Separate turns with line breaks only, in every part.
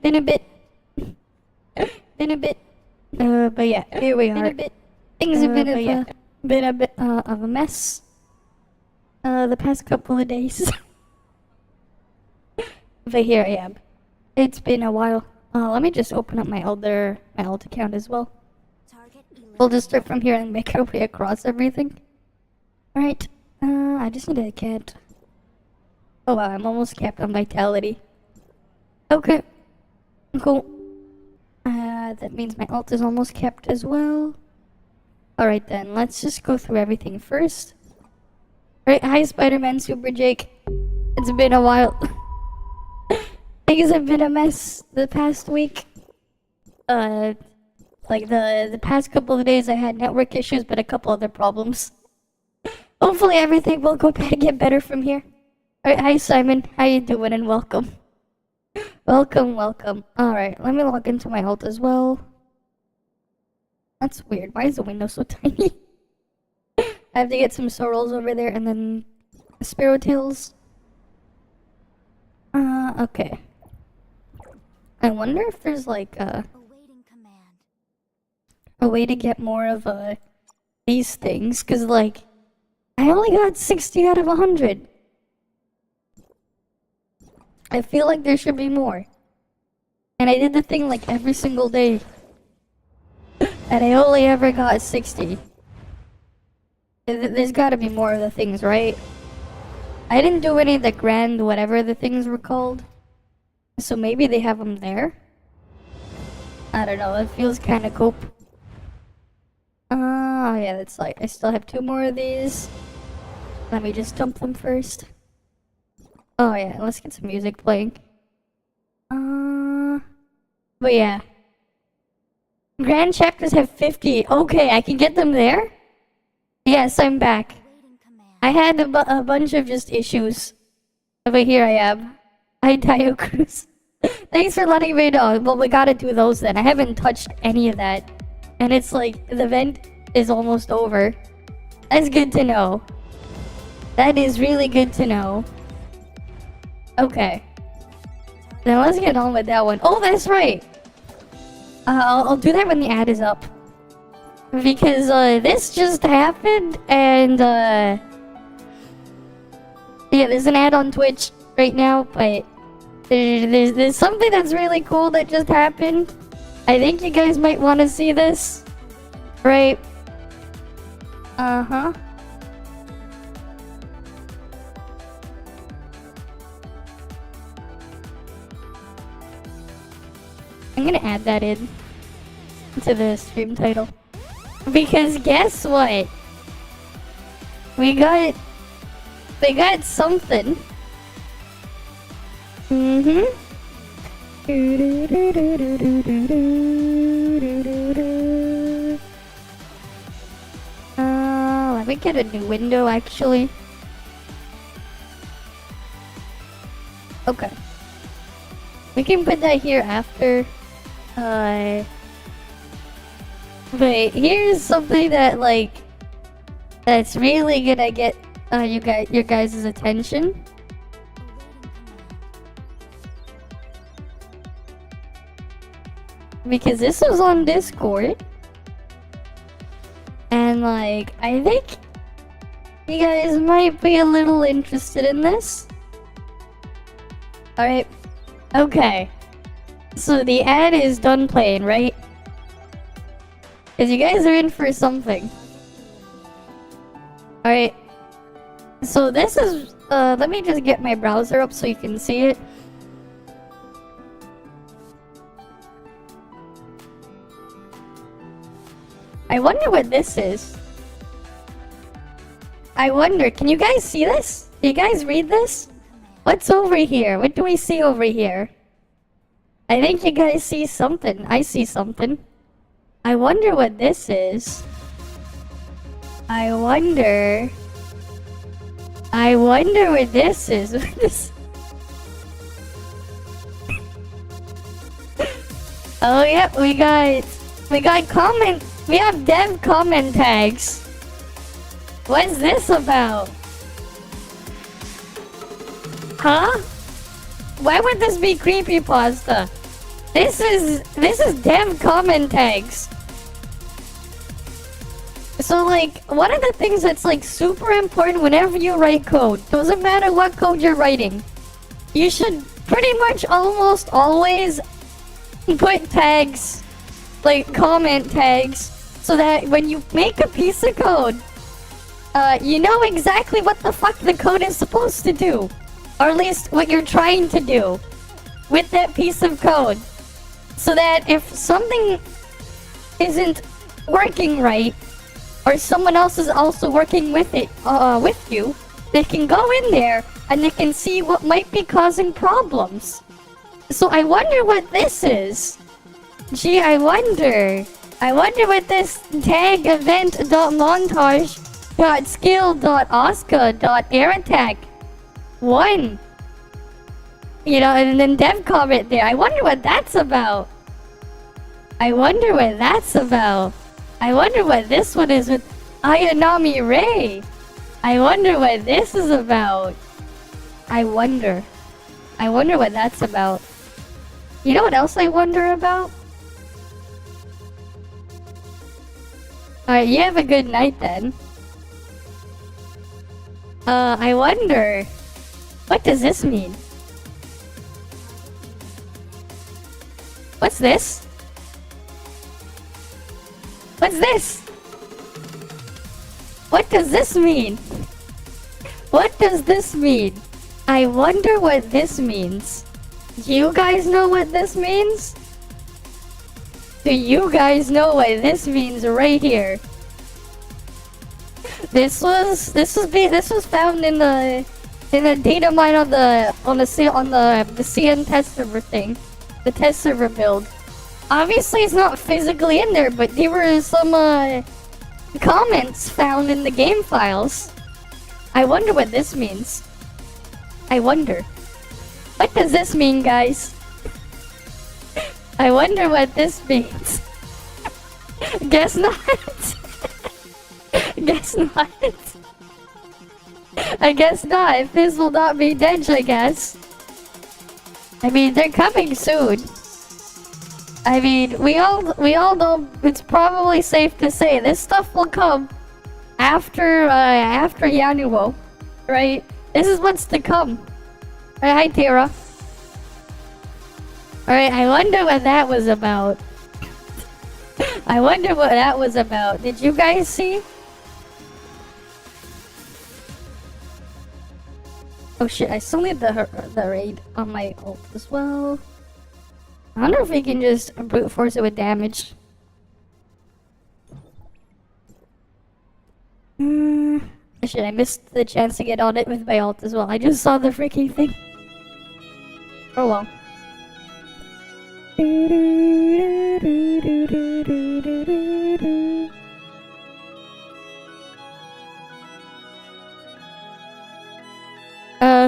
Been a bit. But yeah, here we are. Things have been a bit of a mess. The past couple of days. But here I am. It's been a while. Let me just open up my alt account as well. We'll just start from here and make our way across everything. Alright. I just need to get... Oh wow, I'm almost capped on vitality. Okay. Cool. That means my alt is almost capped as well. Alright then, let's just go through everything first. Alright, hi Spider-Man Super Jake. It's been a while. Things have been a mess the past week. Like the past couple of days I had network issues, but a couple other problems. Hopefully everything will get better from here. Alright, hi Simon, how you doing and welcome. Welcome. Alright, let me log into my alt as well. That's weird, why is the window so tiny? I have to get some sorrels over there and then sparrow tails. Okay. I wonder if there's like a way to get more of these things, cause like I only got 60 out of 100. I feel like there should be more. And I did the thing like every single day. And I only ever got 60. There's gotta be more of the things, right? I didn't do any of the grand whatever the things were called. So maybe they have them there? I don't know, it feels kinda cool. Oh yeah, that's like, I still have 2 more of these. Let me just dump them first. Oh yeah, let's get some music playing. But yeah. Grand chapters have 50. Okay, I can get them there? Yes, I'm back. I had a bunch of just issues. But here I am. Hi, Tayo Cruz. Thanks for letting me know. Well, we gotta do those then. I haven't touched any of that. And it's like, the event is almost over. That's good to know. That is really good to know. Okay. Then let's get on with that one. Oh, that's right! I'll do that when the ad is up. Because, this just happened, and, yeah, there's an ad on Twitch right now, but there's something that's really cool that just happened. I think you guys might want to see this. Right? Uh-huh. I'm gonna add that in to the stream title. Because guess what? We got something. Let me get a new window actually. Okay. We can put that here after. But here's something that that's really gonna get your guys' attention. Because this was on Discord. And I think you guys might be a little interested in this. Alright. Okay. So the ad is done playing, right? Because you guys are in for something. Alright. So this is, let me just get my browser up so you can see it. I wonder what this is. I wonder, can you guys see this? Can you guys read this? What's over here? What do we see over here? I think you guys see something. I see something. I wonder what this is. I wonder what this is. Oh yep, we got comment. We have dev comment tags. What's this about? Huh? Why would this be creepypasta? This is dev comment tags. So like, one of the things that's like super important whenever you write code, doesn't matter what code you're writing, you should pretty much almost always put tags, like comment tags, so that when you make a piece of code, you know exactly what the fuck the code is supposed to do. Or at least what you're trying to do with that piece of code. So that if something isn't working right, or someone else is also working with it, with you, they can go in there and they can see what might be causing problems. So I wonder what this is. Gee, I wonder what this tag event.montage.skill.oscar.airattack1, you know, and then dev comment there. I wonder what that's about. I wonder what that's about. I wonder what this one is with Ayanami Ray. I wonder what this is about. I wonder what that's about. You know what else I wonder about? Alright, you have a good night then. I wonder, what does this mean? What's this? What's this? What does this mean? What does this mean? I wonder what this means. Do you guys know what this means? Do you guys know what this means right here? This was found in the data mine on the CN test server thing, the test server build. Obviously, it's not physically in there, but there were some comments found in the game files. I wonder what this means. I wonder. What does this mean, guys? I wonder what this means. Guess not. Guess not. I guess not. If this will not be dead, I guess. I mean, they're coming soon. I mean, we all know it's probably safe to say this stuff will come after Yanuo, right? This is what's to come. Alright, hi Tara. Alright, I wonder what that was about. I wonder what that was about. Did you guys see? Oh shit, I still need the raid on my ult as well. I wonder if we can just brute force it with damage. Shit, I missed the chance to get on it with my ult as well. I just saw the freaking thing. Oh well.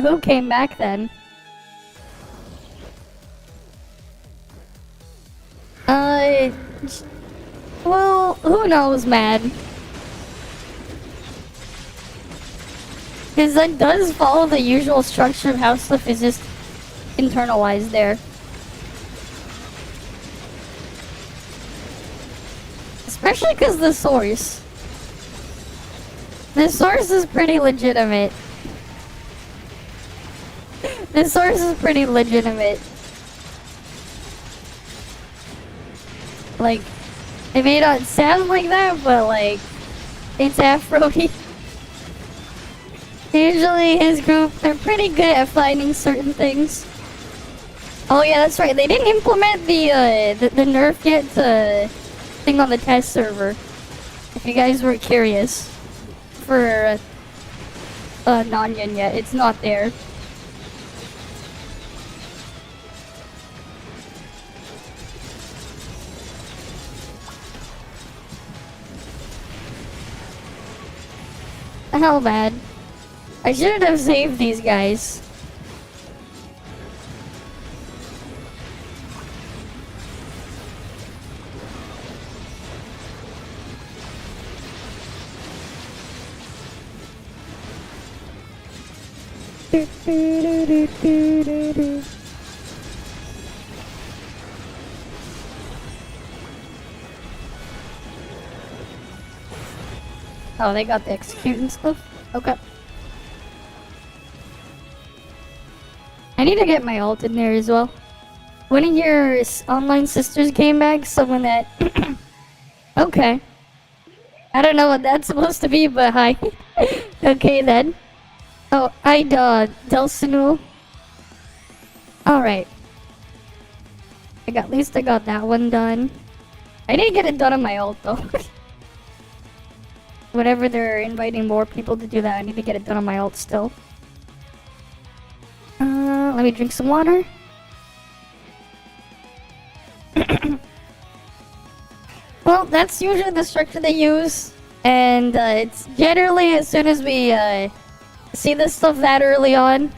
Who came back then? Well, who knows, man? Because that does follow the usual structure of how stuff is just internalized there. Especially because the source. The source is pretty legitimate. The source is pretty legitimate. Like, it may not sound like that, but like, it's Afrody. Usually his group, they're pretty good at finding certain things. Oh yeah, that's right, they didn't implement the nerf yet thing on the test server. If you guys were curious. For Nonyan yet, it's not there. Hell, man. I shouldn't have saved these guys. Oh, they got the execute and stuff? Okay. I need to get my ult in there as well. One of your online sisters game bags, someone that... Okay. I don't know what that's supposed to be, but hi. Okay then. Oh, Delsinu. Alright. At least I got that one done. I need to get it done on my ult though. Whenever they're inviting more people to do that, I need to get it done on my ult still. Let me drink some water. Well, that's usually the structure they use. And it's generally as soon as we see this stuff that early on,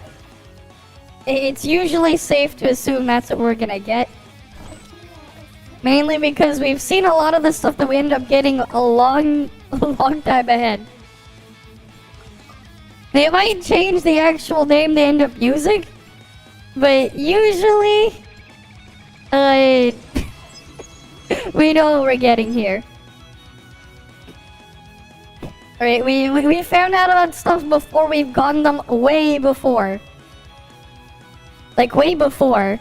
it's usually safe to assume that's what we're gonna get. Mainly because we've seen a lot of the stuff that we end up getting a long time ahead. They might change the actual name they end up using, but usually, we know what we're getting here. Alright, we found out about stuff before we've gotten them way before. Like, way before.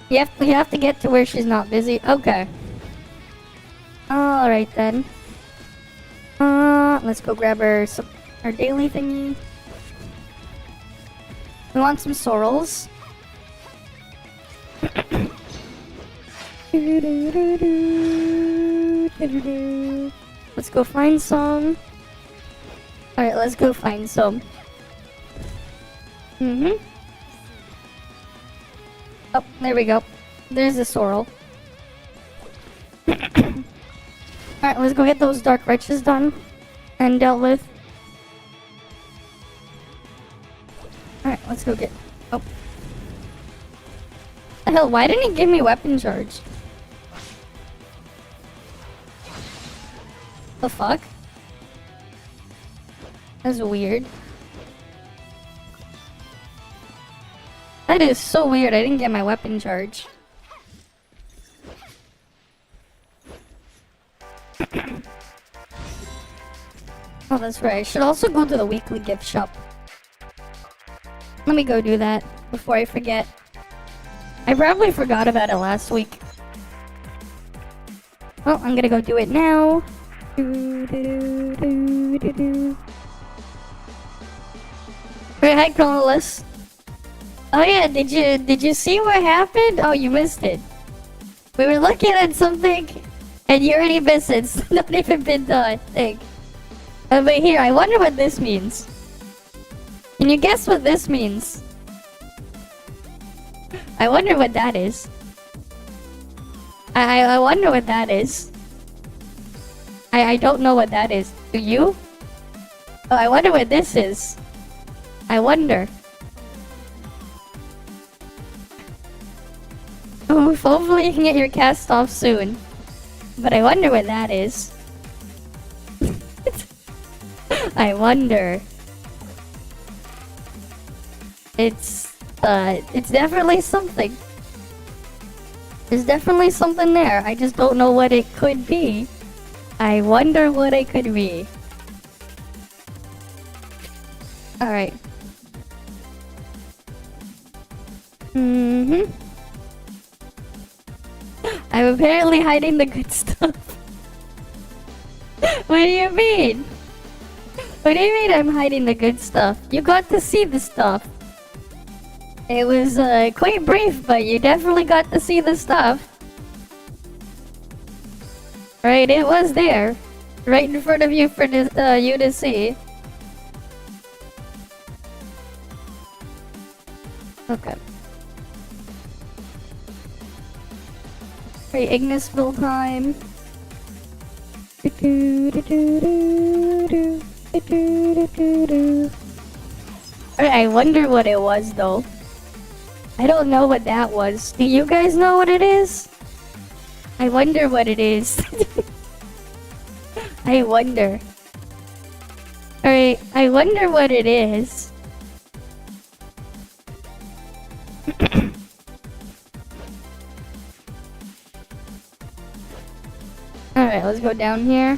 You have to get to where she's not busy. Okay. Alright then. Let's go grab our daily thingy. We want some sorrels. Let's go find some. Alright, let's go find some. Oh, there we go. There's a sorrel. Alright, let's go get those dark wretches done and dealt with. Alright, let's go get... Oh. The hell, why didn't he give me weapon charge? The fuck? That's weird. That is so weird, I didn't get my weapon charge. Oh, that's right. I should also go to the weekly gift shop. Let me go do that before I forget. I probably forgot about it last week. Well, I'm gonna go do it now. Hey, hi, Chronolus. Oh yeah, did you see what happened? Oh, you missed it. We were looking at something, and you already missed it. It's not even been done. Thing. But here, I wonder what this means. Can you guess what this means? I wonder what that is. I wonder what that is. I don't know what that is. Do you? Oh, I wonder what this is. I wonder. Oof, hopefully you can get your cast off soon. But I wonder what that is. I wonder. It's definitely something. There's definitely something there. I just don't know what it could be. I wonder what it could be. Alright. I'm apparently hiding the good stuff. What do you mean? What do you mean I'm hiding the good stuff? You got to see the stuff. It was quite brief, but you definitely got to see the stuff. Right, it was there. Right in front of you for you to see. Okay. Right, Ignisville time. Alright, I wonder what it was though. I don't know what that was. Do you guys know what it is? I wonder what it is. I wonder. Alright, I wonder what it is. Alright, let's go down here.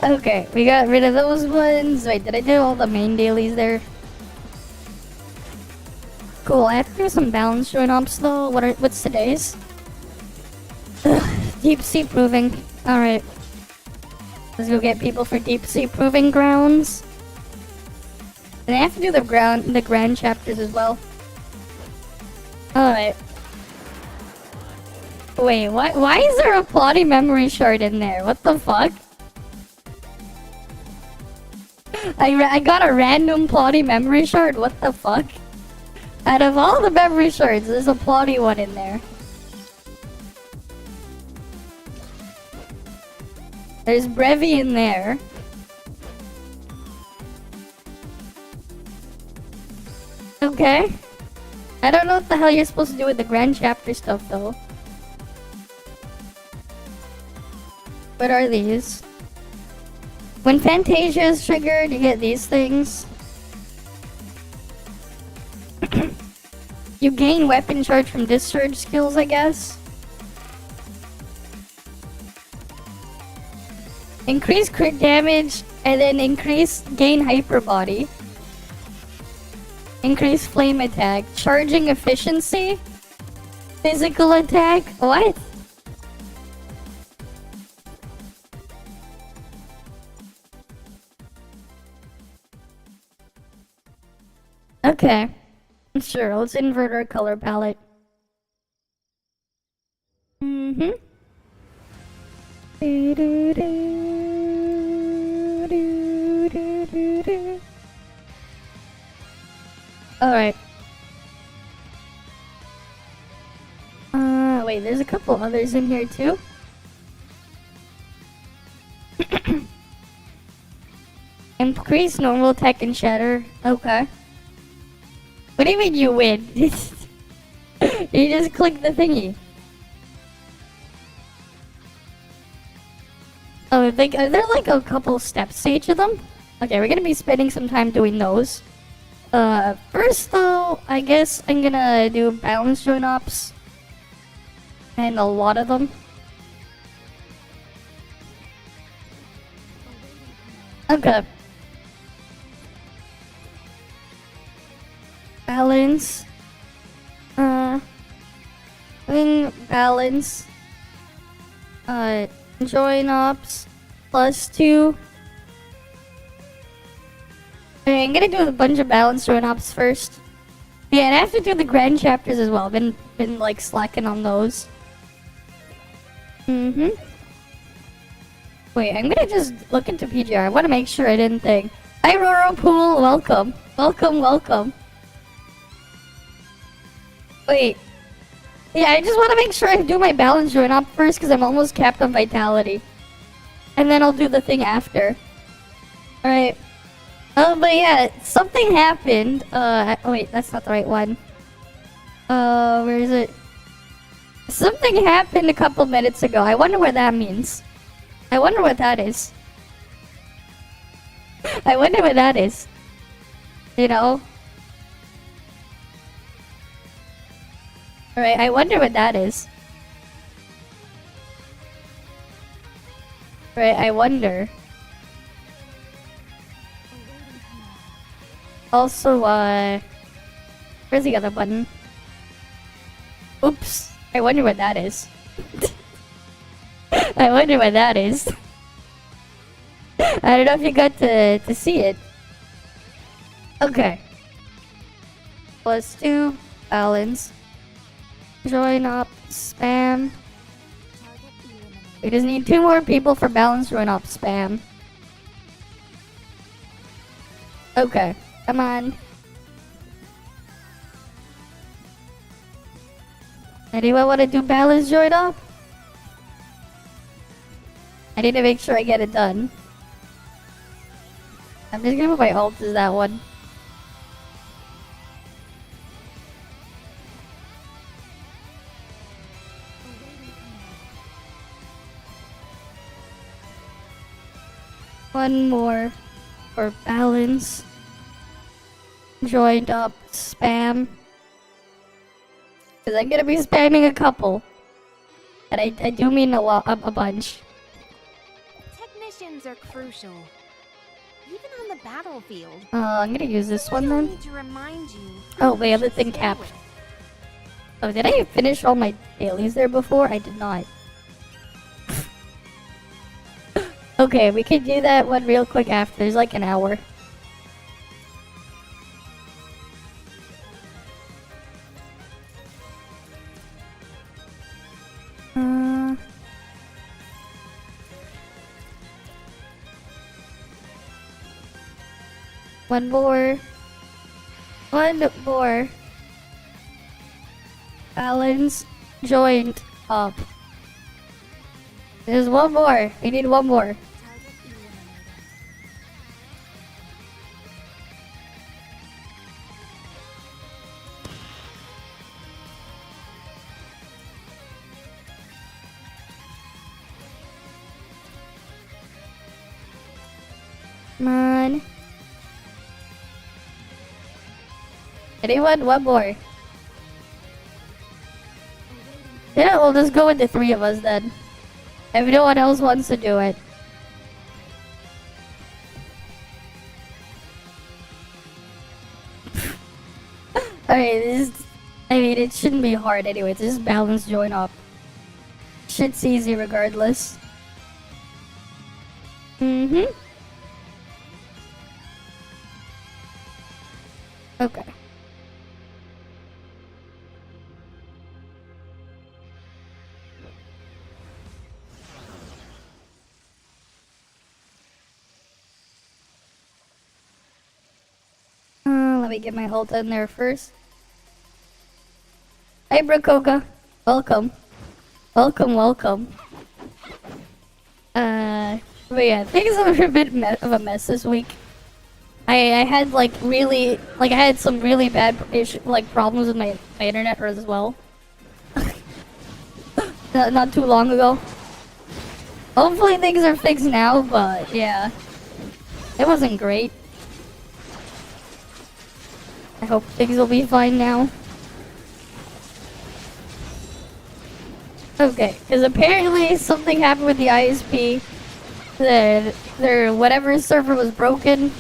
Okay, we got rid of those ones. Wait, did I do all the main dailies there? Cool, I have to do some balance joint ops though. What's today's? Deep sea proving. Alright. Let's go get people for deep sea proving grounds. And I have to do the grand chapters as well. Alright. Wait, why is there a plotty memory shard in there? What the fuck? I got a random plotty memory shard? What the fuck? Out of all the memory shards, there's a plotty one in there. There's Brevi in there. Okay. I don't know what the hell you're supposed to do with the grand chapter stuff though. What are these? When Fantasia is triggered, you get these things. You gain weapon charge from discharge skills, I guess. Increase crit damage, and then gain hyper body. Increase flame attack. Charging efficiency. Physical attack. What? Okay. Sure, let's invert our color palette. Mm-hmm. Alright. Wait, there's a couple others in here too. Increase normal attack and shatter. Okay. What do you mean you win? You just click the thingy. Oh, are there like a couple steps to each of them? Okay, we're gonna be spending some time doing those. First though, I guess I'm gonna do balance joint ops. And a lot of them. Okay. Balance. Balance. Join ops. +2. Okay, I'm gonna do a bunch of balance join ops first. Yeah, and I have to do the grand chapters as well. Been like slacking on those. Mm-hmm. Wait, I'm gonna just look into PGR. I wanna make sure I didn't think. Hi Roro Pool, welcome. Welcome. Wait. Yeah, I just want to make sure I do my balance joint up first because I'm almost capped on vitality. And then I'll do the thing after. Alright. But yeah, something happened. Oh wait, that's not the right one. Where is it? Something happened a couple minutes ago. I wonder what that means. I wonder what that is. I wonder what that is. You know? Alright, I wonder what that is. Right, I wonder. Also, where's the other button? Oops. I wonder what that is. I wonder what that is. I don't know if you got to see it. Okay. +2, balance. Join up, spam. We just need 2 more people for balance join up, spam. Okay, come on. Anyone want to do balance join up? I need to make sure I get it done. I'm just gonna put my ult as that one. One more for balance. Joined up spam. Because I'm gonna be spamming a couple. And I do mean a bunch.
Technicians are crucial. Even on the battlefield.
I'm gonna use this one then.
Need to remind you.
Oh, my other thing capped. Oh, did I finish all my dailies there before? I did not. Okay, we can do that one real quick after. There's like an hour. One more. One more. Balance joint up. There's one more. We need one more. Come on. Anyone? One more. Yeah, we'll just go with the three of us then. If no one else wants to do it. Alright, I mean, it shouldn't be hard anyway. It's just balance join up. Shit's easy regardless. Okay. Let me get my ult in there first. Hey, Brokoka. Welcome. Welcome. But yeah, things are a bit of a mess this week. I had I had some really bad problems with my internet as well. not too long ago. Hopefully things are fixed now, but yeah. It wasn't great. I hope things will be fine now. Okay, because apparently something happened with the ISP. Their whatever server was broken.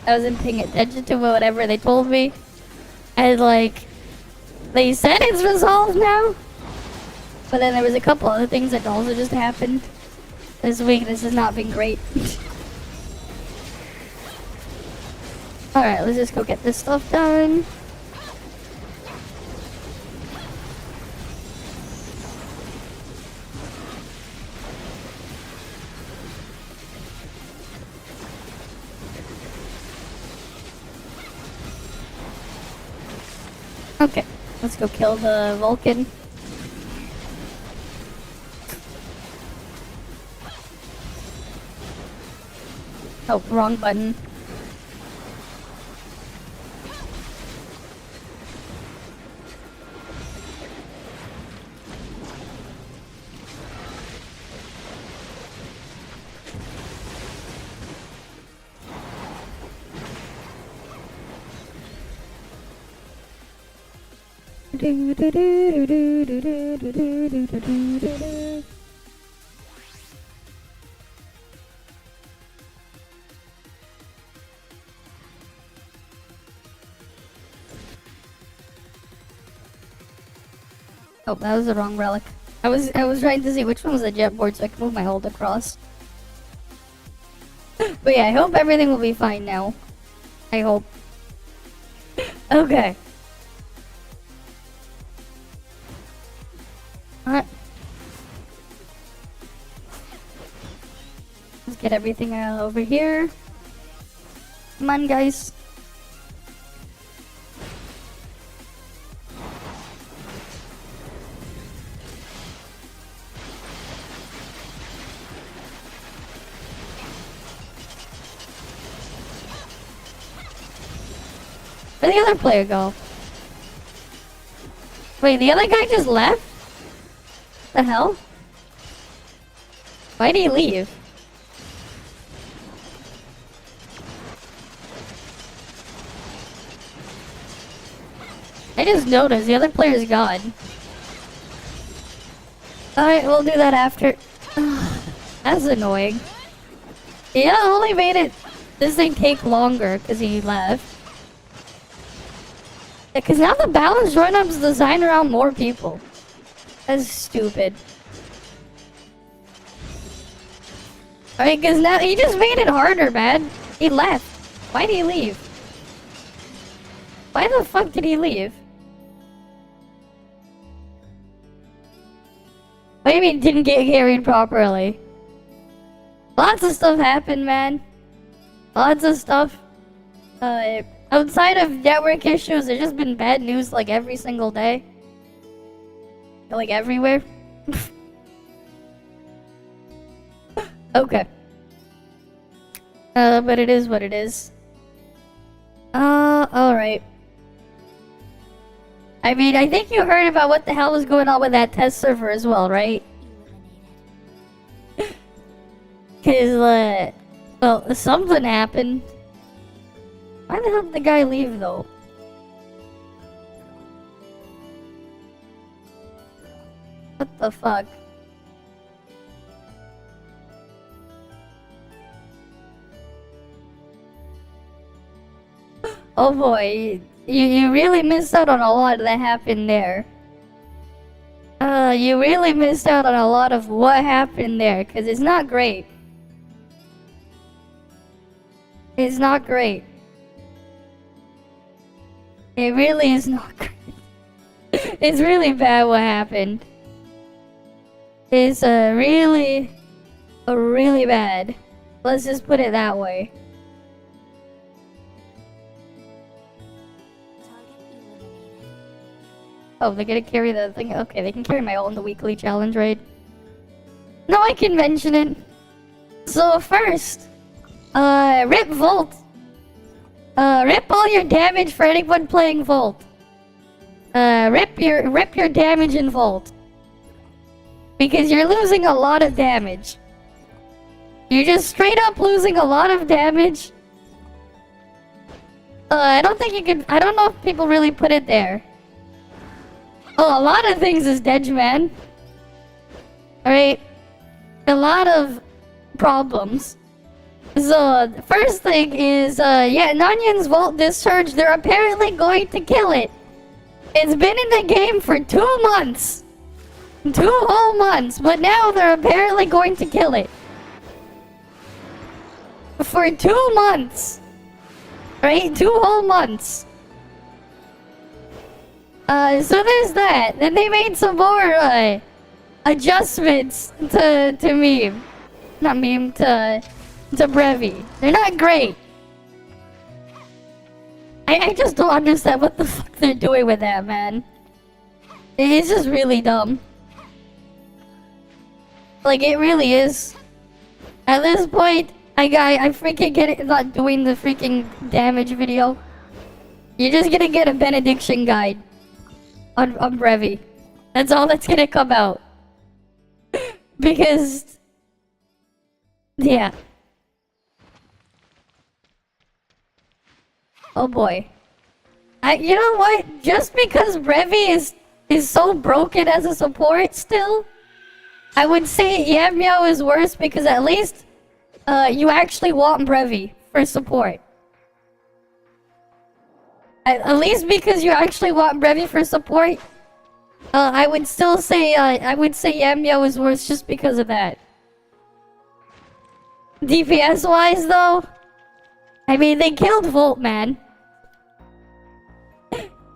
I wasn't paying attention to whatever they told me. And they said it's resolved now. But then there was a couple other things that also just happened this week. This has not been great. Alright, let's just go get this stuff done. Okay, let's go kill the Vulcan. Oh, wrong button. Oh, that was the wrong relic. I was trying to see which one was the jet board so I could move my hold across. But yeah, I hope everything will be fine now. I hope. Okay. Alright. Let's get everything over here. Come on, guys. Where'd the other player go? Wait, the other guy just left? The hell? Why'd he leave? I just noticed the other player's gone. Alright, we'll do that after. That's annoying. Yeah, only made it this thing take longer because he left. Yeah, because now the balance join-up's designed around more people. That's stupid. Alright, because now he just made it harder, man. He left. Why did he leave? Why the fuck did he leave? Maybe he didn't get carried properly. Lots of stuff happened, man. Lots of stuff. Outside of network issues, there's just been bad news like every single day. Like everywhere. Okay. But it is what it is. Alright. I mean, I think you heard about what the hell was going on with that test server as well, right? Cause, well, something happened. Why the hell did the guy leave, though? What the fuck? Oh boy, you really missed out on a lot that happened there. You really missed out on a lot of what happened there, cause it's not great. It's not great. It really is not great. It's really bad what happened. It's really bad. Let's just put it that way. Oh, they're gonna carry the thing. Okay, they can carry my ult in the weekly challenge raid. No, I can mention it. So first, rip Volt. Rip all your damage for anyone playing Volt. Rip your damage in Volt. Because you're losing a lot of damage. You're just straight up losing a lot of damage. I don't think you can. I don't know if people really put it there. Oh, a lot of things is dead, man. Alright. A lot of problems. So, the first thing is, yeah, Nanyun's Vault Discharge, they're apparently going to kill it. It's been in the game for 2 months. 2 whole months, but now they're apparently going to kill it. For 2 months. Right? 2 whole months. So there's that. Then they made some more, adjustments to meme. Not meme, to Brevi. They're not great. I just don't understand what the fuck they're doing with that, man. It's just really dumb. Like, it really is. At this point, I freaking get it, not doing the freaking damage video. You're just gonna get a benediction guide on Brevi. That's all that's gonna come out. Because, yeah. Oh boy. You know what? Just because Brevi is so broken as a support still, I would say Yamyao is worse because at least you actually want Brevi for support. At least because you actually want Brevi for support, I would still say Yamyao is worse just because of that. DPS wise though, I mean they killed Volt, man.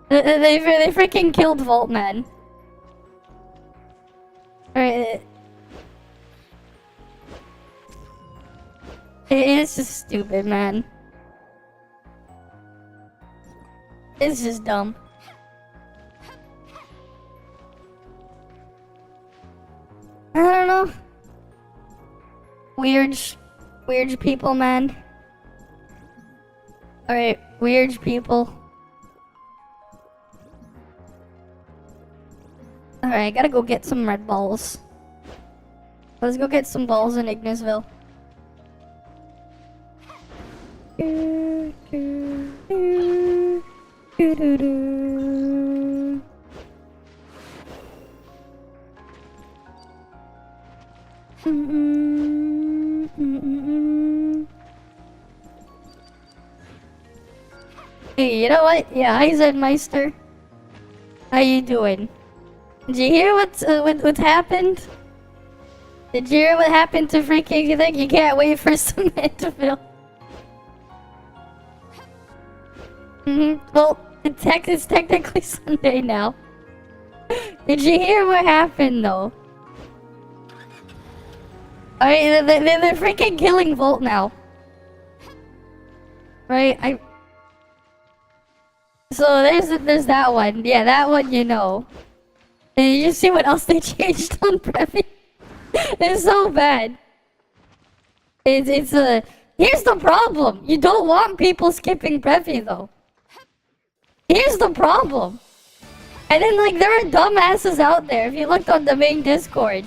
They freaking killed Volt, man. Alright. It's just stupid, man. It's just dumb. I don't know. Weird people, man. Alright, weird people. Alright, I gotta go get some red balls. Let's go get some balls in Ignisville. Do, do, do, do, do, do. Hey, you know what? Yeah, hi Zenmeister. How you doing? Did you hear what's happened? Did you hear what happened to freaking you think you can't wait for cement to fill? Well, it's technically Sunday now. Did you hear what happened though? Alright, they're freaking killing Volt now. Right, So there's that one. Yeah, that one you know. And you see what else they changed on Preppy? It's so bad. Here's the problem. You don't want people skipping Preppy though. Here's the problem. And then like there are dumbasses out there, if you looked on the main Discord,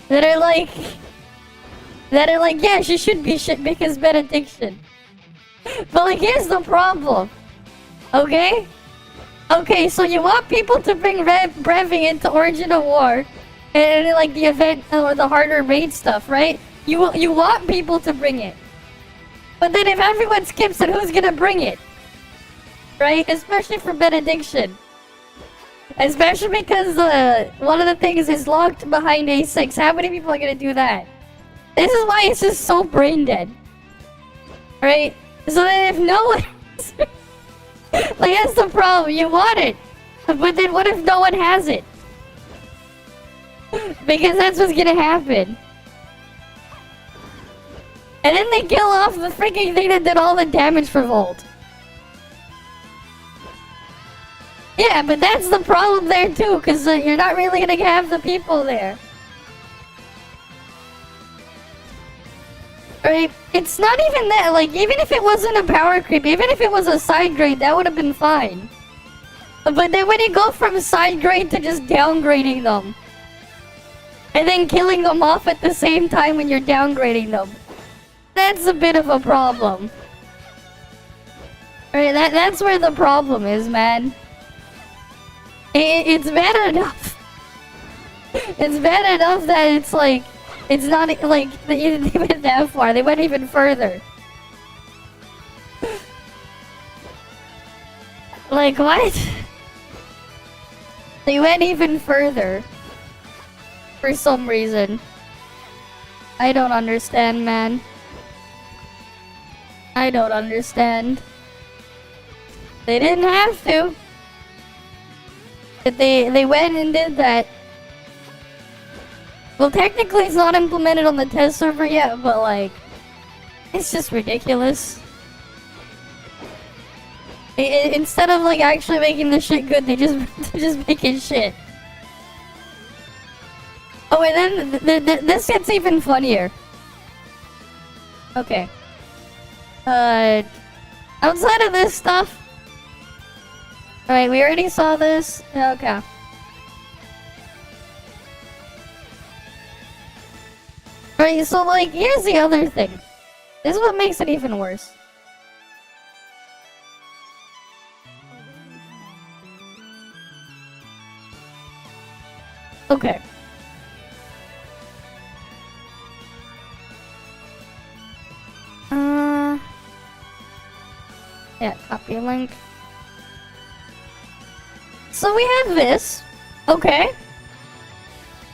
that are like, yeah, she should be shit because benediction. But like here's the problem. Okay? Okay, so you want people to bring Brevi into Origin of War and like the event or the harder raid stuff, right? You want people to bring it. But then if everyone skips it, who's gonna bring it? Right? Especially for benediction. Especially because one of the things is locked behind A6. How many people are gonna do that? This is why it's just so brain dead. Right? So then if no one... like that's the problem, you want it. But then what if no one has it? Because that's what's gonna happen. And then they kill off the freaking thing that did all the damage for Volt. Yeah, but that's the problem there too, because you're not really gonna have the people there. Right? It's not even that, like, even if it wasn't a power creep, even if it was a side grade, that would have been fine. But then when you go from side grade to just downgrading them, and then killing them off at the same time when you're downgrading them, that's a bit of a problem. Right? That's where the problem is, man. It's bad enough. It's bad enough that it's like, it's not like they went that far. They went even further. Like what? They went even further. For some reason. I don't understand, man. I don't understand. They didn't have to. But they went and did that. Well, technically it's not implemented on the test server yet, but like, it's just ridiculous. Instead of like actually making the shit good, they're just making shit. Oh, and then this gets even funnier. Okay. Outside of this stuff. Alright, we already saw this. Okay. Right, so like, here's the other thing. This is what makes it even worse. Okay. Yeah, copy link. So we have this. Okay.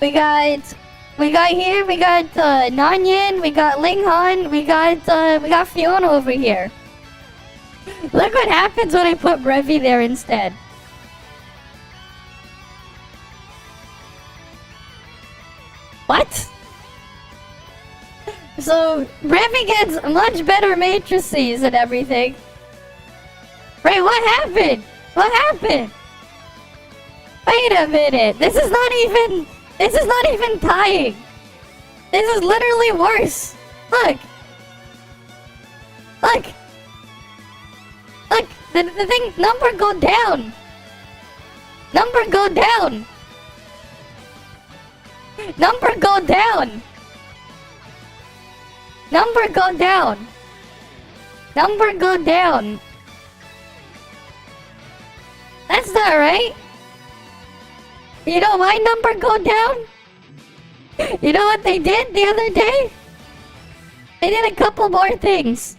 We got here, we got Nanyan, we got Linghan, we got Fiona over here. Look what happens when I put Brevi there instead. What? So Brevi gets much better matrices and everything. Right, what happened? What happened? Wait a minute. This is not even tying. This is literally worse. Look. Look. Look. The thing, number go down. Number go down. Number go down. Number go down. Number go down. That's not right. You know my number go down? You know what they did the other day? They did a couple more things.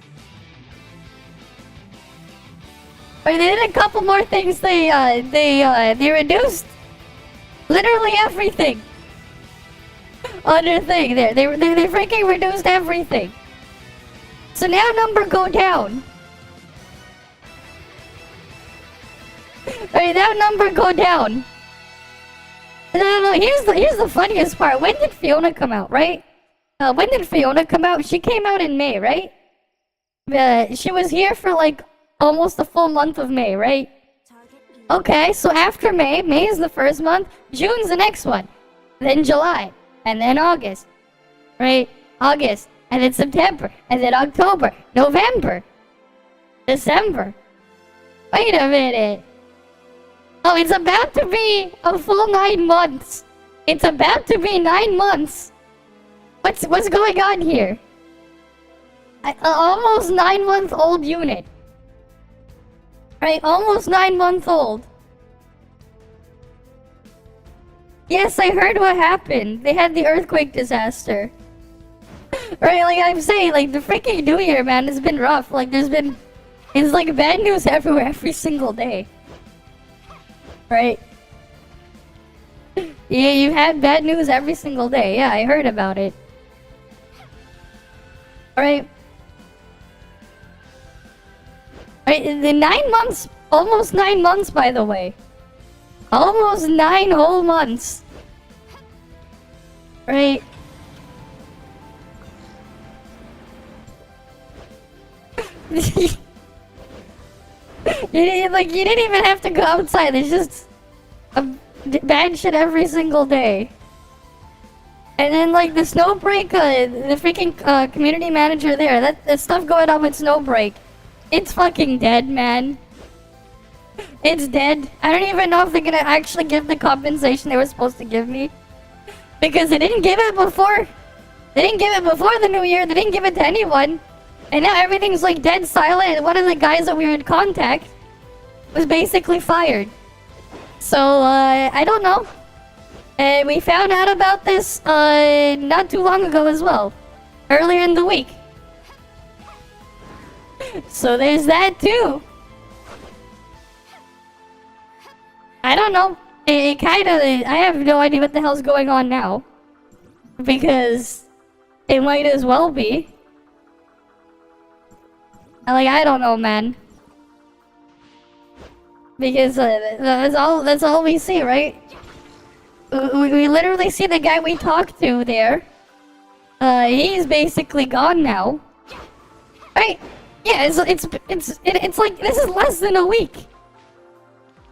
Or they did a couple more things. They reduced literally everything on their thing. There, they freaking reduced everything. So now number go down. Alright, now number go down. No. Here's the funniest part. When did Fiona come out? Right? When did Fiona come out? She came out in May, right? She was here for like almost a full month of May, right? Okay, so after May is the first month, June's the next one, then July, and then August, right? August, and then September, and then October, November, December. Wait a minute. Oh, it's about to be a full 9 months. It's about to be 9 months. What's going on here? Almost 9-month-old unit. Right, almost 9 months old. Yes, I heard what happened. They had the earthquake disaster. Right, like I'm saying, like the freaking New Year, man, has been rough. Like it's like bad news everywhere every single day. Right? Yeah, you had bad news every single day. Yeah, I heard about it. Alright. Right, the 9 months, almost 9 months, by the way. Almost 9 whole months. Right. You didn't even have to go outside. There's just bad shit every single day. And then like the Snowbreak, the freaking community manager there, that stuff going on with Snowbreak. It's fucking dead, man. It's dead. I don't even know if they're gonna actually give the compensation they were supposed to give me. Because they didn't give it before. They didn't give it before the New Year. They didn't give it to anyone. And now everything's like dead silent. And one of the guys that we were in contact was basically fired. So, I don't know. And we found out about this, not too long ago as well. Earlier in the week. So there's that too. I don't know. It kinda... I have no idea what the hell's going on now. Because it might as well be. Like, I don't know, man. Because that's all we see, right? We literally see the guy we talked to there. He's basically gone now. Right? Yeah, it's like this is less than a week.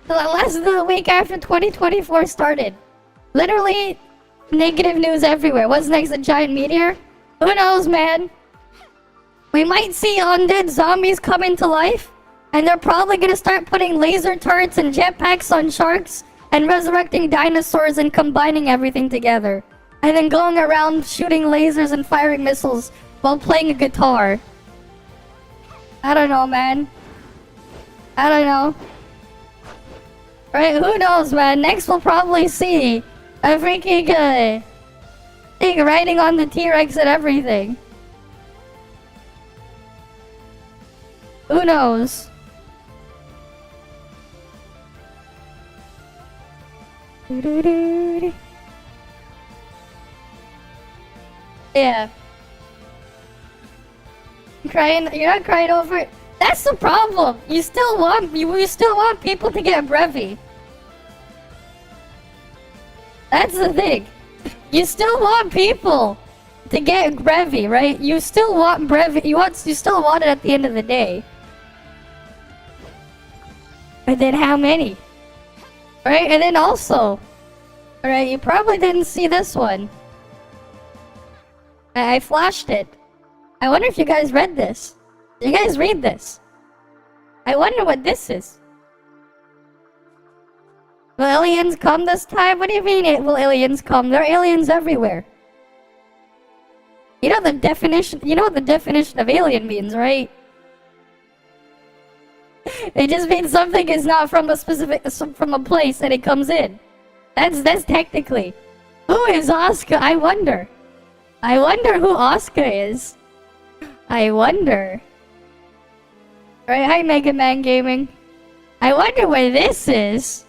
Less than a week after 2024 started. Literally negative news everywhere. What's next? A giant meteor? Who knows, man? We might see undead zombies come into life, and they're probably gonna start putting laser turrets and jetpacks on sharks and resurrecting dinosaurs and combining everything together. And then going around shooting lasers and firing missiles while playing a guitar. I don't know, man. I don't know. Right, who knows, man? Next we'll probably see a freaking thing riding on the T-Rex and everything. Who knows? Yeah. You're not crying over it. That's the problem. You still want people to get Brevi. That's the thing. You still want people to get Brevi, right? You still want Brevi. You still want it at the end of the day. But then how many? Right? And then also, alright, you probably didn't see this one. I flashed it. I wonder if you guys read this. Did you guys read this? I wonder what this is. Will aliens come this time? What do you mean will aliens come? There are aliens everywhere. You know the definition, you know what the definition of alien means, right? It just means something is not from a place and it comes in. That's technically. Who is Oscar? I wonder. I wonder who Oscar is. I wonder. Right, hi Mega Man Gaming. I wonder what this is.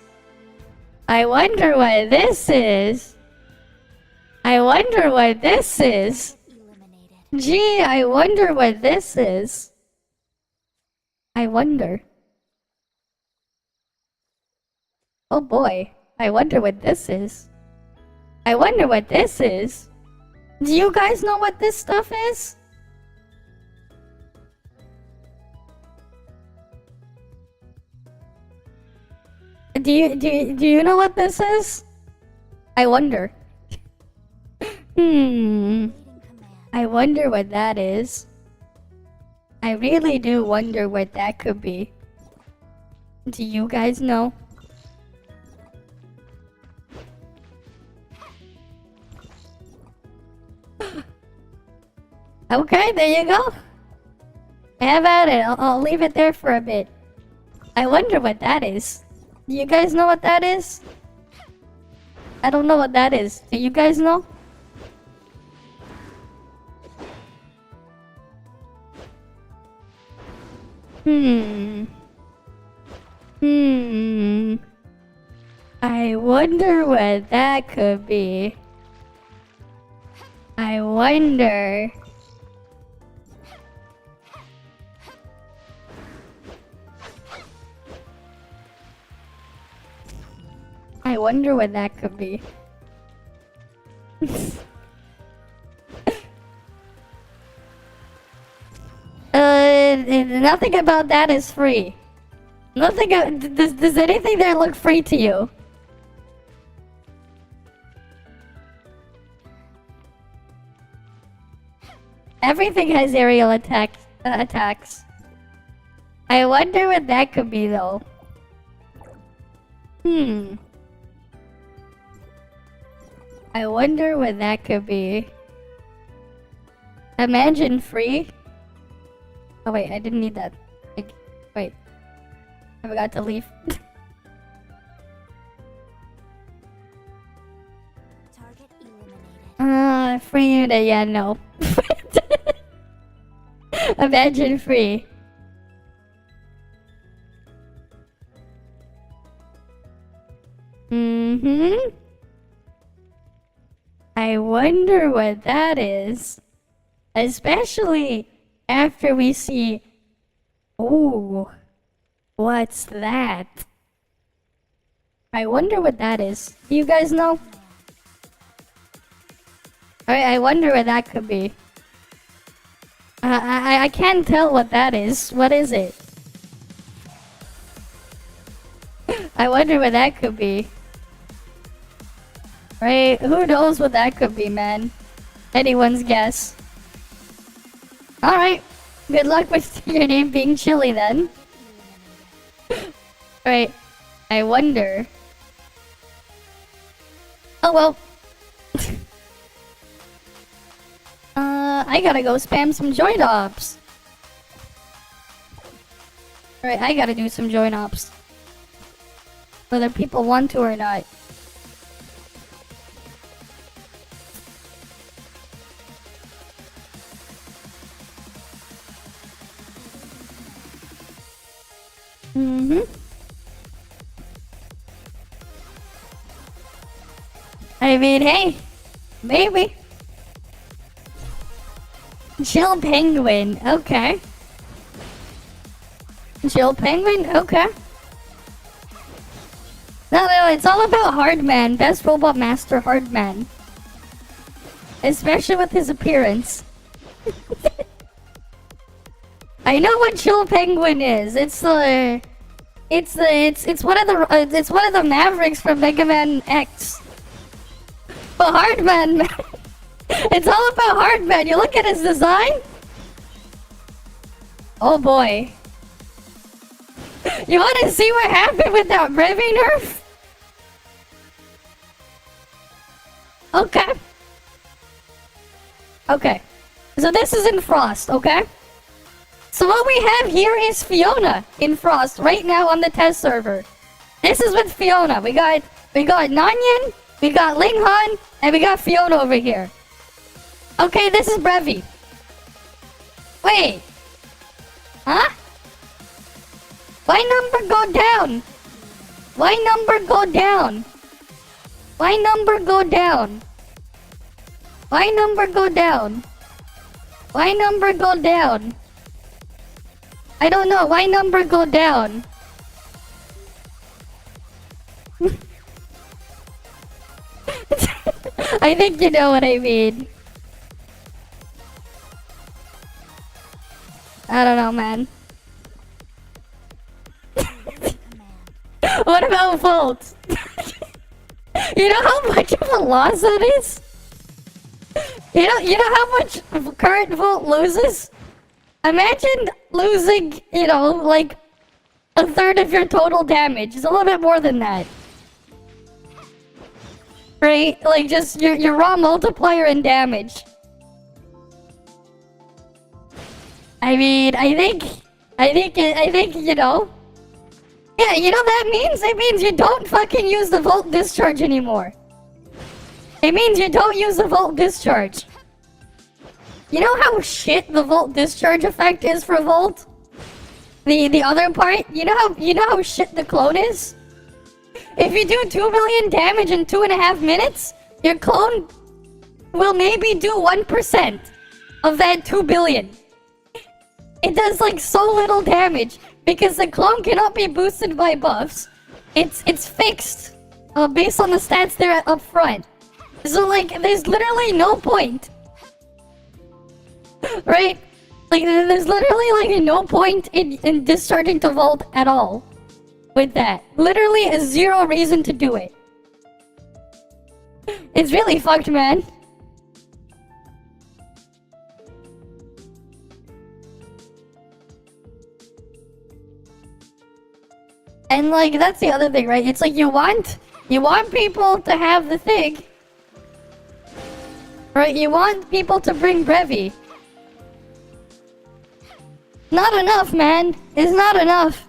I wonder what this is. I wonder what this is. Gee, I wonder what this is. I wonder. Oh boy, I wonder what this is. I wonder what this is. Do you guys know what this stuff is? Do you know what this is? I wonder. I wonder what that is. I really do wonder what that could be. Do you guys know? Okay, there you go. Have at it. I'll leave it there for a bit. I wonder what that is. Do you guys know what that is? I don't know what that is. Do you guys know? I wonder what that could be. I wonder. I wonder what that could be. Nothing about that is free. Nothing. Does anything there look free to you? Everything has aerial attacks. I wonder what that could be, though. I wonder what that could be. Imagine free? Oh wait, I didn't need that. Wait. I forgot to leave.
Target eliminated.
Free unit, yeah, no. Imagine free. I wonder what that is. Especially after we see... Ooh. What's that? I wonder what that is. Do you guys know? Alright, I wonder what that could be. I can't tell what that is. What is it? I wonder what that could be. Right? Who knows what that could be, man? Anyone's guess. Alright. Good luck with your name being Chili, then. Right. I wonder. Oh well. I gotta go spam some join ops. Alright, I gotta do some join ops. Whether people want to or not. I mean, hey, maybe. Chill Penguin, okay. Chill Penguin, okay. No, it's all about Hardman. Best Robot Master Hardman. Especially with his appearance. I know what Chill Penguin is. It's one of the Mavericks from Mega Man X. But Hardman, it's all about Hardman. You look at his design. Oh boy. You want to see what happened with that Revy nerf? Okay. Okay. So this is in Frost, okay? So what we have here is Fiona in Frost right now on the test server. This is with Fiona. We got Nanyan, we got Linghan, and we got Fiona over here. Okay, this is Brevi. Wait. Huh? Why number go down? Why number go down? Why number go down? Why number go down? Why number go down? I don't know. Why number go down? I think you know what I mean. I don't know, man. What about Volt? You know how much of a loss that is? You know how much current Volt loses? Imagine losing, you know, like a third of your total damage. It's a little bit more than that. Right? Like just your raw multiplier in damage. I mean, I think, you know. Yeah, you know what that means? It means you don't fucking use the Volt Discharge anymore. It means you don't use the Volt Discharge. You know how shit the Volt Discharge effect is for Volt? The other part? You know how shit the clone is? If you do 2 million damage in 2.5 minutes, your clone will maybe do 1% of that 2 billion. It does like so little damage because the clone cannot be boosted by buffs. It's fixed based on the stats there up front. So like there's literally no point. Right? Like there's literally like no point in discharging to Volt at all. With that. Literally a zero reason to do it. It's really fucked, man. And like that's the other thing, right? It's like you want people to have the thing. Right? You want people to bring Brevi. Not enough, man. It's not enough.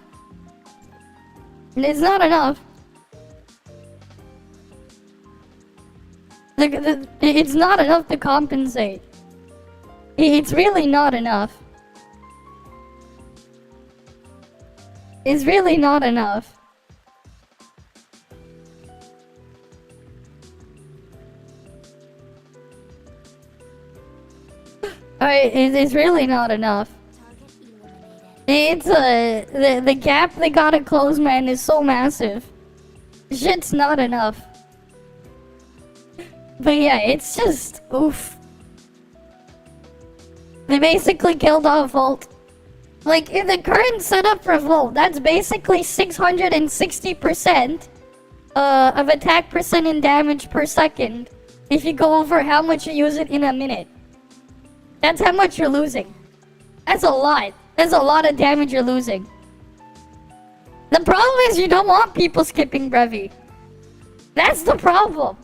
It's not enough. It's not enough to compensate. It's really not enough. It's really not enough. Alright, it's really not enough. It's the gap they gotta close, man, is so massive. Shit's not enough. But yeah, it's just oof. They basically killed off Volt. Like in the current setup for Volt, that's basically 660% of attack percent and damage per second. If you go over how much you use it in a minute. That's how much you're losing. That's a lot. That's a lot of damage you're losing. The problem is you don't want people skipping Brevi. That's the problem.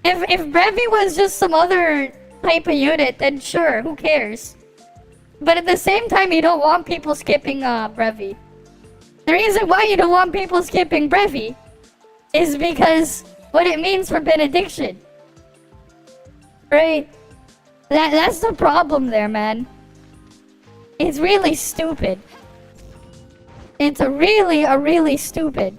If Brevi was just some other type of unit, then sure, who cares? But at the same time, you don't want people skipping Brevi. The reason why you don't want people skipping Brevi is because what it means for Benediction. Right? That's the problem there, man. It's really stupid. It's really stupid.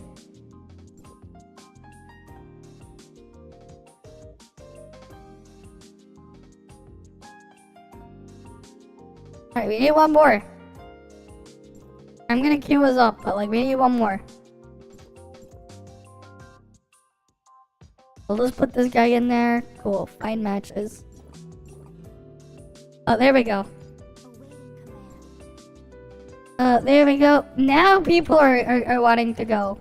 Alright, we need one more. I'm gonna queue us up, but like we need one more. We'll just put this guy in there. Cool, find matches. Oh, there we go. There we go. Now people are wanting to go.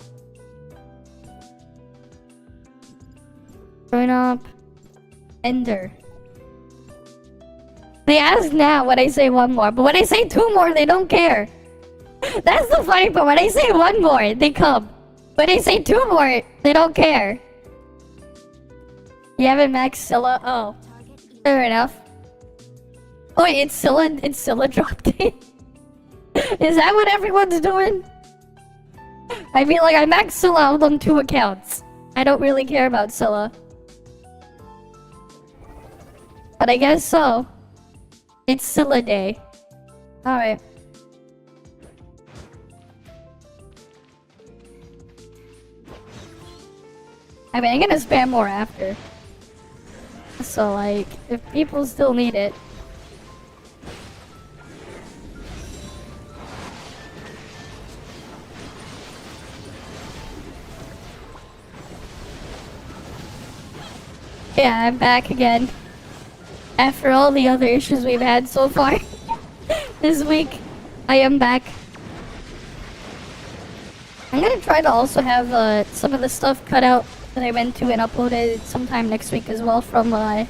Join up. Ender. They ask now when I say one more, but when I say two more, they don't care. That's the funny part. When I say one more, they come. When I say two more, they don't care. You haven't maxed Scylla? Oh. Fair enough. Oh wait, it's Scylla drop day. Is that what everyone's doing? I mean, like, I maxed Scylla out on 2 accounts. I don't really care about Scylla. But I guess so. It's Scylla day. Alright. I mean, I'm gonna spam more after. So, like, if people still need it. Yeah, I'm back again. After all the other issues we've had so far this week, I am back. I'm gonna try to also have some of the stuff cut out that I went to and uploaded sometime next week as well from the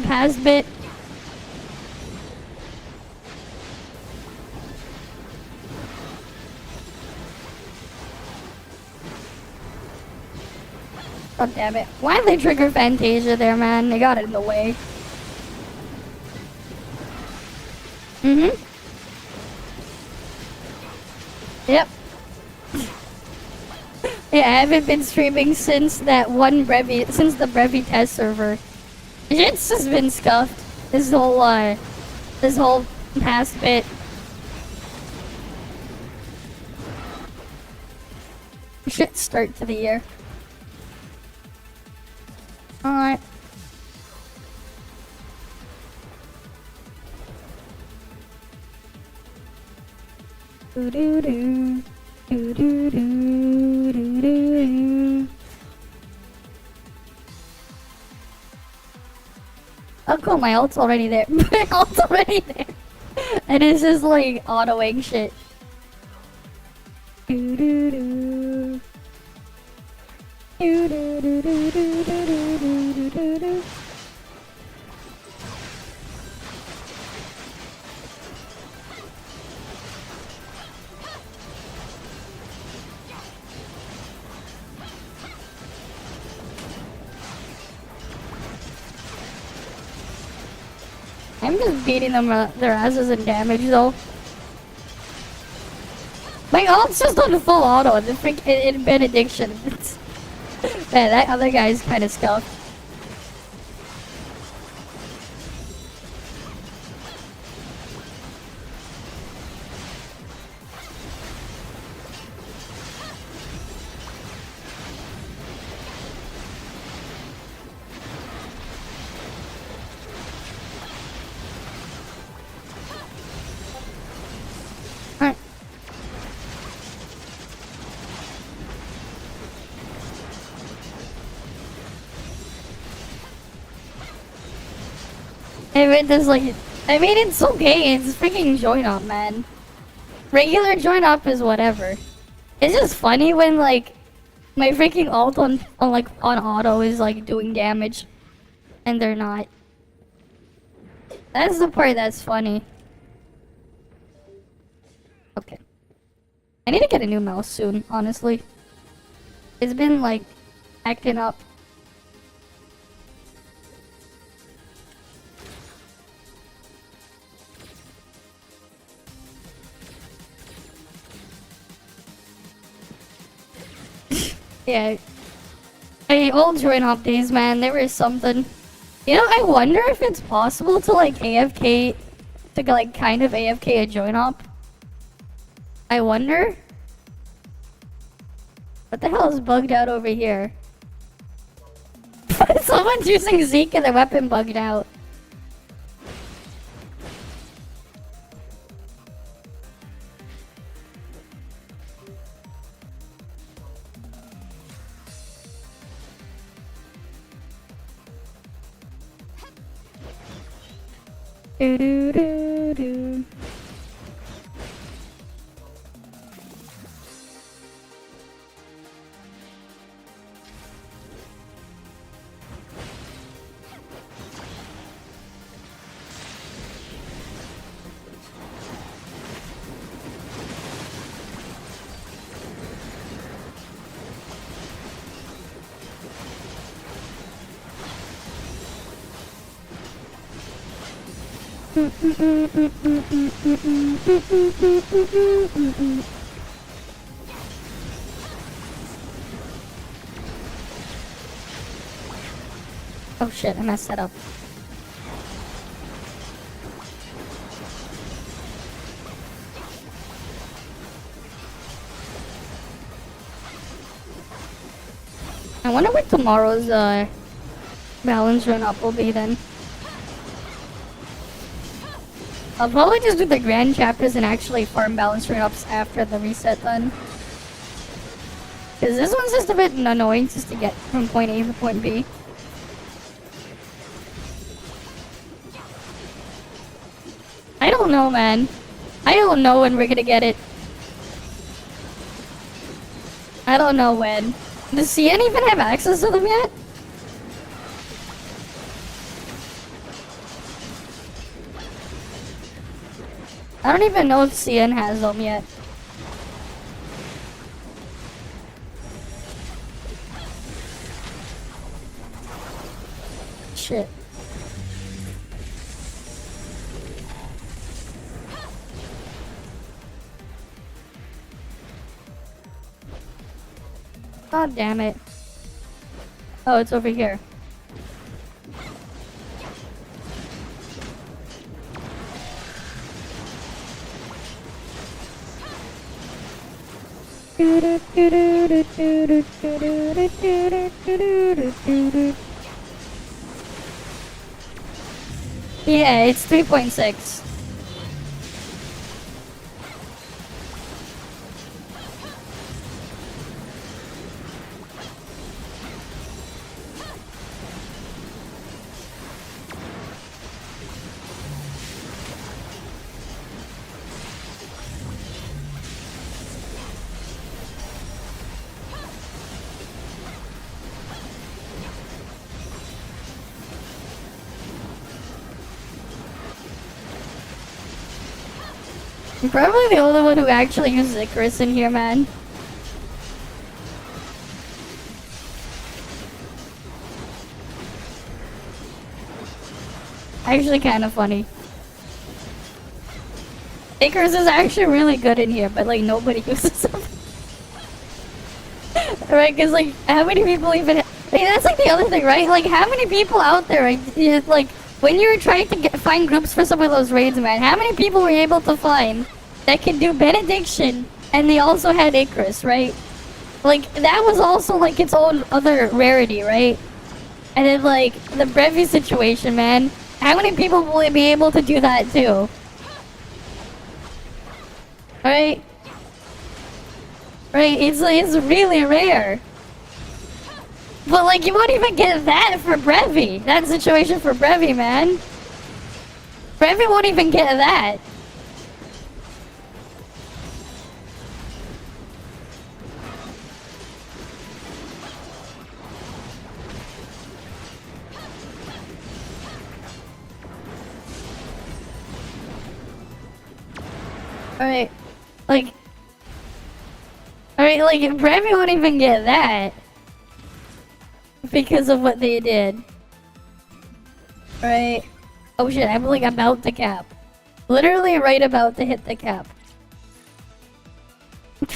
past bit. God damn it. Why'd they trigger Fantasia there, man? They got it in the way. Yep. Yeah, I haven't been streaming since that one since the Brevi test server. It's just been scuffed. This whole past bit. Shit start to the year. Alright. Do do do do do do do do. Oh cool, my ult's already there. My ult's already there. And it's just like autoing shit. Do do do. Do do do do do do do do do. I'm just beating them their asses in damage though. My ult's just on full auto and the freak in benediction. Man, that other guy's kind of scuffed. Alright. I mean, it's okay. It's freaking join up, man. Regular join up is whatever. It's just funny when like my freaking ult on auto is like doing damage, and they're not. That's the part that's funny. Okay. I need to get a new mouse soon, honestly. It's been like acting up. Yeah. Hey, old join up days, man, there was something. You know, I wonder if it's possible to like AFK, to like kind of AFK a join up. I wonder. What the hell is bugged out over here? Someone's using Zeke and their weapon bugged out. Do do do do. Oh shit, I messed that up. I wonder what tomorrow's balance run up will be then. I'll probably just do the grand chapters and actually farm balance run ups after the reset then. Cause this one's just a bit annoying just to get from point A to point B. I don't know, man. I don't know when we're gonna get it. I don't know when. Does CN even have access to them yet? I don't even know if CN has them yet. Shit. God damn it. Oh, it's over here. Yeah, it's 3.6. I'm probably the only one who actually uses Icarus in here, man. Actually kind of funny. Icarus is actually really good in here, but like nobody uses him. Right, cause like how many people even that's like the other thing, right? Like how many people out there, right? Like when you're trying to find groups for some of those raids, man, how many people were you able to find that could do Benediction and they also had Icarus, right? Like that was also like its own other rarity, right? And then like the Brevi situation, man, how many people will be able to do that too? Right? Right, it's really rare. But like you won't even get that for Brevi. That situation for Brevi, man. Brevi won't even get that. Alright, like Brevi won't even get that because of what they did. Right? Oh shit, I'm like about to cap. Literally right about to hit the cap. And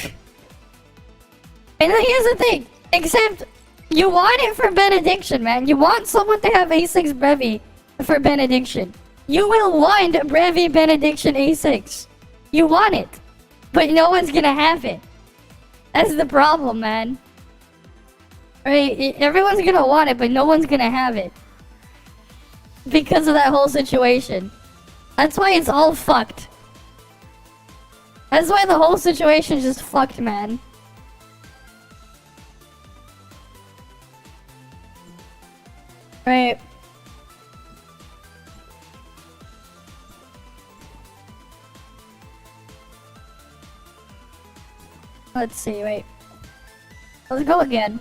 then here's the thing, except you want it for Benediction, man. You want someone to have A6 Brevi for Benediction. You will want Brevi Benediction A6. You want it, but no one's gonna have it. That's the problem, man. Right? Everyone's gonna want it, but no one's gonna have it. Because of that whole situation. That's why it's all fucked. That's why the whole situation is just fucked, man. Right. Let's see, wait. Let's go again.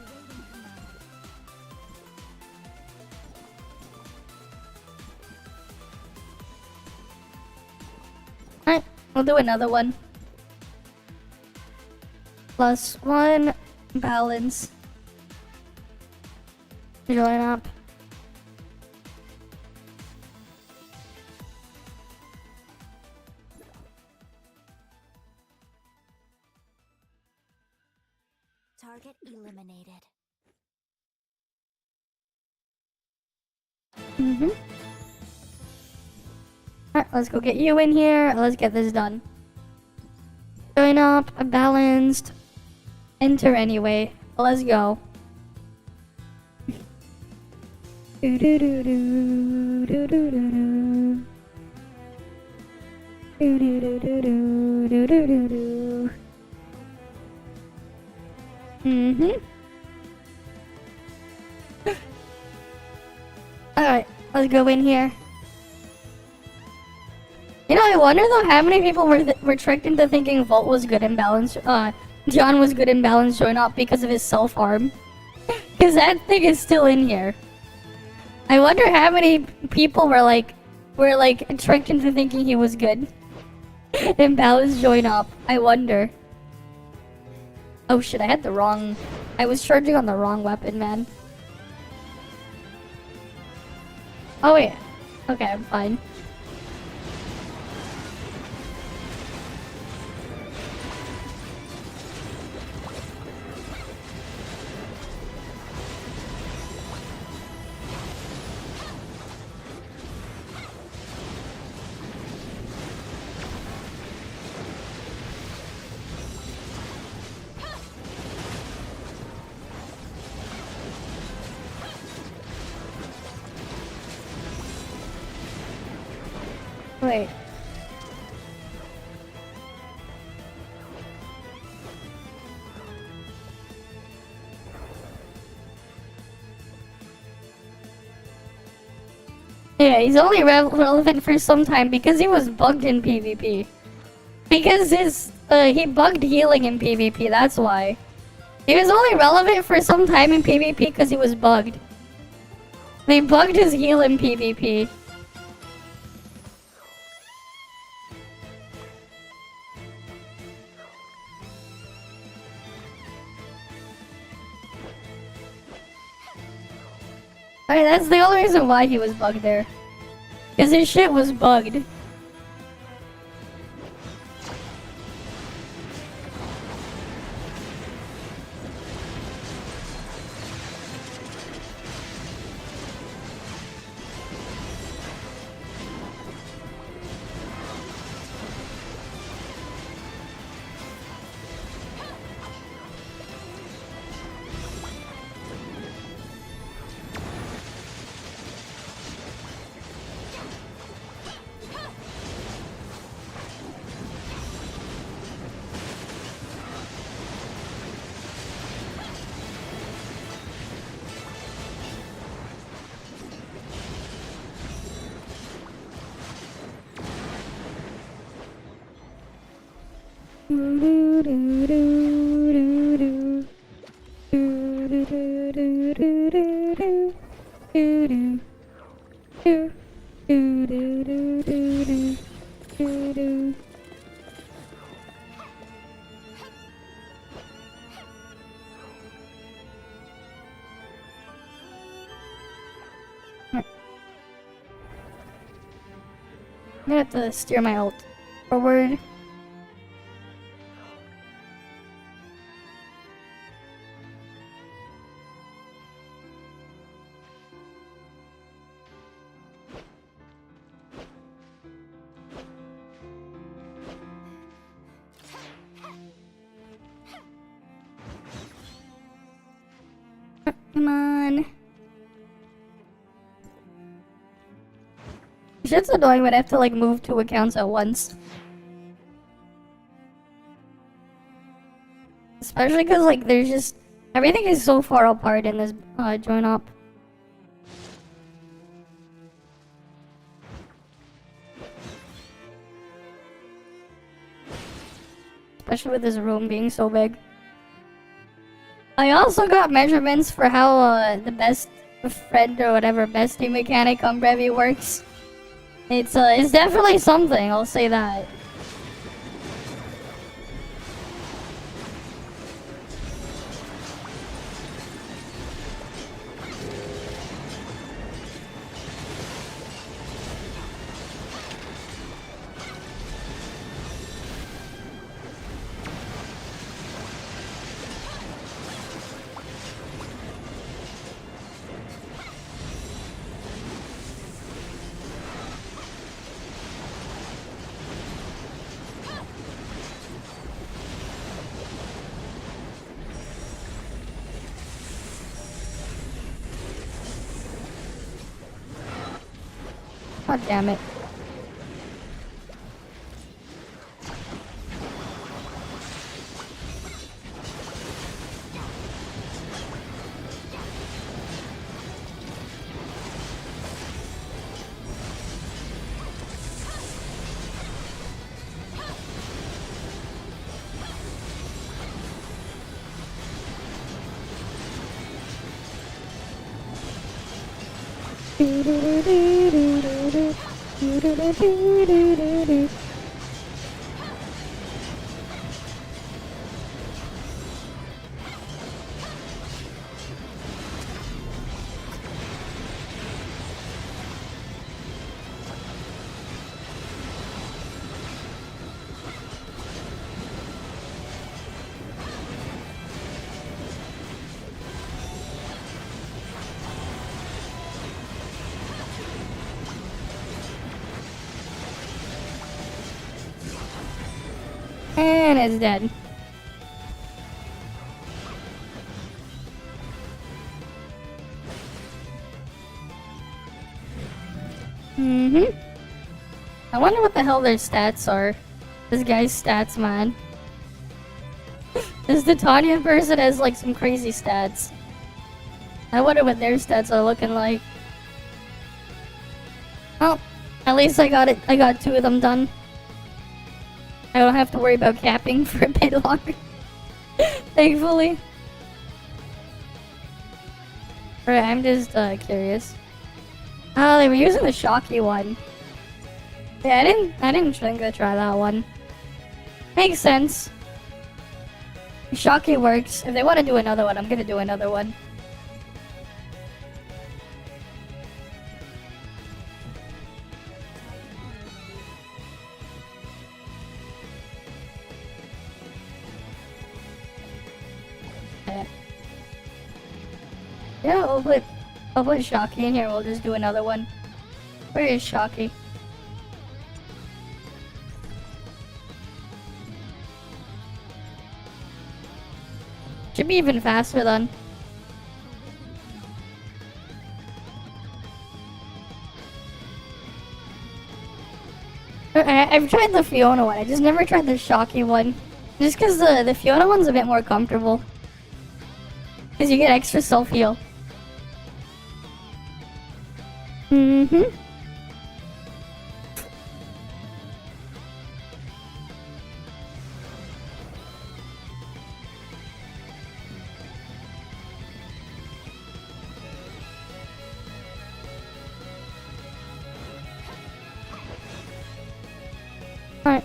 Alright, we'll do another one. +1 balance. Join up.
Target eliminated.
Alright, let's go get you in here. Let's get this done. Join up, balanced. Enter anyway. Let's go. Do do do do do do do do. Do do do do do do do do do. Alright, let's go in here. You know, I wonder though how many people were tricked into thinking Volt was good in balance. John was good in balance join up because of his self-harm. Because that thing is still in here. I wonder how many people were tricked into thinking he was good in balance join up. I wonder. Oh shit, I was charging on the wrong weapon, man. Oh wait. Okay, I'm fine. Wait. Yeah, he's only relevant for some time because he was bugged in PvP. Because he bugged healing in PvP, that's why. He was only relevant for some time in PvP because he was bugged. They bugged his heal in PvP. Alright, that's the only reason why he was bugged there. Because his shit was bugged. I'm gonna have to steer my ult forward. Come on. Shit's annoying when I have to like move two accounts at once. Especially because like there's just everything is so far apart in this join up. Especially with this room being so big. I also got measurements for how the best friend or whatever bestie mechanic on Brevi works. It's definitely something, I'll say that. God damn it. And it's dead. I wonder what the hell their stats are. This guy's stats, man. This Titanian person has like some crazy stats. I wonder what their stats are looking like. Oh, at least I got it. I got 2 of them done. I don't have to worry about capping for a bit longer. Thankfully. Alright, I'm just curious. Oh, they were using the Shocky one. Yeah, I didn't think to try that one. Makes sense. Shocky works. If they want to do another one, I'm gonna do another one. Yeah, I'll put Shocky in here. We'll just do another one. Where is Shocky? Should be even faster then. I've tried the Fiona one. I just never tried the Shocky one. Just because the Fiona one's a bit more comfortable. Because you get extra self-heal. Alright.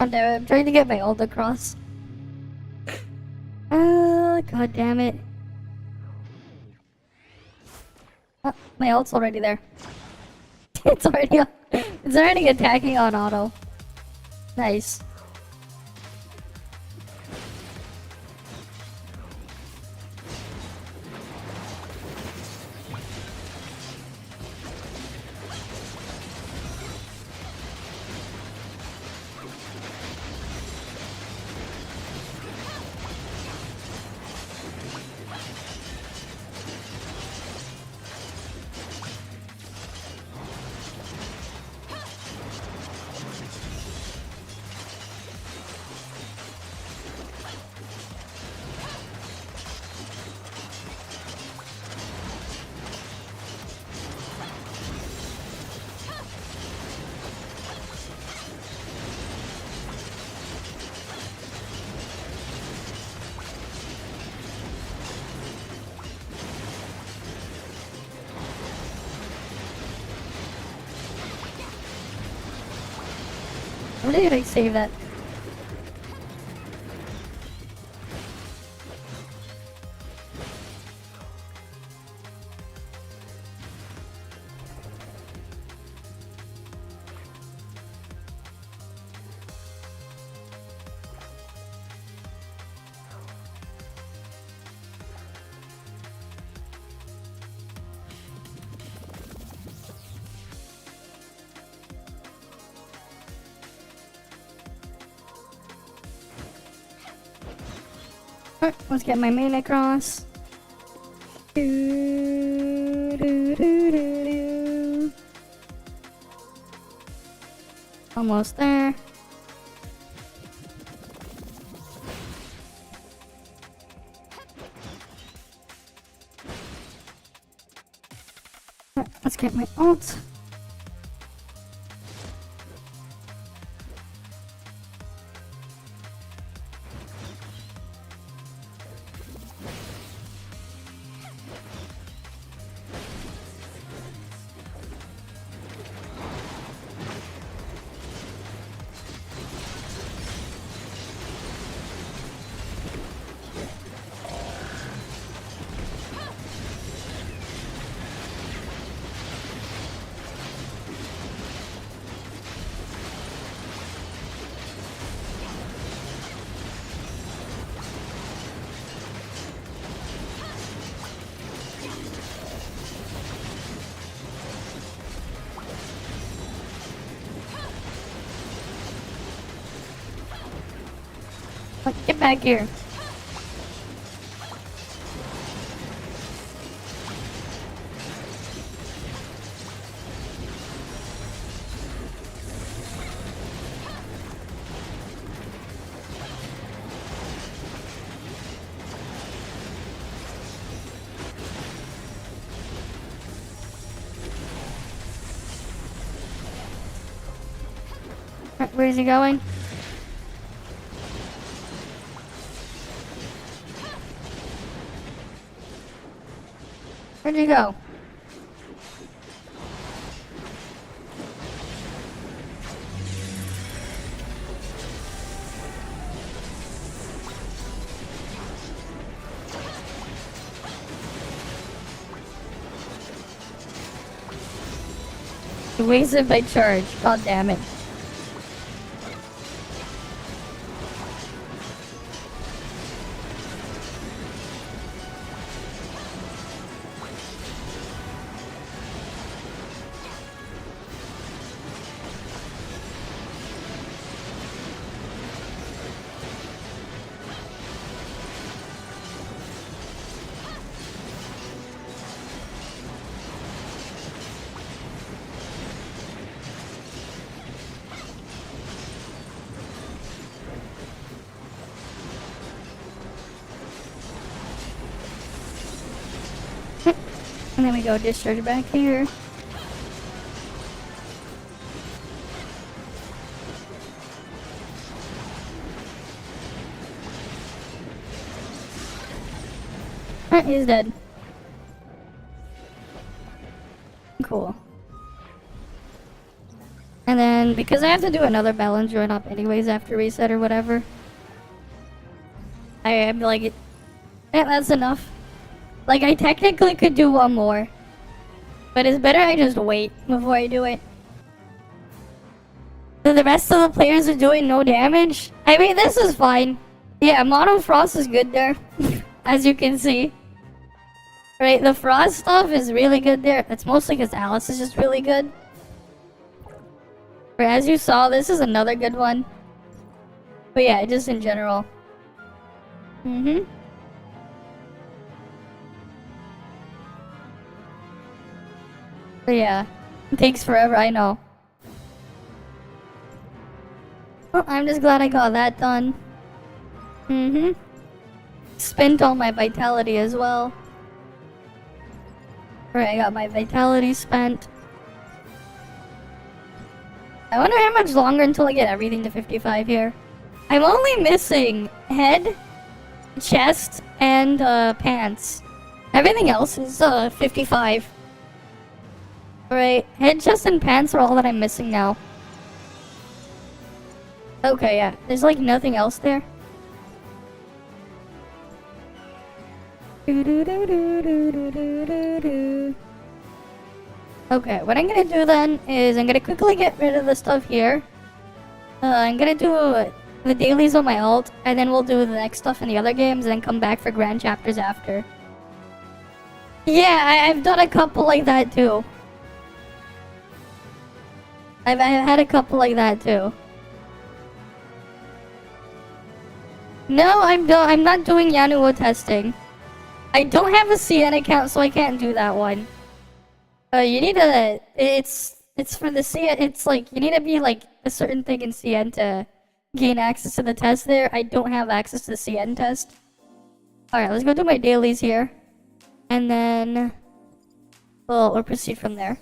Oh, no, I'm trying to get my ult across. God damn it. Oh, my ult's already there. It's already attacking on auto. Nice. Where did I save that? Alright, let's get my main across. Almost there. Alright, let's get my ult. Get back here. Right, where is he going? Where'd you go? You wasted my charge. God damn it. And then we go discharge back here. Alright, he's dead. Cool. And then, because I have to do another balance join up anyways after reset or whatever, I'm like, yeah, that's enough. Like, I technically could do one more, but it's better I just wait before I do it. So the rest of the players are doing no damage. I mean, this is fine. Yeah, Mono Frost is good there, as you can see. Right, the Frost stuff is really good there. It's mostly because Alice is just really good. But as you saw, this is another good one. But yeah, just in general. But yeah, it takes forever, I know. Well, I'm just glad I got that done. Spent all my vitality as well. Alright, I got my vitality spent. I wonder how much longer until I get everything to 55 here. I'm only missing head, chest, and pants. Everything else is 55. Alright, head, chest, and pants are all that I'm missing now. Okay, yeah. There's like nothing else there. Okay, what I'm gonna do then is I'm gonna quickly get rid of the stuff here. I'm gonna do the dailies on my alt, and then we'll do the next stuff in the other games, and then come back for grand chapters after. Yeah, I've done a couple like that too. I've had a couple like that too. No, I'm not doing Yanuo testing. I don't have a CN account, so I can't do that one. You need a... It's for the CN... It's like, you need to be like a certain thing in CN to gain access to the test there. I don't have access to the CN test. Alright, let's go do my dailies here. And then... we'll proceed from there.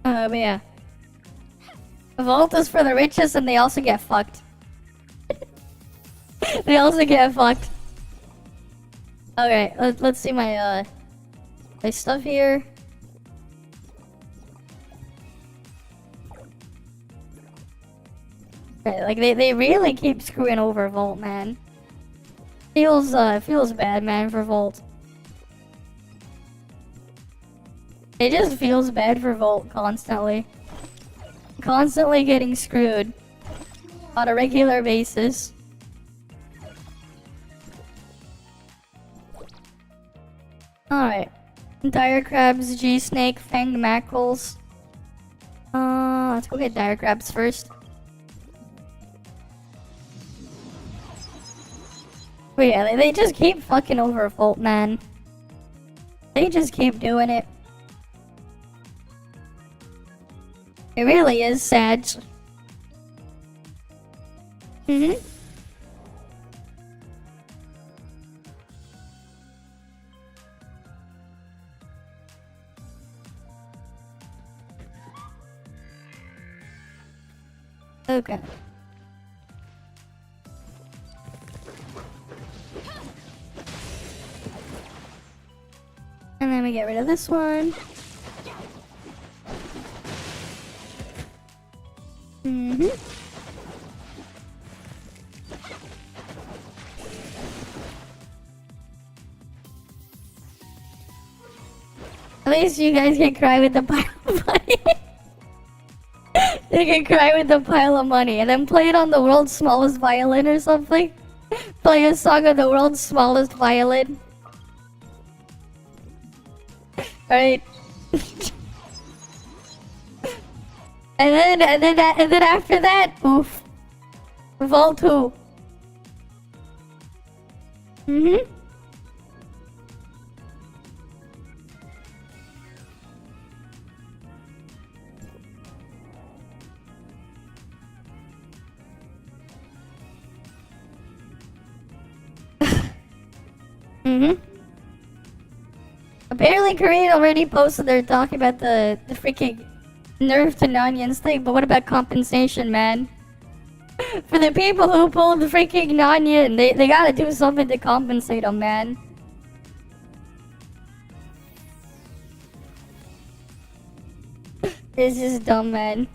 But yeah. Vault is for the richest, and they also get fucked. They also get fucked. Okay, let's see my my stuff here. Okay, like they really keep screwing over Vault, man. Feels bad, man, for Vault. It just feels bad for Vault constantly. Constantly getting screwed on a regular basis. Alright. Dire crabs, G snake, fanged mackerels. Let's go get dire crabs first. But yeah, they just keep fucking over Volt, man. They just keep doing it. It really is sad. Okay. And then we get rid of this one. At least you guys can cry with the pile of money. You can cry with the pile of money and then play it on the world's smallest violin or something. Play a song on the world's smallest violin. Alright. and then after that, oof. Vault 2. Apparently Korean already posted they're talking about the freaking nerf to Nanyans thing, but what about compensation, man? For the people who pulled the freaking Nanyan, they gotta do something to compensate them, man. This is dumb, man.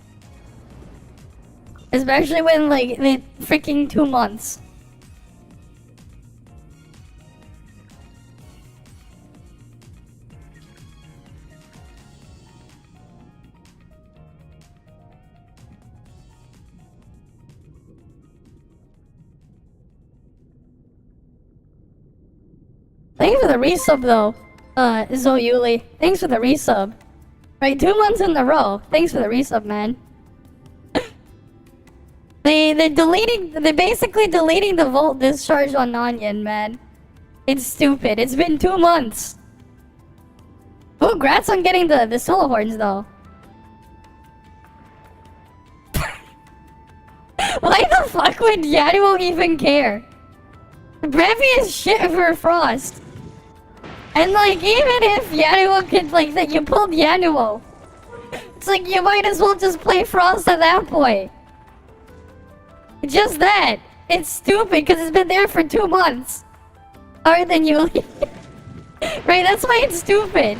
Especially when, like, they freaking 2 months. Thanks for the resub, though, Zoyuli. Thanks for the resub. Right, 2 months in a row. Thanks for the resub, man. They're basically deleting the Volt discharge on Nanyang, man. It's stupid. It's been 2 months. Oh, congrats on getting the solo horns, though. Why the fuck would Yanuo even care? Brevi is shit for Frost. And like, even if Yanuo could, like, that you pulled Yanuo, it's like, you might as well just play Frost at that point. Just that. It's stupid, because it's been there for 2 months. Alright, then you... Right, that's why it's stupid.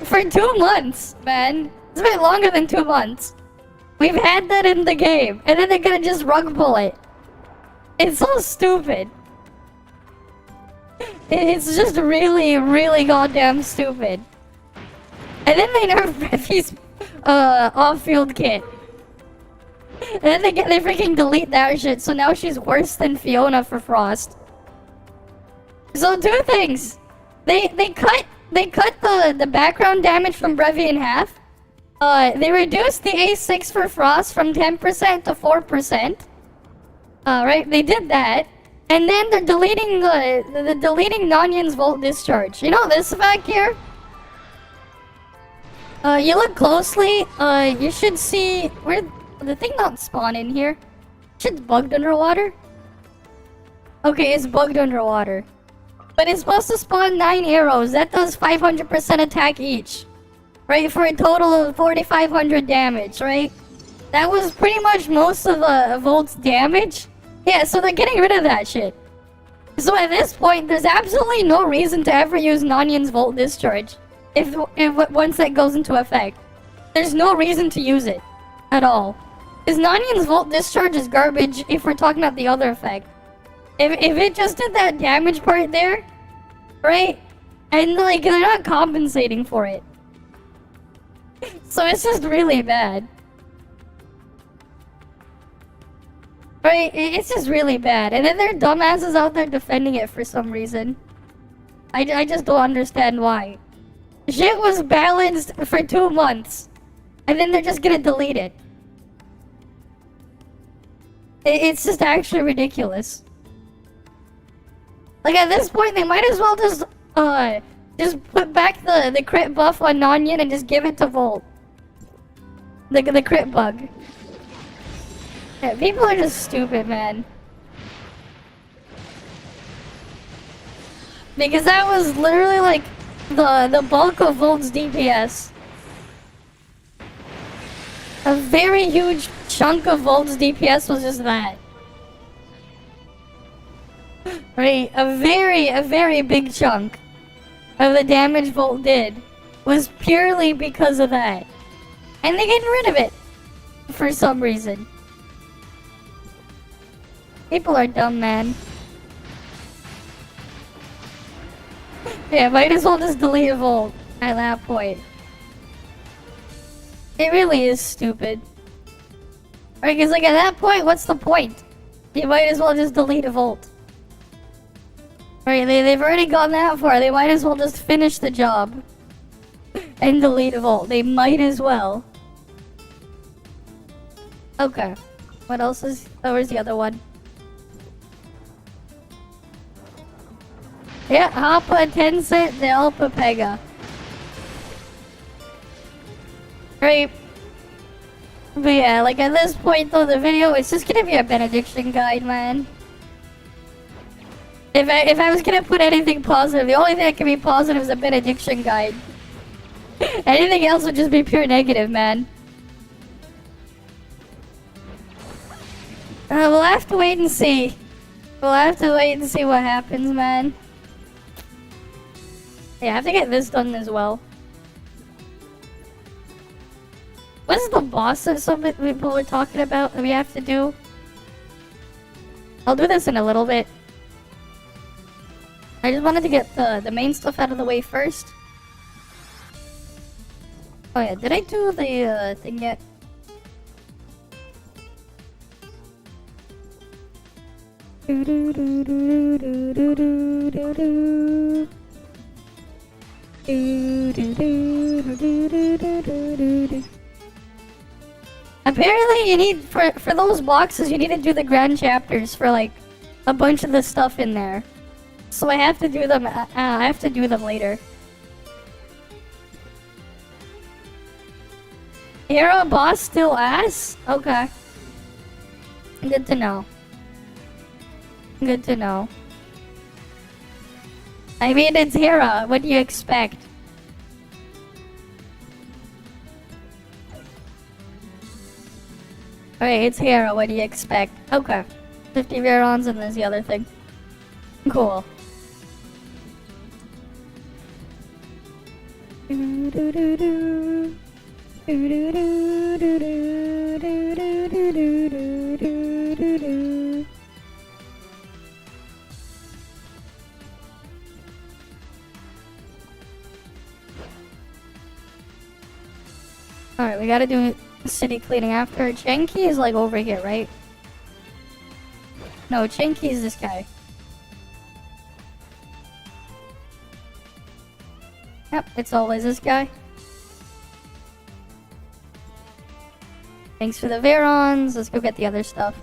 For 2 months, man. It's been longer than 2 months. We've had that in the game, and then they're gonna just rug pull it. It's so stupid. It's just really, really goddamn stupid. And then they nerf Breathy's off-field kit. And then they freaking delete that shit, so now she's worse than Fiona for Frost. So two things. They cut the background damage from Brevi in half. They reduced the A6 for Frost from 10% to 4%. Right, they did that. And then they're deleting deleting Nonyan's Volt Discharge. You know this effect here? You look closely, you should see where the thing not spawn in here. Shit's bugged underwater. Okay, it's bugged underwater. But it's supposed to spawn 9 arrows. That does 500% attack each. Right, for a total of 4,500 damage, right? That was pretty much most of Volt's damage. Yeah, so they're getting rid of that shit. So at this point, there's absolutely no reason to ever use Nonyan's Volt Discharge. If once that goes into effect. There's no reason to use it. At all. Because Nonyan's Volt Discharge is garbage if we're talking about the other effect. If it just did that damage part there, right? And like, they're not compensating for it. So it's just really bad. Right? It's just really bad. And then there are dumbasses out there defending it for some reason. I just don't understand why. Shit was balanced for 2 months. And then they're just gonna delete it. It's just actually ridiculous. Like at this point, they might as well just put back the crit buff on Nonyan and just give it to Volt. The crit bug. Yeah, people are just stupid, man. Because that was literally like the bulk of Volt's DPS. A very huge chunk of Volt's DPS was just that. Right, a very big chunk of the damage Volt did was purely because of that. And they getting rid of it for some reason. People are dumb, man. Yeah, might as well just delete Volt at that point. It really is stupid. Right, because like at that point, what's the point? You might as well just delete a Volt. Right, they've already gone that far. They might as well just finish the job. And delete a Volt. They might as well. Okay. What else is... Oh, where's the other one? Yeah, Hapa, Tencent, the Alpha Pega. Right. But yeah, like at this point though, the video, it's just gonna be a benediction guide, man. If I was gonna put anything positive, the only thing that can be positive is a benediction guide. Anything else would just be pure negative, man. We'll have to wait and see. We'll have to wait and see what happens, man. Yeah, I have to get this done as well. What's the boss that some people were talking about that we have to do? I'll do this in a little bit. I just wanted to get the main stuff out of the way first. Oh yeah, did I do the thing yet? Apparently you need, for those boxes, you need to do the grand chapters for like a bunch of the stuff in there. So I have to do them, I have to do them later. Hero boss still ass? Okay. Good to know. Good to know. I mean, it's Hera. What do you expect? Alright, it's Hera. What do you expect? Okay. 50 Verons and there's the other thing. Cool. Alright, we gotta do city cleaning after. Janky is like over here, right? No, Janky is this guy. Yep, it's always this guy. Thanks for the Verons. Let's go get the other stuff.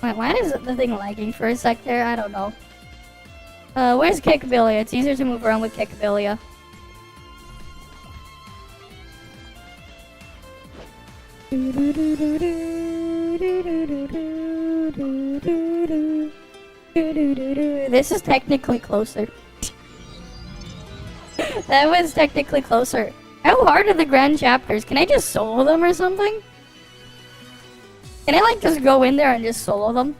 Wait, why is the thing lagging for a sec there? I don't know. Where's Kickabilia? It's easier to move around with Kickabilia. This is technically closer. That was technically closer. How hard are the grand chapters? Can I just solo them or something? Can I like just go in there and just solo them?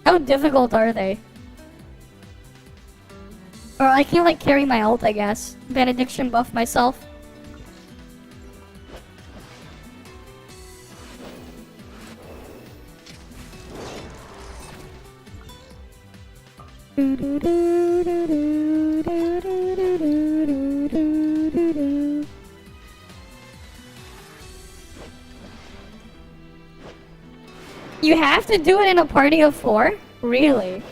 How difficult are they? Or I can like carry my ult, I guess. Benediction buff myself. You have to do it in a party of 4? Really?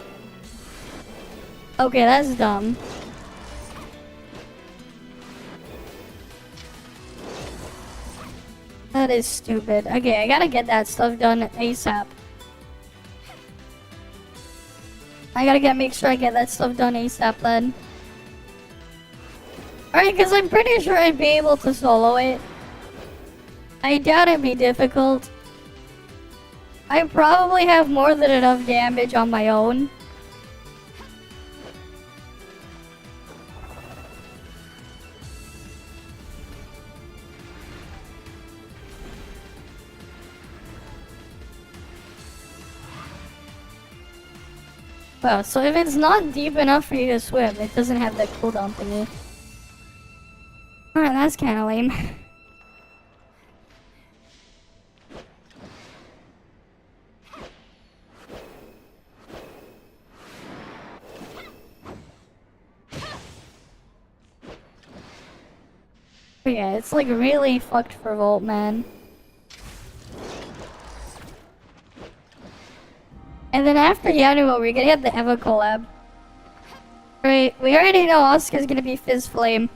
Okay, that's dumb. That is stupid. Okay, I gotta get that stuff done ASAP. I gotta make sure I get that stuff done ASAP then. Alright, because I'm pretty sure I'd be able to solo it. I doubt it'd be difficult. I probably have more than enough damage on my own. Well, so if it's not deep enough for you to swim, it doesn't have that cooldown thingy. Alright, that's kinda lame. But yeah, it's like really fucked for Volt, man. And then after Yanuo, we're gonna get the Eva collab. Right, we already know Oscar's gonna be Fizz Flame.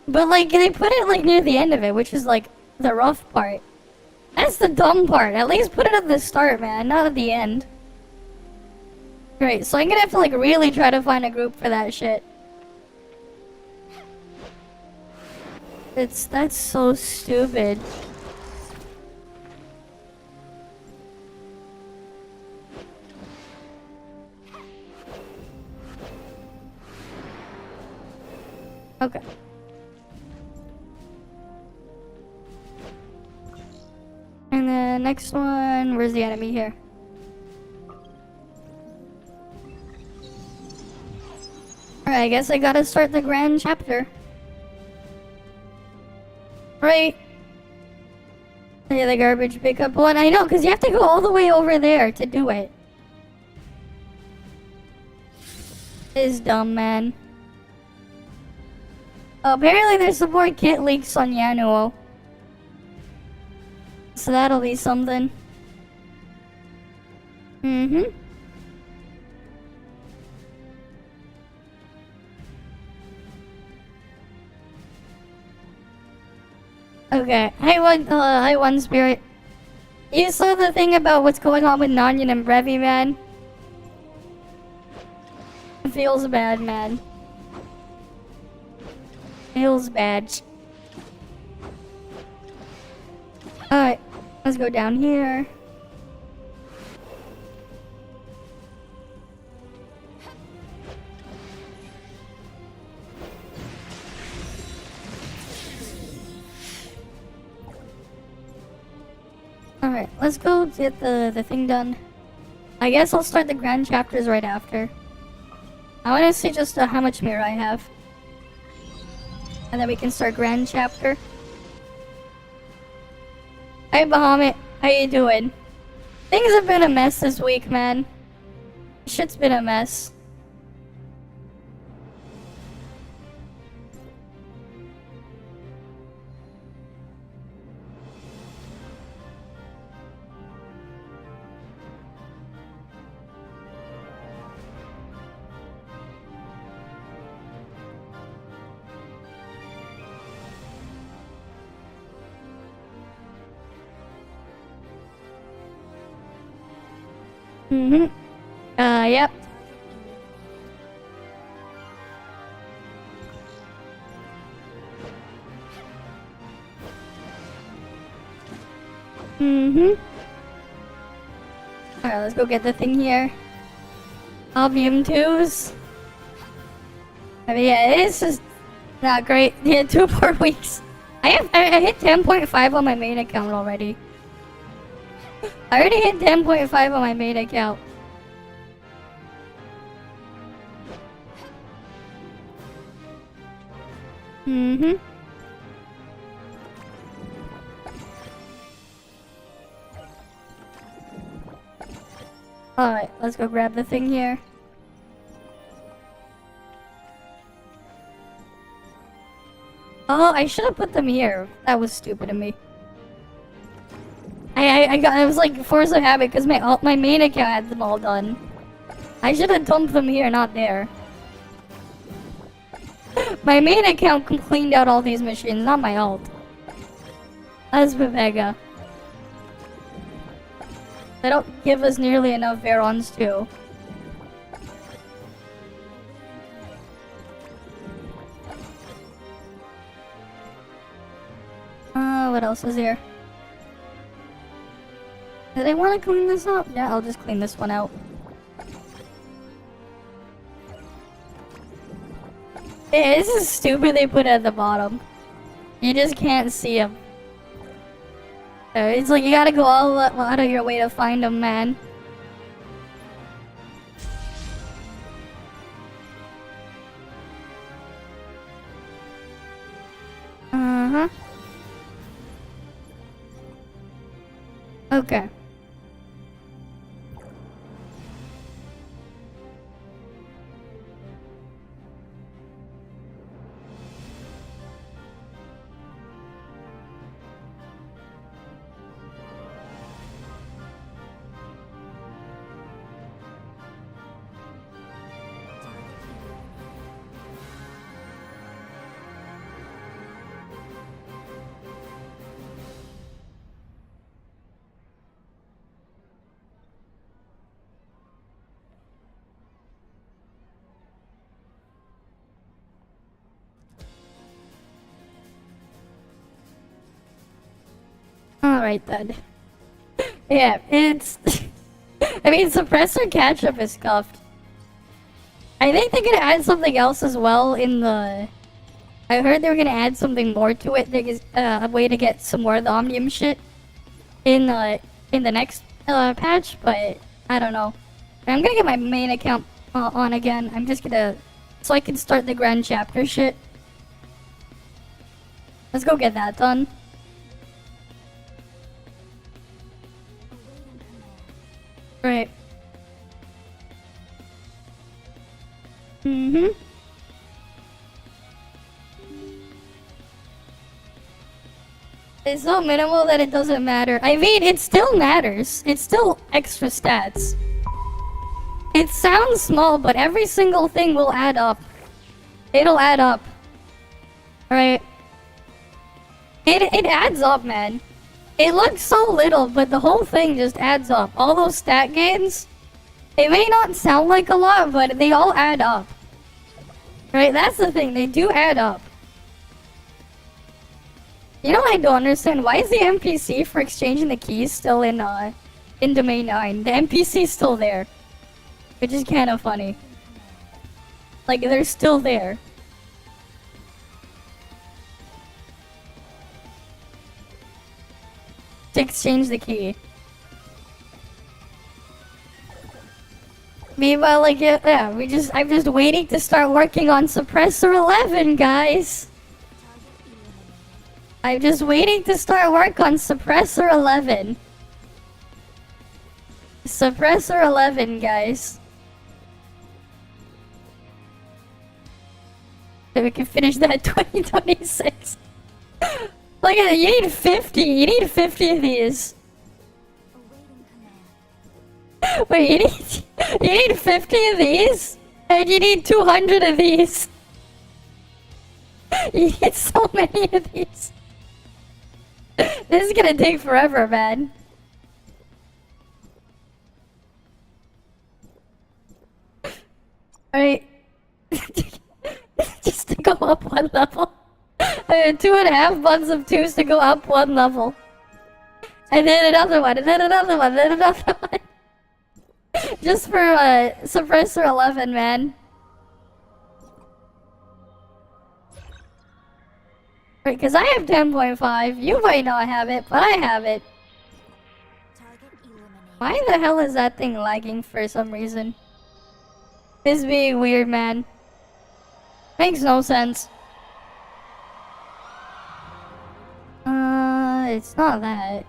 But like, they put it like near the end of it, which is like the rough part. That's the dumb part. At least put it at the start, man, not at the end. Great, so I'm gonna have to like really try to find a group for that shit. That's so stupid. Okay. And the next one, where's the enemy here? Alright, I guess I gotta start the grand chapter. Right. Yeah, the garbage pickup one. I know, because you have to go all the way over there to do it. It is dumb, man. Apparently there's some more kit leaks on Yanuo. So that'll be something. Mm-hmm. Okay, hi one spirit. You saw the thing about what's going on with Nanyan and Brevi, man? It feels bad, man. Feels bad. Alright, let's go down here. Alright, let's go get the thing done. I guess I'll start the grand chapters right after. I want to see just how much mirror I have. And then we can start Grand Chapter. Hey Bahamut, how you doing? Things have been a mess this week, man. Shit's been a mess. Yep. Alright, let's go get the thing here. Albium 2s. I mean, yeah, it's just not great. Yeah, 2 more weeks. I hit 10.5 on my main account already. I already hit 10.5 on my main account. Alright, let's go grab the thing here. Oh, I should have put them here. That was stupid of me. I was like force of habit because my main account had them all done. I should have dumped them here, not there. My main account cleaned out all these machines, not my alt. That's Vivega. They don't give us nearly enough Verons too. What else is here? Do they want to clean this up? Yeah, I'll just clean this one out. Yeah, this is stupid they put it at the bottom. You just can't see them. It's like you gotta go all out of your way to find them, man. Okay. Alright then. Yeah, it's... I mean, suppressor catch-up is scuffed. I think they're gonna add something else as well in the... I heard they were gonna add something more to it. There's a way to get some more of the Omnium shit in the next patch, but I don't know. I'm gonna get my main account on again. I'm just gonna... so I can start the Grand Chapter shit. Let's go get that done. Right. It's so minimal that it doesn't matter. I mean, it still matters. It's still extra stats. It sounds small, but every single thing will add up. It'll add up. Right? It adds up, man. It looks so little, but the whole thing just adds up. All those stat gains, they may not sound like a lot, but they all add up. Right? That's the thing. They do add up. You know, I don't understand. Why is the NPC for exchanging the keys still in Domain 9? The NPC's still there. Which is kind of funny. Like, they're still there. To exchange the key. Meanwhile, like, yeah, I'm just waiting to start working on Suppressor 11, guys. I'm just waiting to start work on Suppressor 11. Suppressor 11, guys. So we can finish that in 2026. Look at it, you need 50. You need 50 of these. Wait, you need 50 of these? And you need 200 of these. You need so many of these. This is gonna take forever, man. Alright. Just to go up one level. 2.5 months of 2s to go up one level. And then another one, and then another one, and then another one. Just for Suppressor 11, man. Right, because I have 10.5. You might not have it, but I have it. Why the hell is that thing lagging for some reason? This being weird, man. Makes no sense. It's not that.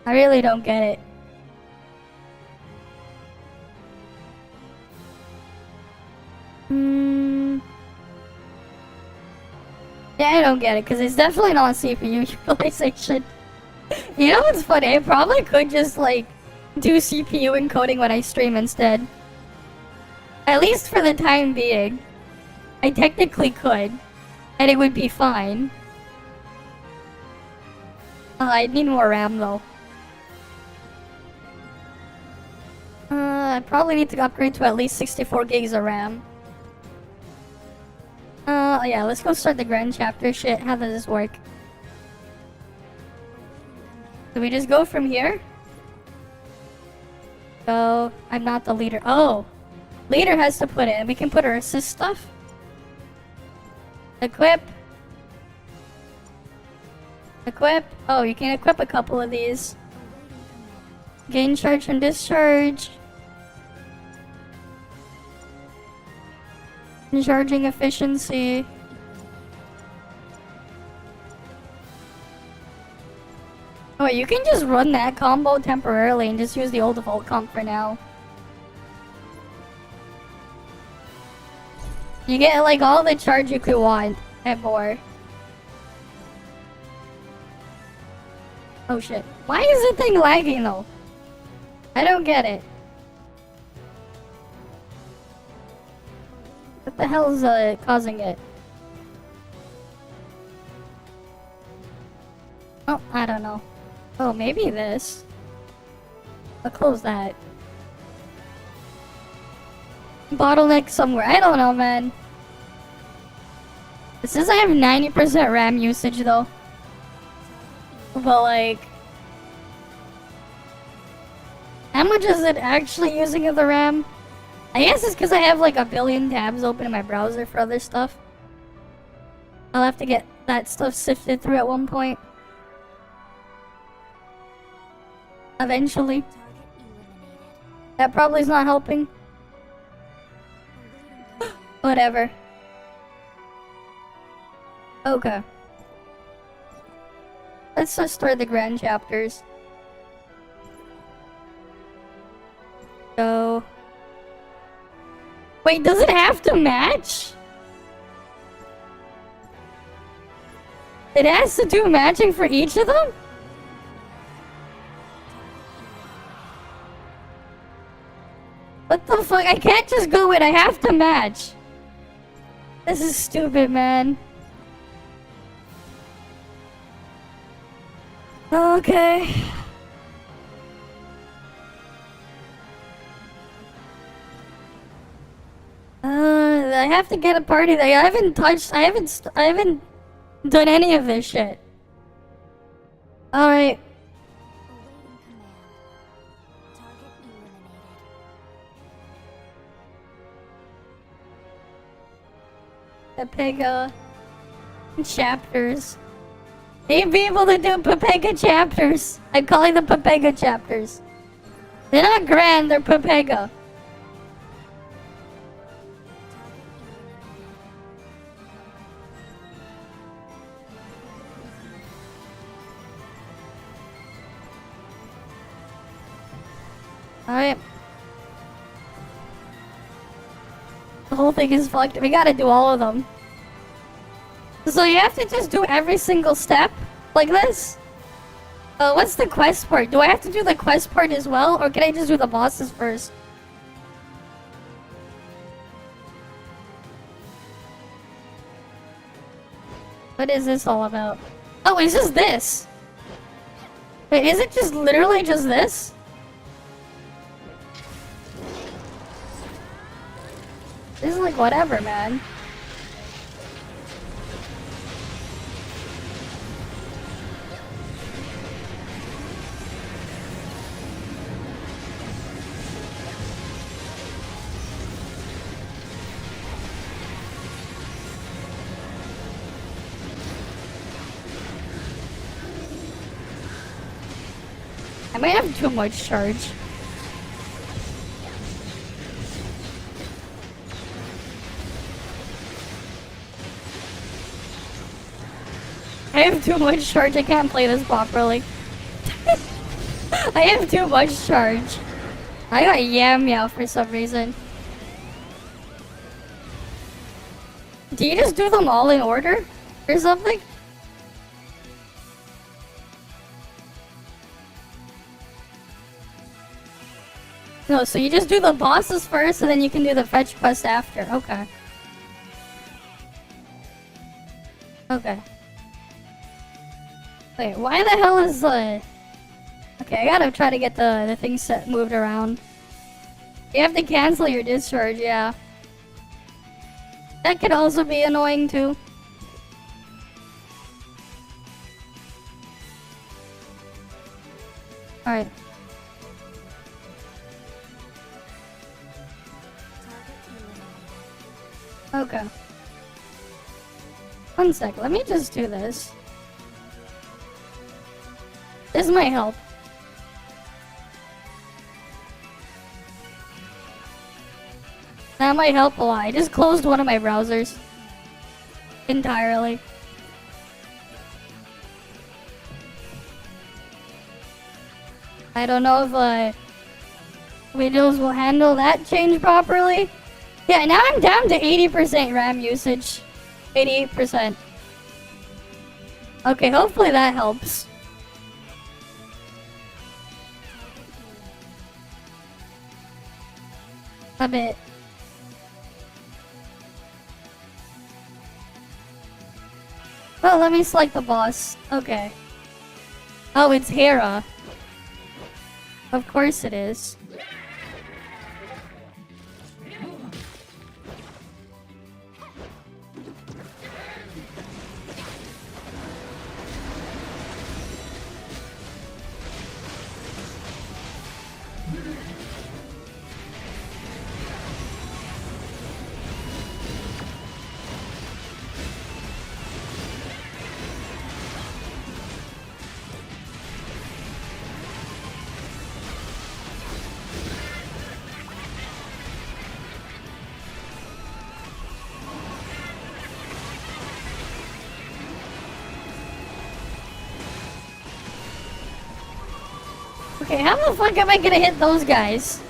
I really don't get it. Yeah, I don't get it, because it's definitely not CPU utilization. You know what's funny? I probably could just, like, do CPU encoding when I stream instead. At least for the time being. I technically could. And it would be fine. I need more RAM, though. I probably need to upgrade to at least 64 gigs of RAM. Yeah, let's go start the Grand Chapter shit. How does this work? Do we just go from here? So, I'm not the leader. Oh! Leader has to put in. We can put our assist stuff. Equip. Equip. Oh, you can equip a couple of these. Gain charge and discharge. Charging efficiency. Oh, you can just run that combo temporarily and just use the old default comp for now. You get like all the charge you could want and more. Oh shit. Why is the thing lagging though? I don't get it. What the hell is causing it? Oh, I don't know. Oh, maybe this. I'll close that. Bottleneck somewhere. I don't know, man. It says I have 90% RAM usage, though. But, like... how much is it actually using of the RAM? I guess it's because I have, like, a billion tabs open in my browser for other stuff. I'll have to get that stuff sifted through at one point. Eventually. That probably is not helping. Whatever. Okay. Let's just start the Grand Chapters. So... wait, does it have to match? It has to do matching for each of them? What the fuck? I can't just go in, I have to match. This is stupid, man. Okay. I have to get a party that I haven't done any of this shit. Alright. Pepega chapters. You'd be able to do Pepega chapters. I'm calling them Pepega chapters. They're not grand, they're Pepega. Alright. The whole thing is fucked. We gotta do all of them. So you have to just do every single step like this? What's the quest part? Do I have to do the quest part as well? Or can I just do the bosses first? What is this all about? Oh, it's just this! Wait, is it just literally just this? This is like whatever, man. I might have too much charge. I have too much charge, I can't play this properly. I have too much charge. I got yam meow for some reason. Do you just do them all in order? Or something? No, so you just do the bosses first and then you can do the fetch quest after. Okay. Okay. Wait, why the hell is Okay, I gotta try to get the thing moved around. You have to cancel your discharge, yeah. That could also be annoying too. Alright. Okay. One sec, let me just do this. This might help. That might help a lot. I just closed one of my browsers. Entirely. I don't know if Windows will handle that change properly. Yeah, now I'm down to 80% RAM usage. 88%. Okay, hopefully that helps. A bit. Well, let me select the boss. Okay. Oh, it's Hera. Of course it is. Okay, how the fuck am I gonna hit those guys?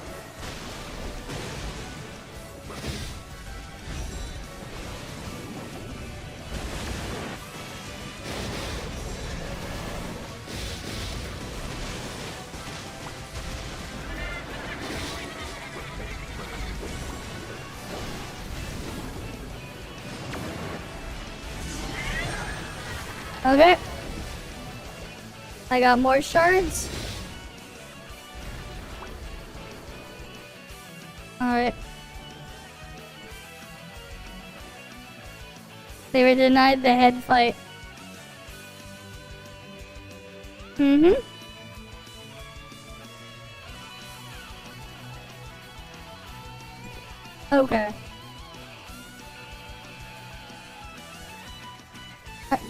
Okay. I got more shards. Alright. They were denied the head fight. Mm-hmm. Okay.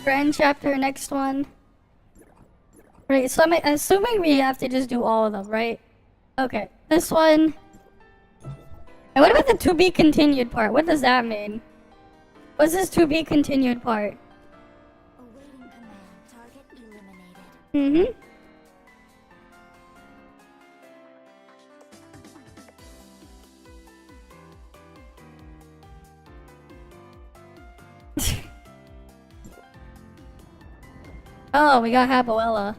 Grand chapter, next one. Right, so I'm assuming we have to just do all of them, right? Okay, this one. And what about the to be continued part? What does that mean? What's this to be continued part?
Awaiting command. Target eliminated.
Mm-hmm. Oh, we got Haboella.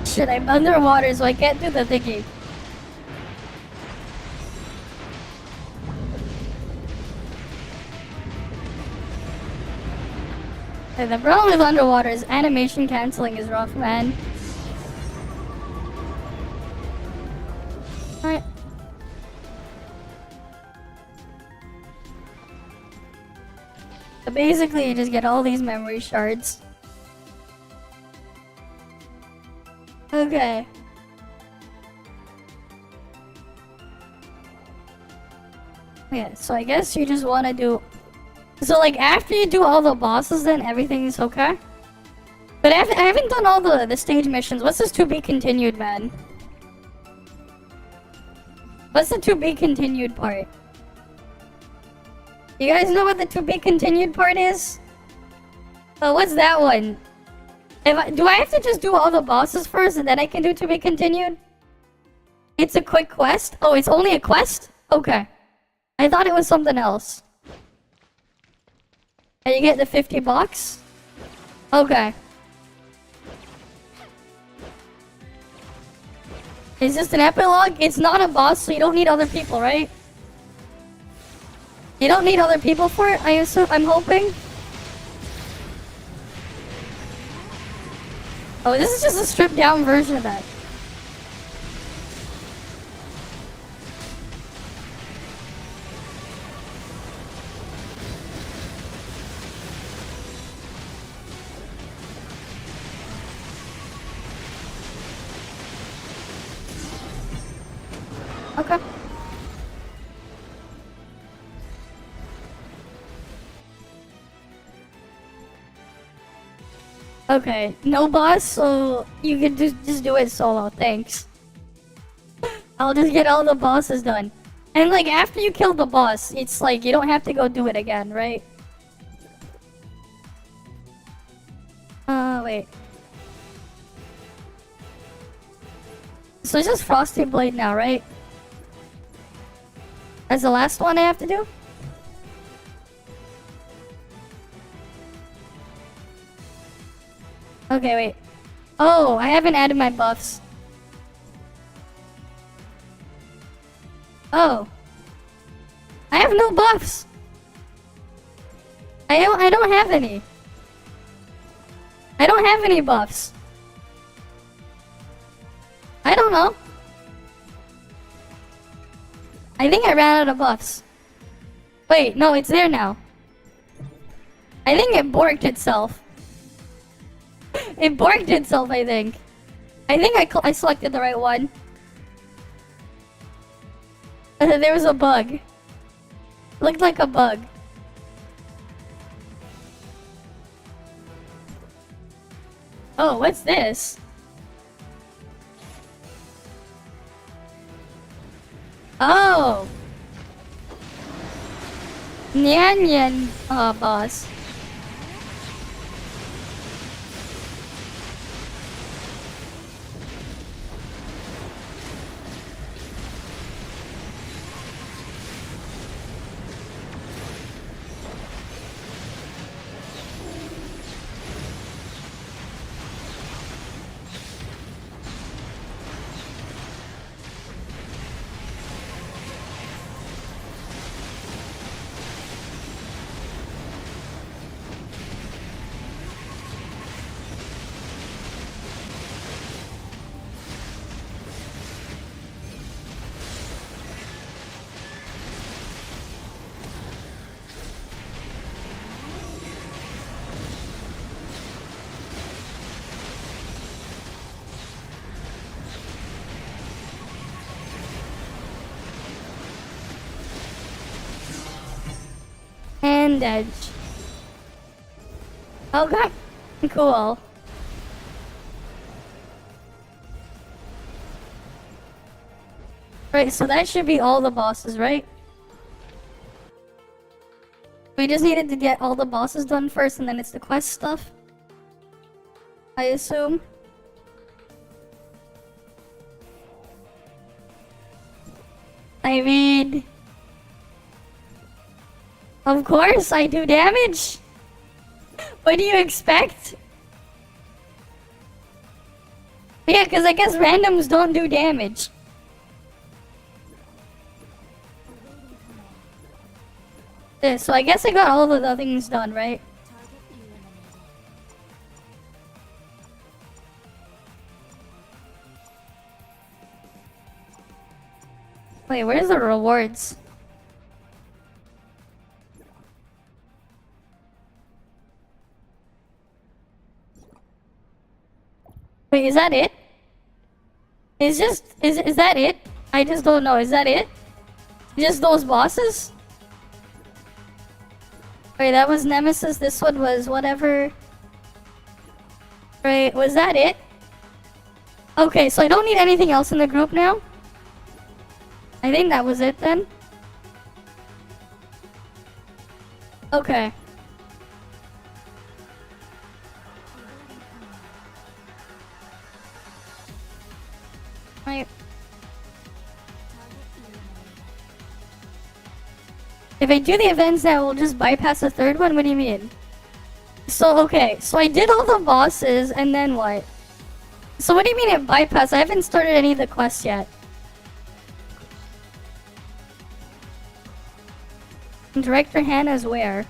Shit, I'm underwater, so I can't do the thingy. Hey, the problem with underwater is animation canceling is rough, man. Alright. So basically, you just get all these memory shards. Okay. Yeah, so I guess you just want to do... So, like, after you do all the bosses, then everything is okay? But I haven't done all the stage missions. What's this to be continued, man? What's the to be continued part? You guys know what the to be continued part is? Oh, what's that one? Do I have to just do all the bosses first and then I can do to be continued? It's a quick quest? Oh, it's only a quest? Okay. I thought it was something else. And you get the 50 bucks? Okay. Is this an epilogue? It's not a boss, so you don't need other people, right? You don't need other people for it, I assume, I'm hoping? Oh, this is just a stripped down version of that. Okay. Okay, no boss, so you can just do it solo, thanks. I'll just get all the bosses done. And like, after you kill the boss, it's like, you don't have to go do it again, right? Wait. So it's just Frosty Blade now, right? That's the last one I have to do? Okay, wait. Oh, I haven't added my buffs. Oh. I have no buffs. I don't have any. I don't have any buffs. I don't know. I think I ran out of buffs. Wait, no, it's there now. I think it borked itself. It borked itself, I think. I think I selected the right one. There was a bug. Looked like a bug. Oh, what's this? Oh! Nyan Nyan, boss. And edge. Okay, cool. Right, so that should be all the bosses, right? We just needed to get all the bosses done first, and then it's the quest stuff. I assume. I mean... Of course, I do damage! What do you expect? Yeah, because I guess randoms don't do damage. Yeah, so I guess I got all of the things done, right? Wait, where's the rewards? Wait, is that it? Is that it? I just don't know. Is that it? Just those bosses? Wait, that was Nemesis. This one was whatever. Right, was that it? Okay, so I don't need anything else in the group now. I think that was it then. Okay. Right. If I do the events now, we'll just bypass the third one? What do you mean? So, okay. So I did all the bosses, and then what? So what do you mean it bypass? I haven't started any of the quests yet. Director Hannah's where?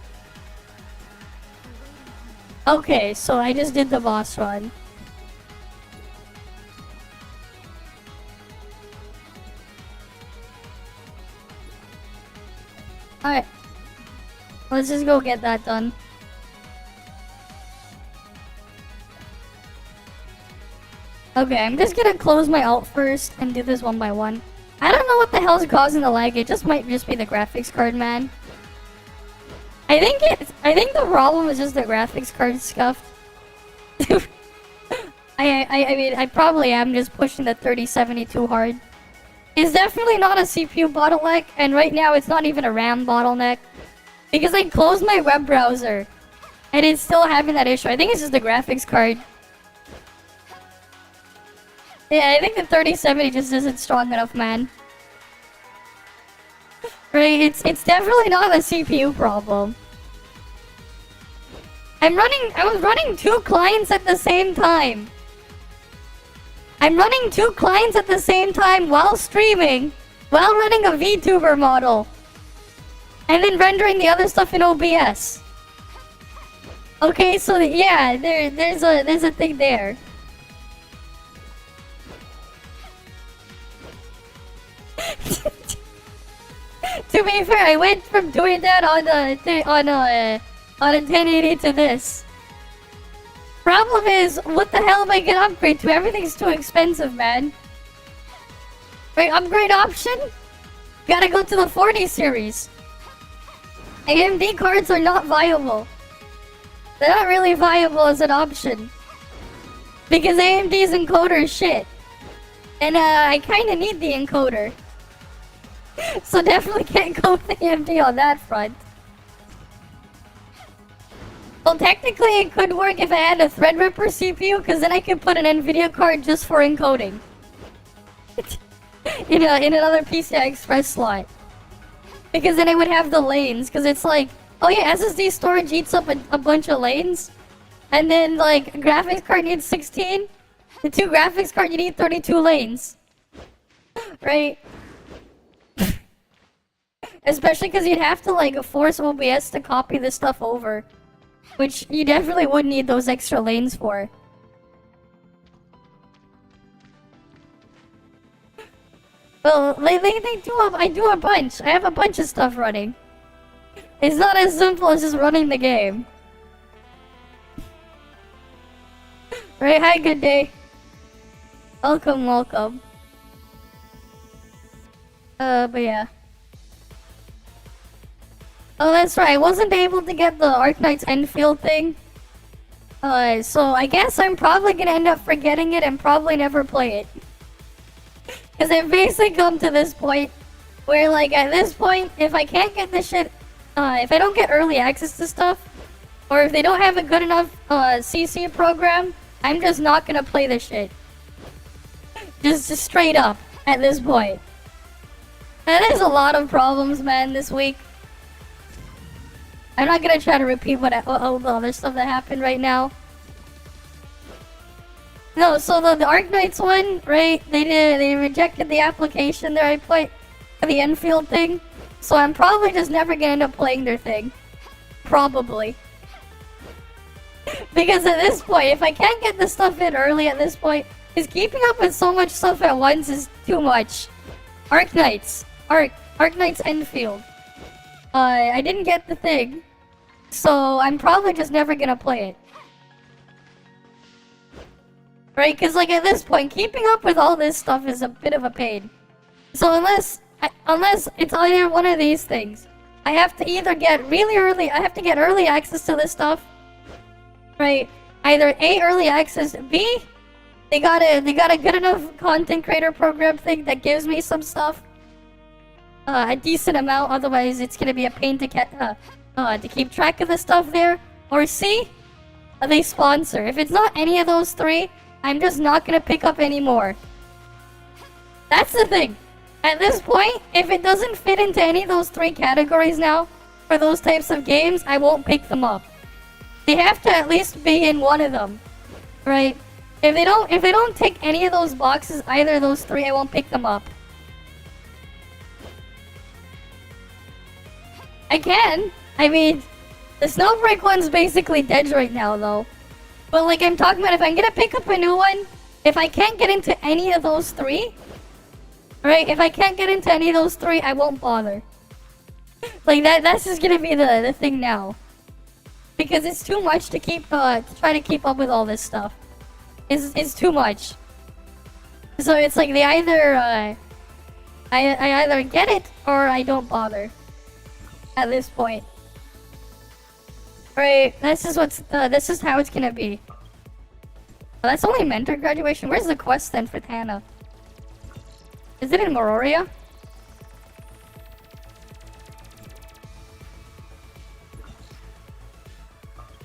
Okay, so I just did the boss run. Alright. Let's just go get that done. Okay, I'm just gonna close my alt first and do this one by one. I don't know what the hell's causing the lag. It just might just be the graphics card, man. I think the problem is just the graphics card scuffed. I mean, I probably am just pushing the 3070 too hard. It's definitely not a CPU bottleneck, and right now it's not even a RAM bottleneck. Because I closed my web browser, and it's still having that issue. I think it's just the graphics card. Yeah, I think the 3070 just isn't strong enough, man. Right, it's definitely not a CPU problem. I was running 2 clients at the same time. I'm running 2 clients at the same time while streaming, while running a Vtuber model, and then rendering the other stuff in OBS. Okay, so yeah, there's a thing there. To be fair, I went from doing that on a 1080 to this. Problem is, what the hell am I gonna upgrade to? Everything's too expensive, man. Right, upgrade option? Gotta go to the 40 series. AMD cards are not viable. They're not really viable as an option. Because AMD's encoder is shit. And I kinda need the encoder. So definitely can't go with AMD on that front. Well, technically it could work if I had a Threadripper CPU, because then I could put an NVIDIA card just for encoding. in another PCI Express slot. Because then I would have the lanes, because it's like, oh yeah, SSD storage eats up a bunch of lanes. And then, like, graphics card needs 16. The 2 graphics card, you need 32 lanes. Right? Especially because you'd have to, like, force OBS to copy this stuff over. Which you definitely would need those extra lanes for. Well, I do a bunch. I have a bunch of stuff running. It's not as simple as just running the game. Right, hi, good day. Welcome, welcome. But yeah. Oh, that's right. I wasn't able to get the Arknight's Enfield thing. So I guess I'm probably gonna end up forgetting it and probably never play it. Because I've basically come to this point where, like, at this point, if I can't get this shit, if I don't get early access to stuff, or if they don't have a good enough CC program, I'm just not gonna play this shit. Just straight up at this point. And there's a lot of problems, man, this week. I'm not gonna try to repeat all the other stuff that happened right now. No, so the Arknights one, right? They rejected the application that I put for the Enfield thing. So I'm probably just never gonna end up playing their thing. Probably. Because at this point, if I can't get this stuff in early at this point, is keeping up with so much stuff at once is too much. Arknights. Arknights Enfield. I didn't get the thing. So I'm probably just never gonna play it. Right? Because, like, at this point, keeping up with all this stuff is a bit of a pain. So unless it's either one of these things, I have to either get really early, I have to get early access to this stuff, right? Either A, early access, B, they got a good enough content creator program thing that gives me some stuff, a decent amount, otherwise it's gonna be a pain to keep track of the stuff there, or C, they sponsor. If it's not any of those three, I'm just not gonna pick up anymore. That's the thing. At this point, if it doesn't fit into any of those three categories now, for those types of games, I won't pick them up. They have to at least be in one of them, right? If they don't tick any of those boxes, either of those three, I won't pick them up. I can. I mean, the Snowbreak one's basically dead right now, though. But like I'm talking about, if I'm gonna pick up a new one, if I can't get into any of those three, right? If I can't get into any of those three, I won't bother. Like that's just gonna be the thing now. Because it's too much to keep, to try to keep up with all this stuff. It's too much. So it's like they either, I either get it or I don't bother. At this point. Right, this is how it's gonna be. Well, that's only mentor graduation. Where's the quest then for Tana? Is it in Mororia?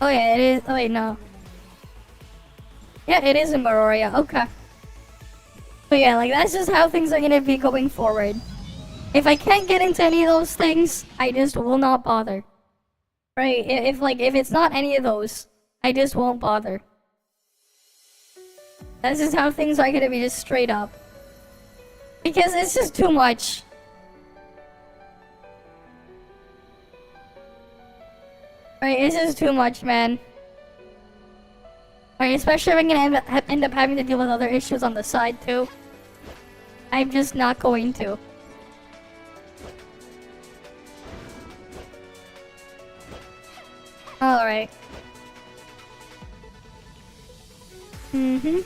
Oh yeah, it is. Oh wait, no. Yeah, it is in Mororia. Okay. But yeah, like that's just how things are gonna be going forward. If I can't get into any of those things, I just will not bother. Right? If it's not any of those, I just won't bother. That's just how things are gonna be, just straight up. Because it's just too much. Right, it's just too much, man. Right, especially if I'm gonna end up having to deal with other issues on the side, too. I'm just not going to. Alright. Alright,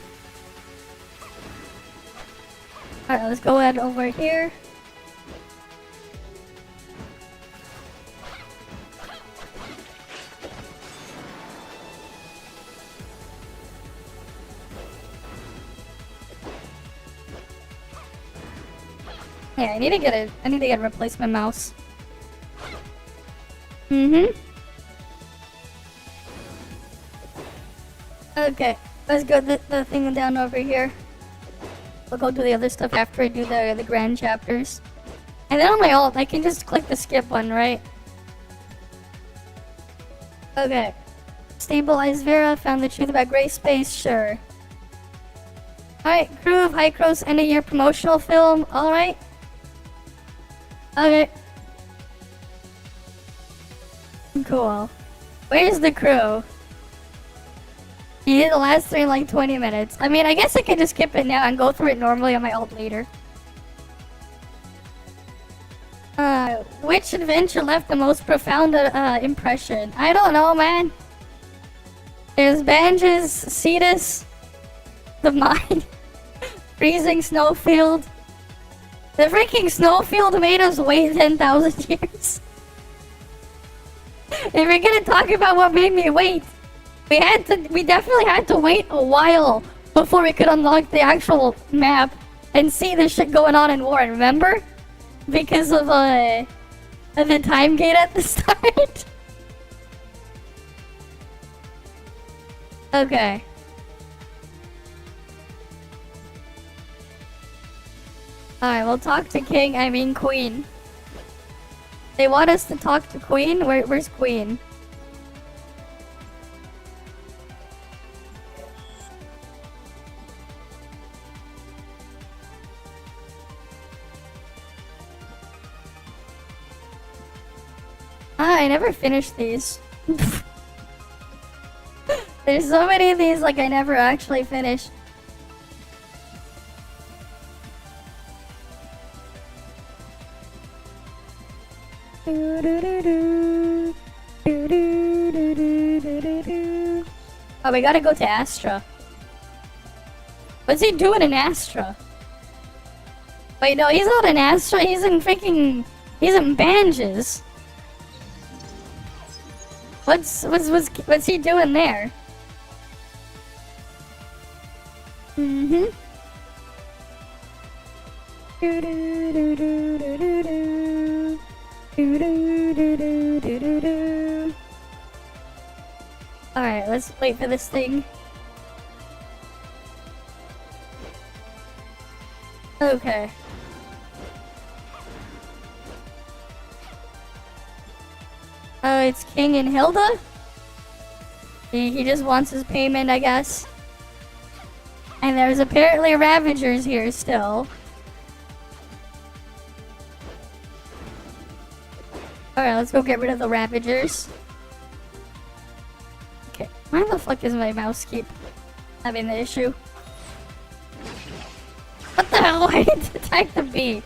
let's go ahead over here. Yeah, I need to get a replacement mouse. Okay, let's go the thing down over here. We'll go do the other stuff after I do the grand chapters. And then on my ult, I can just click the skip button, right? Okay. Stabilize Vera, found the truth about Gray Space, sure. Alright, crew of Hycros end of year promotional film, alright. Okay. Cool. Where's the crew? You did the last three in like 20 minutes. I mean, I guess I could just skip it now and go through it normally on my ult later. Which adventure left the most profound impression? I don't know, man. There's Banges, Cetus, the mine, freezing snowfield. The freaking snowfield made us wait 10,000 years. If we're gonna talk about what made me wait, we definitely had to wait a while before we could unlock the actual map. and see the shit going on in Warren, remember? Because of the time gate at the start. Okay. Alright, we'll talk to Queen. They want us to talk to Queen? Where's Queen? I never finished these. There's so many of these, like, I never actually finished. Oh, we gotta go to Astra. What's he doing in Astra? Wait, no, he's not in Astra, he's in freaking... He's in Banges. What's he doing there? Mm-hmm. Alright, let's wait for this thing. Okay. Oh, it's King and Hilda? He just wants his payment, I guess. And there's apparently Ravagers here still. Alright, let's go get rid of the Ravagers. Okay, why the fuck is my mouse keep having the issue? What the hell? I need to attack the bee.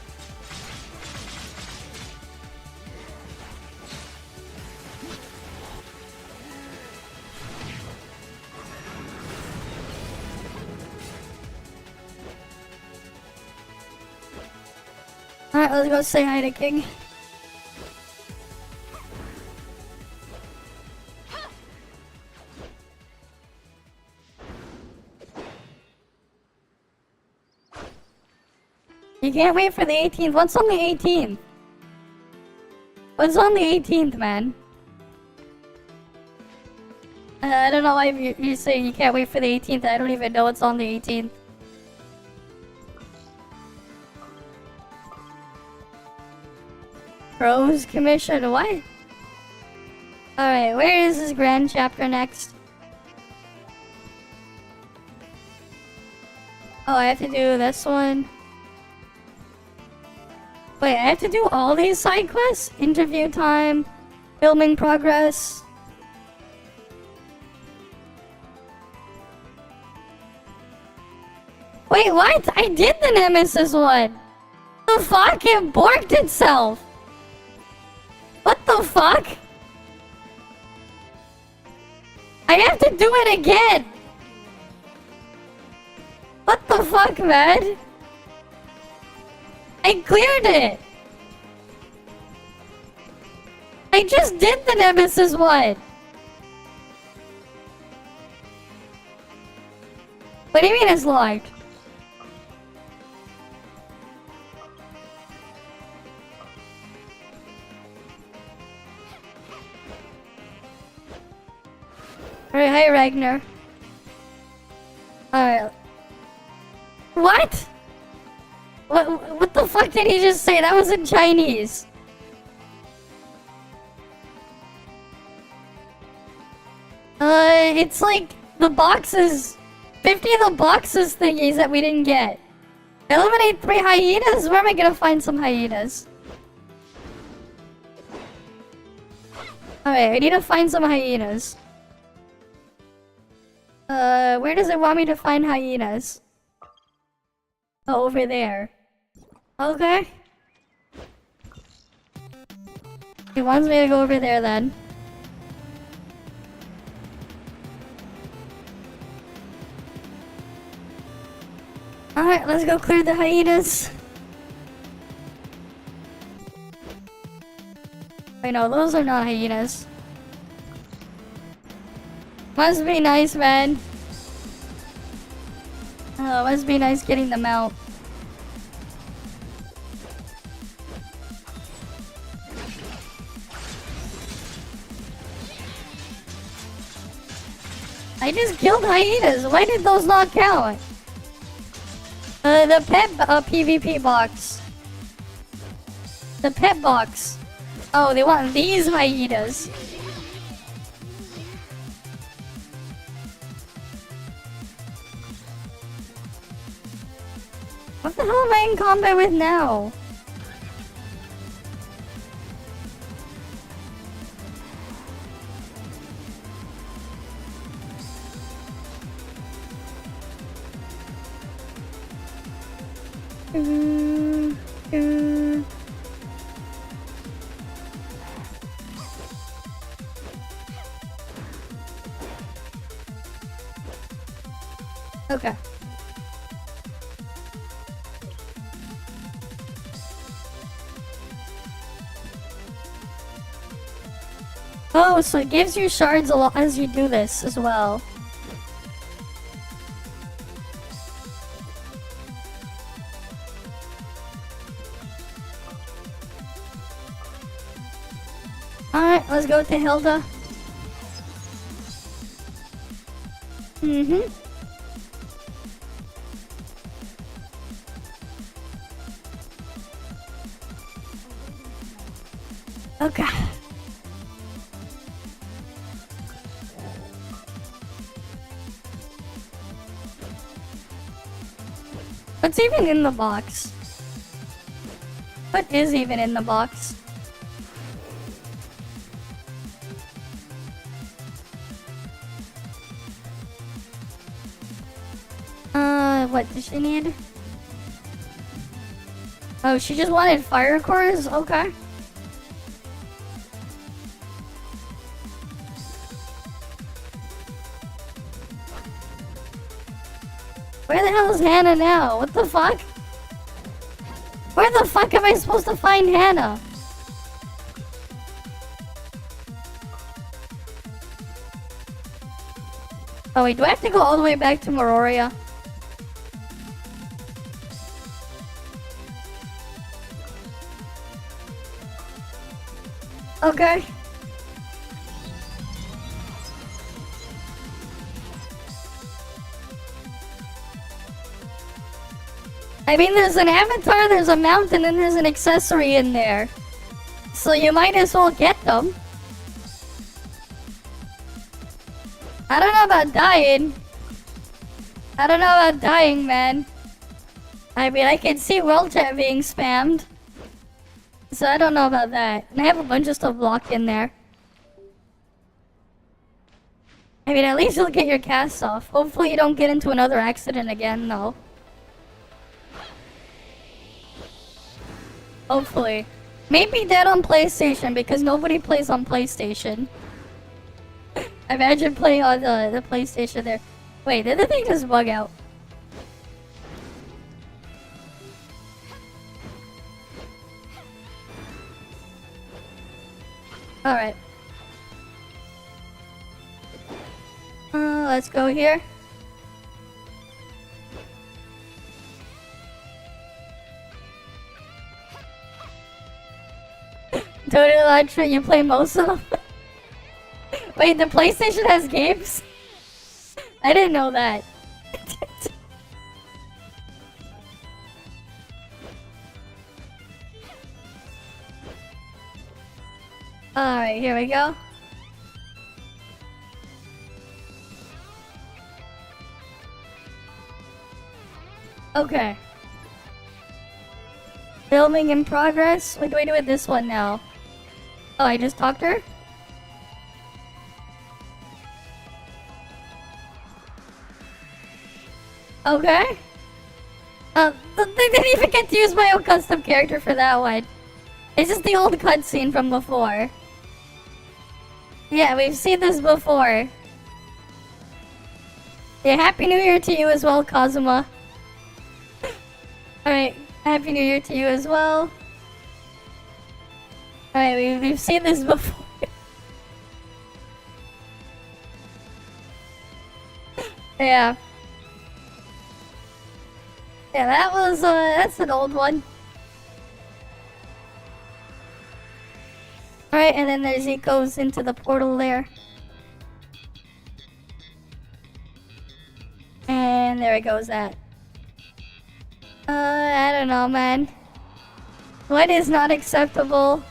Alright, let's go say hi to King. You can't wait for the 18th. What's on the 18th? What's on the 18th, man? I don't know why you're saying you can't wait for the 18th. I don't even know what's on the 18th. Pros Commission, what? Alright, where is this grand chapter next? Oh, I have to do this one. Wait, I have to do all these side quests? Interview time, filming progress. Wait, what? I did the Nemesis one! The fuck? It borked itself! What the fuck? I have to do it again! What the fuck, man? I cleared it! I just did the Nemesis one! What do you mean it's locked? Alright, hi Ragnar. Alright. What? What the fuck did he just say? That was in Chinese. It's like the boxes, 50 of the boxes thingies that we didn't get. Eliminate 3 hyenas? Where am I gonna find some hyenas? Alright, I need to find some hyenas. Where does it want me to find hyenas? Oh, over there. Okay. He wants me to go over there then. Alright, let's go clear the hyenas. Wait, no, those are not hyenas. Must be nice, man. Oh, must be nice getting them out. just killed hyenas. Why did those not count? The pet PvP box. The pet box. Oh, they want these hyenas. What the hell am I in combat with now? Okay. Oh, so it gives you shards a lot as you do this as well. Alright, let's go to Hilda. Okay. What's even in the box? What is even in the box? What does she need? Oh, she just wanted fire cores? Okay. Where the hell is Hannah now? What the fuck? Where the fuck am I supposed to find Hannah? Oh wait, do I have to go all the way back to Mororia? Okay. I mean, there's an avatar, there's a mountain, and there's an accessory in there. So you might as well get them. I don't know about dying. I don't know about dying, man. I mean, I can see world chat being spammed. So I don't know about that. And I have a bunch of stuff locked in there. I mean, at least you'll get your cast off. Hopefully you don't get into another accident again, though. Hopefully. Maybe dead on PlayStation because nobody plays on PlayStation. Imagine playing on the PlayStation there. Wait, did the thing just bug out? Alright. Let's go here. Total Launcher, you play most of them? Wait, the PlayStation has games? I didn't know that. Alright, here we go. Okay. Filming in progress? What do I do with this one now? Oh, I just talked to her? Okay. They didn't even get to use my own custom character for that one. It's just the old cutscene from before. Yeah, we've seen this before. Yeah, Happy New Year to you as well, Kazuma. Alright, Happy New Year to you as well. Alright, we've seen this before. Yeah. Yeah, that was, that's an old one. Alright, and then there's he goes into the portal there. And there it goes at. I don't know, man. What is not acceptable?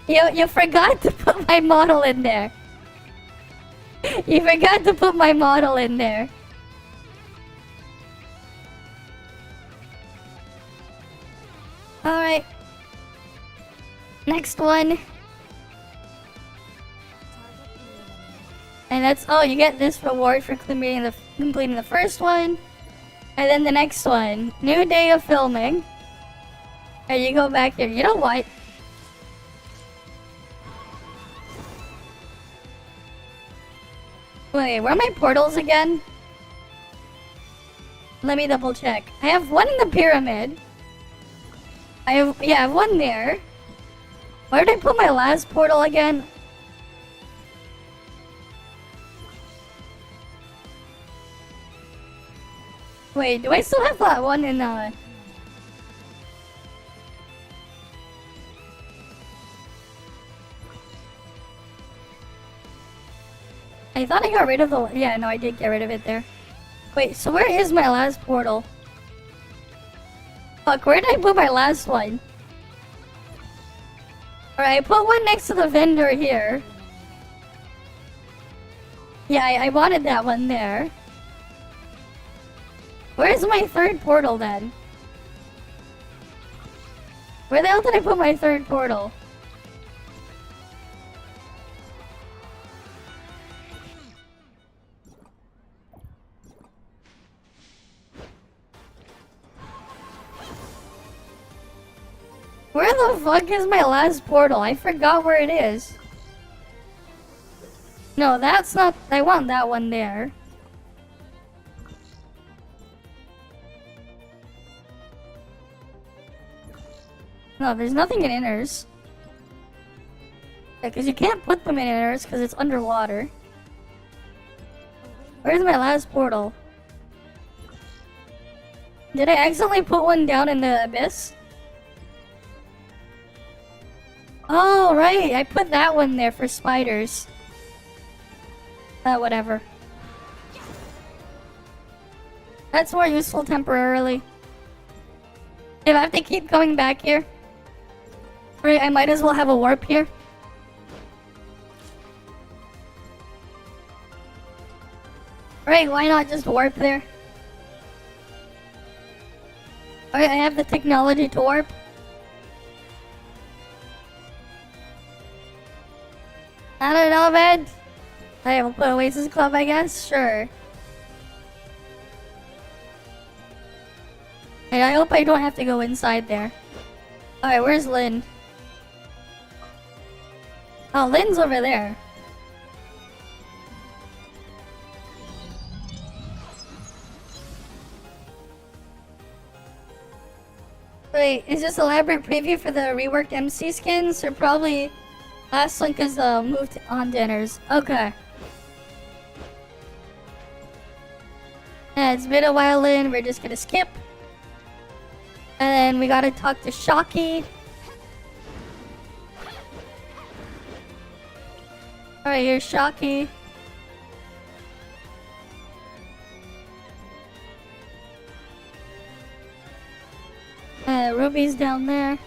You forgot to put my model in there. You forgot to put my model in there. Alright. Next one. And that's, oh, you get this reward for completing the first one. And then the next one. New day of filming. And you go back here. You know what? Wait, where are my portals again? Let me double check. I have one in the pyramid. I have one there. Where did I put my last portal again? Wait, do I still have that one in I thought I got rid of the... Yeah, no, I did get rid of it there. Wait, so where is my last portal? Fuck, where did I put my last one? Alright, I put one next to the vendor here. Yeah, I wanted that one there. Where's my third portal then? Where the hell did I put my third portal? Where the fuck is my last portal? I forgot where it is. No, that's not... I want that one there. No, there's nothing in inners. Yeah, because you can't put them in inners because it's underwater. Where's my last portal? Did I accidentally put one down in the abyss? Oh, right. I put that one there for spiders. Whatever. That's more useful temporarily. If I have to keep going back here. Right, I might as well have a warp here. Right, why not just warp there? Alright, I have the technology to warp. I don't know, man. I will put Oasis Club, I guess? Sure. And I hope I don't have to go inside there. Alright, where's Lynn? Oh, Lynn's over there. Wait, is this elaborate preview for the reworked MC skins? Or probably last link is moved on dinners. Okay. Yeah, it's been a while, Lynn. We're just gonna skip. And then we gotta talk to Shocky. Alright, here's Shocky. Ruby's down there.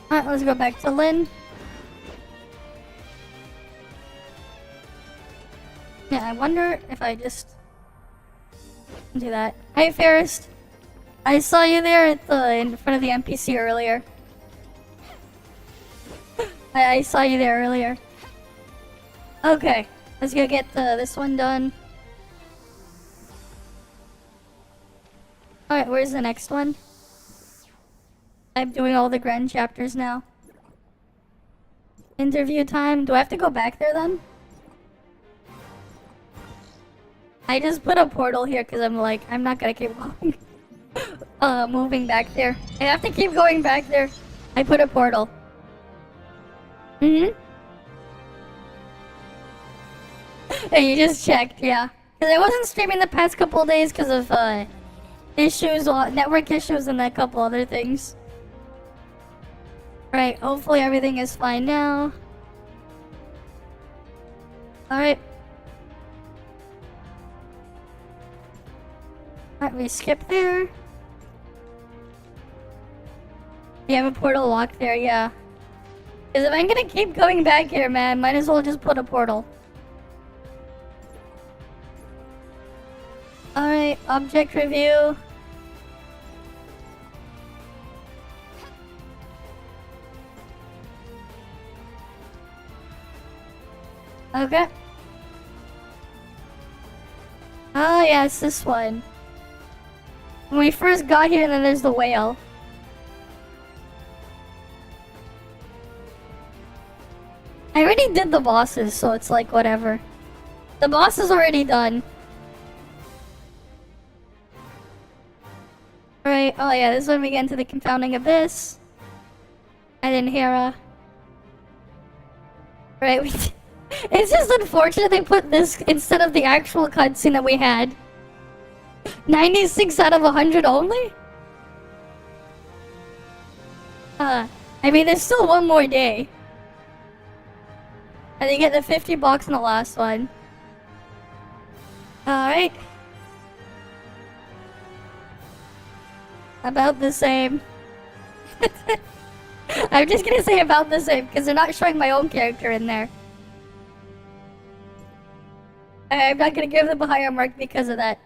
Alright, let's go back to Lynn. Yeah, I wonder if I just do that. Hey, Ferris. I saw you there at in front of the NPC earlier. I saw you there earlier. Okay, let's go get this one done. Alright, where's the next one? I'm doing all the grand chapters now. Interview time. Do I have to go back there then? I just put a portal here because I'm like, I'm not gonna keep going. Moving back there. I have to keep going back there. I put a portal. Mm-hmm. Hey, you just checked, yeah. Because I wasn't streaming the past couple days because of, issues, network issues and a couple other things. Right, hopefully everything is fine now. Alright. Alright, we skip there. You have a portal locked there, yeah. Because if I'm gonna keep going back here, man, might as well just put a portal. Alright, object review. Okay. Oh, yeah, it's this one. When we first got here, then there's the whale. I already did the bosses, so it's like whatever. The boss is already done. Alright, oh yeah, this is when we get into the confounding abyss. And then Hera. Right, it's just unfortunate they put this instead of the actual cutscene that we had. 96 out of 100 only? I mean, there's still one more day. And you get the 50 bucks in the last one. Alright. About the same. I'm just gonna say about the same because they're not showing my own character in there. I'm not gonna give them a higher mark because of that.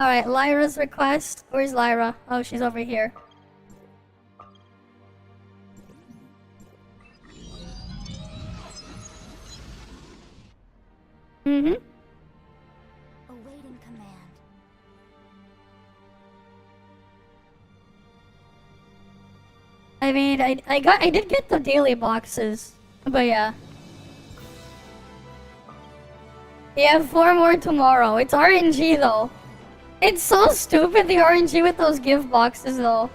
Alright, Lyra's request. Where's Lyra? Oh, she's over here. Mm-hmm.
Awaiting command.
I mean, I did get the daily boxes, but yeah. Yeah, 4 more tomorrow. It's RNG though. It's so stupid, the RNG with those gift boxes though.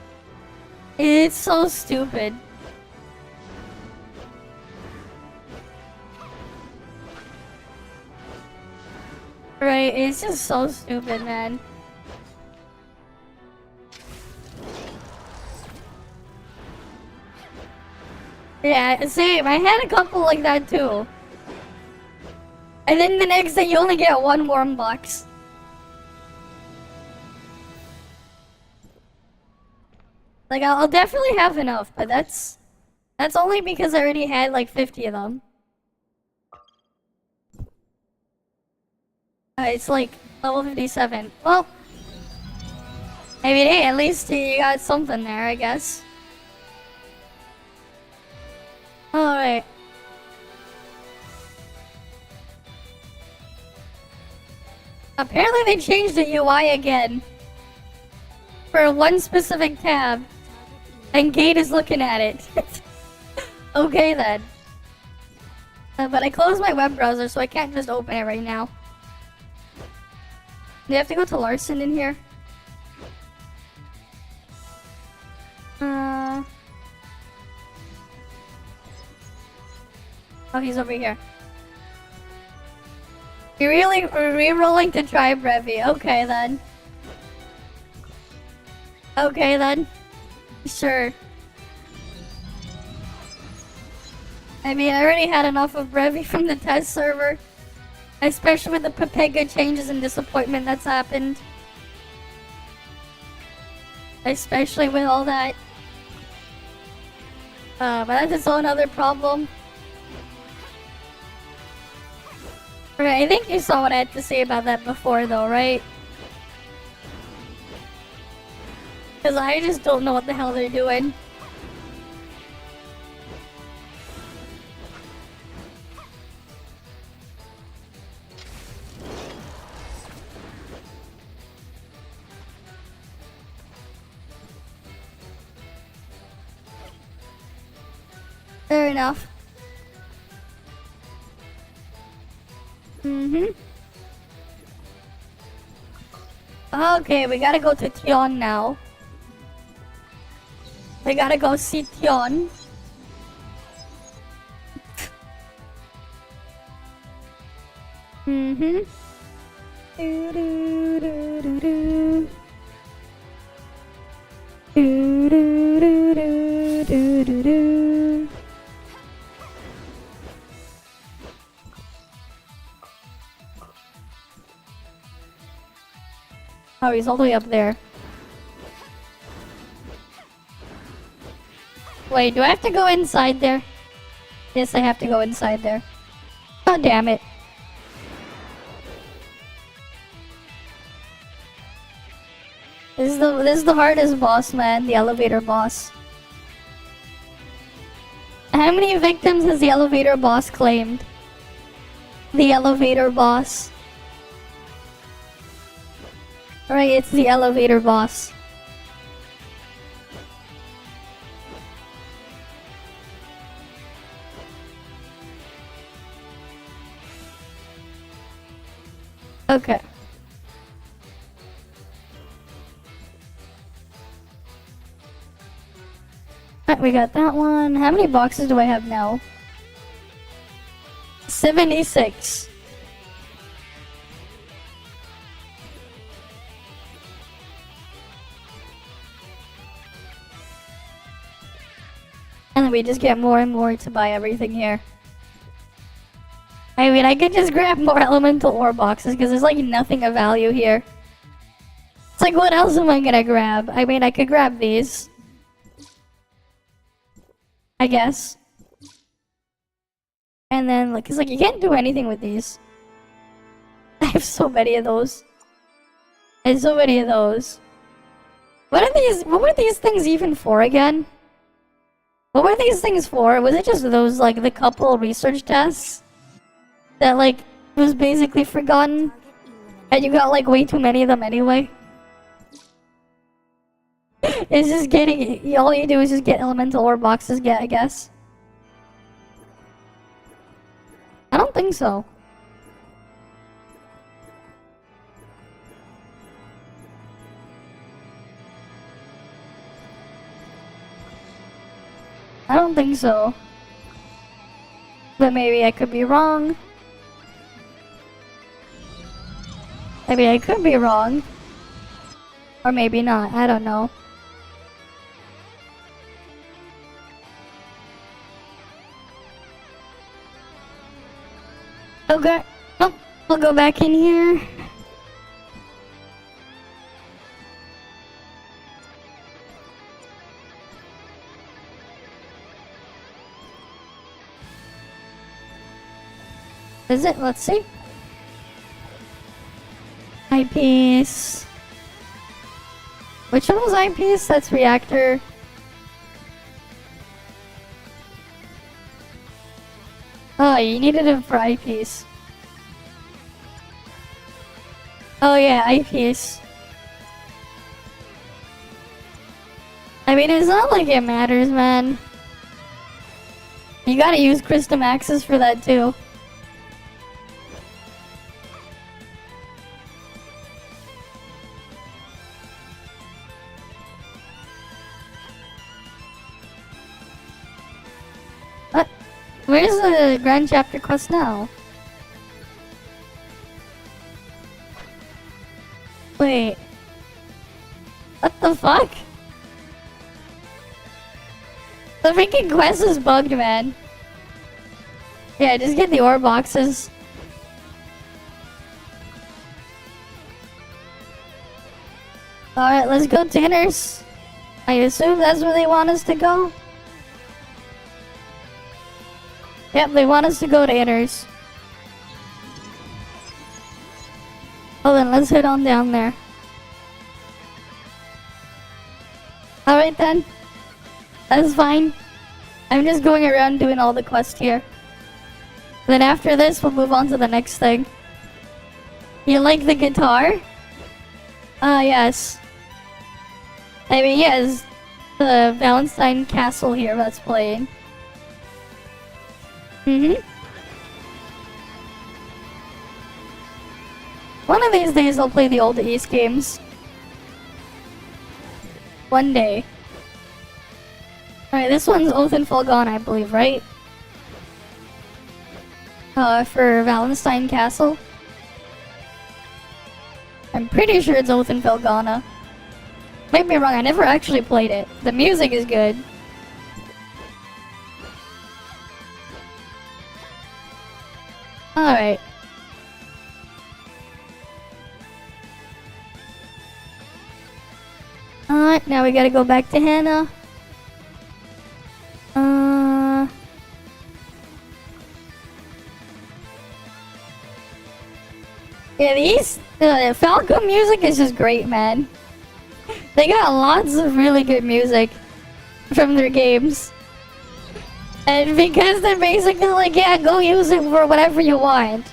It's so stupid. Right, it's just so stupid, man. Yeah, same. I had a couple like that too. And then the next day you only get 1 warm box. Like, I'll definitely have enough, but that's only because I already had like 50 of them. It's like level 57. Well, I mean, hey, at least you got something there, I guess. Alright. Apparently they changed the UI again. For one specific tab. And Gate is looking at it. Okay then. But I closed my web browser, so I can't just open it right now. Do you have to go to Larson in here? Oh, he's over here. You're really re-rolling to try Brevi. Okay then. Okay then. Sure. I mean, I already had enough of Brevi from the test server. Especially with the Pepega changes and disappointment that's happened. Especially with all that. But that's its own other problem. Right, I think you saw what I had to say about that before though, right? Because I just don't know what the hell they're doing. Fair enough. Okay, we gotta go to Tion now. We gotta go see Tion. Mm-hmm. Do do do do do. Do do do do do do do. Oh, he's all the way up there. Wait, do I have to go inside there? Yes, I have to go inside there. God damn it. This is the hardest boss, man. The elevator boss. How many victims has the elevator boss claimed? The elevator boss. Right, it's the elevator boss. Okay. Alright, we got that one. How many boxes do I have now? 76. And then we just get more and more to buy everything here. I mean, I could just grab more elemental ore boxes because there's like nothing of value here. It's like, what else am I gonna grab? I mean, I could grab these. I guess. And then, like, it's like you can't do anything with these. I have so many of those. I have so many of those. What are these? What were these things even for again? What were these things for? Was it just those, like, the couple research tests? That, like, was basically forgotten? And you got, like, way too many of them anyway? It's just getting... All you do is just get elemental ore boxes, I guess. I don't think so. I don't think so. But maybe I could be wrong. Maybe I could be wrong. Or maybe not, I don't know. Okay, oh, we'll go back in here. Is it? Let's see. Eyepiece. Which one was eyepiece? That's reactor. Oh, you needed it for eyepiece. Oh yeah, eyepiece. I mean, it's not like it matters, man. You gotta use Christum Axis for that too. What? Where's the Grand Chapter quest now? Wait. What the fuck? The freaking quest is bugged, man. Yeah, just get the ore boxes. Alright, let's go to Inners. I assume that's where they want us to go? Yep, they want us to go to Inners. Well then, let's head on down there. Alright then. That's fine. I'm just going around doing all the quests here. Then after this, we'll move on to the next thing. You like the guitar? Yes. I mean, yes. The Valentine Castle here that's playing. One of these days I'll play the old East games. One day. Alright, this one's Oathenfall Gone, I believe, right? For Valentine Castle. pretty sure it's Oath and Felghana. Might be wrong, I never actually played it. The music is good. Alright. Alright, now we gotta go back to Hannah. Yeah, these Falcon music is just great, man. They got lots of really good music from their games. And because they're basically like, yeah, go use it for whatever you want.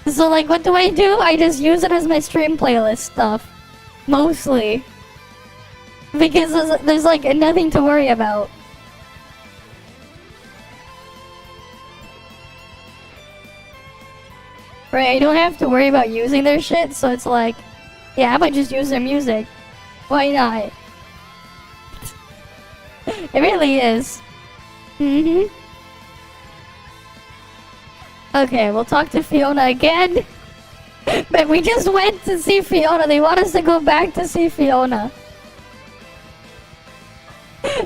So like, what do? I just use it as my stream playlist stuff. Mostly. Because there's like nothing to worry about. Right, I don't have to worry about using their shit, so it's like, yeah, I might just use their music. Why not? It really is. Okay, we'll talk to Fiona again. But we just went to see Fiona. They want us to go back to see Fiona.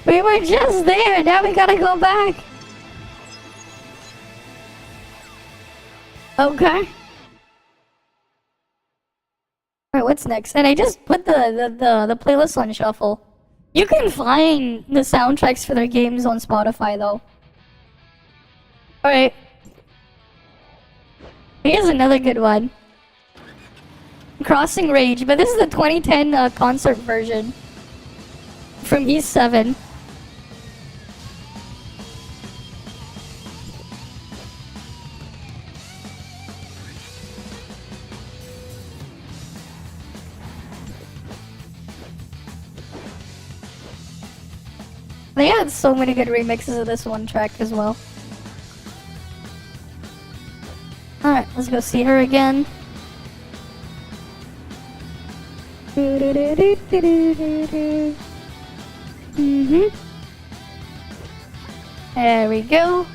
We were just there. Now we gotta go back. Okay. Alright, what's next? And I just put the playlist on shuffle. You can find the soundtracks for their games on Spotify, though. Alright. Here's another good one. Crossing Rage, but this is the 2010 concert version. From East 7. They had so many good remixes of this one track as well. Alright, let's go see her again. There we go.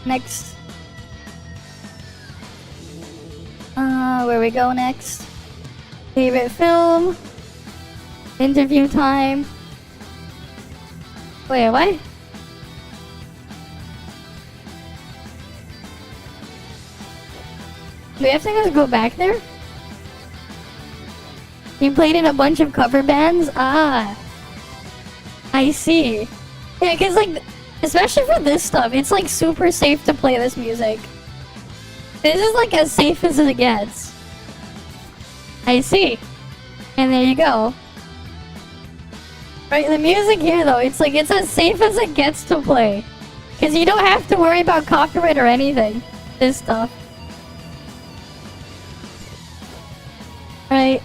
Next. Where we go next? Favorite film. Interview time. Wait, what? Do we have to just go back there? You played in a bunch of cover bands? Ah. I see. Yeah, because like, especially for this stuff, it's like super safe to play this music. This is like as safe as it gets. I see. And there you go. Right, the music here though, it's like, it's as safe as it gets to play. Because you don't have to worry about copyright or anything. This stuff. Right.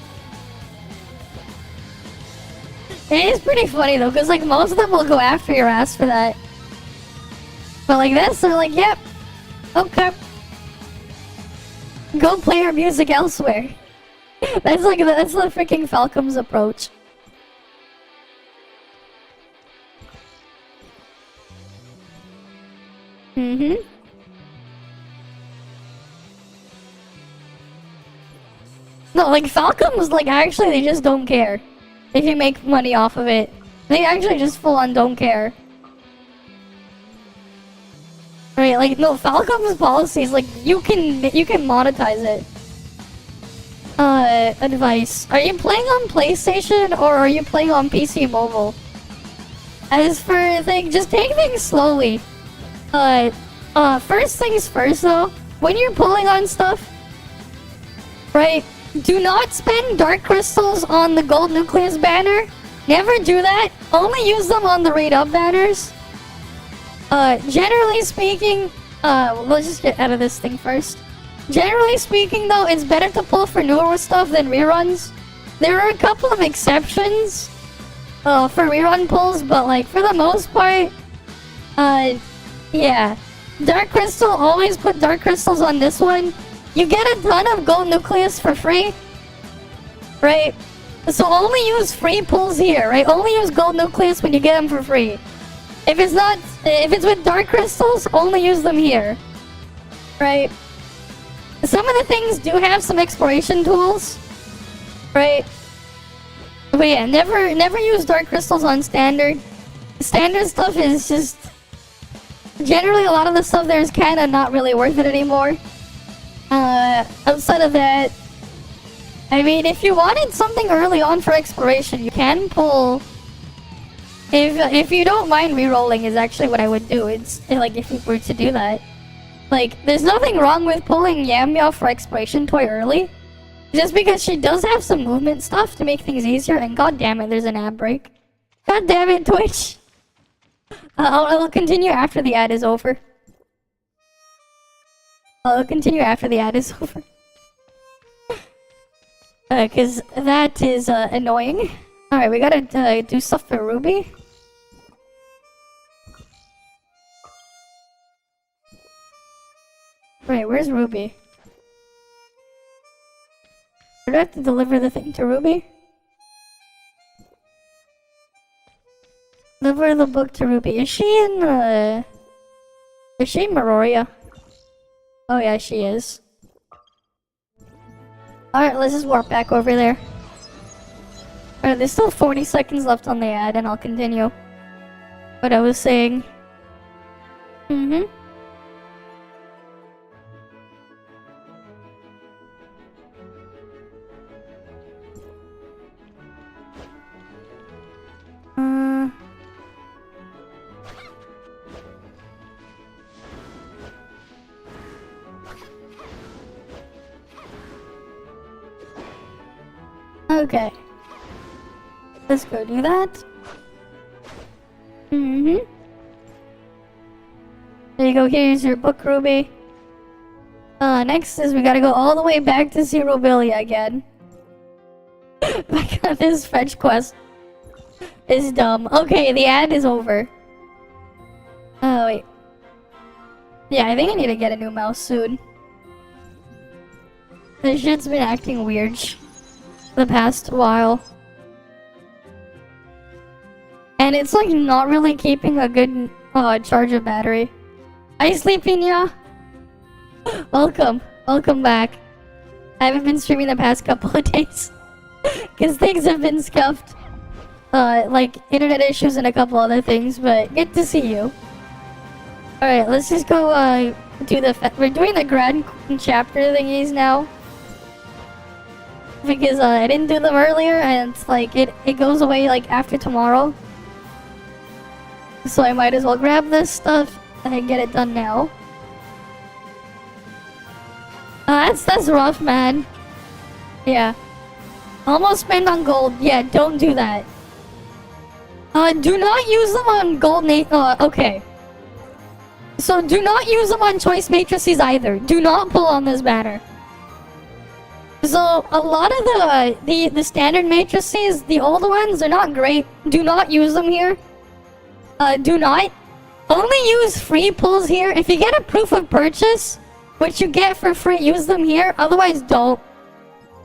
It is pretty funny though, because like most of them will go after your ass for that. But like this, they're like, yep. Okay. Go play your music elsewhere. That's the freaking Falcom's approach. No, like Falcom's like actually they just don't care if you make money off of it. They actually just full on don't care. Right, like no, Falcom's policies like you can monetize it. Advice. Are you playing on PlayStation or are you playing on PC mobile? As for just take things slowly. First things first though, when you're pulling on stuff, right, do not spend dark crystals on the gold nucleus banner. Never do that. Only use them on the raid up banners. Generally speaking, let's just get out of this thing first. Generally speaking though, it's better to pull for newer stuff than reruns. There are a couple of exceptions, for rerun pulls, but like for the most part, yeah. Dark Crystal, always put Dark Crystals on this one. You get a ton of Gold Nucleus for free. Right? So only use free pulls here, right? Only use Gold Nucleus when you get them for free. If it's with Dark Crystals, only use them here. right? Some of the things do have some exploration tools, right? But yeah, never use dark crystals on standard. Standard stuff is just generally a lot of the stuff there is kind of not really worth it anymore. Outside of that, I mean, if you wanted something early on for exploration, you can pull. If you don't mind rerolling, is actually what I would do. It's like if you were to do that, like there's nothing wrong with pulling Yam Meow for exploration toy early, just because she does have some movement stuff to make things easier. And god damn it, there's an ad break. God damn it, Twitch. I'll continue after the ad is over. I'll continue after the ad is over. Cause that is annoying. Alright, we gotta do stuff for Ruby. Right, where's Ruby? Do I have to deliver the thing to Ruby? Deliver the book to Ruby. Is she in is she in Meroria? Oh yeah, she is. Alright, let's just warp back over there. Alright, there's still 40 seconds left on the ad, and I'll continue what I was saying. Okay. Let's go do that. There you go, here's your book, Ruby. Next is we gotta go all the way back to Zero Billy again. Back on this fetch quest. Is dumb. Okay, the ad is over. Oh, wait. Yeah, I think I need to get a new mouse soon. This shit's been acting weird the past while. And it's like not really keeping a good charge of battery. Hi, Sleepin'ya! Welcome. Welcome back. I haven't been streaming the past couple of days. Because things have been scuffed. Like internet issues and a couple other things, but good to see you. Alright, let's just go do we're doing the grand chapter thingies now. Because I didn't do them earlier, and it's like it goes away like after tomorrow. So I might as well grab this stuff and get it done now. That's rough, man. Yeah. Almost spent on gold. Yeah, don't do that. Do not use them on gold okay. So do not use them on choice matrices either. Do not pull on this banner. So a lot of the standard matrices, the old ones, are not great. Do not use them here. Do not. Only use free pulls here. If you get a proof of purchase, which you get for free, use them here. Otherwise, don't.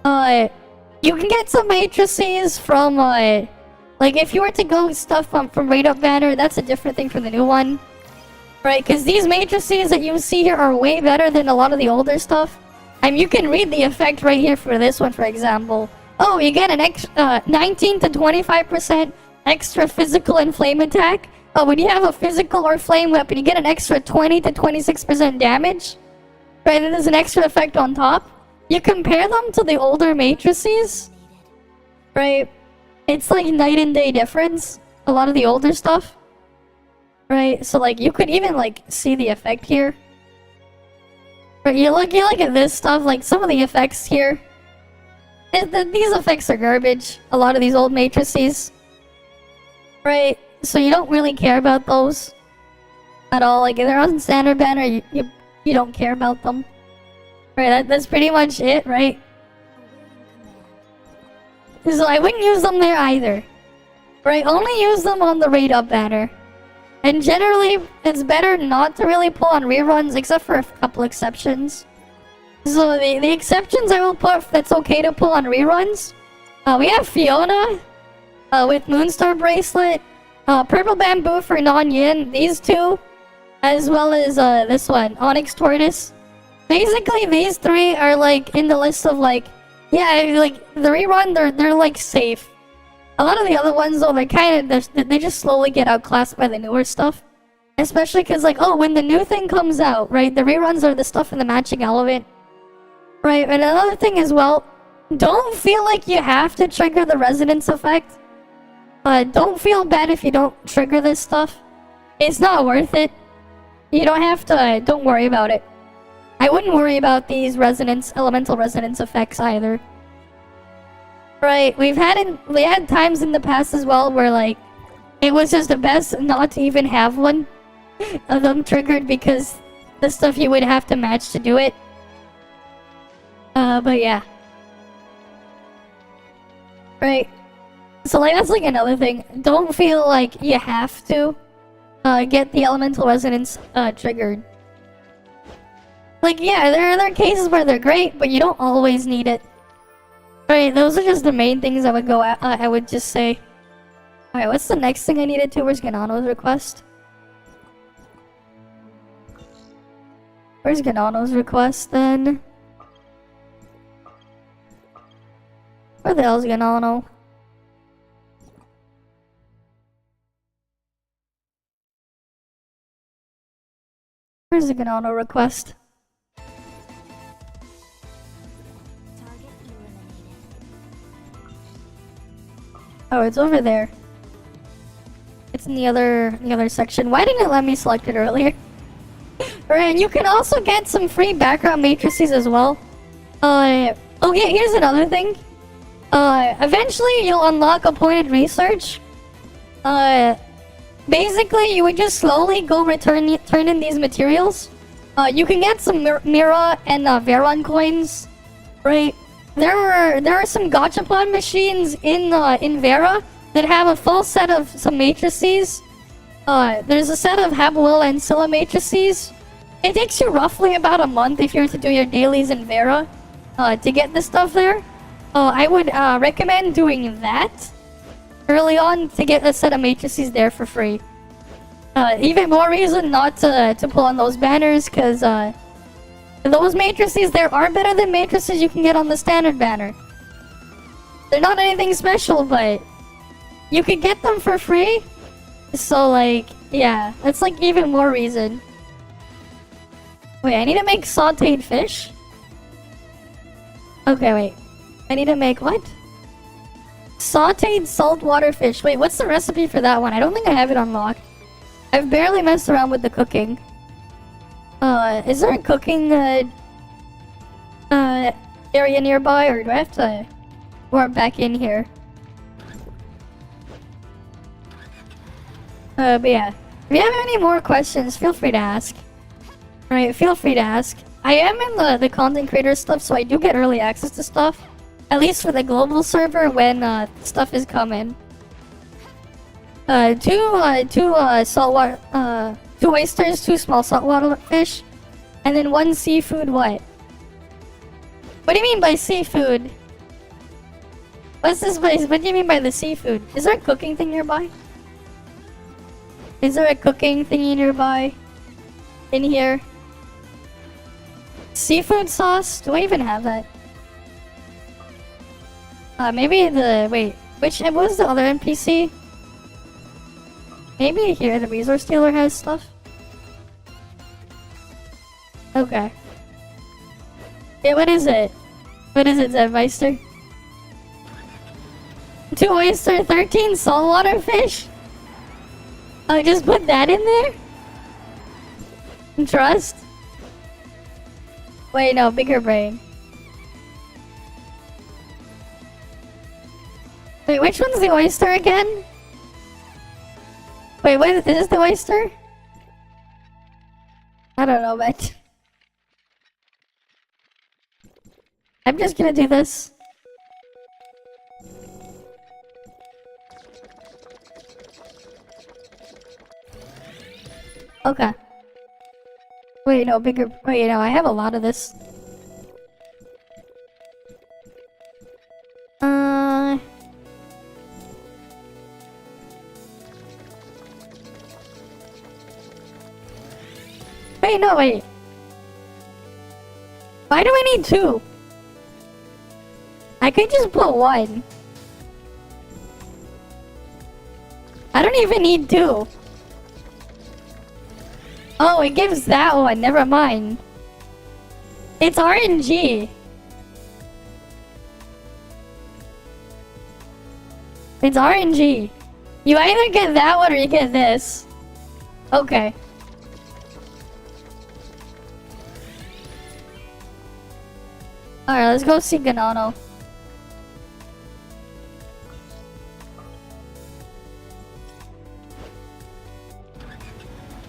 You can get some matrices from, like if you were to go stuff from Raid Up Banner, that's a different thing from the new one. Right, because these matrices that you see here are way better than a lot of the older stuff. You can read the effect right here for this one, for example. Oh, you get an extra 19 to 25% extra physical and flame attack. Oh, when you have a physical or flame weapon, you get an extra 20 to 26% damage. Right, and there's an extra effect on top. You compare them to the older matrices. Right, it's like night and day difference. A lot of the older stuff. Right, so like you could even like see the effect here. Right, you look at this stuff, like some of the effects here. These effects are garbage. A lot of these old matrices. Right, so you don't really care about those at all. Like if they're on standard banner, you don't care about them. Right, that's pretty much it, right? So I wouldn't use them there either. Right, only use them on the Raid Up banner. And generally, it's better not to really pull on reruns, except for a couple exceptions. So the exceptions I will put that's okay to pull on reruns. We have Fiona with Moonstar Bracelet, Purple Bamboo for non-yin, these two, as well as this one, Onyx Tortoise. basically these three are like in the list of like, yeah, like the rerun, they're like safe. A lot of the other ones though, they just slowly get outclassed by the newer stuff. Especially because like, oh, when the new thing comes out, right, the reruns are the stuff in the matching element. Right, and another thing as well, don't feel like you have to trigger the resonance effect. Don't feel bad if you don't trigger this stuff. It's not worth it. You don't have to, don't worry about it. I wouldn't worry about these elemental resonance effects either. Right, we had times in the past as well where like, it was just the best not to even have one of them triggered because the stuff you would have to match to do it. But yeah. Right. So like that's like another thing. Don't feel like you have to get the elemental resonance triggered. Like yeah, there are cases where they're great, but you don't always need it. Right, those are just the main things I would go at, I would just say. Alright, what's the next thing I needed to? Where's Ganano's request? Where's Ganano's request then? Where the hell's Ganano? Where's the Ganano request? Oh, it's over there. It's in the other section. Why didn't it let me select it earlier? Right, and you can also get some free background matrices as well. Oh yeah, here's another thing. Eventually you'll unlock appointed research. Basically you would just slowly go turn in these materials. You can get some Mira and Veron coins, right? There are some gachapon machines in Vera that have a full set of some matrices. There's a set of Habuel and Scylla matrices. It takes you roughly about a month if you were to do your dailies in Vera to get the stuff there. I would recommend doing that early on to get a set of matrices there for free. Even more reason not to pull on those banners, because those matrices there are better than matrices you can get on the standard banner. They're not anything special, but you can get them for free. So like, yeah, that's like even more reason. Wait, I need to make sauteed fish? Okay, wait. I need to make what? Sauteed saltwater fish. Wait, what's the recipe for that one? I don't think I have it unlocked. I've barely messed around with the cooking. Is there a cooking area nearby, or do I have to warp back in here? But yeah. If you have any more questions, feel free to ask. Right, feel free to ask. I am in the content creator stuff, so I do get early access to stuff. At least for the global server when stuff is coming. Two saltwater, 2 oysters, 2 small saltwater fish, and then 1 seafood what? What do you mean by seafood? What's this place? What do you mean by the seafood? Is there a cooking thing nearby? Is there a cooking thingy nearby? In here? Seafood sauce? Do I even have that? Maybe the... Wait. What was the other NPC? Maybe here the resource dealer has stuff? Okay. Yeah, what is it? What is it, Zedmeister? 2 oyster, 13 saltwater fish? Oh, just put that in there? Trust? Wait, no, bigger brain. Wait, which one's the oyster again? Wait, what is this the oyster? I don't know, but I'm just gonna do this. Okay. Wait, no, bigger. Wait, no, I have a lot of this. Wait, no, wait. Why do I need 2? I could just put 1. I don't even need 2. Oh, it gives that one. Never mind. It's RNG. It's RNG. You either get that one or you get this. Okay. Alright, let's go see Ganano.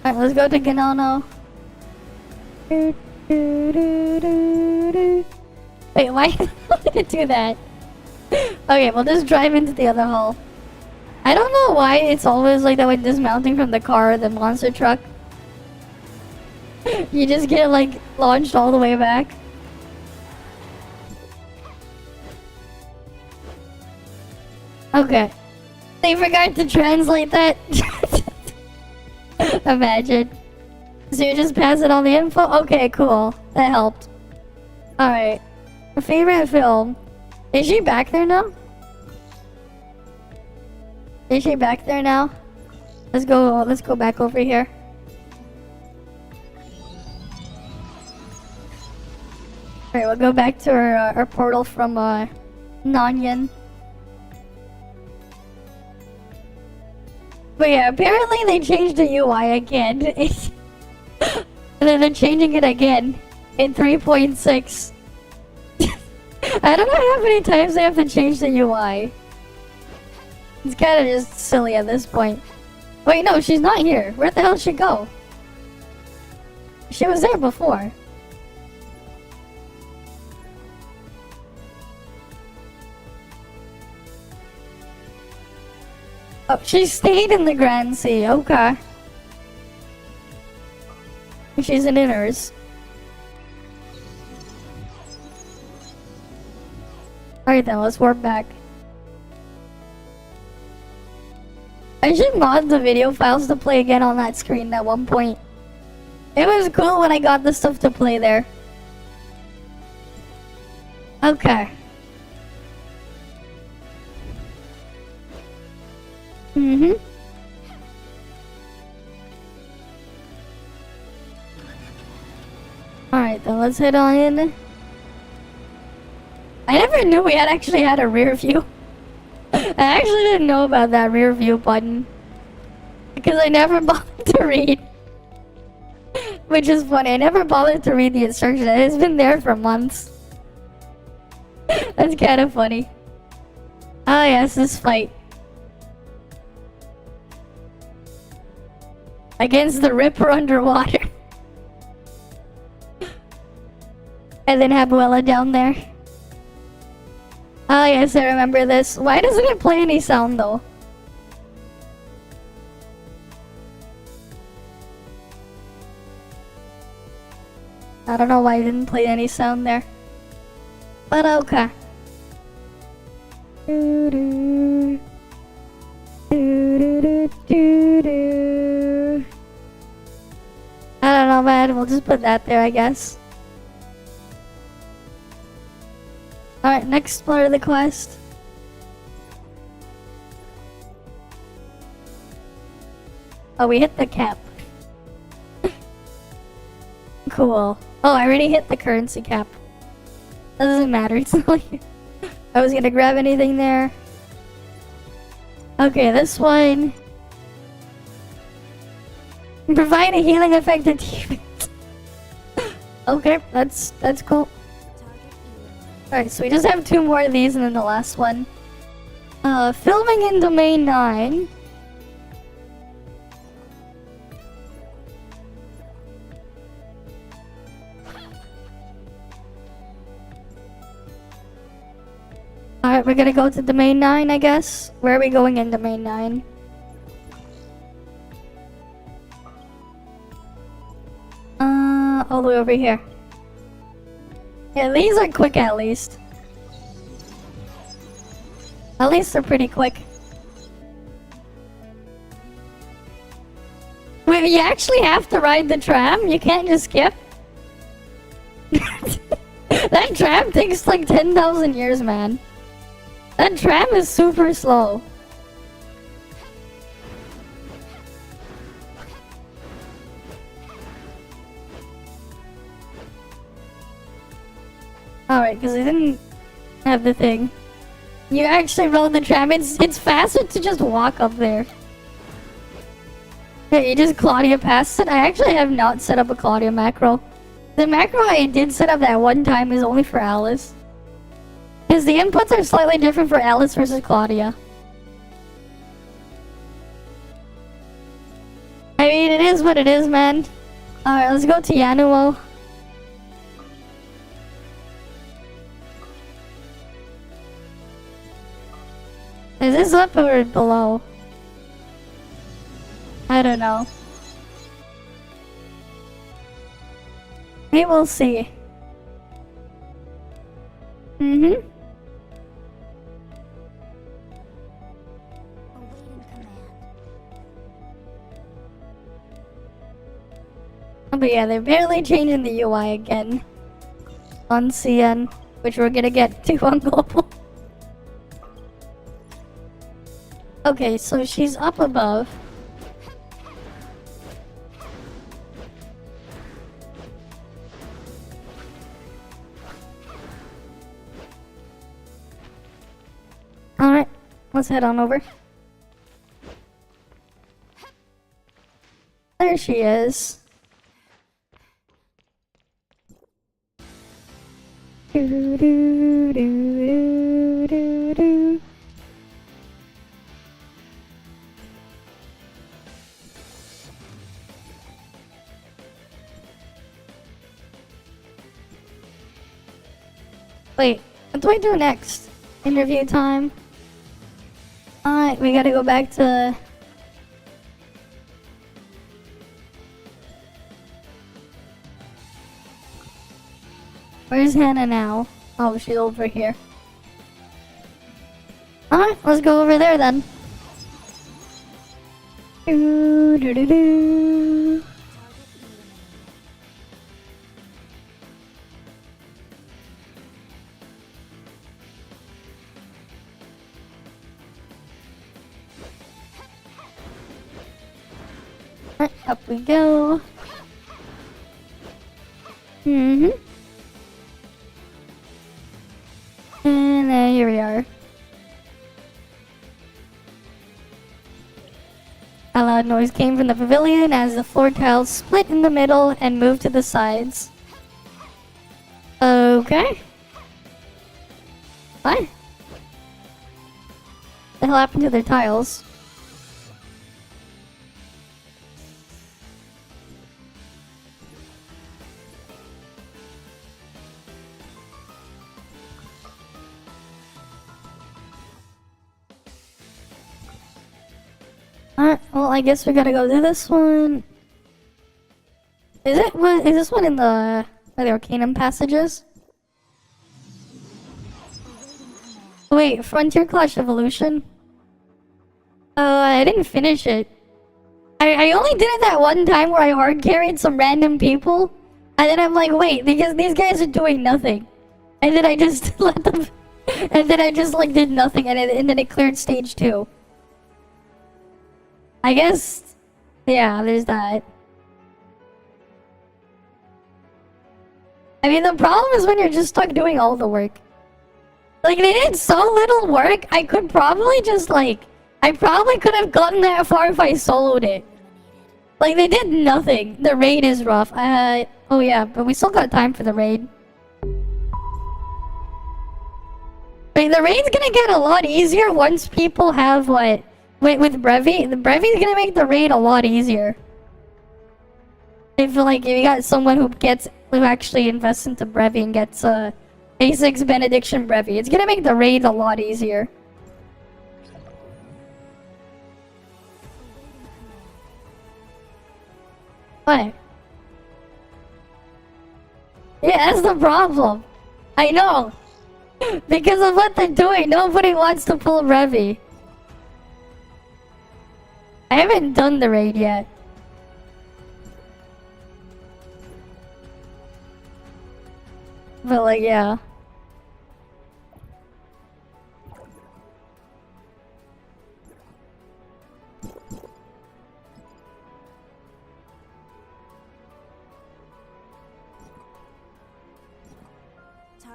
Alright, let's go to Ganano. Wait, why did it do that? Okay, we'll just drive into the other hole. I don't know why it's always like that when dismounting from the car or the monster truck. You just get like launched all the way back. Okay. They forgot to translate that. Imagine. So you just pass it on the info? Okay, cool. That helped. Alright. Favorite film. Is she back there now? Is she back there now? Let's go back over here. Alright, we'll go back to our portal from Nanyan. But yeah, apparently they changed the UI again. And then they're changing it again in 3.6. I don't know how many times they have to change the UI. It's kind of just silly at this point. Wait, no, she's not here. Where the hell did she go? She was there before. Oh, she stayed in the Grand Sea. Okay. She's in inners. Alright then, let's warp back. I should mod the video files to play again on that screen at one point. It was cool when I got the stuff to play there. Okay. Alright then, let's head on in. I never knew we actually had a rear view. I actually didn't know about that rear view button. Because I never bothered to read. Which is funny, I never bothered to read the instructions. It's been there for months. That's kind of funny. Oh yes, this fight. Against the Ripper underwater. And then Abuela down there. Oh yes, I remember this. Why doesn't it play any sound though? I don't know why it didn't play any sound there. But okay. I don't know, man. We'll just put that there, I guess. Alright, next part of the quest. Oh, we hit the cap. Cool. Oh, I already hit the currency cap. That doesn't matter. It's not like I was gonna grab anything there. Okay, this one. Provide a healing effect to teammates. Okay, that's cool. Alright, so we just have 2 more of these and then the last one. Filming in Domain 9. Alright, we're gonna go to Domain 9, I guess. Where are we going in Domain 9? All the way over here. Yeah, these are quick at least. At least they're pretty quick. Wait, you actually have to ride the tram? You can't just skip? That tram takes like 10,000 years, man. That tram is super slow. Alright, because I didn't have the thing. You actually rode the tram. It's faster to just walk up there. Okay, you just Claudia passed it. I actually have not set up a Claudia macro. The macro I did set up that one time is only for Alice. Because the inputs are slightly different for Alice versus Claudia. I mean, it is what it is, man. Alright, let's go to Yanuo. Is this up or below? I don't know. We will see. Mm-hmm. But yeah, they're barely changing the UI again. On CN, which we're gonna get to on global. Okay, so she's up above. Alright, let's head on over. There she is. Do, do, do, do, do. Wait, what do I do next? Interview time. Alright, we gotta go back to... Where's Hannah now? Oh, she's over here. Alright, let's go over there then. Do, do, do, do. Alright, up we go. Mm-hmm. And here we are. A loud noise came from the pavilion as the floor tiles split in the middle and moved to the sides. Okay. What? The hell happened to their tiles? Alright, well, I guess we gotta go to this one. Is this one in the Arcanum passages? Wait, Frontier Clash Evolution? I didn't finish it. I only did it that one time where I hard carried some random people. And then I'm like, wait, because these guys are doing nothing. And then I just let them... And then I just like did nothing and then it cleared stage 2. I guess, yeah, there's that. I mean, the problem is when you're just stuck doing all the work. Like, they did so little work, I could probably just, like... I probably could have gotten that far if I soloed it. Like, they did nothing. The raid is rough. Oh yeah, but we still got time for the raid. I mean, the raid's gonna get a lot easier once people have, what... With Brevi, the Brevi's gonna make the raid a lot easier. If you got someone who actually invests into Brevi and gets basics benediction Brevi, it's gonna make the raid a lot easier. What? Yeah, that's the problem. I know. Because of what they're doing, nobody wants to pull Brevi. I haven't done the raid yet. But like, yeah.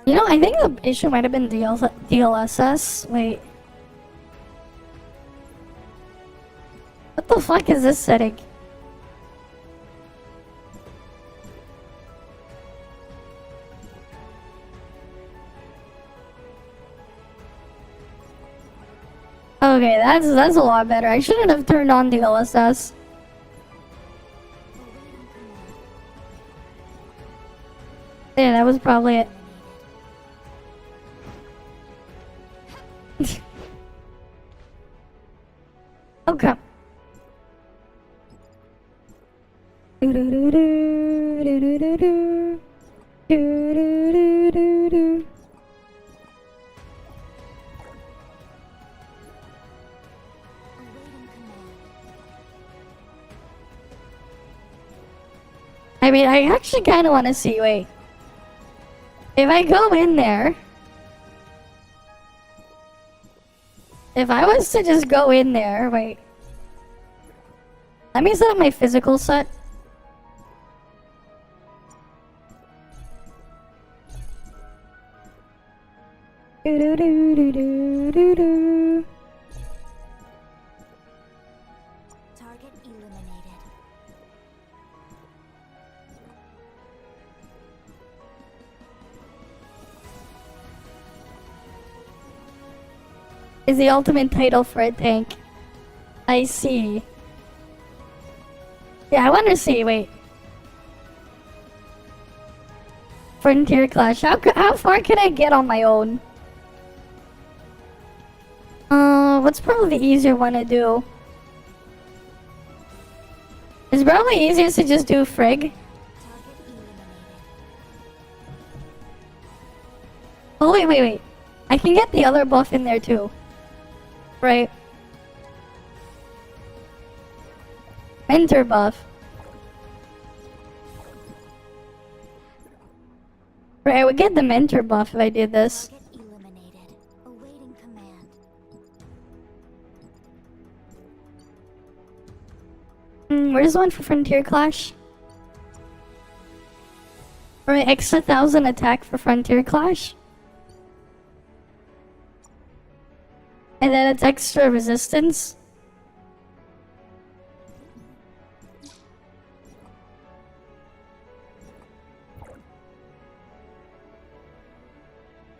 You know, I think the issue might have been DLSS. Wait. What the fuck is this setting? Okay, that's a lot better. I shouldn't have turned on DLSS. Yeah, that was probably it. Okay. I mean, I actually kind of want to see, wait. If I go in there... If I was to just go in there, wait. Let me set up my physical set.
Target eliminated.
Is the ultimate title for a tank. I see. Yeah, I want to see, wait. Frontier Clash. How far can I get on my own? What's probably the easier one to do? It's probably easiest to just do Frig. Oh, wait. I can get the other buff in there too. Right. Mentor buff. Right, I would get the mentor buff if I did this.
Target eliminated. Awaiting command.
Where's one for Frontier Clash? Right, extra 1,000 attack for Frontier Clash. And then it's extra resistance.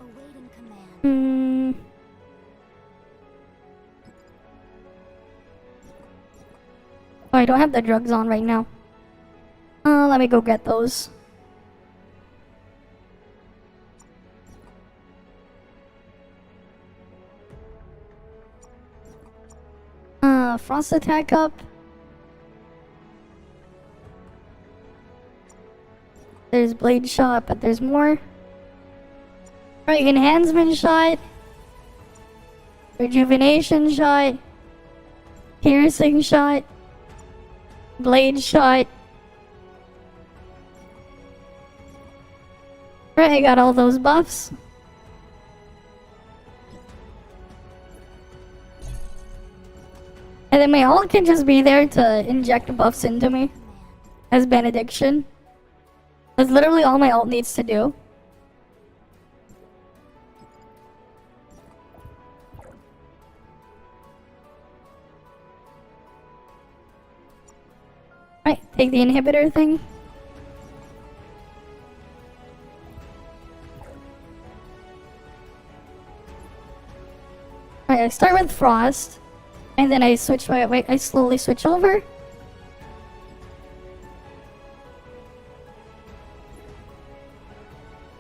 Awaiting command.
Oh, I don't have the drugs on right now. Let me go get those. Frost attack up. There's blade shot, but there's more. Right, enhancement shot. Rejuvenation shot. Piercing shot. Blade shot. Right, I got all those buffs. And then my ult can just be there to inject buffs into me as benediction. That's literally all my ult needs to do. Right, take the inhibitor thing. Alright, I start with Frost. And then I switch I slowly switch over.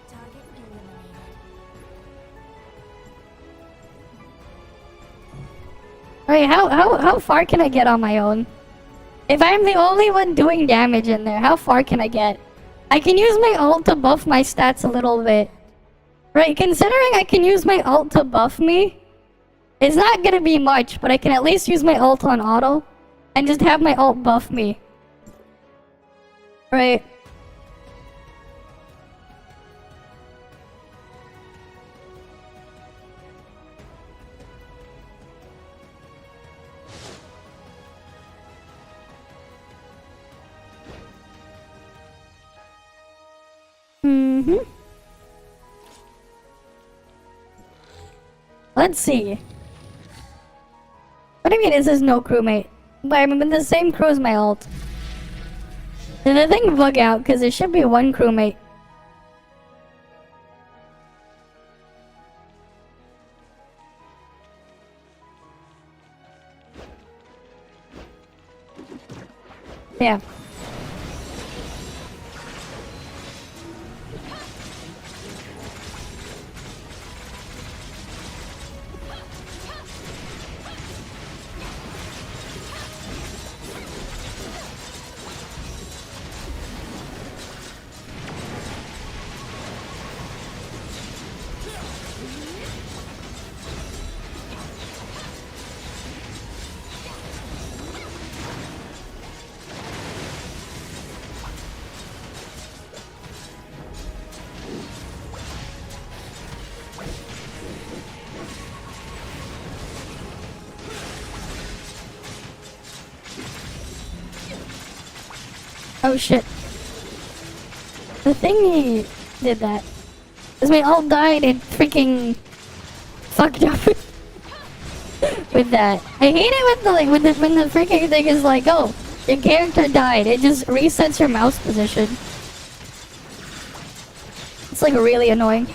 Target eliminated.
Alright, how far can I get on my own? If I'm the only one doing damage in there, how far can I get? I can use my ult to buff my stats a little bit. Right, considering I can use my ult to buff me, it's not gonna be much, but I can at least use my ult on auto and just have my ult buff me. Right. Mm-hmm. Let's see. What do you mean is this no crewmate? But I'm in the same crew as my ult. Did the thing bug out? Because there should be one crewmate. Yeah. Oh shit. The thingy did that. Because we all died and freaking fucked up with that. I hate it with the like when the freaking thing is like, oh, your character died. It just resets your mouse position. It's like really annoying.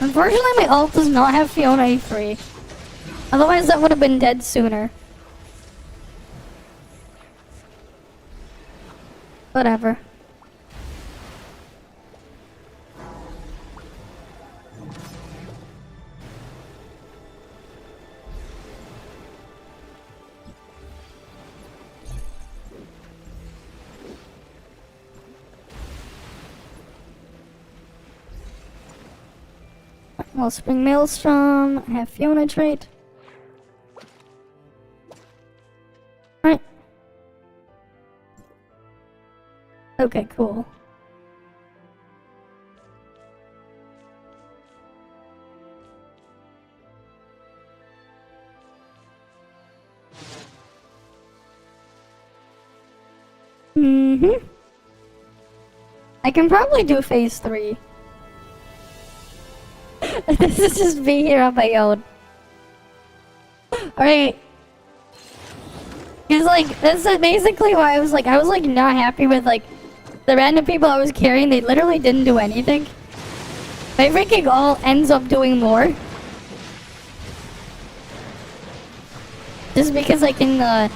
Unfortunately, my ult does not have Fiona E3. Otherwise, that would have been dead sooner. Whatever. Well, Spring Maelstrom, I have Fiona trait. Right. Okay, cool. Mm-hmm. I can probably do phase 3. This is just me here on my own. Alright. Because like, this is basically why I was like not happy with like the random people I was carrying. They literally didn't do anything. My freaking all ends up doing more. Just because I can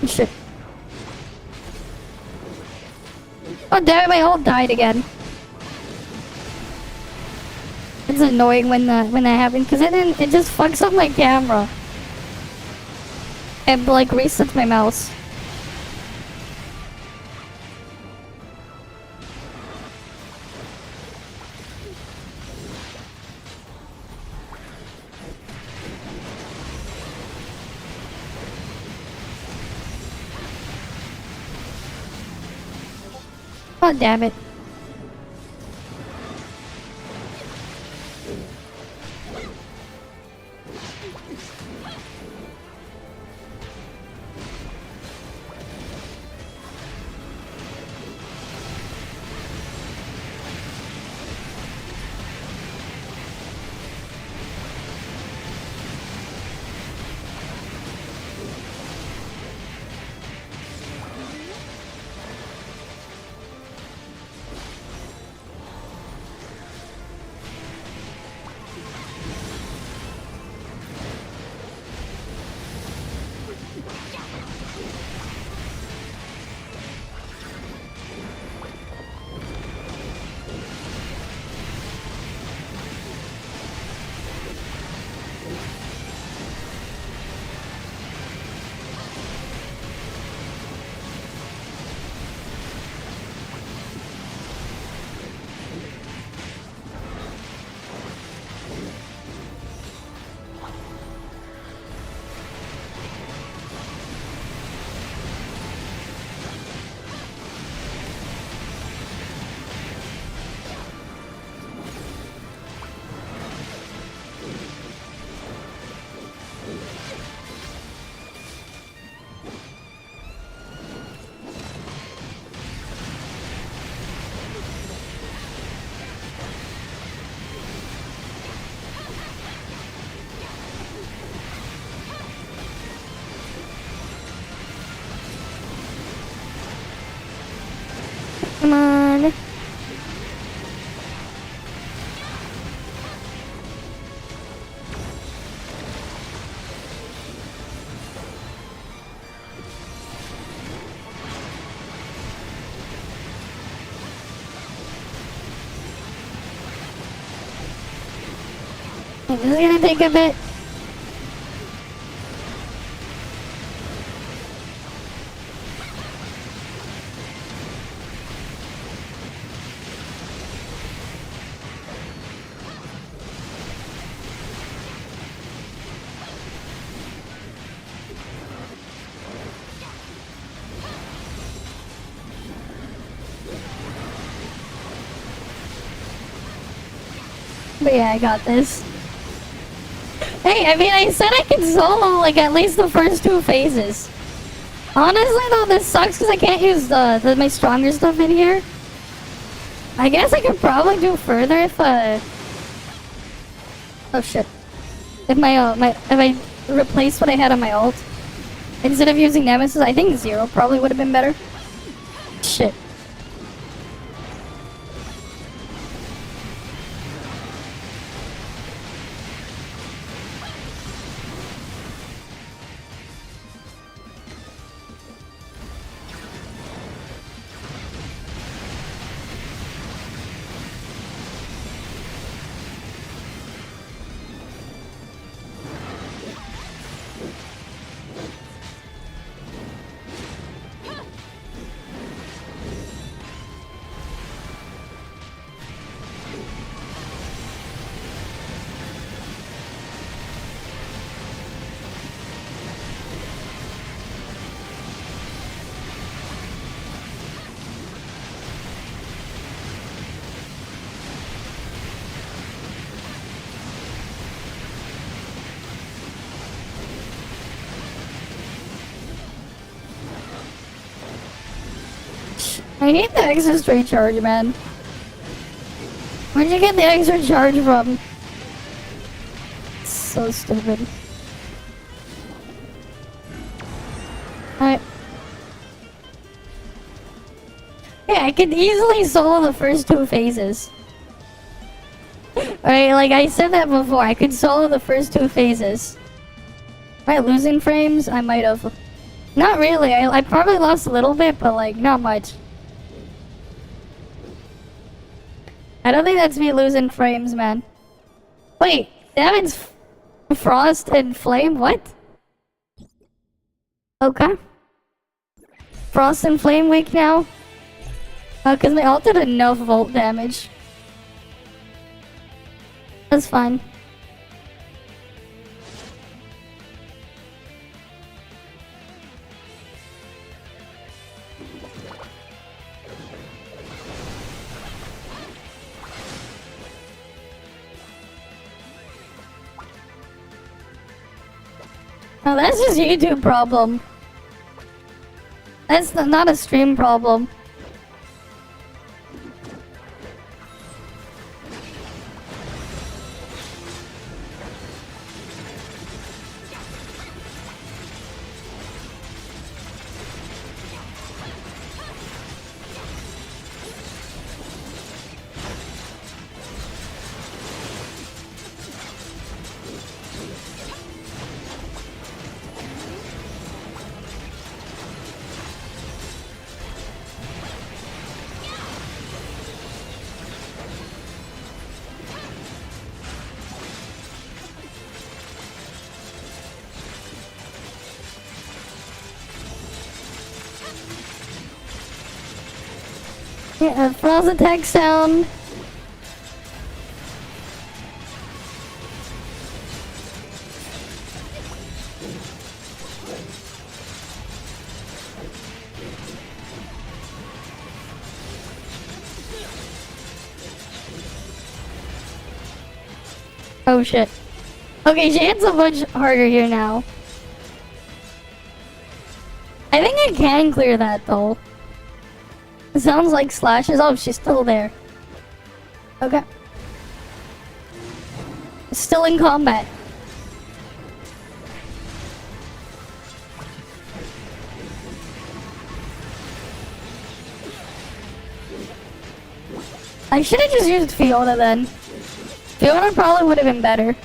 shit. Oh damn, my ult died again. It's annoying when that happens because it just fucks up my camera. And like resets my mouse. God damn it. This is gonna take a bit. But yeah, I got this. Hey, I mean, I said I could solo, like, at least the first 2 phases. Honestly, though, this sucks because I can't use my stronger stuff in here. I guess I could probably do further if, oh, shit. If if I replaced what I had on my ult. Instead of using Nemesis, I think 0 probably would have been better. Shit. I need the extra straight charge, man. Where'd you get the extra charge from? So stupid. Alright. Yeah, I could easily solo the first 2 phases. Alright, like I said that before, I could solo the first 2 phases. Am I losing frames? I might have. Not really, I probably lost a little bit, but like, not much. I don't think that's me losing frames, man. Wait, that means Frost and Flame? What? Okay. Frost and Flame weak now? Cause my ult did enough volt damage. That's fine. No, that's just YouTube problem. That's not a stream problem. Yeah, Frost attack sound. Oh shit. Okay, Jade's a bunch harder here now. I think I can clear that though. It sounds like slashes. Oh, she's still there. Okay. Still in combat. I should have just used Fiona then. Fiona probably would have been better.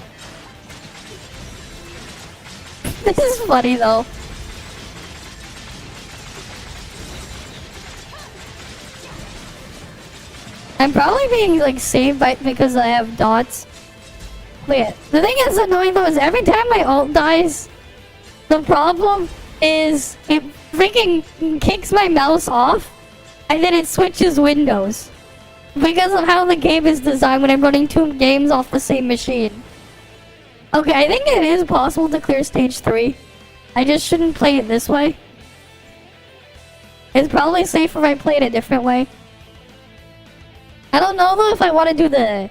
This is funny though. I'm probably being like saved by because I have dots. Wait, the thing that's annoying though is every time my ult dies, the problem is it freaking kicks my mouse off and then it switches windows. Because of how the game is designed when I'm running 2 games off the same machine. Okay, I think it is possible to clear stage 3. I just shouldn't play it this way. It's probably safer if I play it a different way. I don't know though if I want to do the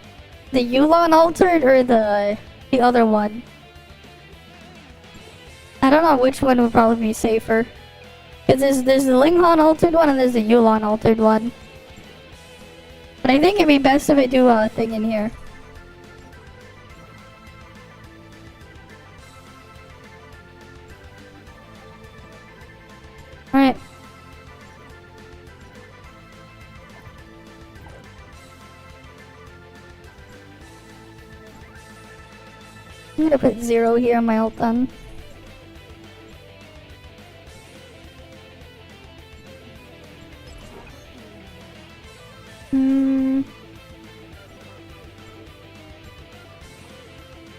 Yulon altered or the other one. I don't know which one would probably be safer. Because there's the Linghorn altered one and there's the Yulon altered one. But I think it'd be best if I do a thing in here. Alright. I'm gonna put 0 here on my ult then.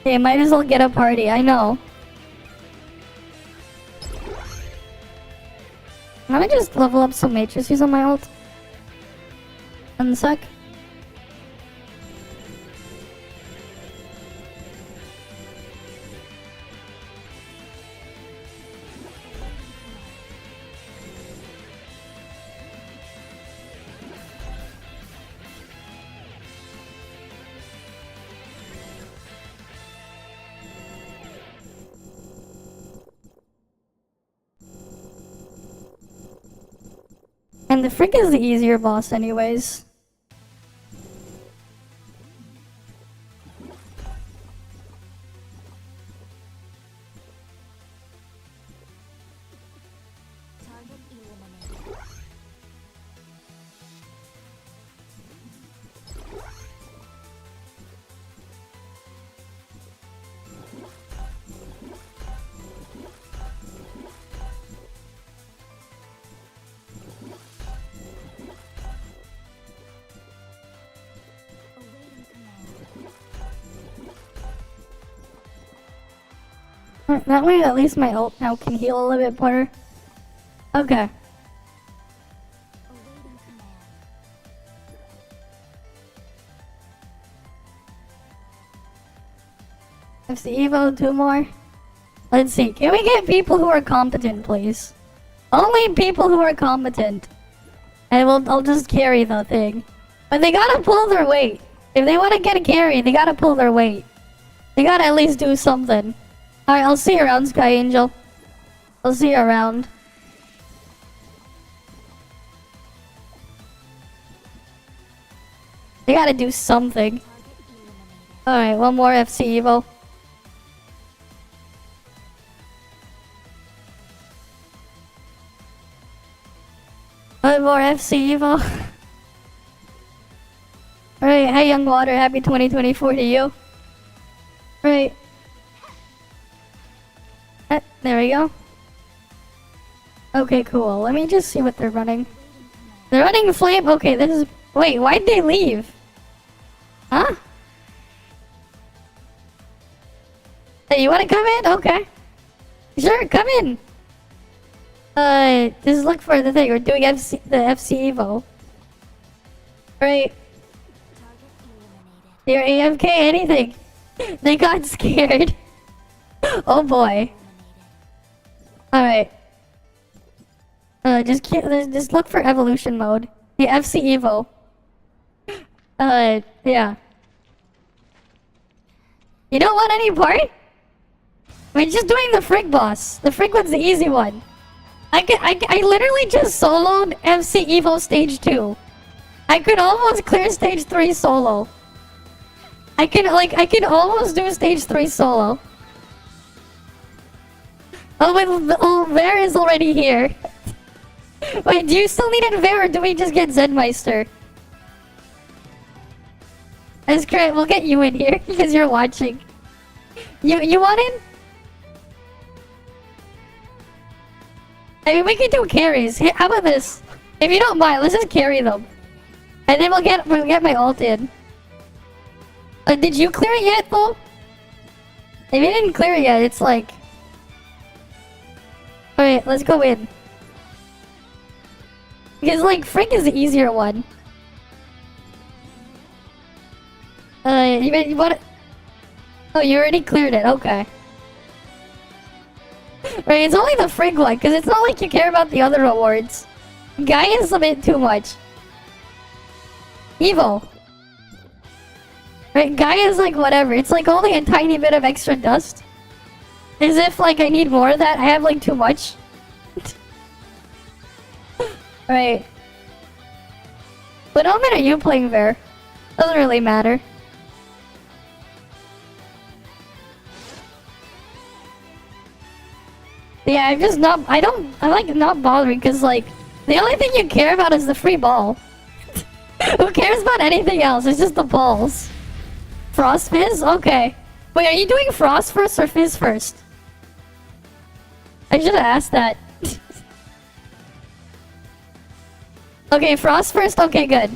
Okay, might as well get a party, I know. Let me just level up some matrices on my ult. 1 sec. And the Frick is the easier boss anyways. That way at least my ult now can heal a little bit better. Okay. FC Evo, 2 more. Let's see, can we get people who are competent, please? Only people who are competent. And I'll just carry the thing. But they gotta pull their weight. If they wanna get a carry, they gotta pull their weight. They gotta at least do something. Alright, I'll see you around, Sky Angel. I'll see you around. They gotta do something. Alright, 1 more FC Evo. One more FC Evo. Alright, hey Young Water, happy 2024 to you. Alright. There we go. Okay, cool. Let me just see what they're running. They're running flame. Okay, this is. Wait, why'd they leave? Huh? Hey, you wanna come in? Okay. Sure, come in. Just look for the thing. We're doing the FC Evo. Right. You're AFK, anything. They got scared. Oh boy. Alright. Just look for evolution mode. The FC Evo. Yeah. You don't want any part? We're just doing the Frick boss. The Frick one's the easy one. I literally just soloed FC Evo stage 2. I could almost clear stage 3 solo. I can almost do stage 3 solo. Oh, Ver is already here. Wait, do you still need a Ver or do we just get Zenmeister? That's great, we'll get you in here because you're watching. You want in? I mean, we can do carries. Here, how about this? If you don't mind, let's just carry them. And then we'll get my ult in. Did you clear it yet though? If you didn't clear it yet, it's like... Alright, let's go in. Because, like, Frick is the easier one. You want it? Oh, you already cleared it, okay. Right, it's only the Frick one, because it's not like you care about the other rewards. Guy is a bit too much. Evo. Right, Guy is like whatever, it's like only a tiny bit of extra dust. As if like I need more of that, I have like too much. Right. What element are you playing there? Doesn't really matter. Yeah, I'm just not, I like not bothering because like, the only thing you care about is the free ball. Who cares about anything else? It's just the balls. Frost Fizz? Okay. Wait, are you doing Frost first or Fizz first? I should have asked that. Okay, Frost first? Okay, good.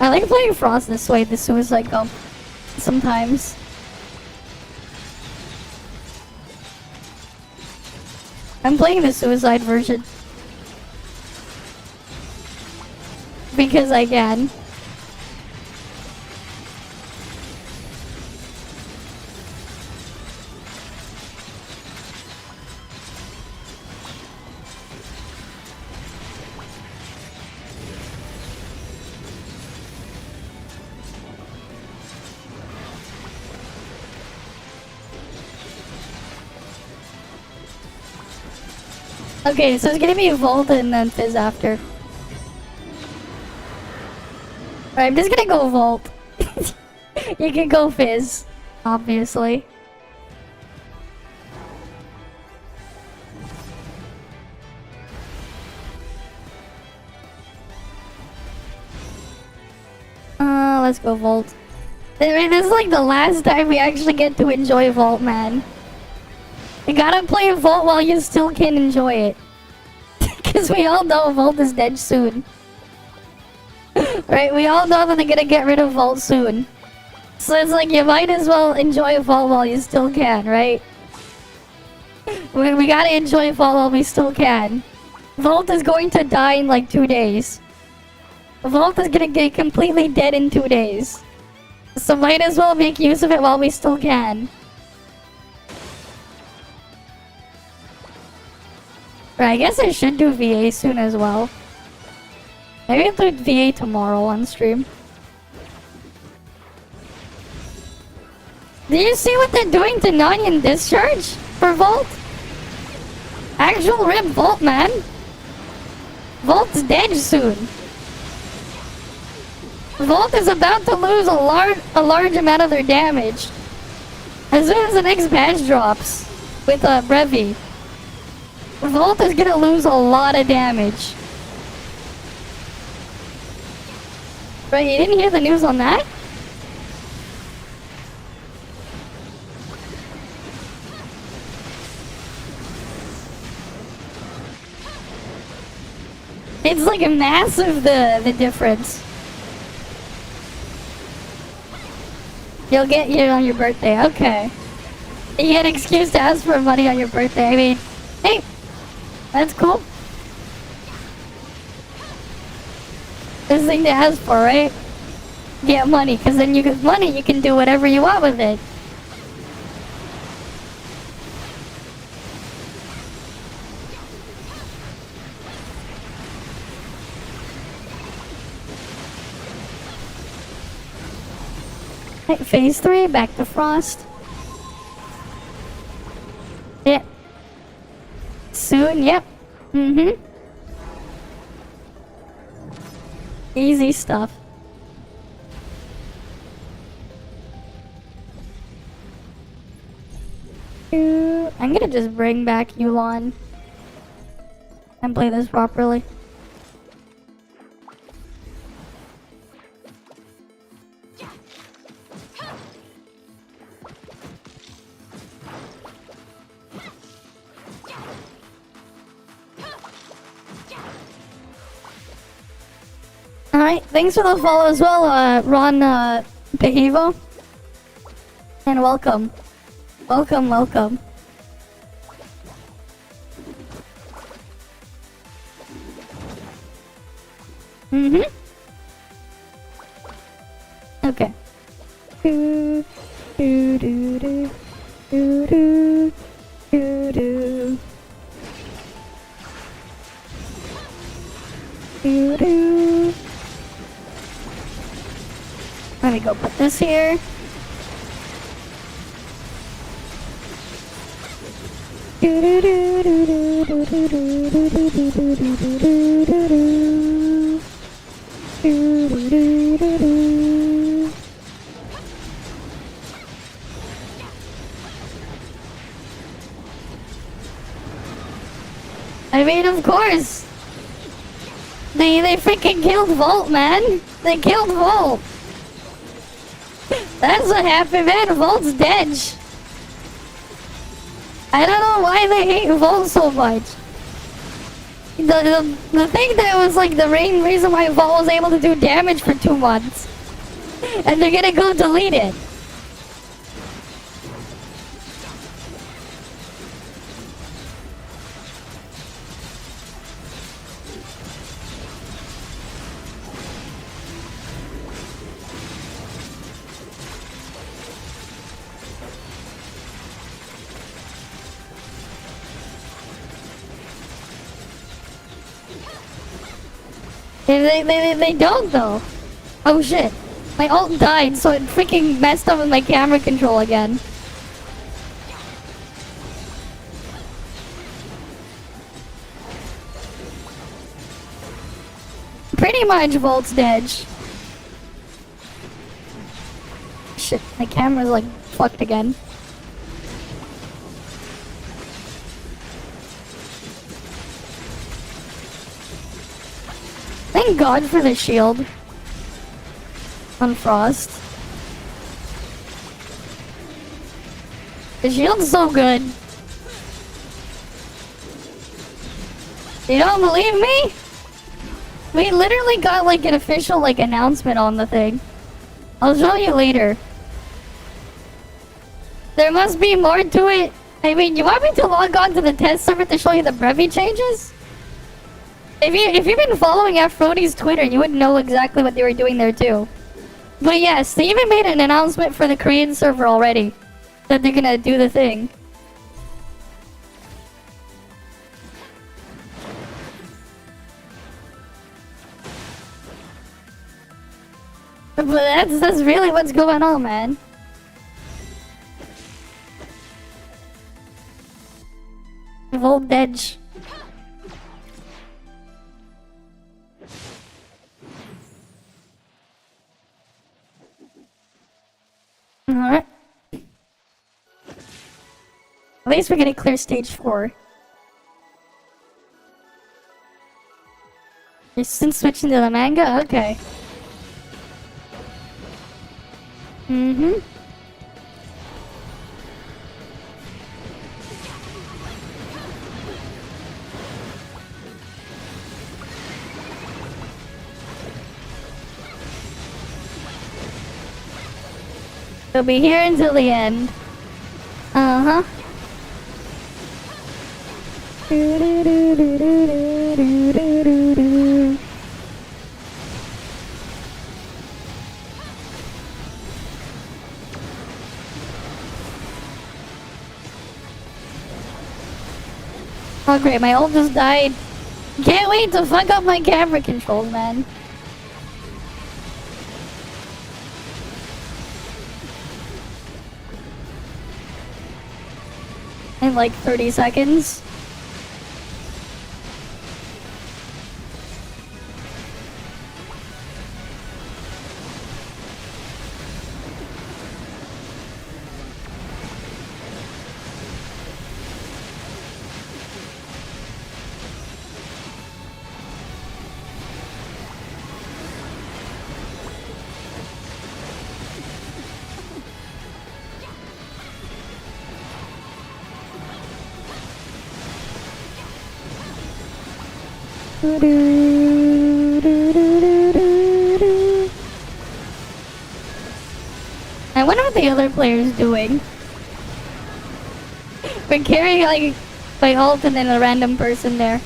I like playing Frost this way, the Suicide Gump. Sometimes. I'm playing the Suicide version. Because I can. Okay, so it's gonna be Volt and then Fizz after. Alright, I'm just gonna go Volt. You can go Fizz, obviously. Let's go Volt. I mean, this is like the last time we actually get to enjoy Volt, man. You gotta play Volt while you still can enjoy it. Because we all know Volt is dead soon. Right? We all know that they're gonna get rid of Volt soon. So it's like you might as well enjoy Volt while you still can, right? We gotta enjoy Volt while we still can. Volt is going to die in like 2 days. Volt is gonna get completely dead in 2 days. So might as well make use of it while we still can. Right, I guess I should do VA soon as well. Maybe I'll do VA tomorrow on stream. Do you see what they're doing to Nyan Discharge for Volt? Actual rip Volt, man. Volt's dead soon. Volt is about to lose a large amount of their damage. As soon as the next patch drops with Brevi. Volt is gonna lose a lot of damage. Right, you didn't hear the news on that? It's like a massive the difference. You'll get it on your birthday, okay. You get an excuse to ask for money on your birthday. I mean, hey, that's cool. This thing to ask for, right? Get money, because then you get money, you can do whatever you want with it. Right, phase 3, back to Frost. Yep. Soon, yep. Mm-hmm. Easy stuff. I'm gonna just bring back Yulon and play this properly. Alright, thanks for the follow as well, Ron Behevo. And welcome. Welcome, welcome. Mm-hmm. Okay. Do, do, do, do, do, do, do, do. Do, do. Let me go put this here. Do, do, do, do, do, do, do, do, do, do, do, do, do, do, do, do. Do, do, do, do, do. I mean, of course. They freaking killed Volt, man. They killed Volt. That's what happened, man. Volt's dead. I don't know why they hate Volt so much. The thing that was like the main reason why Volt was able to do damage for 2 months. And they're gonna go delete it. They don't though. Oh shit. My ult died, so it freaking messed up with my camera control again. Pretty much Volt's dead. Shit, my camera's like fucked again. Thank God for the shield on Frost. The shield's so good. You don't believe me? We literally got like an official like announcement on the thing. I'll show you later. There must be more to it. I mean, you want me to log on to the test server to show you the Brevi changes? If you've been following Aphrodite's Twitter, you would know exactly what they were doing there too. But yes, they even made an announcement for the Korean server already. That they're gonna do the thing. But that's really what's going on, man. Volt edge. Alright. At least we're gonna clear stage 4. You're since switching to the manga? Okay. Mm-hmm. We'll be here until the end. Uh-huh. Oh great, my ult just died. Can't wait to fuck up my camera controls, man. In like 30 seconds. Do, do, do, do, do. I wonder what the other player's doing. We're carrying like my ult and then a random person there.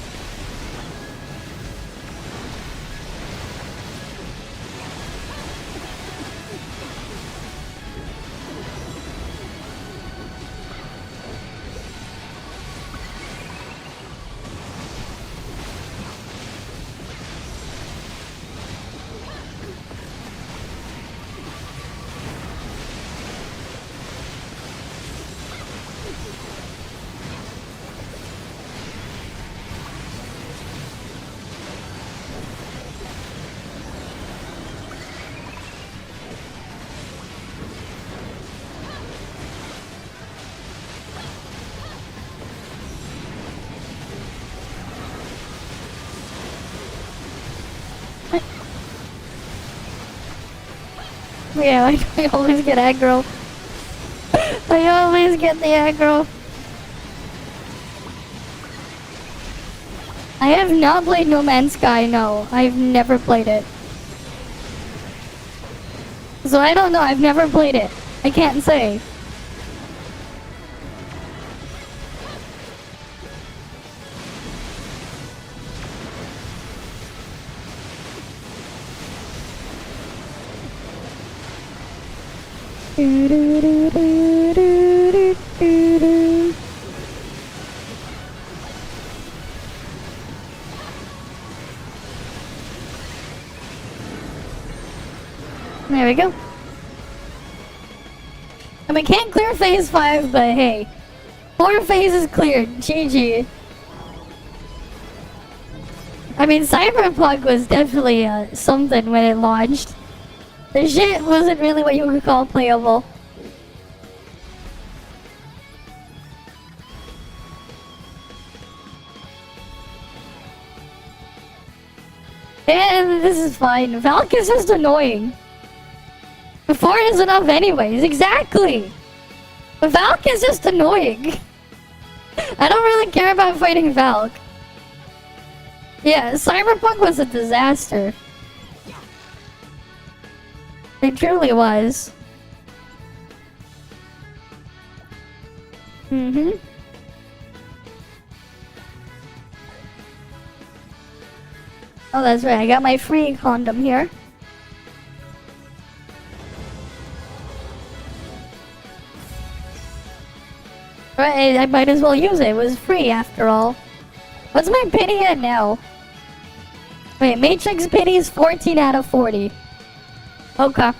Yeah, I always get aggro. I always get the aggro. I have not played No Man's Sky, no. I've never played it. So I don't know, I've never played it. I can't say. There we go. And we can't clear phase 5, but hey. 4 phases cleared. GG. I mean, Cyberpunk was definitely something when it launched. The shit wasn't really what you would call playable. And this is fine. Valk is just annoying. 4 is enough anyways. Exactly! Valk is just annoying. I don't really care about fighting Valk. Yeah, Cyberpunk was a disaster. It truly was. Mm-hmm. Oh, that's right. I got my free condom here. Right, I might as well use it. It was free after all. What's my pity at now? Wait, Matrix pity is 14 out of 40. Okay.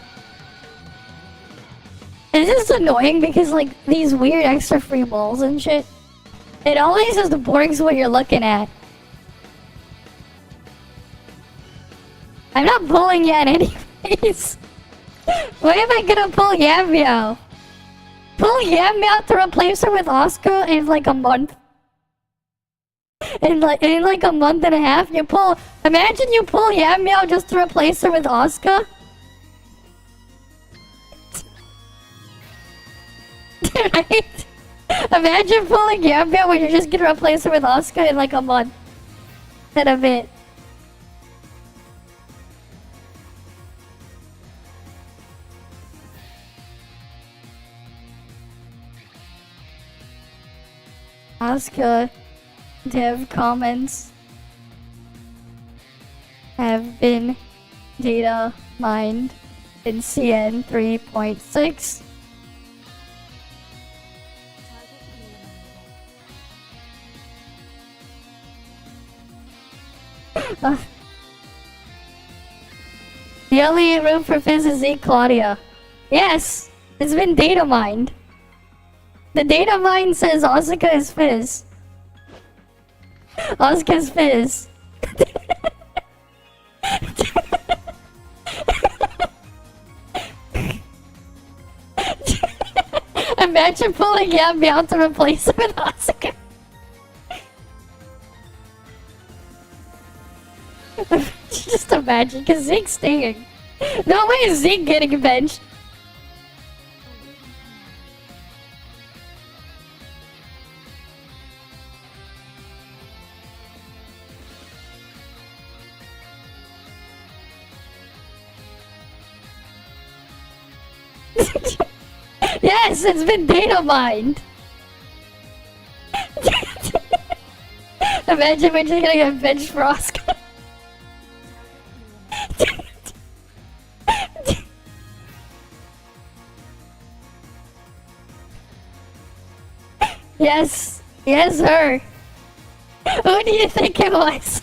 It's just annoying because, like, these weird extra free balls and shit. It always is the boring what you're looking at. I'm not pulling yet anyways. Why am I gonna pull Yam Meow? Pull Yam Meow to replace her with Asuka in like a month. In like a month and a half, you pull. Imagine you pull Yam Meow just to replace her with Asuka. Right? Imagine pulling Yam Meow when you're just gonna replace her with Asuka in like a month and a bit. Asuka dev comments have been data mined in CN 3.6. The only room for Fizz is Z Claudia. Yes, it's been data mined. The data mine says Asuka is Fizz. Asuka's Fizz. Imagine pulling Yam Meow to replace her with Asuka. Just imagine, cause Zeke's staying. No way is Zeke getting benched. Yes, it's been data mined. Imagine we're just gonna get bench for Oscar. Yes, yes, her. Who do you think it was?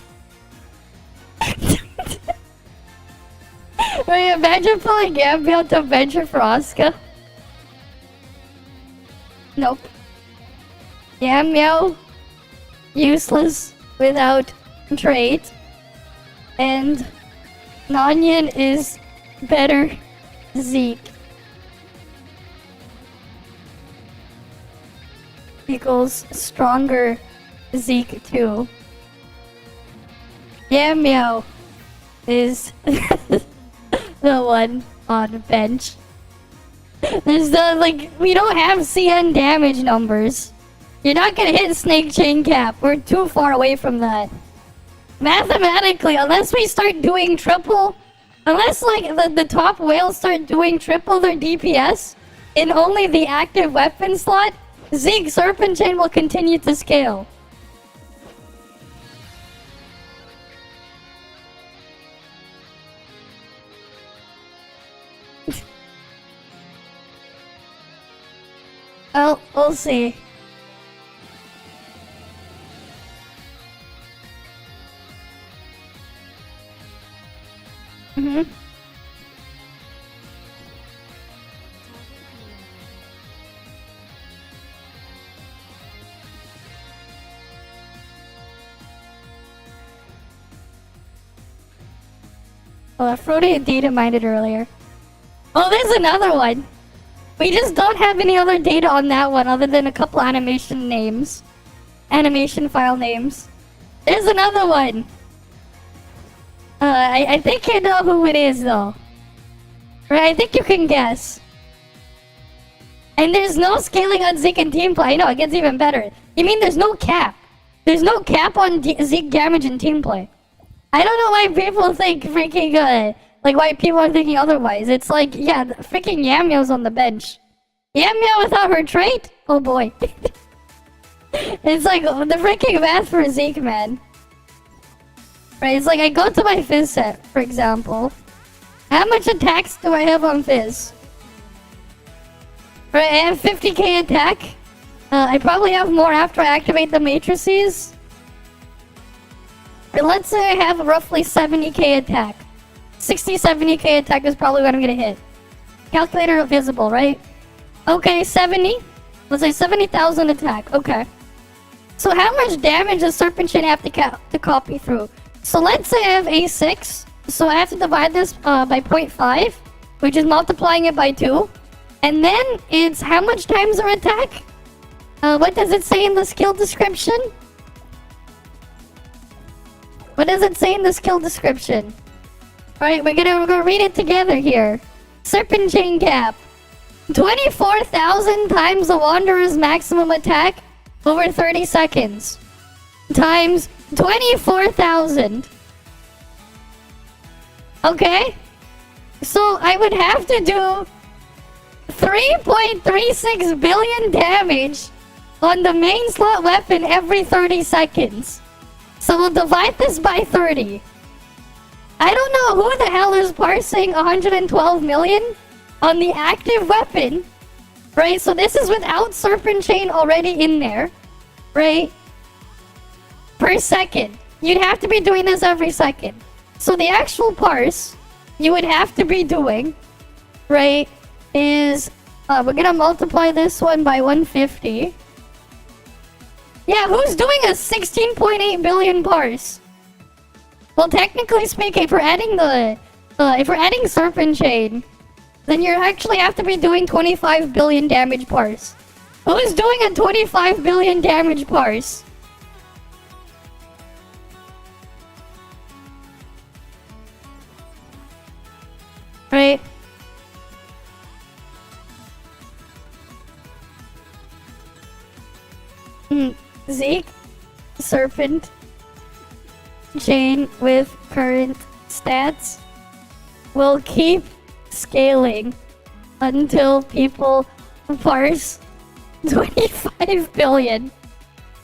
Wait, imagine pulling Gambit to venture for Oscar. Nope. Meow. Useless without trait. And Nonyan is better Zeke. Equals stronger Zeke too. Meow is the one on bench. There's the, like, we don't have CN damage numbers. You're not gonna hit Snake Chain Cap. We're too far away from that. Mathematically, unless we start doing triple, unless, like, the top whales start doing triple their DPS in only the active weapon slot, Zeke Serpent Chain will continue to scale. Well, we'll see. Well, Frody data mined it earlier. Oh, there's another one! We just don't have any other data on that one other than a couple animation names. Animation file names. There's another one! I think you know who it is though. Right, I think you can guess. And there's no scaling on Zeke and team play. I know, it gets even better. You mean there's no cap? There's no cap on Zeke damage in team play. I don't know why people think freaking, like why people are thinking otherwise. It's like, yeah, the freaking Yamio's on the bench. Yamio without her trait? Oh boy. It's like the freaking math for Zeke, man. Right, it's like I go to my Fizz set, for example. How much attacks do I have on Fizz? Right, I have 50k attack. I probably have more after I activate the matrices. But let's say I have roughly 70k attack. 60, 70k attack is probably what I'm gonna hit. Calculator visible, right? Okay, 70. Let's say 70,000 attack. Okay. So how much damage does Serpent Chain have to copy through? So let's say I have A6. So I have to divide this by 0.5, which is multiplying it by 2. And then it's how much times our attack? What does it say in the skill description? What does it say in the skill description? Alright, we're gonna read it together here. Serpent Chain Cap. 24,000 times the Wanderer's maximum attack over 30 seconds. Times 24,000. Okay? So I would have to do 3.36 billion damage on the main slot weapon every 30 seconds. So we'll divide this by 30. I don't know who the hell is parsing 112 million on the active weapon. Right? So this is without Serpent Chain already in there. Right? Per second. You'd have to be doing this every second. So the actual parse you would have to be doing, right, is we're gonna multiply this one by 150. Yeah, who's doing a 16.8 billion parse? Well, technically speaking, if we're adding Serpent Chain, then you actually have to be doing 25 billion damage parse. Who's doing a 25 billion damage parse? Right? Zeke, Serpent Chain with current stats will keep scaling until people parse 25 billion.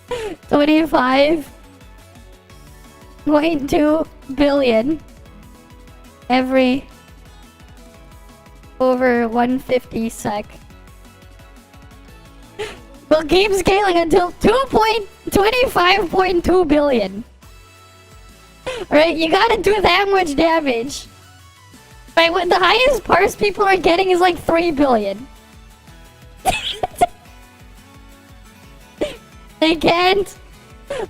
25.2 billion every over 150 sec. Will keep scaling until 25.2 billion. Right, you gotta do that much damage. Right, what the highest parse people are getting is like 3 billion. They can't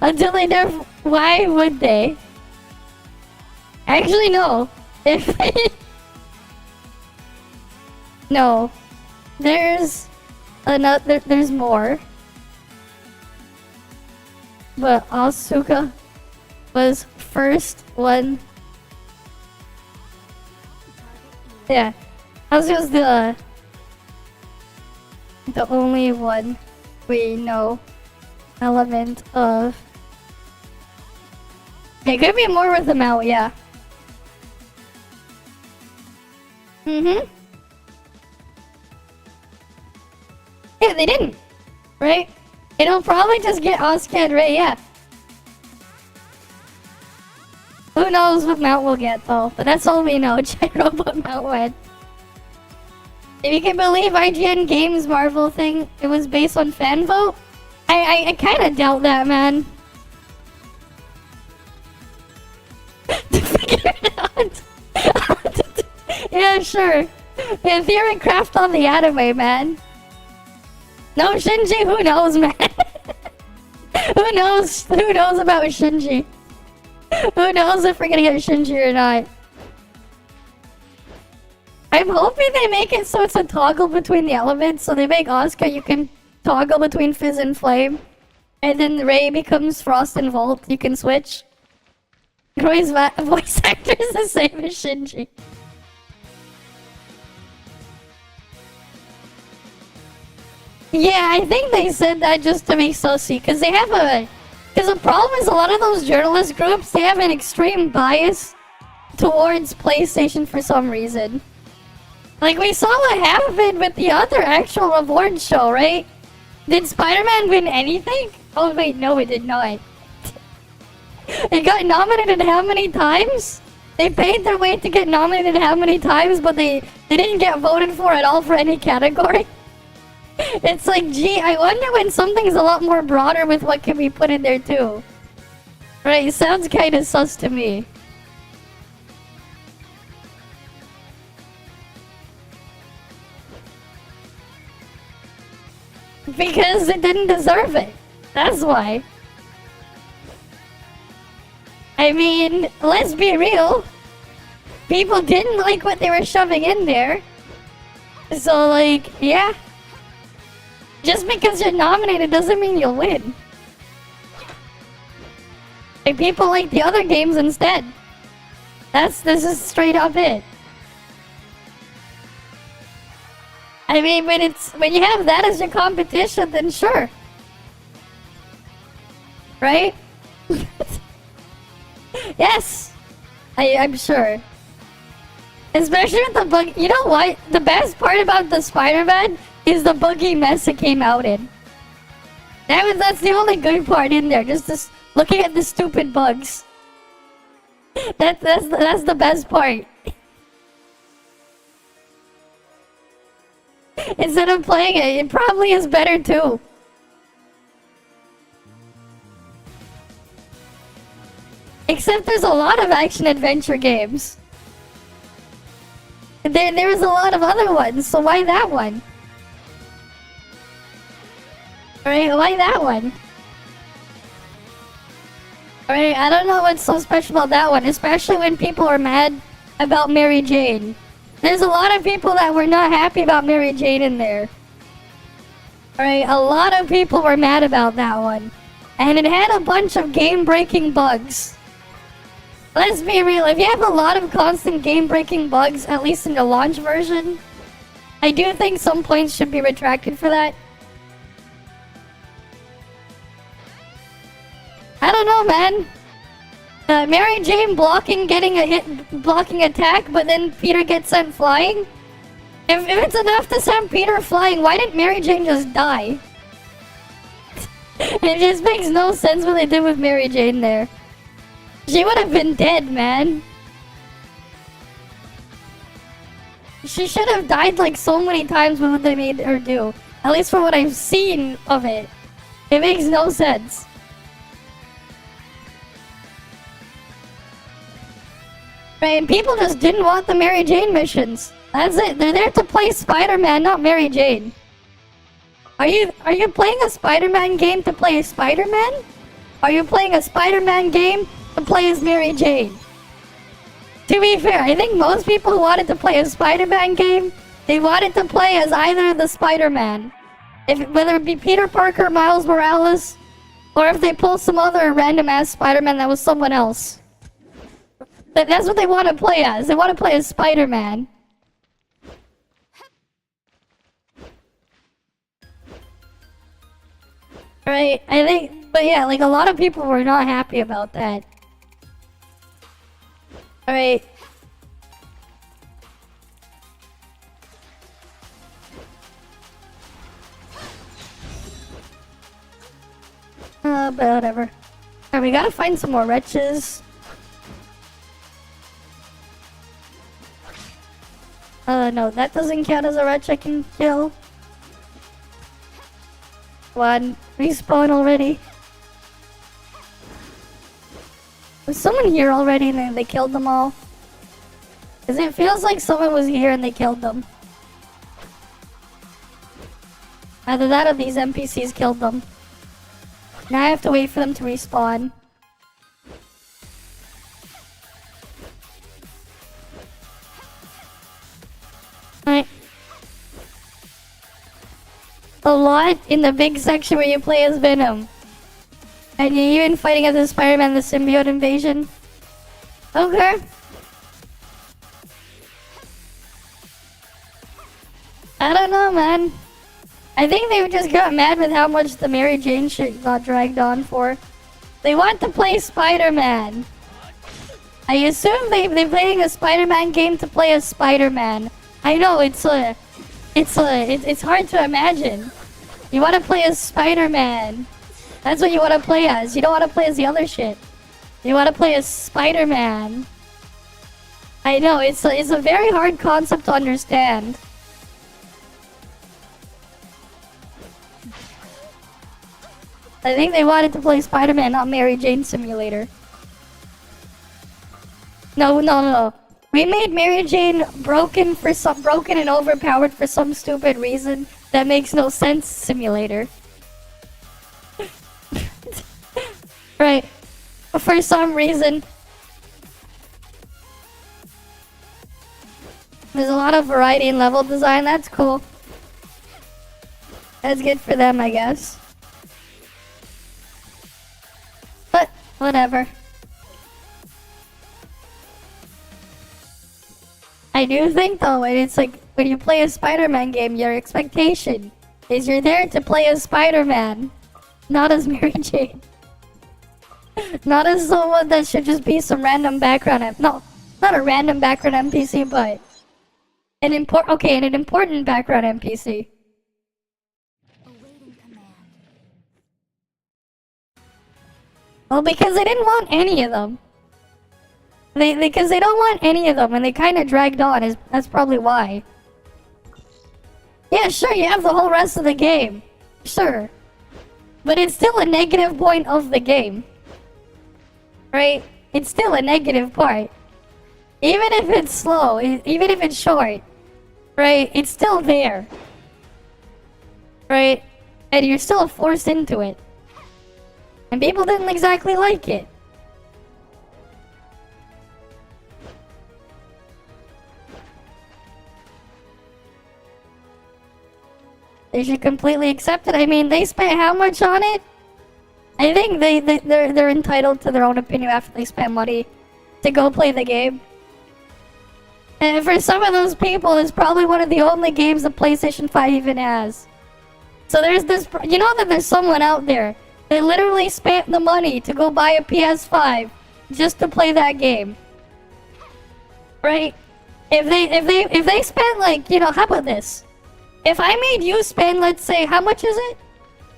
until they nerf. Why would they? Actually, no. If they... No. There's another. There's more. But Asuka was first one. Yeah. Asuka's the only one we know element of. It could be more with them out, yeah. Mm-hmm. Yeah, they didn't. Right? It'll probably just get Oscan, right? Yeah. Who knows what mount we'll get, though. But that's all we know. Check out what mount went. If you can believe IGN Games Marvel thing, it was based on fan vote? I kind of doubt that, man. To figure it out. Yeah, sure. Yeah, theory craft on the anime, man. No Shinji, who knows, man? Who knows? Who knows about Shinji? Who knows if we're gonna get Shinji or not? I'm hoping they make it so it's a toggle between the elements. So they make Asuka, you can toggle between Fizz and Flame. And then Rei becomes Frost and Volt. You can switch. Roy's voice actor is the same as Shinji. Yeah, I think they said that just to make sussy, because they have a... Because the problem is a lot of those journalist groups, they have an extreme bias towards PlayStation for some reason. Like, we saw what happened with the other actual award show, right? Did Spider-Man win anything? Oh wait, no it did not. It got nominated how many times? They paid their way to get nominated how many times, but they didn't get voted for at all for any category. It's like, gee, I wonder when something's a lot more broader with what can be put in there too. Right, it sounds kind of sus to me. Because it didn't deserve it. That's why. I mean, let's be real. People didn't like what they were shoving in there. So, like, yeah. Just because you're nominated doesn't mean you'll win. Like, people like the other games instead. This is straight up it. I mean, when you have that as your competition, then sure. Right? Yes! I'm sure. Especially with the bug. You know what? The best part about the Spider-Man is the buggy mess it came out in. That's the only good part in there. Just looking at the stupid bugs. That's the best part. Instead of playing it, it probably is better too. Except there's a lot of action-adventure games. There's a lot of other ones, so why that one? Alright, why that one? Alright, I don't know what's so special about that one, especially when people are mad about Mary Jane. There's a lot of people that were not happy about Mary Jane in there. Alright, a lot of people were mad about that one. And it had a bunch of game-breaking bugs. Let's be real, if you have a lot of constant game-breaking bugs, at least in the launch version, I do think some points should be retracted for that. I don't know, man. Mary Jane blocking, getting a hit, blocking attack, but then Peter gets sent flying. If it's enough to send Peter flying, why didn't Mary Jane just die? It just makes no sense what they did with Mary Jane there. She would have been dead, man. She should have died like so many times with what they made her do. At least for what I've seen of it. It makes no sense. Right, and people just didn't want the Mary Jane missions. That's it. They're there to play Spider-Man, not Mary Jane. Are you playing a Spider-Man game to play as Spider-Man? Are you playing a Spider-Man game to play as Mary Jane? To be fair, I think most people who wanted to play a Spider-Man game, they wanted to play as either the Spider-Man. Whether it be Peter Parker, Miles Morales, or if they pull some other random-ass Spider-Man that was someone else. That's what they want to play as. They want to play as Spider-Man. Right, I think, but yeah, like a lot of people were not happy about that. Alright. But whatever. Alright, we gotta find some more wretches. No, that doesn't count as a wretch I can kill. Come on, respawn already. Was someone here already and then they killed them all? Because it feels like someone was here and they killed them. Either that or these NPCs killed them. Now I have to wait for them to respawn. Alright. A lot in the big section where you play as Venom. And you're even fighting as a Spider-Man the symbiote invasion. Okay. I don't know, man. I think they just got mad with how much the Mary Jane shit got dragged on for. They want to play Spider-Man. I assume they're playing a Spider-Man game to play as Spider-Man. I know, it's hard to imagine. You want to play as Spider-Man. That's what you want to play as. You don't want to play as the other shit. You want to play as Spider-Man. I know, it's a very hard concept to understand. I think they wanted to play Spider-Man, not Mary Jane Simulator. No. We made Mary Jane broken and overpowered for some stupid reason that makes no sense, Simulator. Right. For some reason. There's a lot of variety in level design, that's cool. That's good for them, I guess. But, whatever. I do think though, it's like when you play a Spider-Man game, your expectation is you're there to play as Spider-Man, not as Mary Jane. Not as someone that should just be some random background no, not a random background NPC, but an important background NPC.
Awaiting command.
Well, because they didn't want any of them. Because they don't want any of them, and they kind of dragged on. That's probably why. Yeah, sure, you have the whole rest of the game. Sure. But it's still a negative point of the game. Right? It's still a negative part. Even if it's slow, even if it's short. Right? It's still there. Right? And you're still forced into it. And people didn't exactly like it. They should completely accept it. I mean, they spent how much on it? I think they're entitled to their own opinion after they spend money to go play the game. And for some of those people, it's probably one of the only games the PlayStation 5 even has. So there's this, you know that there's someone out there that literally spent the money to go buy a PS5 just to play that game. Right? If they spend like, you know, how about this? If I made you spend, let's say, how much is it?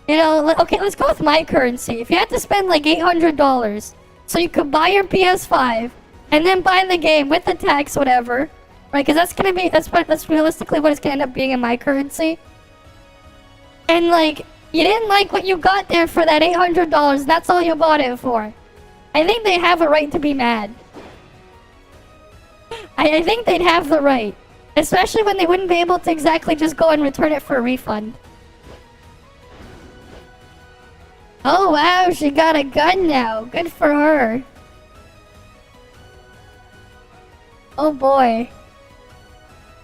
You know, okay, let's go with my currency. If you had to spend like $800, so you could buy your PS5 and then buy the game with the tax, whatever, right? Because that's realistically what it's gonna end up being in my currency. And like, you didn't like what you got there for that $800. That's all you bought it for. I think they have a right to be mad. I think they'd have the right. Especially when they wouldn't be able to exactly just go and return it for a refund. Oh wow, she got a gun now. Good for her. Oh boy.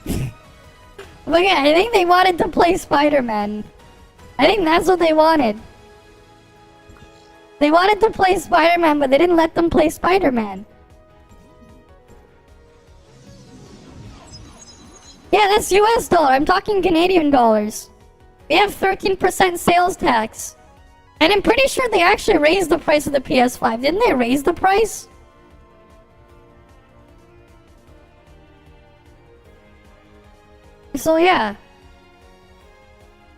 But yeah, I think they wanted to play Spider-Man. I think that's what they wanted. They wanted to play Spider-Man, but they didn't let them play Spider-Man. Yeah, that's US dollar. I'm talking Canadian dollars. We have 13% sales tax. And I'm pretty sure they actually raised the price of the PS5. Didn't they raise the price? So yeah.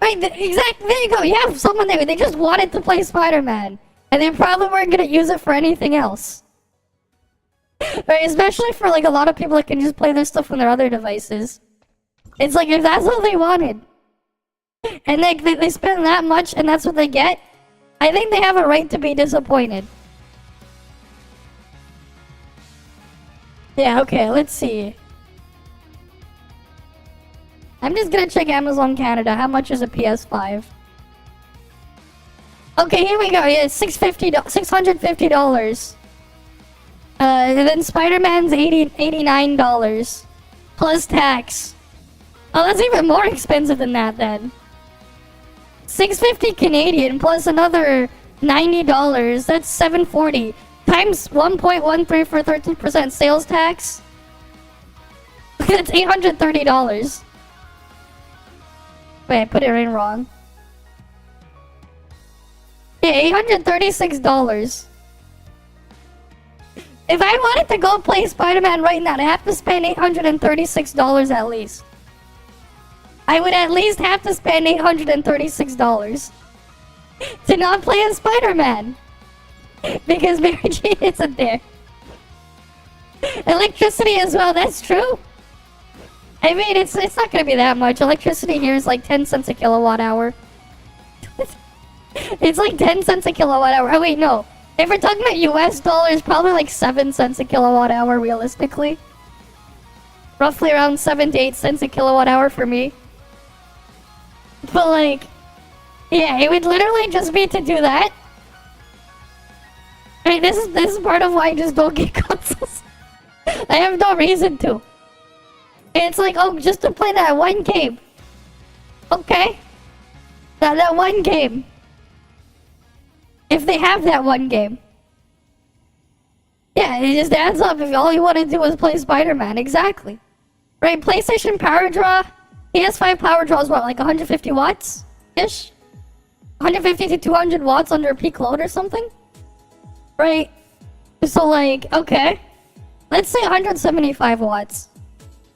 Right, exactly. There you go. You have someone there. They just wanted to play Spider-Man. And they probably weren't going to use it for anything else. Right, especially for like a lot of people that can just play their stuff on their other devices. It's like, if that's what they wanted, and they spend that much and that's what they get, I think they have a right to be disappointed. Yeah, okay, let's see. I'm just gonna check Amazon Canada. How much is a PS5? Okay, here we go. Yeah, $650. And then Spider-Man's $89 plus tax. Oh, that's even more expensive than that then. $650 Canadian plus another $90. That's $740 times 1.13 for 13% sales tax. That's $830. Wait, I put it in wrong. Yeah, $836. If I wanted to go play Spider-Man right now, I have to spend $836 at least. I would at least have to spend $836 to not play as Spider-Man. Because Mary Jane isn't there. Electricity as well, that's true. I mean, it's not gonna be that much. Electricity here is like 10 cents a kilowatt hour. It's like 10 cents a kilowatt hour. Oh wait, no. If we're talking about US dollars, probably like 7 cents a kilowatt hour realistically. Roughly around 7 to 8 cents a kilowatt hour for me. But like, yeah, it would literally just be to do that. I mean, this is part of why I just don't get consoles. I have no reason to. It's like, oh, just to play that one game. Okay. That one game. If they have that one game. Yeah, it just adds up if all you want to do is play Spider-Man. Exactly. Right, PlayStation Power Draw. PS5 Power Draw is what, like 150 watts-ish? 150 to 200 watts under peak load or something? Right? So like, okay. Let's say 175 watts.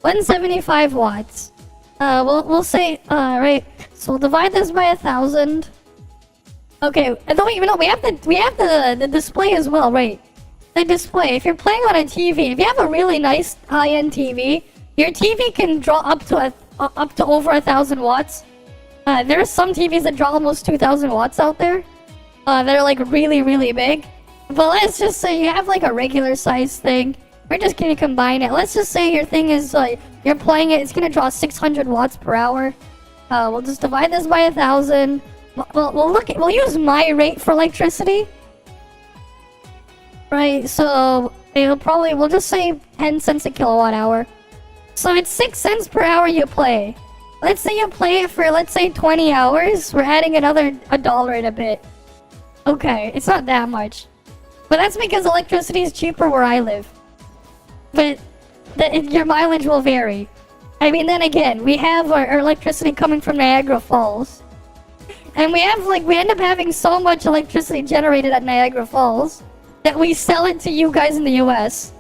175 watts. We'll say, right. So we'll divide this by 1,000. Okay, and then even though we have the display as well, right? The display. If you're playing on a TV, if you have a really nice high-end TV, your TV can draw up to over 1,000 watts. There are some TVs that draw almost 2,000 watts out there. They're like really, really big. But let's just say you have like a regular size thing. We're just gonna combine it. Let's just say your thing is like, you're playing it, it's gonna draw 600 watts per hour. We'll just divide this by 1,000. We'll use my rate for electricity. Right, so we'll just say 10 cents a kilowatt hour. So it's 6 cents per hour you play. Let's say you play it for, let's say 20 hours. We're adding another $1 and a bit. Okay, it's not that much. But that's because electricity is cheaper where I live. But your mileage will vary. I mean, then again, we have our electricity coming from Niagara Falls. And we end up having so much electricity generated at Niagara Falls that we sell it to you guys in the US.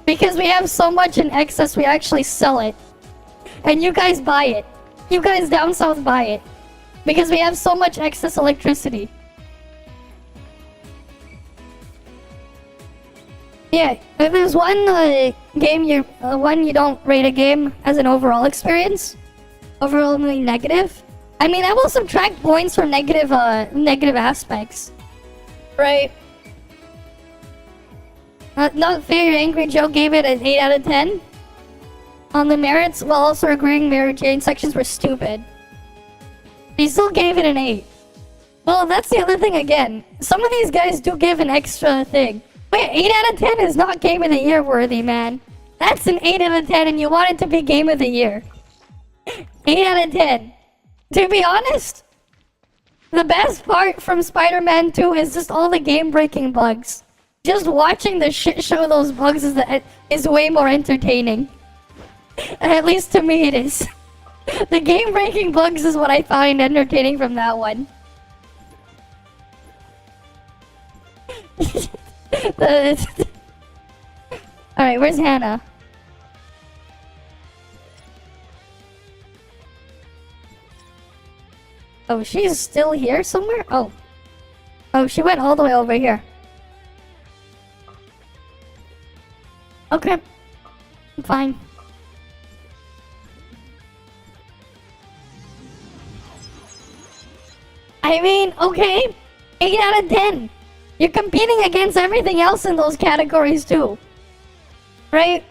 Because we have so much in excess, we actually sell it. And you guys buy it. You guys down south buy it. Because we have so much excess electricity. Yeah, if there's one game you don't rate a game as an overall experience, overwhelmingly negative. I mean, I will subtract points for negative aspects, right? Not fair. Your angry Joe gave it an 8 out of 10 on the merits, while also agreeing Mary Jane sections were stupid. He still gave it an 8. Well, that's the other thing again. Some of these guys do give an extra thing. Wait, 8 out of 10 is not Game of the Year worthy, man. That's an 8 out of 10 and you want it to be Game of the Year. 8 out of 10. To be honest, the best part from Spider-Man 2 is just all the game-breaking bugs. Just watching the shit show those bugs is way more entertaining. At least to me it is. The game-breaking bugs is what I find entertaining from that one. Alright, where's Hannah? Oh, she's still here somewhere? Oh. Oh, she went all the way over here. Okay. I'm fine. I mean, okay. 8 out of 10. You're competing against everything else in those categories too. Right?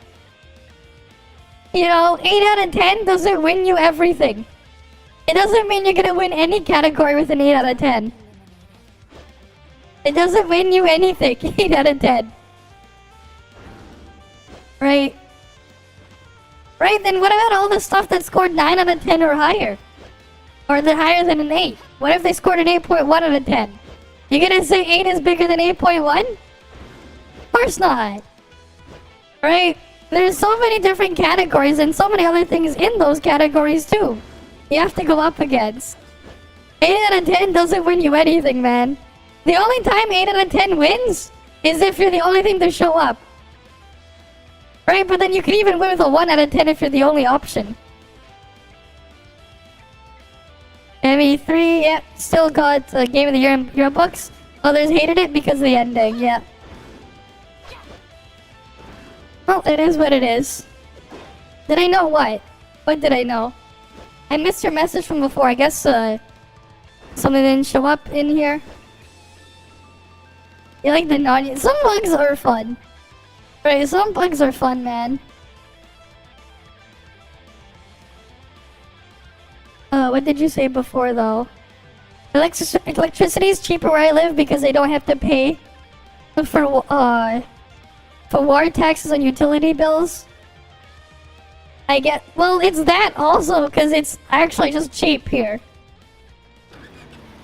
You know, 8 out of 10 doesn't win you everything. It doesn't mean you're gonna win any category with an 8 out of 10. It doesn't win you anything, 8 out of 10. Right? Right, then what about all the stuff that scored 9 out of 10 or higher? Or the higher than an 8? What if they scored an 8.1 out of 10? You gonna say 8 is bigger than 8.1? Of course not. Right? There's so many different categories and so many other things in those categories too. You have to go up against. 8 out of 10 doesn't win you anything, man. The only time 8 out of 10 wins is if you're the only thing to show up. Right? But then you can even win with a 1 out of 10 if you're the only option. ME3, yeah, still got Game of the Year yearbooks. Others hated it because of the ending, yeah. Well, it is what it is. Did I know what? What did I know? I missed your message from before. I guess something didn't show up in here. You like the non- Some bugs are fun. Right, some bugs are fun, man. What did you say before, though? Electricity is cheaper where I live because they don't have to pay for water taxes on utility bills. I get... Well, it's that also, because it's actually just cheap here.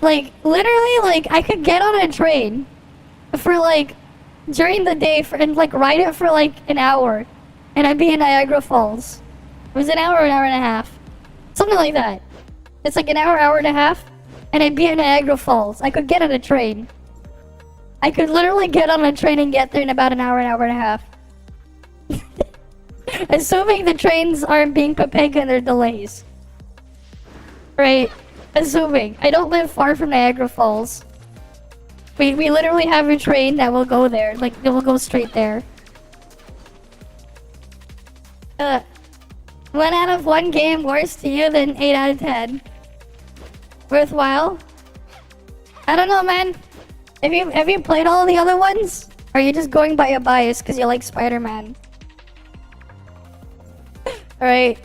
Like, literally, like, I could get on a train for, like, during the day and, like, ride it for, like, an hour. And I'd be in Niagara Falls. It was an hour and a half. Something like that. It's like an hour, hour and a half. And I'd be in Niagara Falls. I could get on a train. I could literally get on a train and get there in about an hour and a half. Assuming the trains aren't being Papega and their delays. Right? Assuming. I don't live far from Niagara Falls. We literally have a train that will go there. Like, it will go straight there. 1 out of 1 game worse to you than 8 out of 10. Worthwhile? I don't know, man. Have you played all the other ones? Or are you just going by a bias because you like Spider-Man? Alright.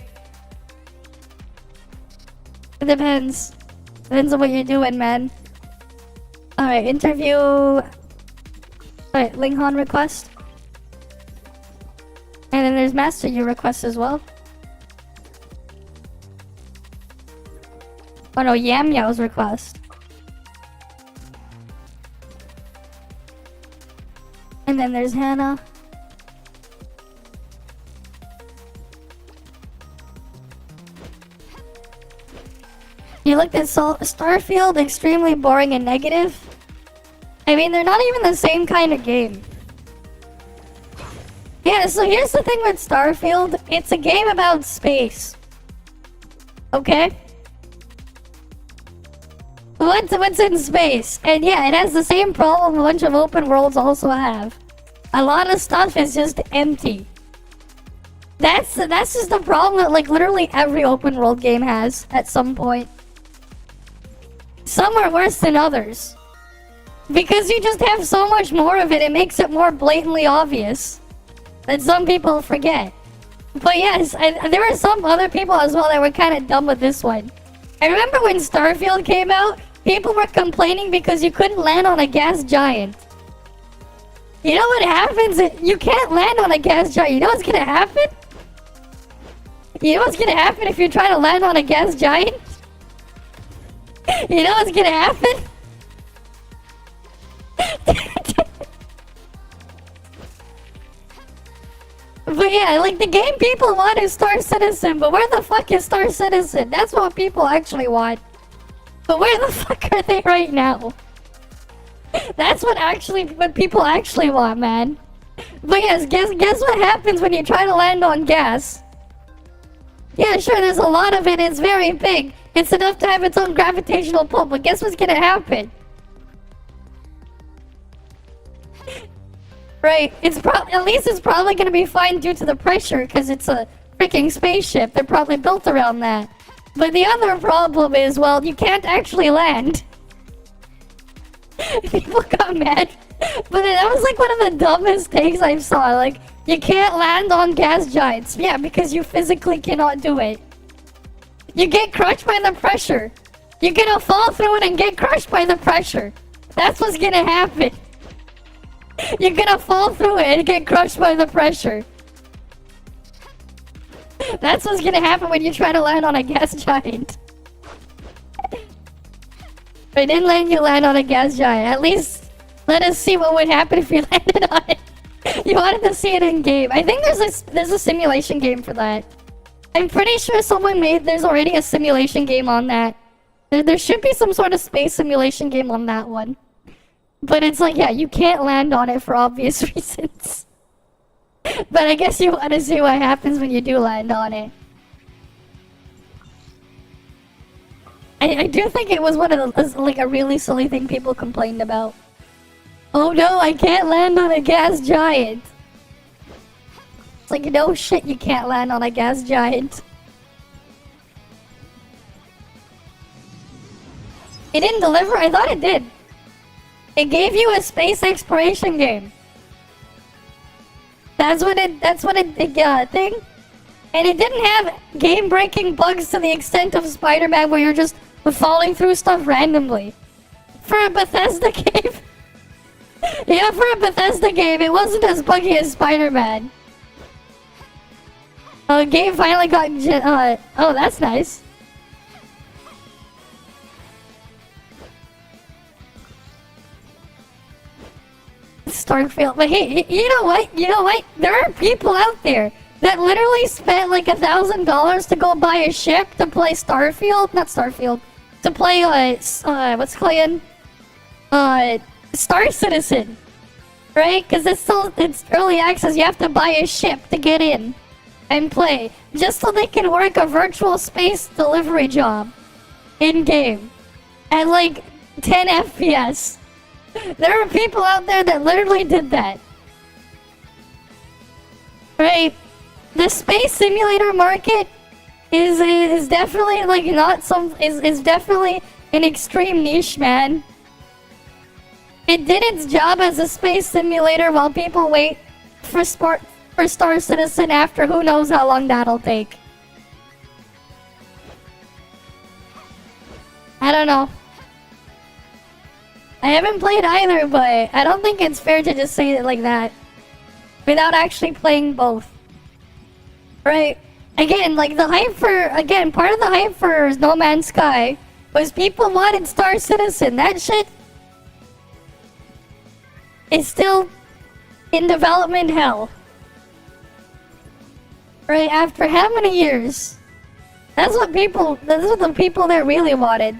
It depends. Depends on what you're doing, man. Alright, interview... Alright, Linghan request. And then there's Master Yu request as well. Oh no, Yam Yao's request. And then there's Hannah. You looked at Starfield, extremely boring and negative. I mean, they're not even the same kind of game. Yeah, so here's the thing with Starfield. It's a game about space. Okay? What's in space? And yeah, it has the same problem a bunch of open worlds also have. A lot of stuff is just empty. That's just the problem that like literally every open world game has at some point. Some are worse than others. Because you just have so much more of it, it makes it more blatantly obvious. That some people forget. But yes, there were some other people as well that were kind of dumb with this one. I remember when Starfield came out, people were complaining because you couldn't land on a gas giant. You know what happens? You can't land on a gas giant. You know what's gonna happen? You know what's gonna happen if you try to land on a gas giant? You know what's gonna happen? But yeah, like the game people want is Star Citizen, but where the fuck is Star Citizen? That's what people actually want. But where the fuck are they right now? That's what people actually want, man. But yes, guess what happens when you try to land on gas? Yeah, sure, there's a lot of it, it's very big. It's enough to have its own gravitational pull, but guess what's gonna happen? Right, at least it's probably gonna be fine due to the pressure, because it's a freaking spaceship. They're probably built around that. But the other problem is, well, you can't actually land. People got mad. But that was like one of the dumbest takes I saw. Like, you can't land on gas giants. Yeah, because you physically cannot do it. You get crushed by the pressure. You're gonna fall through it and get crushed by the pressure. That's what's gonna happen. You're gonna fall through it and get crushed by the pressure. That's what's gonna happen when you try to land on a gas giant. I didn't let you land on a gas giant. At least let us see what would happen if you landed on it. You wanted to see it in game. I think there's a simulation game for that. I'm pretty sure there's already a simulation game on that. There should be some sort of space simulation game on that one. But it's like, yeah, you can't land on it for obvious reasons. But I guess you want to see what happens when you do land on it. I do think it was one of the, like a really silly thing people complained about. Oh no, I can't land on a gas giant. It's like, no shit, you can't land on a gas giant. It didn't deliver? I thought it did. It gave you a space exploration game. That's what it thing. And it didn't have game-breaking bugs to the extent of Spider-Man where you're just falling through stuff randomly. For a Bethesda game. Yeah, for a Bethesda game, it wasn't as buggy as Spider-Man. Game finally got oh, that's nice. Starfield, but hey, you know what? You know what? There are people out there that literally spent like $1,000 to go buy a ship to play Starfield, not Starfield, to play what's it called? Star Citizen, right? Because it's early access. You have to buy a ship to get in and play, just so they can work a virtual space delivery job in game at like 10 FPS. There are people out there that literally did that. Right? The space simulator market is definitely like is definitely an extreme niche, man. It did its job as a space simulator while people wait for Star Citizen after who knows how long that'll take. I don't know. I haven't played either, but I don't think it's fair to just say it like that without actually playing both. Right? Again, like the hype for, part of the hype for No Man's Sky was people wanted Star Citizen. That shit is still in development hell. Right? After how many years? That's what the people that really wanted.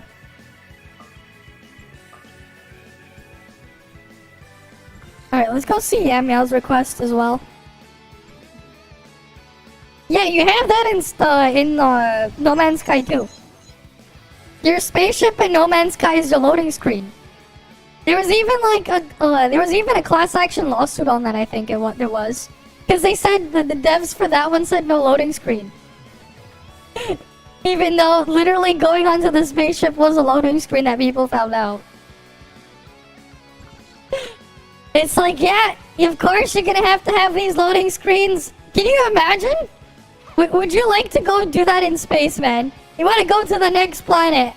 Alright, let's go see Yamyal's request as well. Yeah, you have that in No Man's Sky too. Your spaceship in No Man's Sky is the loading screen. There was even like a class action lawsuit on that. I think there was, because they said that the devs for that one said no loading screen. Even though literally going onto the spaceship was a loading screen that people found out. It's like, yeah, of course you're gonna have to have these loading screens. Can you imagine? Would you like to go do that in space, man? You want to go to the next planet.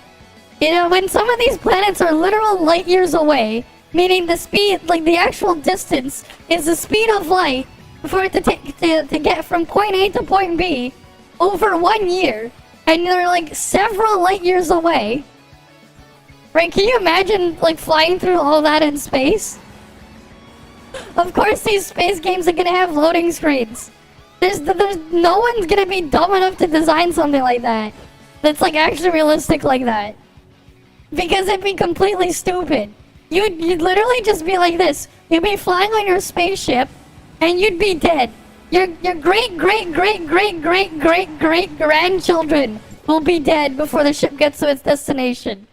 You know, when some of these planets are literal light years away, meaning the speed, like the actual distance, is the speed of light for it to get from point A to point B over 1 year, and they're like several light years away. Right? Can you imagine like flying through all that in space? Of course, these space games are gonna have loading screens. There's no one's gonna be dumb enough to design something like that. That's like actually realistic like that. Because it'd be completely stupid. You'd literally just be like this. You'd be flying on your spaceship, and you'd be dead. Your great grandchildren will be dead before the ship gets to its destination.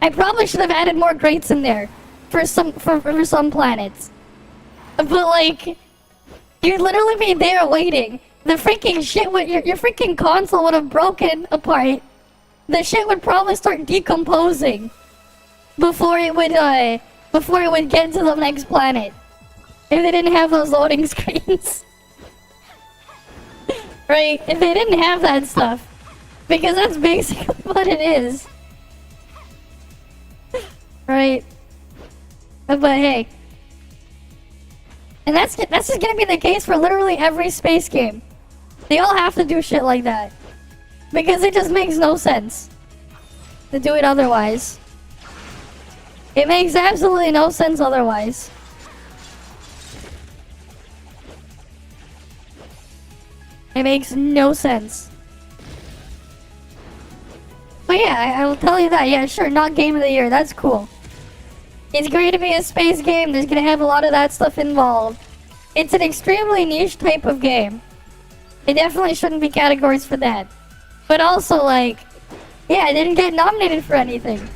I probably should have added more greats in there for some planets. But like, you'd literally be there waiting. The freaking shit would your freaking console would have broken apart. The shit would probably start decomposing before it would get to the next planet. If they didn't have those loading screens. Right? If they didn't have that stuff. Because that's basically what it is. Right? But hey. And that's just gonna be the case for literally every space game. They all have to do shit like that. Because it just makes no sense to do it otherwise. It makes absolutely no sense otherwise. It makes no sense. But yeah, I will tell you that. Yeah, sure, not Game of the Year. That's cool. It's going to be a space game. There's going to have a lot of that stuff involved. It's an extremely niche type of game. It definitely shouldn't be categories for that. But also, like, yeah, it didn't get nominated for anything.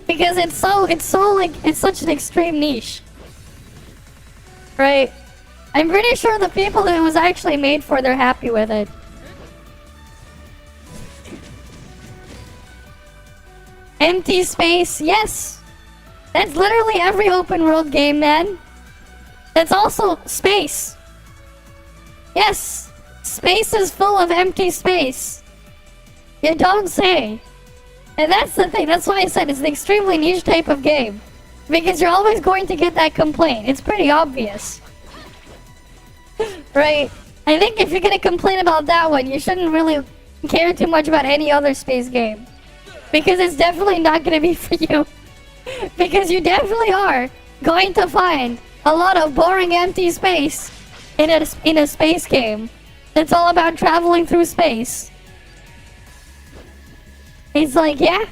Because it's such an extreme niche. Right? I'm pretty sure the people that it was actually made for, they're happy with it. Empty space, yes! That's literally every open world game, man. That's also space. Yes! Space is full of empty space. You don't say. And that's the thing, that's why I said it's an extremely niche type of game. Because you're always going to get that complaint. It's pretty obvious. Right? I think if you're gonna complain about that one, you shouldn't really care too much about any other space game. Because it's definitely not gonna be for you. Because you definitely are going to find a lot of boring empty space in a space game. It's all about traveling through space. It's like, yeah?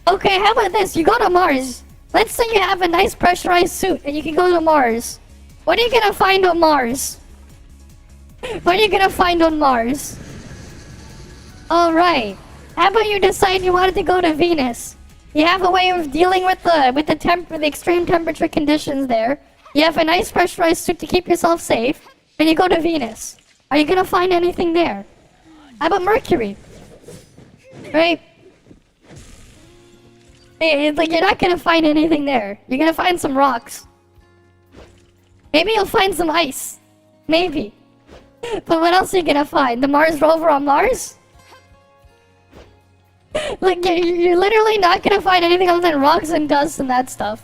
Okay, how about this? You go to Mars. Let's say you have a nice pressurized suit and you can go to Mars. What are you gonna find on Mars? What are you gonna find on Mars? Alright. How about you decide you wanted to go to Venus? You have a way of dealing with the extreme temperature conditions there. You have a nice pressurized suit to keep yourself safe, and you go to Venus. Are you gonna find anything there? How about Mercury? Right? It's like you're not gonna find anything there. You're gonna find some rocks. Maybe you'll find some ice. Maybe. But what else are you gonna find? The Mars rover on Mars? Like, you're literally not gonna find anything other than rocks and dust and that stuff.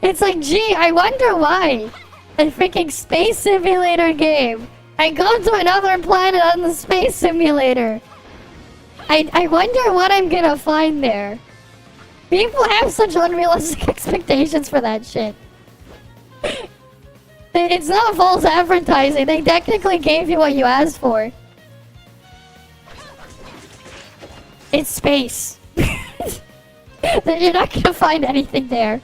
It's like, gee, I wonder why. A freaking space simulator game. I go to another planet on the space simulator. I wonder what I'm gonna find there. People have such unrealistic expectations for that shit. It's not false advertising. They technically gave you what you asked for. It's space. You're not gonna find anything there.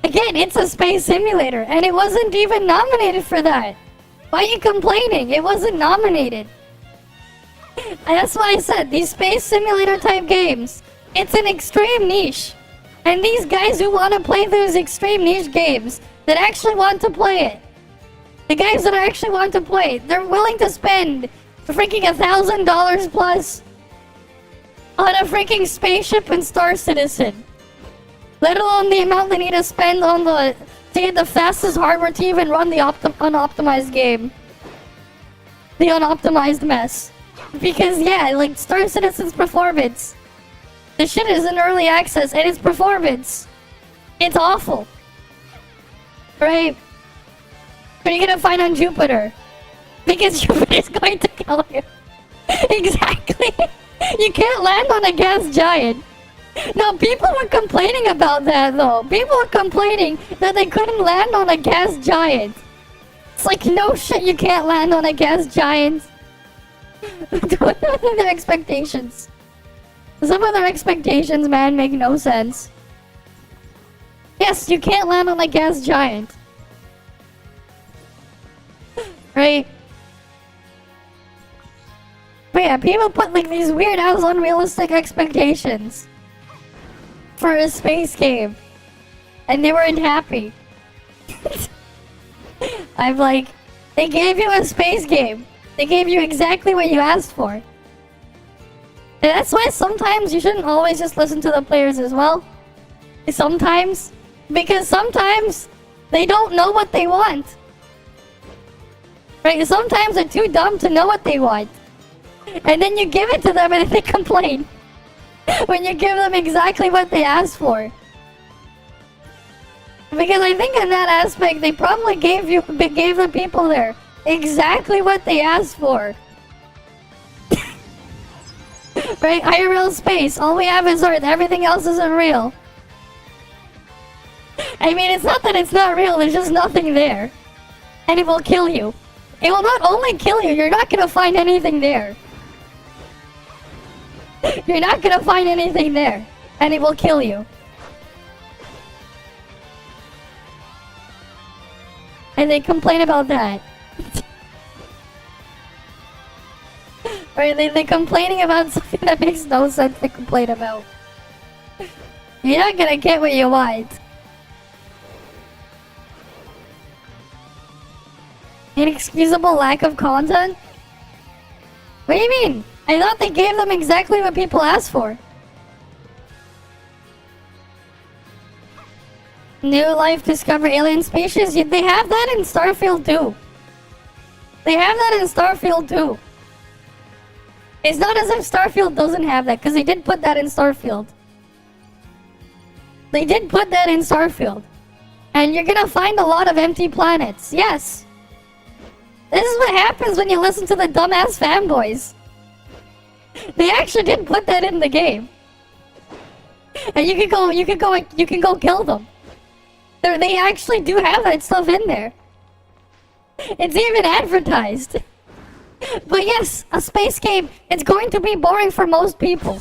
Again, it's a space simulator, and it wasn't even nominated for that. Why are you complaining? It wasn't nominated. And that's why I said, these space simulator type games, it's an extreme niche. And these guys who want to play those extreme niche games, that actually want to play it, the guys that actually want to play it, they're willing to spend freaking $1,000 plus on a freaking spaceship and Star Citizen. Let alone the amount they need to spend on to get the fastest hardware to even run the unoptimized game. The unoptimized mess. Because yeah, like Star Citizen's performance. The shit is in early access and its performance. It's awful. Right? What are you gonna find on Jupiter? Because Jupiter's going to kill you. Exactly. You can't land on a gas giant. Now, people were complaining about that, though. People were complaining that they couldn't land on a gas giant. It's like, no shit, you can't land on a gas giant. Their expectations. Some of their expectations, man, make no sense. Yes, you can't land on a gas giant. Right? But yeah, people put like these weird-ass unrealistic expectations for a space game. And they weren't happy. I'm like, they gave you a space game. They gave you exactly what you asked for. And that's why sometimes you shouldn't always just listen to the players as well. Sometimes. Because sometimes they don't know what they want. Right? Sometimes they're too dumb to know what they want. And then you give it to them and they complain. When you give them exactly what they asked for. Because I think in that aspect, they probably gave the people there exactly what they asked for. Right? IRL space. All we have is Earth. Everything else isn't real. I mean, it's not that it's not real. There's just nothing there. And it will kill you. It will not only kill you, you're not gonna find anything there. You're not gonna find anything there. And it will kill you. And they complain about that. Right? They're complaining about something that makes no sense to complain about. You're not gonna get what you want. Inexcusable lack of content? What do you mean? I thought they gave them exactly what people asked for. New life, discover alien species? They have that in Starfield too. They have that in Starfield too. It's not as if Starfield doesn't have that, because they did put that in Starfield. They did put that in Starfield. And you're gonna find a lot of empty planets, yes. This is what happens when you listen to the dumbass fanboys. They actually did put that in the game. And you can go kill them. They actually do have that stuff in there. It's even advertised. But yes, a space game, it's going to be boring for most people.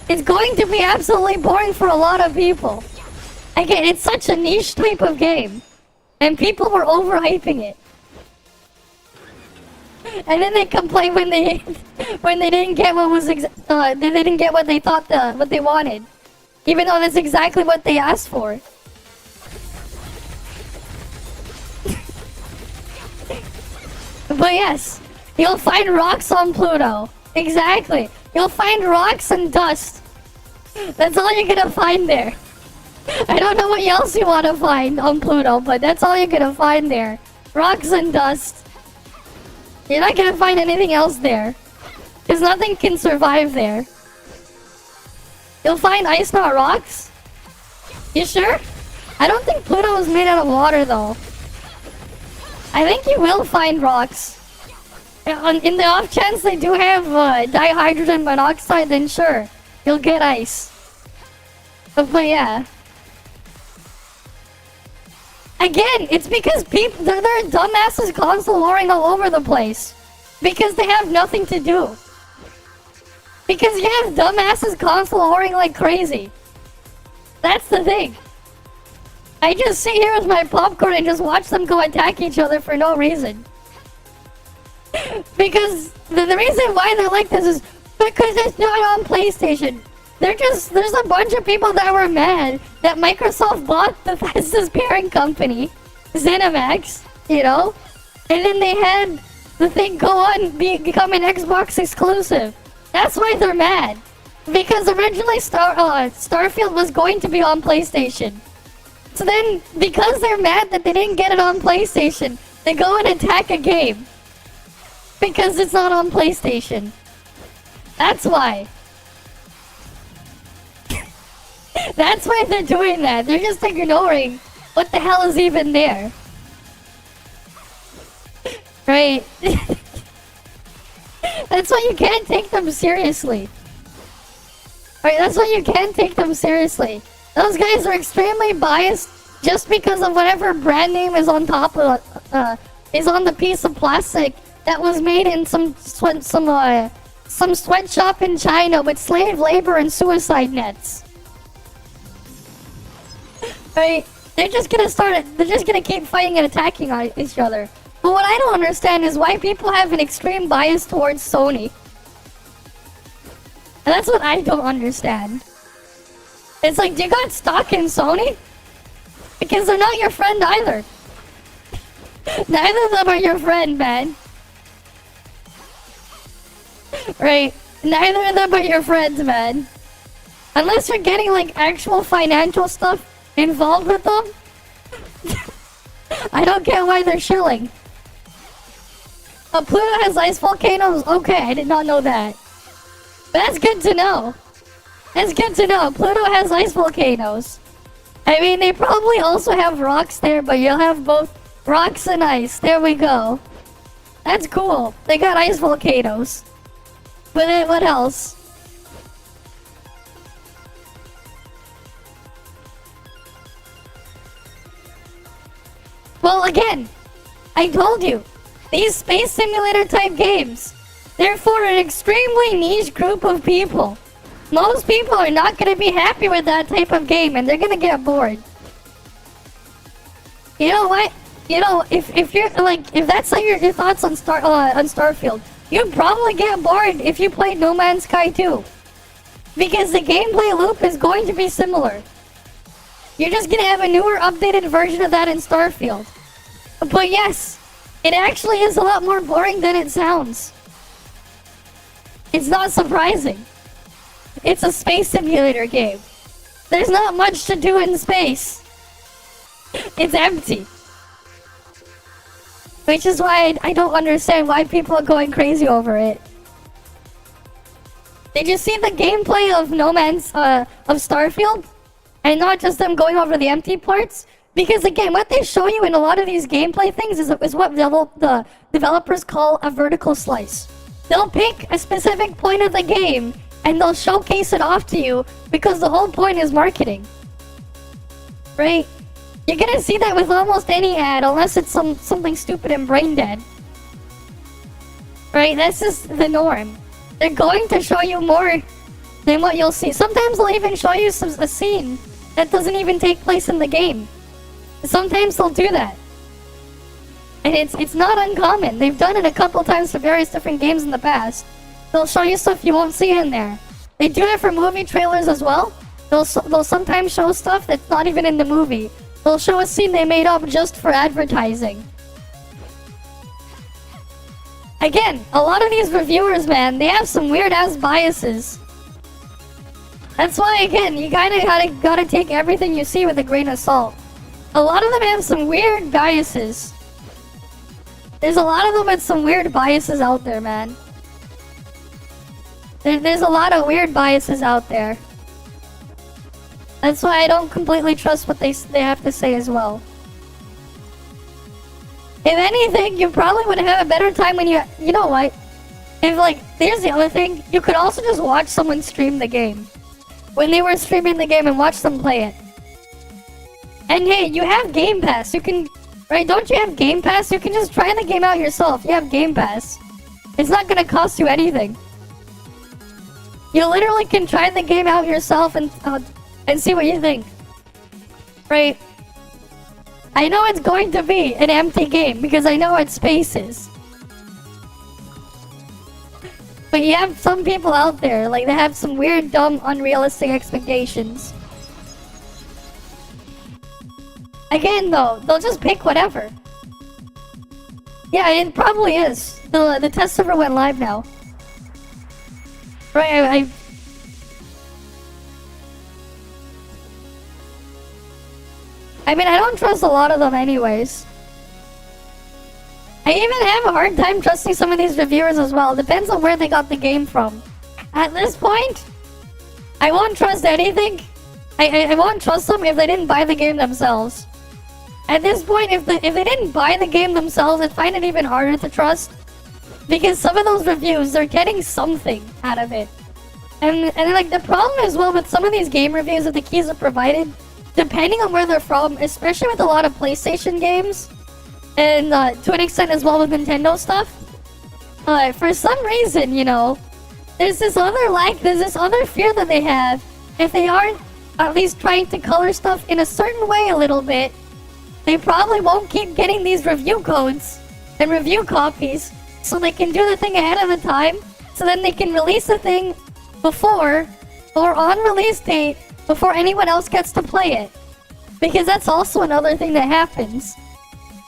It's going to be absolutely boring for a lot of people. Again, it's such a niche type of game. And people were overhyping it. And then they complain when they didn't get what was they didn't get what they thought what they wanted, even though that's exactly what they asked for. But yes, you'll find rocks on Pluto. Exactly, you'll find rocks and dust. That's all you're gonna find there. I don't know what else you want to find on Pluto, but that's all you're gonna find there. Rocks and dust. You're not gonna find anything else there. Because nothing can survive there. You'll find ice, not rocks? You sure? I don't think Pluto is made out of water, though. I think you will find rocks. In the off chance they do have dihydrogen monoxide, then sure. You'll get ice. But yeah. Again, it's because people, they're dumbasses console warring all over the place. Because they have nothing to do. Because you have dumbasses console warring like crazy. That's the thing. I just sit here with my popcorn and just watch them go attack each other for no reason. Because the reason why they're like this is because it's not on PlayStation. There's a bunch of people that were mad that Microsoft bought Bethesda's parent company, ZeniMax, you know? And then they had the thing go on become an Xbox exclusive. That's why they're mad. Because originally Starfield was going to be on PlayStation. So then, because they're mad that they didn't get it on PlayStation, they go and attack a game. Because it's not on PlayStation. That's why. That's why they're doing that. They're just ignoring what the hell is even there. Right? That's why you can't take them seriously. Right, that's why you can't take them seriously. Those guys are extremely biased just because of whatever brand name is on top of is on the piece of plastic that was made in some sweatshop in China with slave labor and suicide nets. Right? They're just gonna keep fighting and attacking each other. But what I don't understand is why people have an extreme bias towards Sony. And that's what I don't understand. It's like, do you got stock in Sony? Because they're not your friend either. Neither of them are your friend, man. Right? Neither of them are your friends, man. Unless you're getting like actual financial stuff involved with them. I don't get why they're shilling. Pluto has ice volcanoes? Okay, I did not know that. But that's good to know. That's good to know. Pluto has ice volcanoes. I mean, they probably also have rocks there, but you'll have both rocks and ice. There we go. That's cool. They got ice volcanoes. But then what else? Well, again, I told you, these space simulator type games, they're for an extremely niche group of people. Most people are not going to be happy with that type of game, and they're going to get bored. You know what? You know, if you're like, if that's like your thoughts on Starfield, you'd probably get bored if you played No Man's Sky 2. Because the gameplay loop is going to be similar. You're just gonna have a newer, updated version of that in Starfield. But yes, it actually is a lot more boring than it sounds. It's not surprising. It's a space simulator game. There's not much to do in space. It's empty. Which is why I don't understand why people are going crazy over it. Did you see the gameplay of of Starfield? And not just them going over the empty parts? Because again, what they show you in a lot of these gameplay things is what the developers call a vertical slice. They'll pick a specific point of the game and they'll showcase it off to you because the whole point is marketing. Right? You're gonna see that with almost any ad unless it's something stupid and brain dead. Right? That's just the norm. They're going to show you more than what you'll see. Sometimes they'll even show you a scene that doesn't even take place in the game. Sometimes they'll do that. And it's not uncommon. They've done it a couple times for various different games in the past. They'll show you stuff you won't see in there. They do it for movie trailers as well. They'll sometimes show stuff that's not even in the movie. They'll show a scene they made up just for advertising. Again, a lot of these reviewers, man, they have some weird-ass biases. That's why, again, you gotta take everything you see with a grain of salt. A lot of them have some weird biases. There's a lot of them with some weird biases out there, man. There's a lot of weird biases out there. That's why I don't completely trust what they have to say as well. If anything, you probably would have a better time when you know what? If like, here's the other thing, you could also just watch someone stream the game. When they were streaming the game and watch them play it. And hey, you have Game Pass, you can, right, don't you have Game Pass? You can just try the game out yourself, you have Game Pass. It's not gonna cost you anything. You literally can try the game out yourself and see what you think. Right? I know it's going to be an empty game because I know what space is. But you have some people out there, like, they have some weird, dumb, unrealistic expectations. Again, though, they'll just pick whatever. Yeah, it probably is. The test server went live now. Right, I mean, I don't trust a lot of them anyways. I even have a hard time trusting some of these reviewers as well. Depends on where they got the game from. At this point, I won't trust anything. I won't trust them if they didn't buy the game themselves. At this point, if they didn't buy the game themselves, I'd find it even harder to trust. Because some of those reviews, they're getting something out of it. And like, the problem as well with some of these game reviews that the keys are provided, depending on where they're from, especially with a lot of PlayStation games, and to an extent as well with Nintendo stuff, for some reason, you know, there's this other fear that they have. If they aren't at least trying to color stuff in a certain way a little bit, they probably won't keep getting these review codes and review copies, so they can do the thing ahead of the time, so then they can release the thing before or on release date before anyone else gets to play it. Because that's also another thing that happens.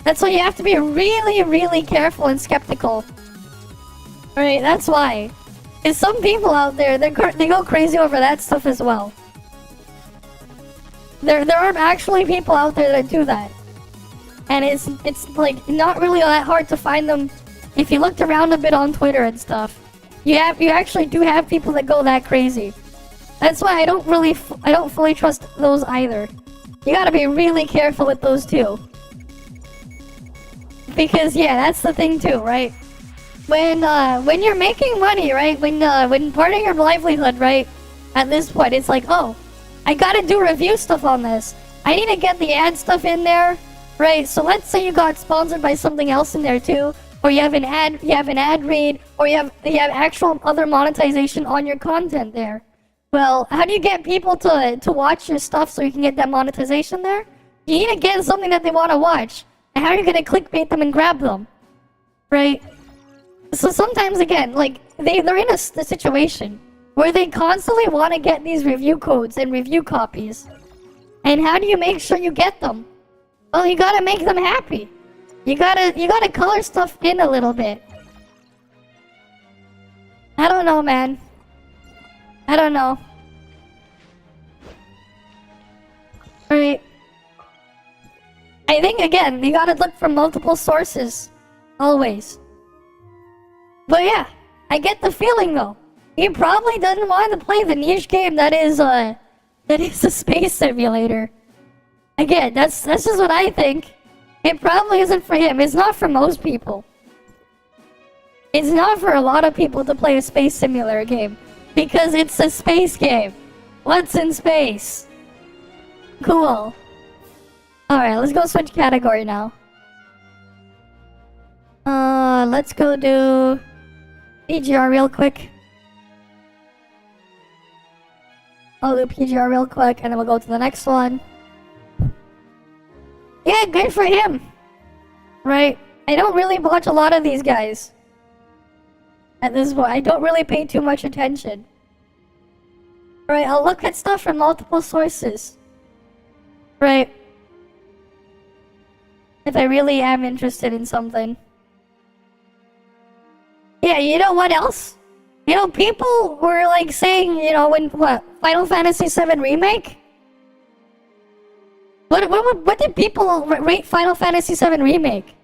That's why you have to be really, really careful and skeptical. Right, that's why. There's some people out there, they go crazy over that stuff as well. There are actually people out there that do that. And it's like not really that hard to find them if you looked around a bit on Twitter and stuff. You actually do have people that go that crazy. That's why I don't fully trust those either. You gotta be really careful with those too. Because yeah, that's the thing too, right? When you're making money, right? When part of your livelihood, right? At this point, it's like, oh, I gotta do review stuff on this. I need to get the ad stuff in there, right? So let's say you got sponsored by something else in there too, or you have an ad read, or you have actual other monetization on your content there. Well, how do you get people to watch your stuff so you can get that monetization there? You need to get something that they want to watch. And how are you gonna clickbait them and grab them, right? So sometimes, again, like, they're in a situation where they constantly want to get these review codes and review copies. And how do you make sure you get them? Well, you gotta make them happy. You gotta color stuff in a little bit. I don't know, man. I don't know. Right. I think, again, you gotta look from multiple sources. Always. But yeah, I get the feeling though. He probably doesn't want to play the niche game that is a space simulator. Again, that's just what I think. It probably isn't for him. It's not for most people. It's not for a lot of people to play a space simulator game. Because it's a space game. What's in space? Cool. Alright, let's go switch category now. Let's go do PGR real quick. I'll do PGR real quick and then we'll go to the next one. Yeah, good for him. Right? I don't really watch a lot of these guys. At this point, I don't really pay too much attention. Right, I'll look at stuff from multiple sources. Right. If I really am interested in something. Yeah, you know what else? You know, people were like saying, you know, what? Final Fantasy VII Remake? What did people rate Final Fantasy VII Remake?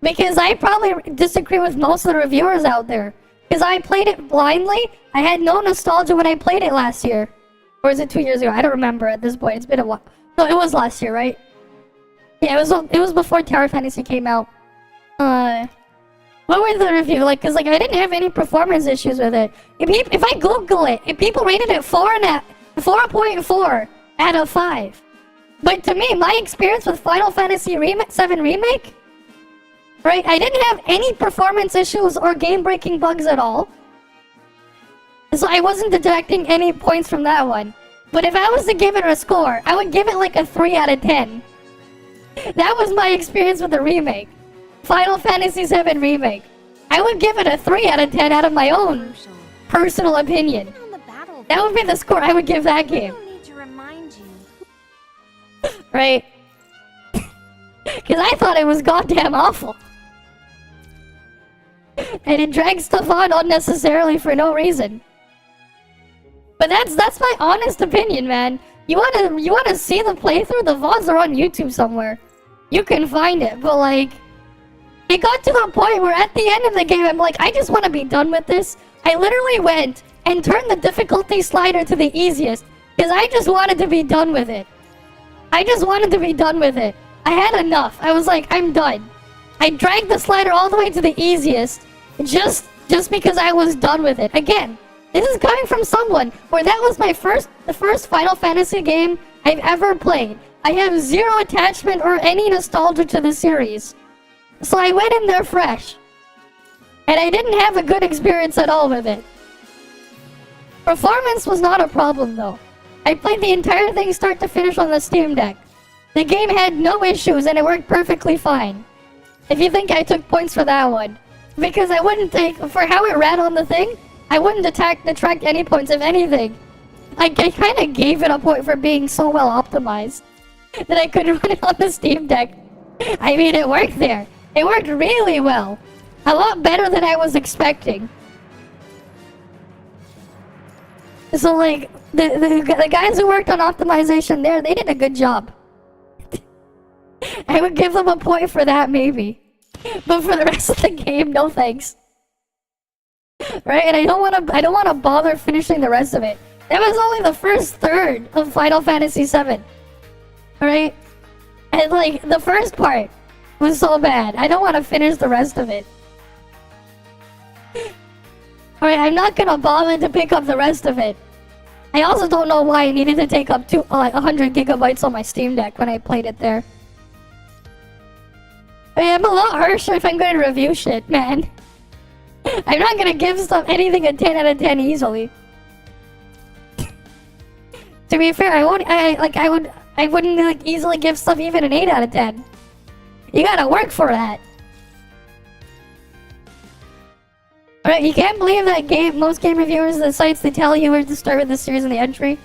Because I probably disagree with most of the reviewers out there. Because I played it blindly. I had no nostalgia when I played it last year. Or is it 2 years ago? I don't remember at this point. It's been a while. No, it was last year, right? Yeah, it was before Tower Fantasy came out. What was the review? Like, cause like I didn't have any performance issues with it. If I Google it, if people rated it 4.4 out of 5. But to me, my experience with Final Fantasy VII Remake, right? I didn't have any performance issues or game-breaking bugs at all. So I wasn't detecting any points from that one. But if I was to give it a score, I would give it like a 3 out of 10. That was my experience with the remake. Final Fantasy VII Remake. I would give it a 3 out of 10 out of my own
Crucial.
personal opinion.
Even on the battlefield,
That would be the score I would give that
I
game.
don't need to remind you.
Right? Because I thought it was goddamn awful. And it dragged stuff on unnecessarily for no reason. But that's my honest opinion, man. You wanna see the playthrough? The VODs are on YouTube somewhere. You can find it, but like, it got to the point where at the end of the game, I'm like, I just want to be done with this. I literally went and turned the difficulty slider to the easiest because I just wanted to be done with it. I just wanted to be done with it. I had enough. I was like, I'm done. I dragged the slider all the way to the easiest just because I was done with it. Again, this is coming from someone where that was the first Final Fantasy game I've ever played. I have zero attachment or any nostalgia to the series. So I went in there fresh. And I didn't have a good experience at all with it. Performance was not a problem though. I played the entire thing start to finish on the Steam Deck. The game had no issues and it worked perfectly fine. If you think I took points for that one. Because I wouldn't take, for how it ran on the thing, I wouldn't detract any points, if anything. I kind of gave it a point for being so well optimized that I could run it on the Steam Deck. I mean, it worked there. It worked really well. A lot better than I was expecting. So, like, the guys who worked on optimization there, they did a good job. I would give them a point for that, maybe. But for the rest of the game, no thanks. Right? And I don't want to bother finishing the rest of it. That was only the first third of Final Fantasy VII. Alright? And, like, the first part was so bad. I don't want to finish the rest of it. Alright, I'm not gonna bother to pick up the rest of it. I also don't know why I needed to take up 100 gigabytes on my Steam Deck when I played it there. I mean, I'm a lot harsher if I'm gonna review shit, man. I'm not gonna give anything a 10 out of 10 easily. To be fair, I wouldn't like easily give stuff even an 8 out of 10. You gotta work for that. Alright, you can't believe that most game reviewers, the sites, they tell you where to start with the series in the entry.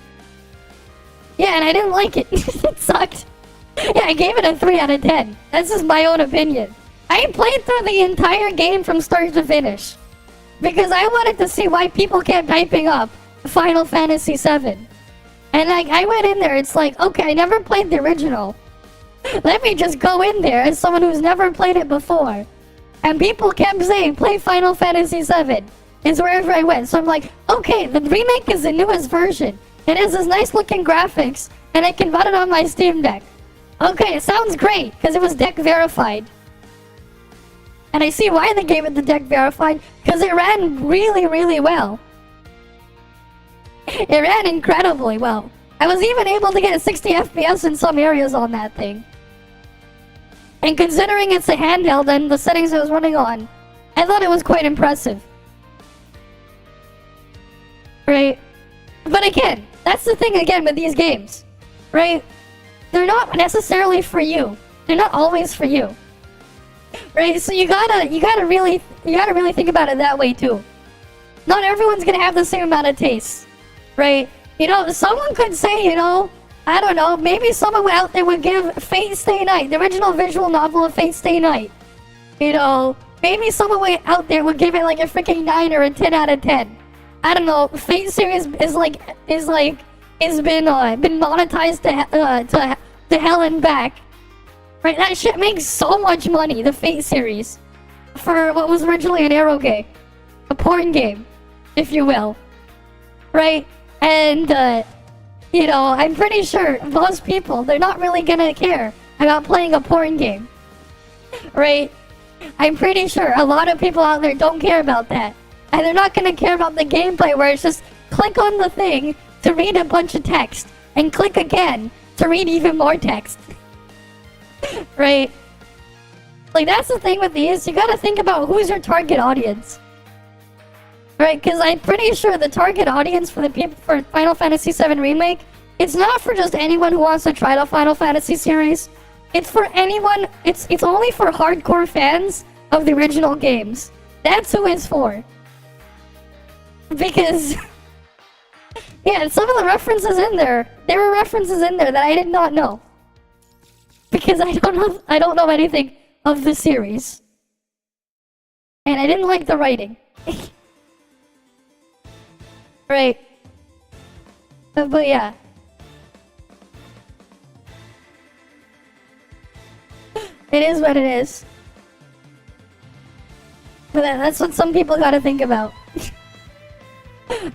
Yeah, and I didn't like it. It sucked. Yeah, I gave it a 3 out of 10. That's just my own opinion. I played through the entire game from start to finish. Because I wanted to see why people kept hyping up Final Fantasy VII. And I went in there, it's like, okay, I never played the original. Let me just go in there as someone who's never played it before. And people kept saying, play Final Fantasy VII. It's wherever I went. So I'm like, okay, the remake is the newest version. It has this nice looking graphics, and I can run it on my Steam Deck. Okay, it sounds great, because it was deck verified. And I see why they gave it the deck verified, because it ran really, really well. It ran incredibly well. I was even able to get 60 FPS in some areas on that thing. And considering it's a handheld and the settings I was running on, I thought it was quite impressive. Right? But again, that's the thing again with these games. Right? They're not necessarily for you. They're not always for you. Right? So you gotta really think about it that way too. Not everyone's gonna have the same amount of taste. Right? You know, someone could say, you know, I don't know, maybe someone out there would give Fate Stay Night, the original visual novel of Fate Stay Night. You know, maybe someone out there would give it like a freaking 9 or a 10 out of 10. I don't know, Fate series is been monetized to hell and back. Right, that shit makes so much money, the Fate series. For what was originally an Arrow game. A porn game, if you will. Right? And, you know, I'm pretty sure most people, they're not really gonna care about playing a porn game. Right? I'm pretty sure a lot of people out there don't care about that. And they're not gonna care about the gameplay where it's just click on the thing to read a bunch of text. And click again to read even more text. Right? Like, that's the thing with these. You gotta think about who's your target audience. Right, because I'm pretty sure the target audience for the people for Final Fantasy VII Remake, it's not for just anyone who wants to try the Final Fantasy series. It's for anyone. It's only for hardcore fans of the original games. That's who it's for. Because yeah, some of the references in there. There were references in there that I did not know. Because I don't know anything of the series. And I didn't like the writing. Right. But yeah. It is what it is. But that's what some people gotta think about.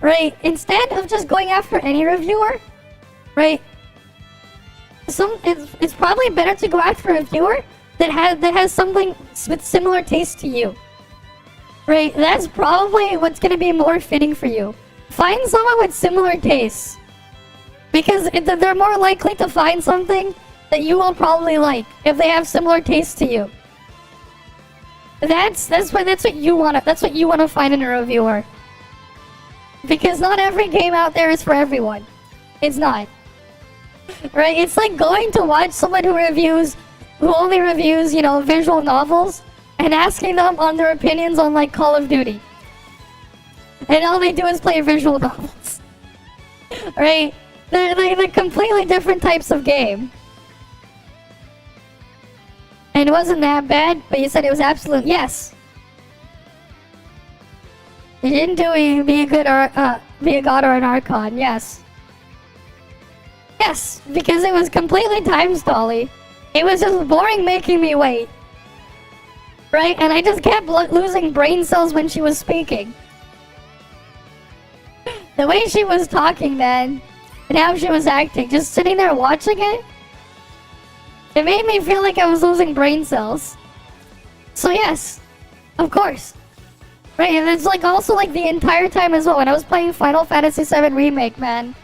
Right? Instead of just going after any reviewer, right? It's probably better to go after a reviewer that has something with similar taste to you. Right? That's probably what's gonna be more fitting for you. Find someone with similar tastes. Because they're more likely to find something that you will probably like if they have similar tastes to you. That's what you wanna find in a reviewer. Because not every game out there is for everyone. It's not. Right? It's like going to watch someone who only reviews, you know, visual novels and asking them on their opinions on like Call of Duty. And all they do is play visual novels. Right? They're completely different types of game. And it wasn't that bad, but you said it was absolute. Yes. You didn't be a god or an archon. Yes. Yes, because it was completely time stally. It was just boring making me wait. Right? And I just kept losing brain cells when she was speaking. The way she was talking, man, and how she was acting, just sitting there watching it, it made me feel like I was losing brain cells. So yes, of course. Right, and it's like also like the entire time as well, when I was playing Final Fantasy VII Remake, man.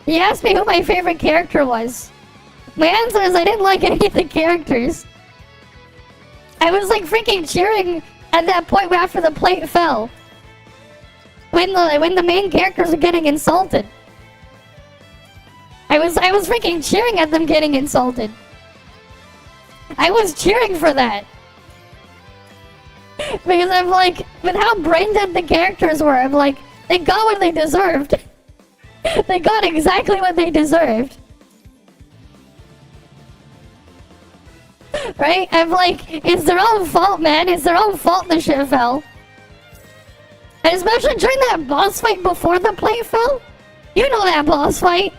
He asked me who my favorite character was. My answer is I didn't like any of the characters. I was like freaking cheering at that point after the plate fell. When the main characters are getting insulted. I was freaking cheering at them getting insulted. I was cheering for that. Because I'm like, with how brain dead the characters were, I'm like, they got what they deserved. They got exactly what they deserved. Right? I'm like, it's their own fault, man. It's their own fault the shit fell. And especially during that boss fight before the plate fell. You know that boss fight.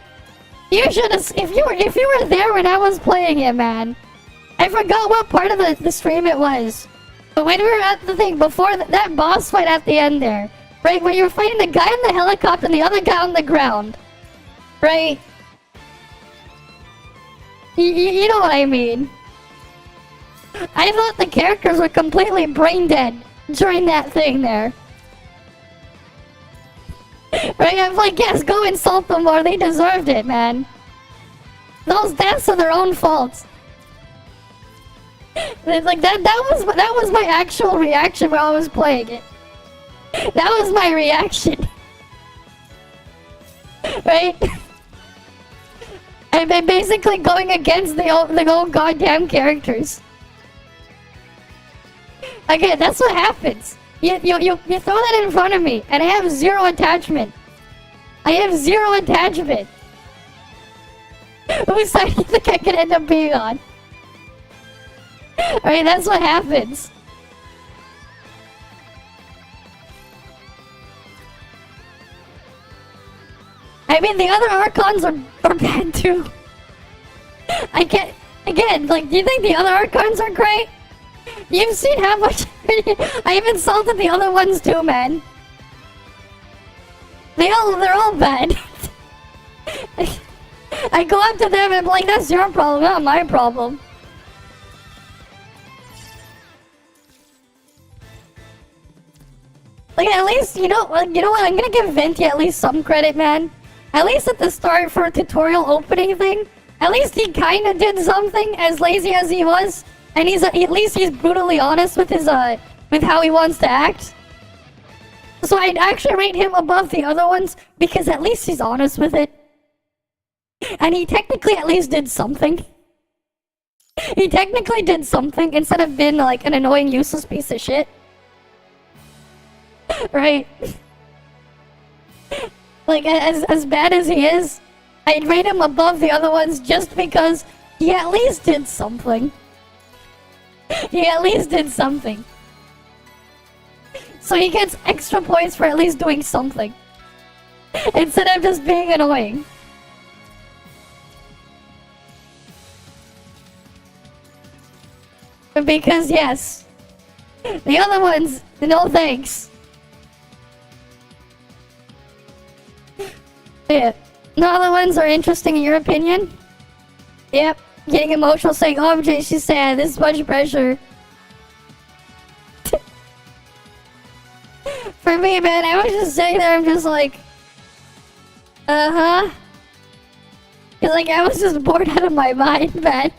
You should have, if you were there when I was playing it, man. I forgot what part of the stream it was. But when we were at the thing, before that boss fight at the end there, right, where you were fighting the guy in the helicopter and the other guy on the ground, right? You know what I mean. I thought the characters were completely brain dead during that thing there. Right, I'm like, yes, go insult them more, they deserved it, man. Those deaths are their own faults. It's like that was my actual reaction when I was playing it. That was my reaction. Right? I'm basically going against the old goddamn characters. Again, that's what happens. You throw that in front of me, and I have zero attachment. I have zero attachment. Whose side do you think I could end up being on? Alright, that's what happens. I mean, the other Archons are bad too. I can't... Again, like, do you think the other Archons are great? You've seen how much... I've insulted the other ones too, man. They're all bad. I go up to them and I'm like, that's your problem, not my problem. Like, at least, you know what, I'm gonna give Venti at least some credit, man. At least at the start for a tutorial opening thing, at least he kinda did something, as lazy as he was. And at least he's brutally honest with his, with how he wants to act. So I'd actually rate him above the other ones, because at least he's honest with it. And he technically at least did something. He technically did something instead of being like an annoying, useless piece of shit. Right? Like, as bad as he is, I'd rate him above the other ones just because he at least did something. He at least did something. So he gets extra points for at least doing something. Instead of just being annoying. Because yes, the other ones, no thanks. Yeah, the other ones are interesting in your opinion? Yep, getting emotional saying, oh, Jay, she's sad, this is much pressure. For me, man, I was just sitting there, I'm just like, uh-huh. Cause like, I was just bored out of my mind, man.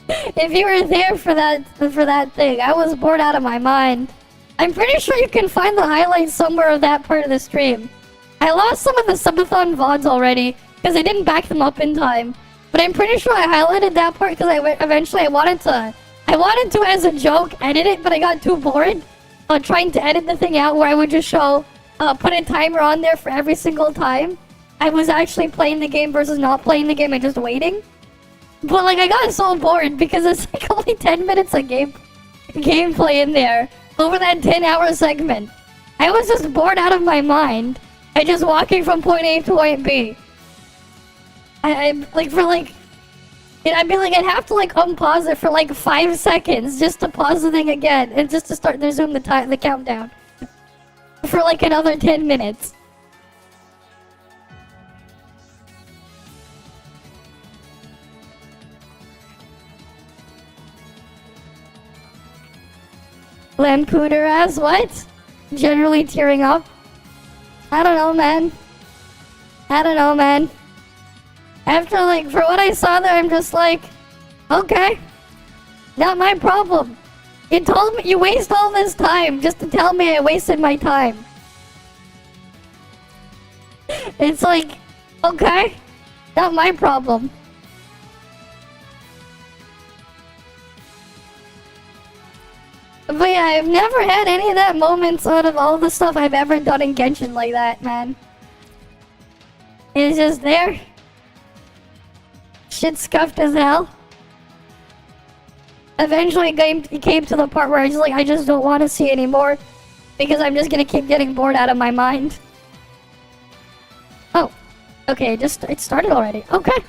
If you were there for that thing, I was bored out of my mind. I'm pretty sure you can find the highlights somewhere of that part of the stream. I lost some of the subathon VODs already because I didn't back them up in time. But I'm pretty sure I highlighted that part because eventually I wanted to as a joke edit it, but I got too bored trying to edit the thing out where I would just show put a timer on there for every single time I was actually playing the game versus not playing the game and just waiting. But like I got so bored because it's like only 10 minutes of gameplay in there over that 10-hour segment. I was just bored out of my mind and just walking from point A to point B. I'd be like I'd have to like unpause it for like 5 seconds just to pause the thing again and just to start to resume the countdown for like another 10 minutes. Lampooner as what? Generally tearing up? I don't know, man. After, like, for what I saw there, I'm just like, okay. Not my problem. You told me you waste all this time just to tell me I wasted my time. It's like, okay. Not my problem. But yeah, I've never had any of that moments out of all the stuff I've ever done in Genshin like that, man. It's just there. Shit scuffed as hell. Eventually it came to the part where I just don't want to see anymore. Because I'm just gonna keep getting bored out of my mind. Oh. Okay, it started already. Okay.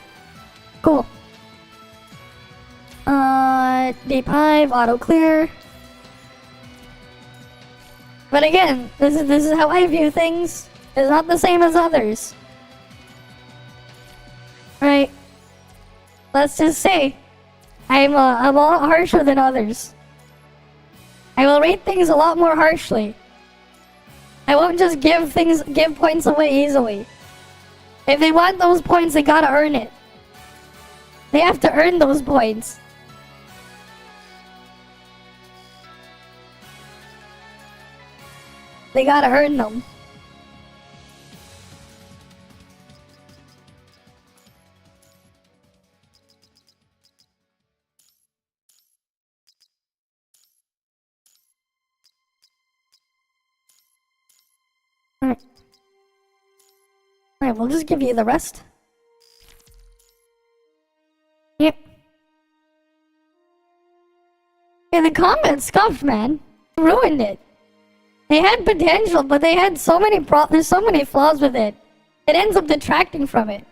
Cool. Deep hive, auto clear. But again, this is how I view things. It's not the same as others. Right? Let's just say, I'm a lot harsher than others. I will rate things a lot more harshly. I won't just give points away easily. If they want those points, they gotta earn it. They have to earn those points. They gotta earn them. Alright, we'll just give you the rest. Yep. Yeah, the combat scuffed, man. Ruined it. They had potential, but they had there's so many flaws with it. It ends up detracting from it.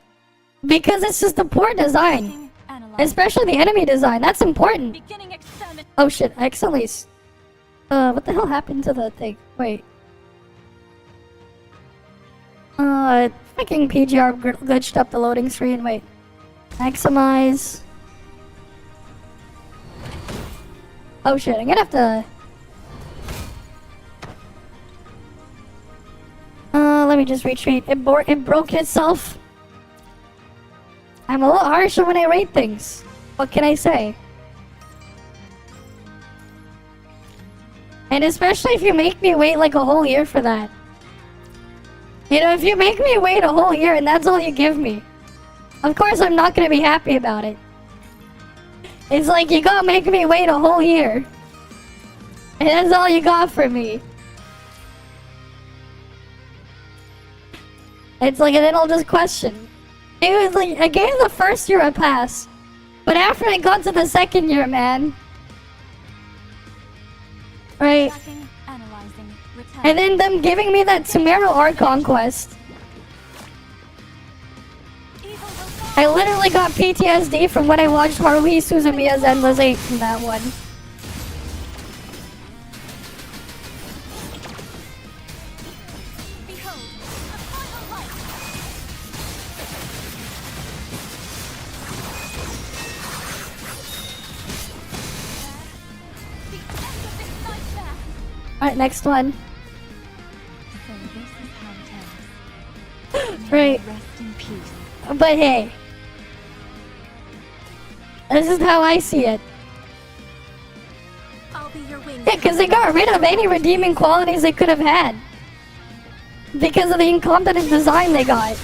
Because it's just a poor design. Especially the enemy design, that's important. Oh shit, I accidentally... what the hell happened to the thing? Wait. Fucking PGR glitched up the loading screen, wait. Maximize... Oh shit, I'm gonna have to... let me just retreat. It broke itself. I'm a little harsher when I rate things. What can I say? And especially if you make me wait like a whole year for that. You know, if you make me wait a whole year and that's all you give me, of course I'm not gonna be happy about it. It's like you gotta make me wait a whole year. And that's all you got for me. It's like, and then I'll just question. It was like, I gave the first year a pass. But after I got to the second year, man. Right. And then them giving me that Sumeru Archon quest. I literally got PTSD from when I watched Haruhi Suzumiya's Endless 8 from that one. Alright, next one. Right. But hey. This is how I see it. Yeah, because they got rid of any redeeming qualities they could have had. Because of the incompetent design they got.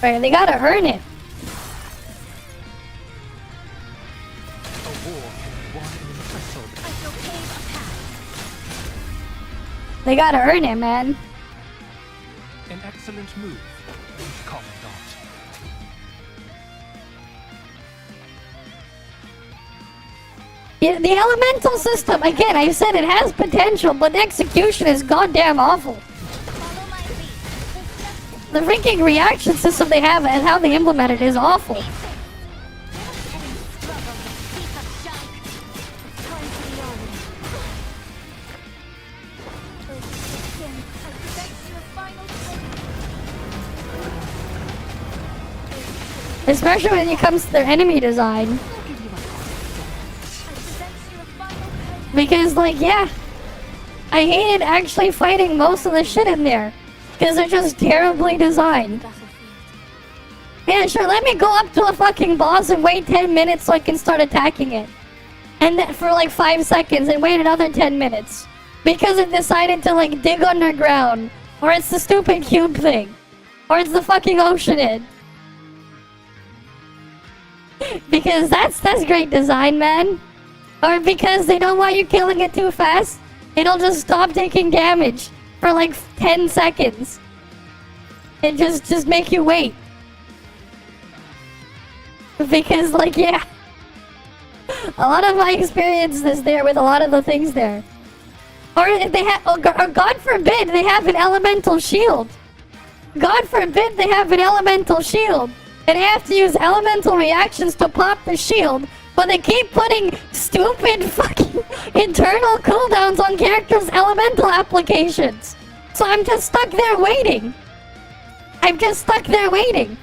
Right, they gotta earn it. They gotta earn it, man.
An excellent move, Commandant.
Yeah, the elemental system, again, I said it has potential, but the execution is goddamn awful. The freaking reaction system they have and how they implement it is awful. Especially when it comes to their enemy design. Because, like, yeah, I hated actually fighting most of the shit in there. Because they're just terribly designed. Yeah, sure, let me go up to a fucking boss and wait 10 minutes so I can start attacking it. And then for like 5 seconds and wait another 10 minutes. Because it decided to like dig underground. Or it's the stupid cube thing. Or it's the fucking oceanid. Because that's great design, man. Or because they don't want you killing it too fast. It'll just stop taking damage for like 10 seconds. And just make you wait. Because, like, yeah. A lot of my experience is there with a lot of the things there. Or if they have, or God forbid, they have an elemental shield. God forbid they have an elemental shield. And they have to use elemental reactions to pop the shield. But they keep putting stupid fucking internal cooldowns on characters' elemental applications. So I'm just stuck there waiting. I'm just stuck there waiting.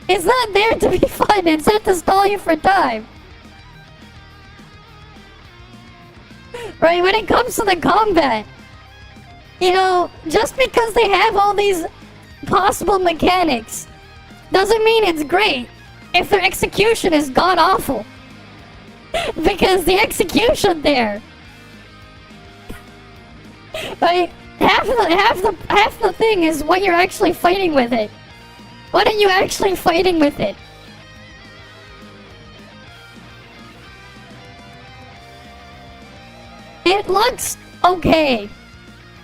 It's not there to be fun, it's there to stall you for time. Right, when it comes to the combat, you know, just because they have all these possible mechanics doesn't mean it's great if their execution is god-awful. Because the execution there, right, half the thing is what you're actually fighting with it. What are you actually fighting with it? It looks okay.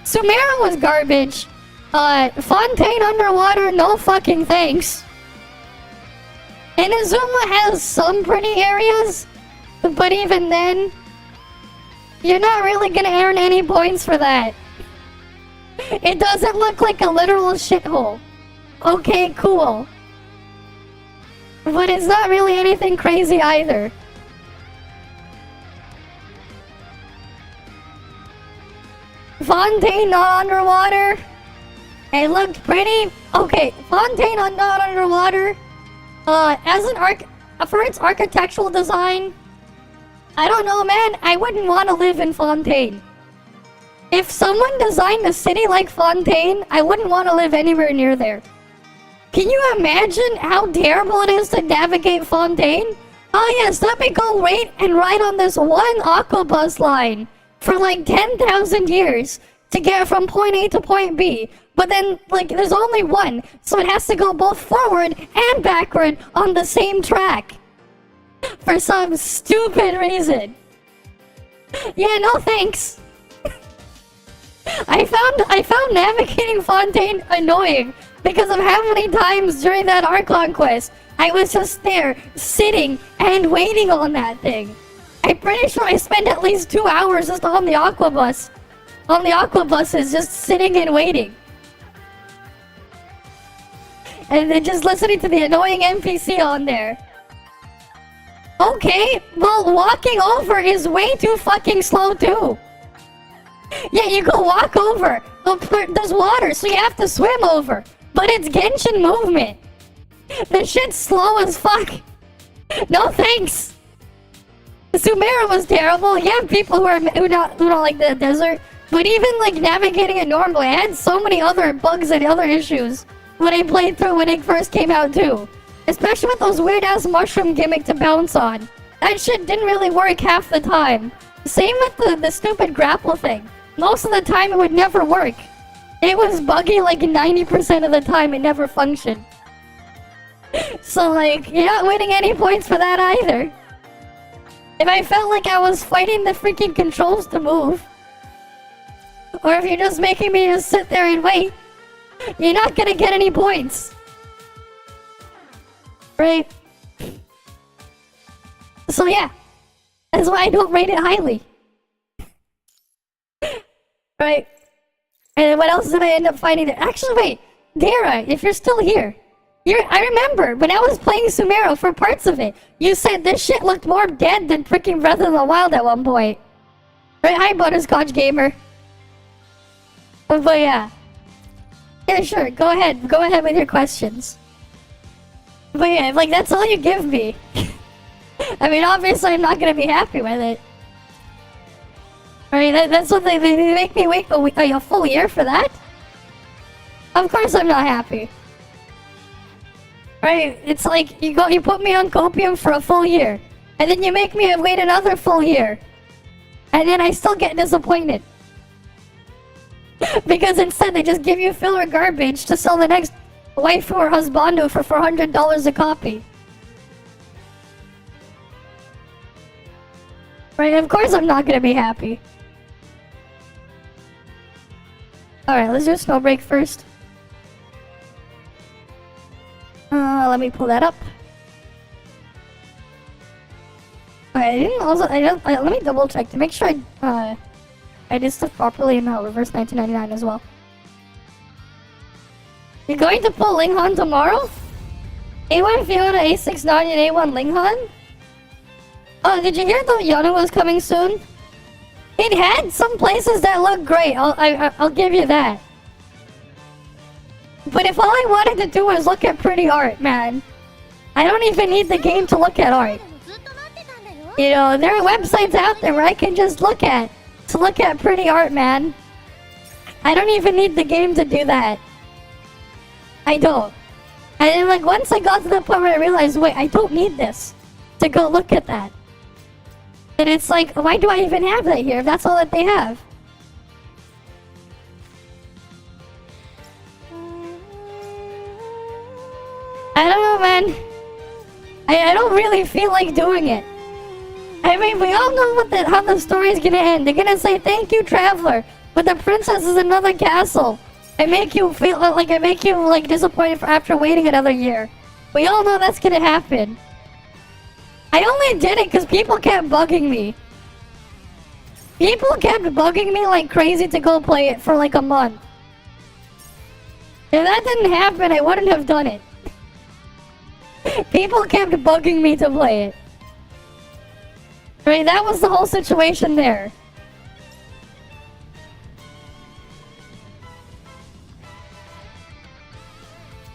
Sumeru was garbage. Fontaine underwater, no fucking thanks. Inazuma has some pretty areas, but even then, you're not really gonna earn any points for that. It doesn't look like a literal shithole. Okay, cool. But it's not really anything crazy either. Fontaine not underwater. It looked pretty. Okay, Fontaine not underwater. As an for its architectural design, I don't know, man. I wouldn't want to live in Fontaine. If someone designed a city like Fontaine, I wouldn't want to live anywhere near there. Can you imagine how terrible it is to navigate Fontaine? Oh yes, let me go wait and ride on this one aqua bus line for like 10,000 years to get from point A to point B. But then, like, there's only one, so it has to go both forward and backward on the same track. For some stupid reason. Yeah, no thanks. I found navigating Fontaine annoying because of how many times during that Archon quest I was just there, sitting and waiting on that thing. I'm pretty sure I spent at least 2 hours just on the aqua bus. On the aqua buses, just sitting and waiting. And then just listening to the annoying NPC on there. Okay, well, walking over is way too fucking slow too. Yeah, you go walk over. There's water, so you have to swim over. But it's Genshin movement. The shit's slow as fuck. No thanks. Sumeru was terrible. You have people who don't like the desert. But even like navigating it normally, I had so many other bugs and other issues when I played through when it first came out too. Especially with those weird ass mushroom gimmick to bounce on. That shit didn't really work half the time. Same with the stupid grapple thing. Most of the time it would never work. It was buggy like 90% of the time, it never functioned. So like, you're not winning any points for that either. If I felt like I was fighting the freaking controls to move, or if you're just making me just sit there and wait, you're not gonna get any points. Right? So yeah, that's why I don't rate it highly. Right? And what else did I end up finding there? Actually, wait, Dara, if you're still here, I remember when I was playing Sumeru for parts of it, you said this shit looked more dead than freaking Breath of the Wild at one point. Right? Hi, Butterscotch Gamer. But yeah. Yeah, sure, go ahead with your questions. But yeah, like, that's all you give me. I mean, obviously I'm not gonna be happy with it. Right, that's what they make me wait a full year for that? Of course I'm not happy. Right, it's like, you put me on copium for a full year. And then you make me wait another full year. And then I still get disappointed. Because instead they just give you filler garbage to sell the next waifu or husbando for $400 a copy. Right, of course I'm not gonna be happy. Alright, let's do Snowbreak first. Let me pull that up. Alright, let me double check to make sure I did stuff properly in reverse 1999 as well. You're going to pull Linghan tomorrow? A1 Fiona, A6 Nanya, and A1 Linghan? Oh, did you hear that Yana was coming soon? It had some places that look great, I'll give you that. But if all I wanted to do was look at pretty art, man, I don't even need the game to look at art. You know, there are websites out there where I can just look at pretty art, man. I don't even need the game to do that. I don't. And then, like, once I got to the point where I realized, wait, I don't need this to go look at that. And it's like, why do I even have that here if that's all that they have? I don't know, man. I don't really feel like doing it. I mean, we all know how the story's gonna end. They're gonna say, thank you, Traveler, but the princess is another castle. And make you feel like disappointed after waiting another year. We all know that's gonna happen. I only did it because people kept bugging me. People kept bugging me like crazy to go play it for like a month. If that didn't happen, I wouldn't have done it. People kept bugging me to play it. I mean, that was the whole situation there.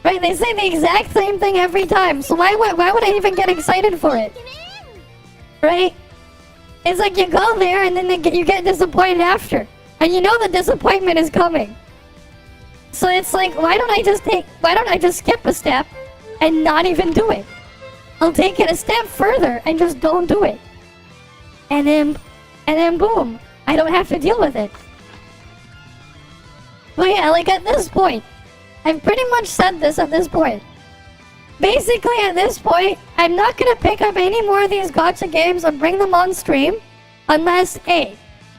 Right, they say the exact same thing every time, so why would I even get excited for it? Right? It's like you go there and then you get disappointed after. And you know the disappointment is coming. So it's like, why don't I just skip a step and not even do it? I'll take it a step further and just don't do it. And then boom, I don't have to deal with it. But yeah, like at this point, I've pretty much said this at this point. Basically at this point, I'm not gonna pick up any more of these gacha games or bring them on stream unless A,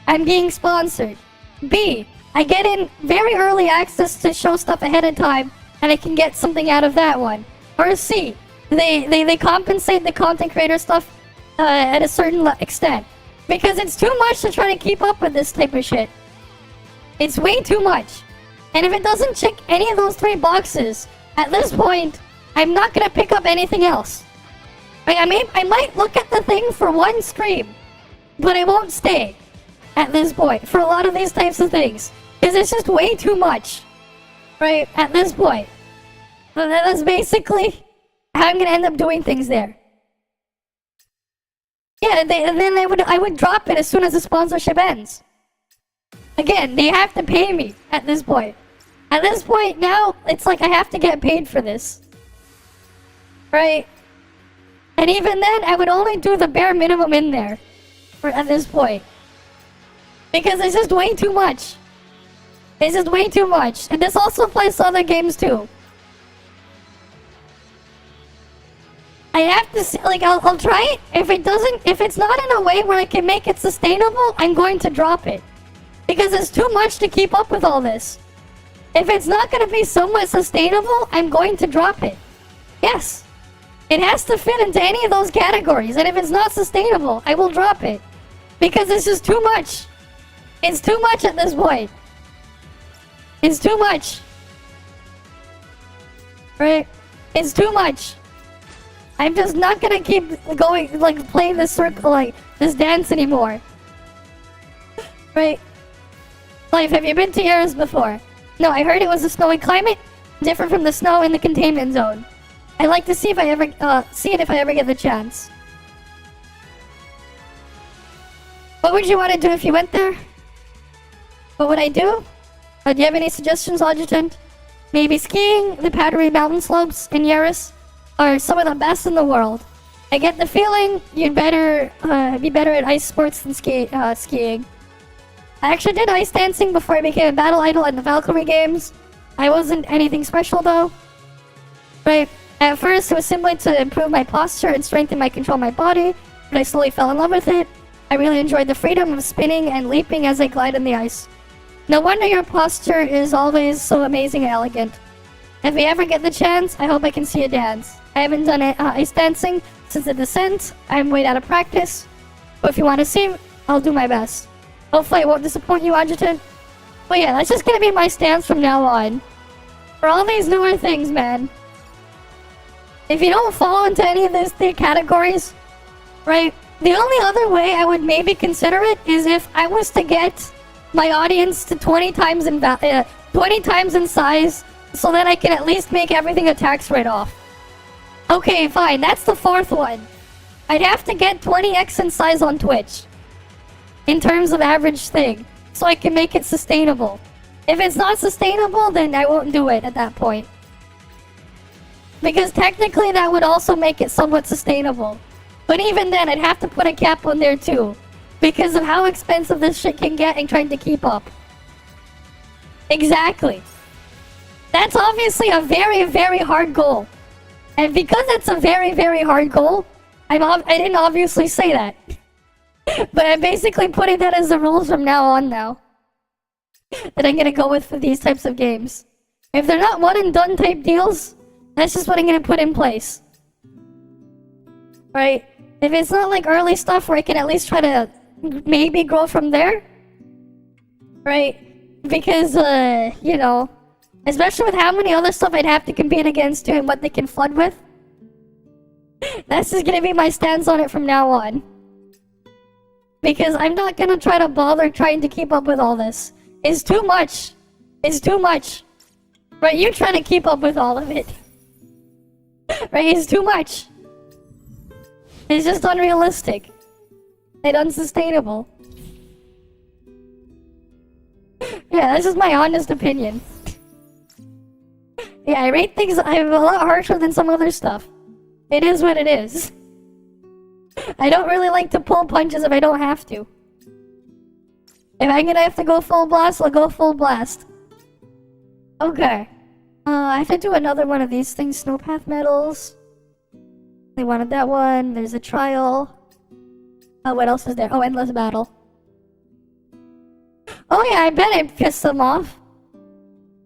I'm being sponsored. B, I get in very early access to show stuff ahead of time and I can get something out of that one. Or C, they compensate the content creator stuff at a certain extent. Because it's too much to try to keep up with this type of shit. It's way too much. And if it doesn't check any of those 3 boxes, at this point, I'm not gonna pick up anything else. Like, I might look at the thing for one stream, but I won't stay at this point for a lot of these types of things. Because it's just way too much. Right, at this point. So that's basically how I'm gonna end up doing things there. Yeah, and then I would drop it as soon as the sponsorship ends. Again, they have to pay me at this point. At this point now, it's like I have to get paid for this. Right? And even then, I would only do the bare minimum in there. At this point. Because it's just way too much. It's just way too much. And this also applies to other games too. I have to see, like, I'll try it. If it's not in a way where I can make it sustainable, I'm going to drop it. Because it's too much to keep up with all this. If it's not going to be somewhat sustainable, I'm going to drop it. Yes. It has to fit into any of those categories. And if it's not sustainable, I will drop it. Because it's just too much. It's too much at this point. It's too much. Right? It's too much. I'm just not gonna keep going, like, playing this circle, like, this dance anymore. Right? Life, have you been to Eris before? No, I heard it was a snowy climate, different from the snow in the containment zone. I'd like to see if I ever, if I ever get the chance. What would you want to do if you went there? What would I do? Do you have any suggestions, Adjutant? Maybe skiing, the powdery mountain slopes in Eris are some of the best in the world. I get the feeling you'd better be better at ice sports than skiing. I actually did ice dancing before I became a battle idol in the Valkyrie games. I wasn't anything special though. Right? At first it was simply to improve my posture and strengthen my control of my body, but I slowly fell in love with it. I really enjoyed the freedom of spinning and leaping as I glide on the ice. No wonder your posture is always so amazing and elegant. If we ever get the chance, I hope I can see you dance. I haven't done ice dancing since the descent. I'm way out of practice. But if you want to see, I'll do my best. Hopefully I won't disappoint you, Adjutant. But yeah, that's just gonna be my stance from now on. For all these newer things, man. If you don't fall into any of these 3 categories, right? The only other way I would maybe consider it is if I was to get my audience to 20 times in size, so that I can at least make everything a tax write-off. Okay, fine. That's the 4th one. I'd have to get 20x in size on Twitch. In terms of average thing. So I can make it sustainable. If it's not sustainable, then I won't do it at that point. Because technically that would also make it somewhat sustainable. But even then, I'd have to put a cap on there too. Because of how expensive this shit can get and trying to keep up. Exactly. That's obviously a very, very hard goal. And because it's a very, very hard goal, I didn't obviously say that. But I'm basically putting that as the rules from now on now. That I'm gonna go with for these types of games. If they're not one and done type deals, that's just what I'm gonna put in place. Right? If it's not like early stuff where I can at least try to maybe grow from there. Right? Because, you know, especially with how many other stuff I'd have to compete against too and what they can flood with. That's just gonna be my stance on it from now on. Because I'm not gonna try to bother trying to keep up with all this. It's too much. It's too much. Right, you're trying to keep up with all of it. Right, it's too much. It's just unrealistic. And unsustainable. Yeah, that's just my honest opinion. Yeah, I rate things I'm a lot harsher than some other stuff. It is what it is. I don't really like to pull punches if I don't have to. If I'm gonna have to go full blast, I'll go full blast. Okay. I have to do another one of these things. Snowpath medals. They wanted that one. There's a trial. What else is there? Oh, endless battle. Oh yeah, I bet I pissed them off.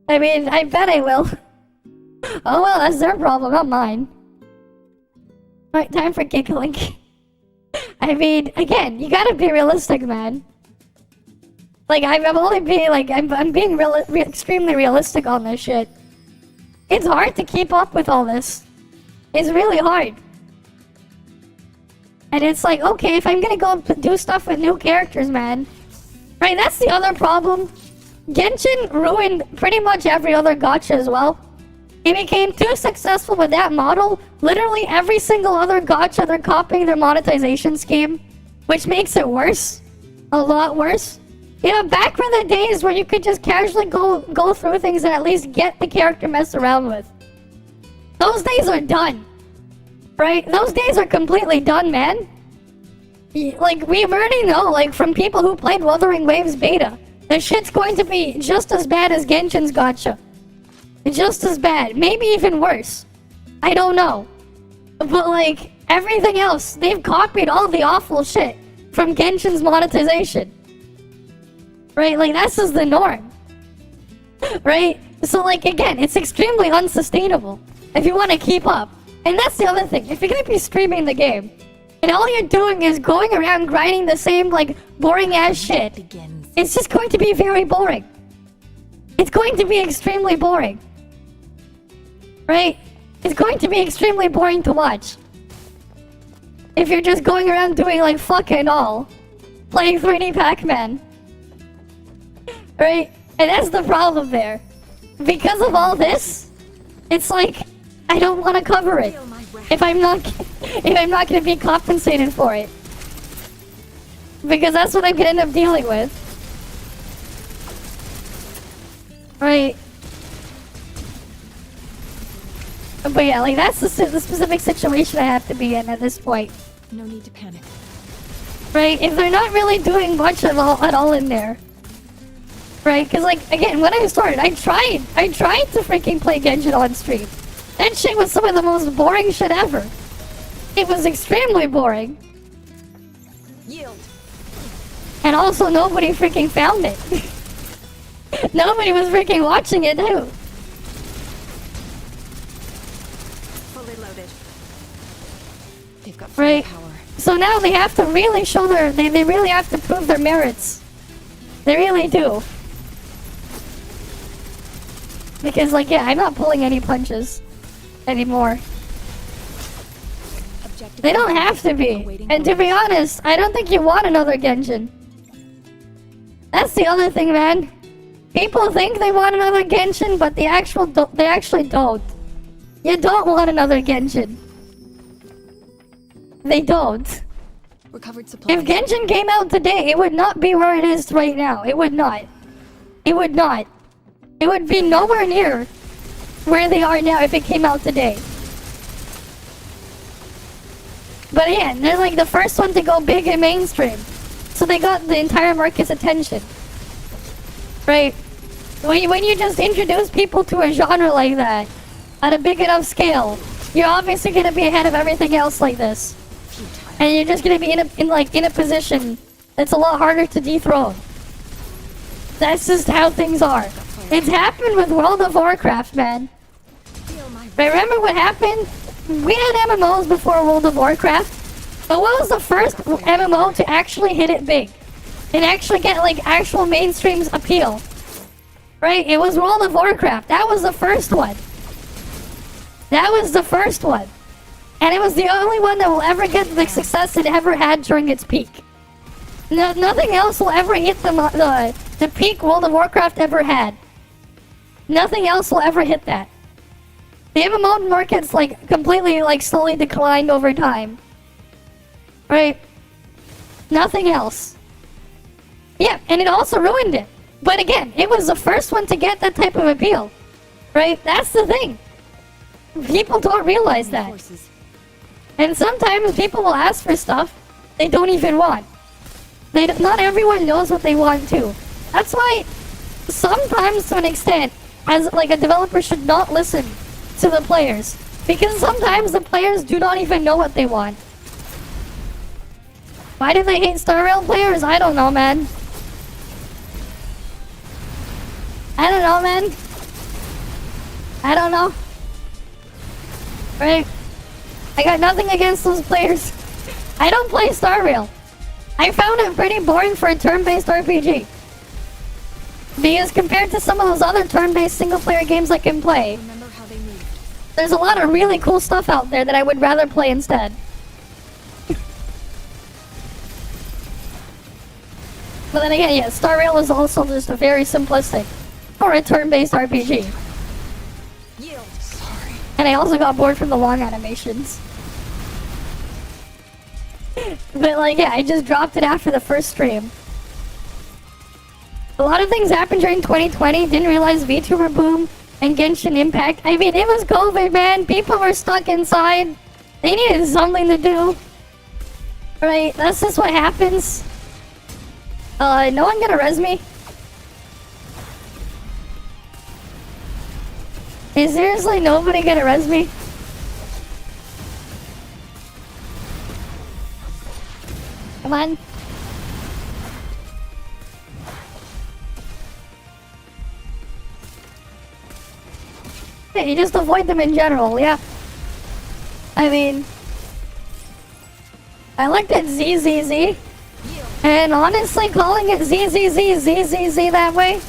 I mean, I bet I will. Oh well, that's their problem, not mine. Alright, time for giggling. I mean, again, you gotta be realistic, man. Like, I'm only being, like, I'm being extremely realistic on this shit. It's hard to keep up with all this. It's really hard. And it's like, okay, if I'm gonna go do stuff with new characters, man. Right, that's the other problem. Genshin ruined pretty much every other gacha as well. It became too successful with that model. Literally every single other gacha, they're copying their monetization scheme. Which makes it worse. A lot worse. You know, back from the days where you could just casually go through things and at least get the character messed around with. Those days are done. Right? Those days are completely done, man. Like, we already know, like, from people who played Wuthering Waves beta, the shit's going to be just as bad as Genshin's gacha. Just as bad. Maybe even worse. I don't know. But, like, everything else, they've copied all the awful shit from Genshin's monetization. Right? Like, that's just the norm. Right? So, like, again, it's extremely unsustainable if you want to keep up. And that's the other thing. If you're going to be streaming the game, and all you're doing is going around grinding the same, like, boring-ass shit, it's just going to be very boring. It's going to be extremely boring. Right? It's going to be extremely boring to watch. If you're just going around doing, like, fucking all. Playing 3D Pac-Man. Right? And that's the problem there. Because of all this, it's like, I don't want to cover it. If I'm not going to be compensated for it. Because that's what I'm going to end up dealing with. Right? But yeah, like, that's the specific situation I have to be in at this point.
No need to panic.
Right? If they're not really doing much at all in there. Right? Because, like, again, when I started, I tried to freaking play Genshin on stream. That shit was some of the most boring shit ever. It was extremely boring.
Yield.
And also, nobody freaking found it. Nobody was freaking watching it, too.
Fully loaded. They've got
Right?
power.
So now they have to really show their... They really have to prove their merits. They really do. Because, like, yeah, I'm not pulling any punches anymore. They don't have to be. And to be honest, I don't think you want another Genshin. That's the other thing, man. People think they want another Genshin, but they actually don't. You don't want another Genshin. They don't.
Recovered supply.
If Genshin came out today, it would not be where it is right now. It would not. It would not. It would be nowhere near where they are now if it came out today. But again, they're like the first one to go big and mainstream. So they got the entire market's attention. Right? When you just introduce people to a genre like that, at a big enough scale, you're obviously going to be ahead of everything else like this. And you're just going to be in a position that's a lot harder to dethrone. That's just how things are. It's happened with World of Warcraft, man. Remember what happened? We had MMOs before World of Warcraft, but what was the first MMO to actually hit it big? And actually get, like, actual mainstream appeal? Right? It was World of Warcraft. That was the first one. That was the first one. And it was the only one that will ever get the success it ever had during its peak. No, nothing else will ever hit the peak World of Warcraft ever had. Nothing else will ever hit that. The MMO market's, like, completely, like, slowly declined over time. Right? Nothing else. Yeah, and it also ruined it. But again, it was the first one to get that type of appeal. Right? That's the thing. People don't realize that. And sometimes people will ask for stuff they don't even want. Not everyone knows what they want too. That's why sometimes, to an extent, as like a developer should not listen to the players. Because sometimes the players do not even know what they want. Why do they hate Star Rail players? I don't know, man. I don't know, man. I don't know. Right? I got nothing against those players. I don't play Star Rail. I found it pretty boring for a turn-based RPG. Because compared to some of those other turn-based single-player games I can play,
Remember how they moved.
there's a lot of really cool stuff out there that I would rather play instead. But then again, yeah, Star Rail is also just a very simplistic for a turn-based RPG.
Yield.
Sorry.
And I also got bored from the long animations. But like, yeah, I just dropped it after the first stream. A lot of things happened during 2020. Didn't realize Vtuber boom and Genshin Impact. I mean, it was COVID, man. People were stuck inside. They needed something to do. Right? That's just what happens. No one gonna res me? Is seriously nobody gonna res me? Come on. Yeah, you just avoid them in general, yeah. I mean, I like that ZZZ. And honestly, calling it ZZZ that way,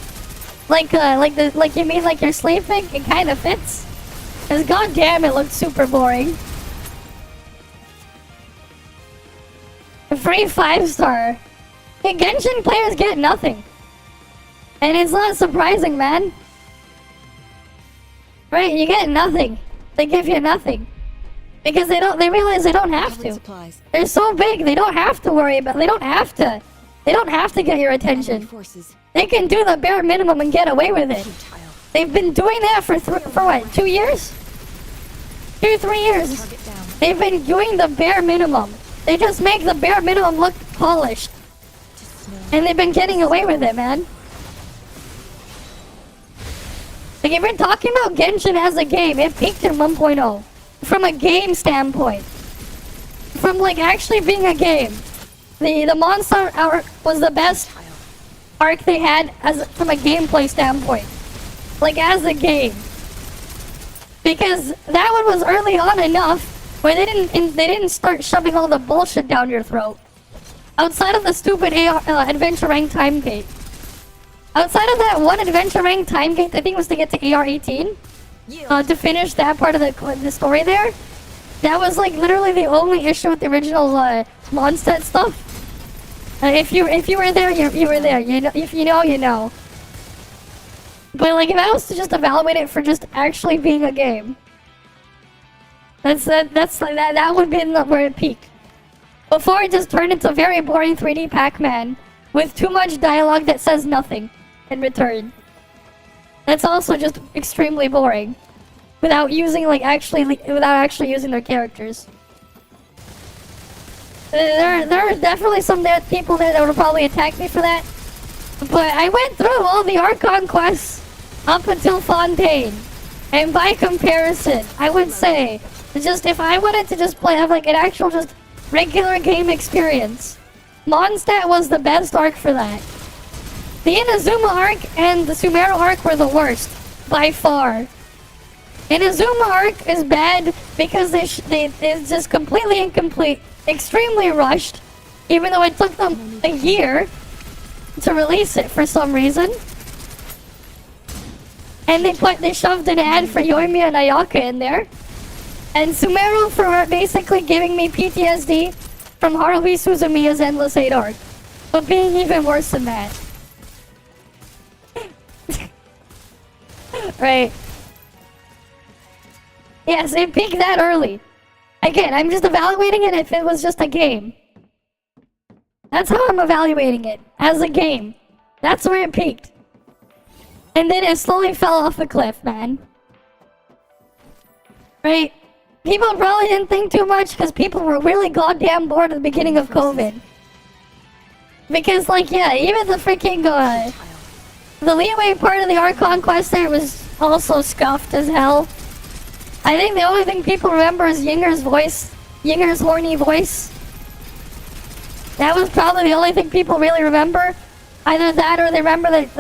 like you mean like you're sleeping, it kind of fits. Cause goddamn, it looked super boring. A free 5-star. Hey, Genshin players get nothing, and it's not surprising, man. Right? You get nothing. They give you nothing. Because they realize they don't have to.
Supplies.
They're so big, they don't have to worry about, they don't have to get your attention.
Forces.
They can do the bare minimum and get away with it.
Futile.
They've been doing that for what, 2 years? 3 years.
Target down.
They've been doing the bare minimum. They just make the bare minimum look polished. And they've been getting away with it, man. Like, if we're talking about Genshin as a game, it peaked in 1.0. From a game standpoint. From, like, actually being a game. The monster arc was the best arc they had from a gameplay standpoint. Like, as a game. Because that one was early on enough where they didn't start shoving all the bullshit down your throat. Outside of the stupid adventure rank time gate. Outside of that one adventure rank time gate, I think it was to get to AR 18. To finish that part of the story there. That was like literally the only issue with the original Mondstadt stuff. If you were there, you were there. You know, if you know, you know. But like, if I was to just evaluate it for just actually being a game, that would be where it peaked. Before it just turned into very boring 3D Pac-Man with too much dialogue that says nothing in return. That's also just extremely boring, without actually using their characters. There are definitely some people there that would probably attack me for that. But I went through all the Archon quests up until Fontaine. And by comparison, I would say, just if I wanted to just have like an actual just regular game experience, Mondstadt was the best arc for that. The Inazuma arc and the Sumeru arc were the worst, by far. Inazuma arc is bad because it's just completely incomplete, extremely rushed, even though it took them a year to release it for some reason. And they shoved an ad for Yoimiya and Ayaka in there. And Sumeru for basically giving me PTSD from Haruhi Suzumiya's Endless 8 arc. But being even worse than that. Right. Yes, it peaked that early. Again, I'm just evaluating it if it was just a game. That's how I'm evaluating it. As a game. That's where it peaked. And then it slowly fell off a cliff, man. Right? people probably didn't think too much because people were really goddamn bored at the beginning of COVID. Because, like, yeah, even the freaking, the leeway part of the Archon quest there was also scuffed as hell. I think the only thing people remember is Yinger's voice. Yinger's horny voice. That was probably the only thing people really remember. Either that or they remember that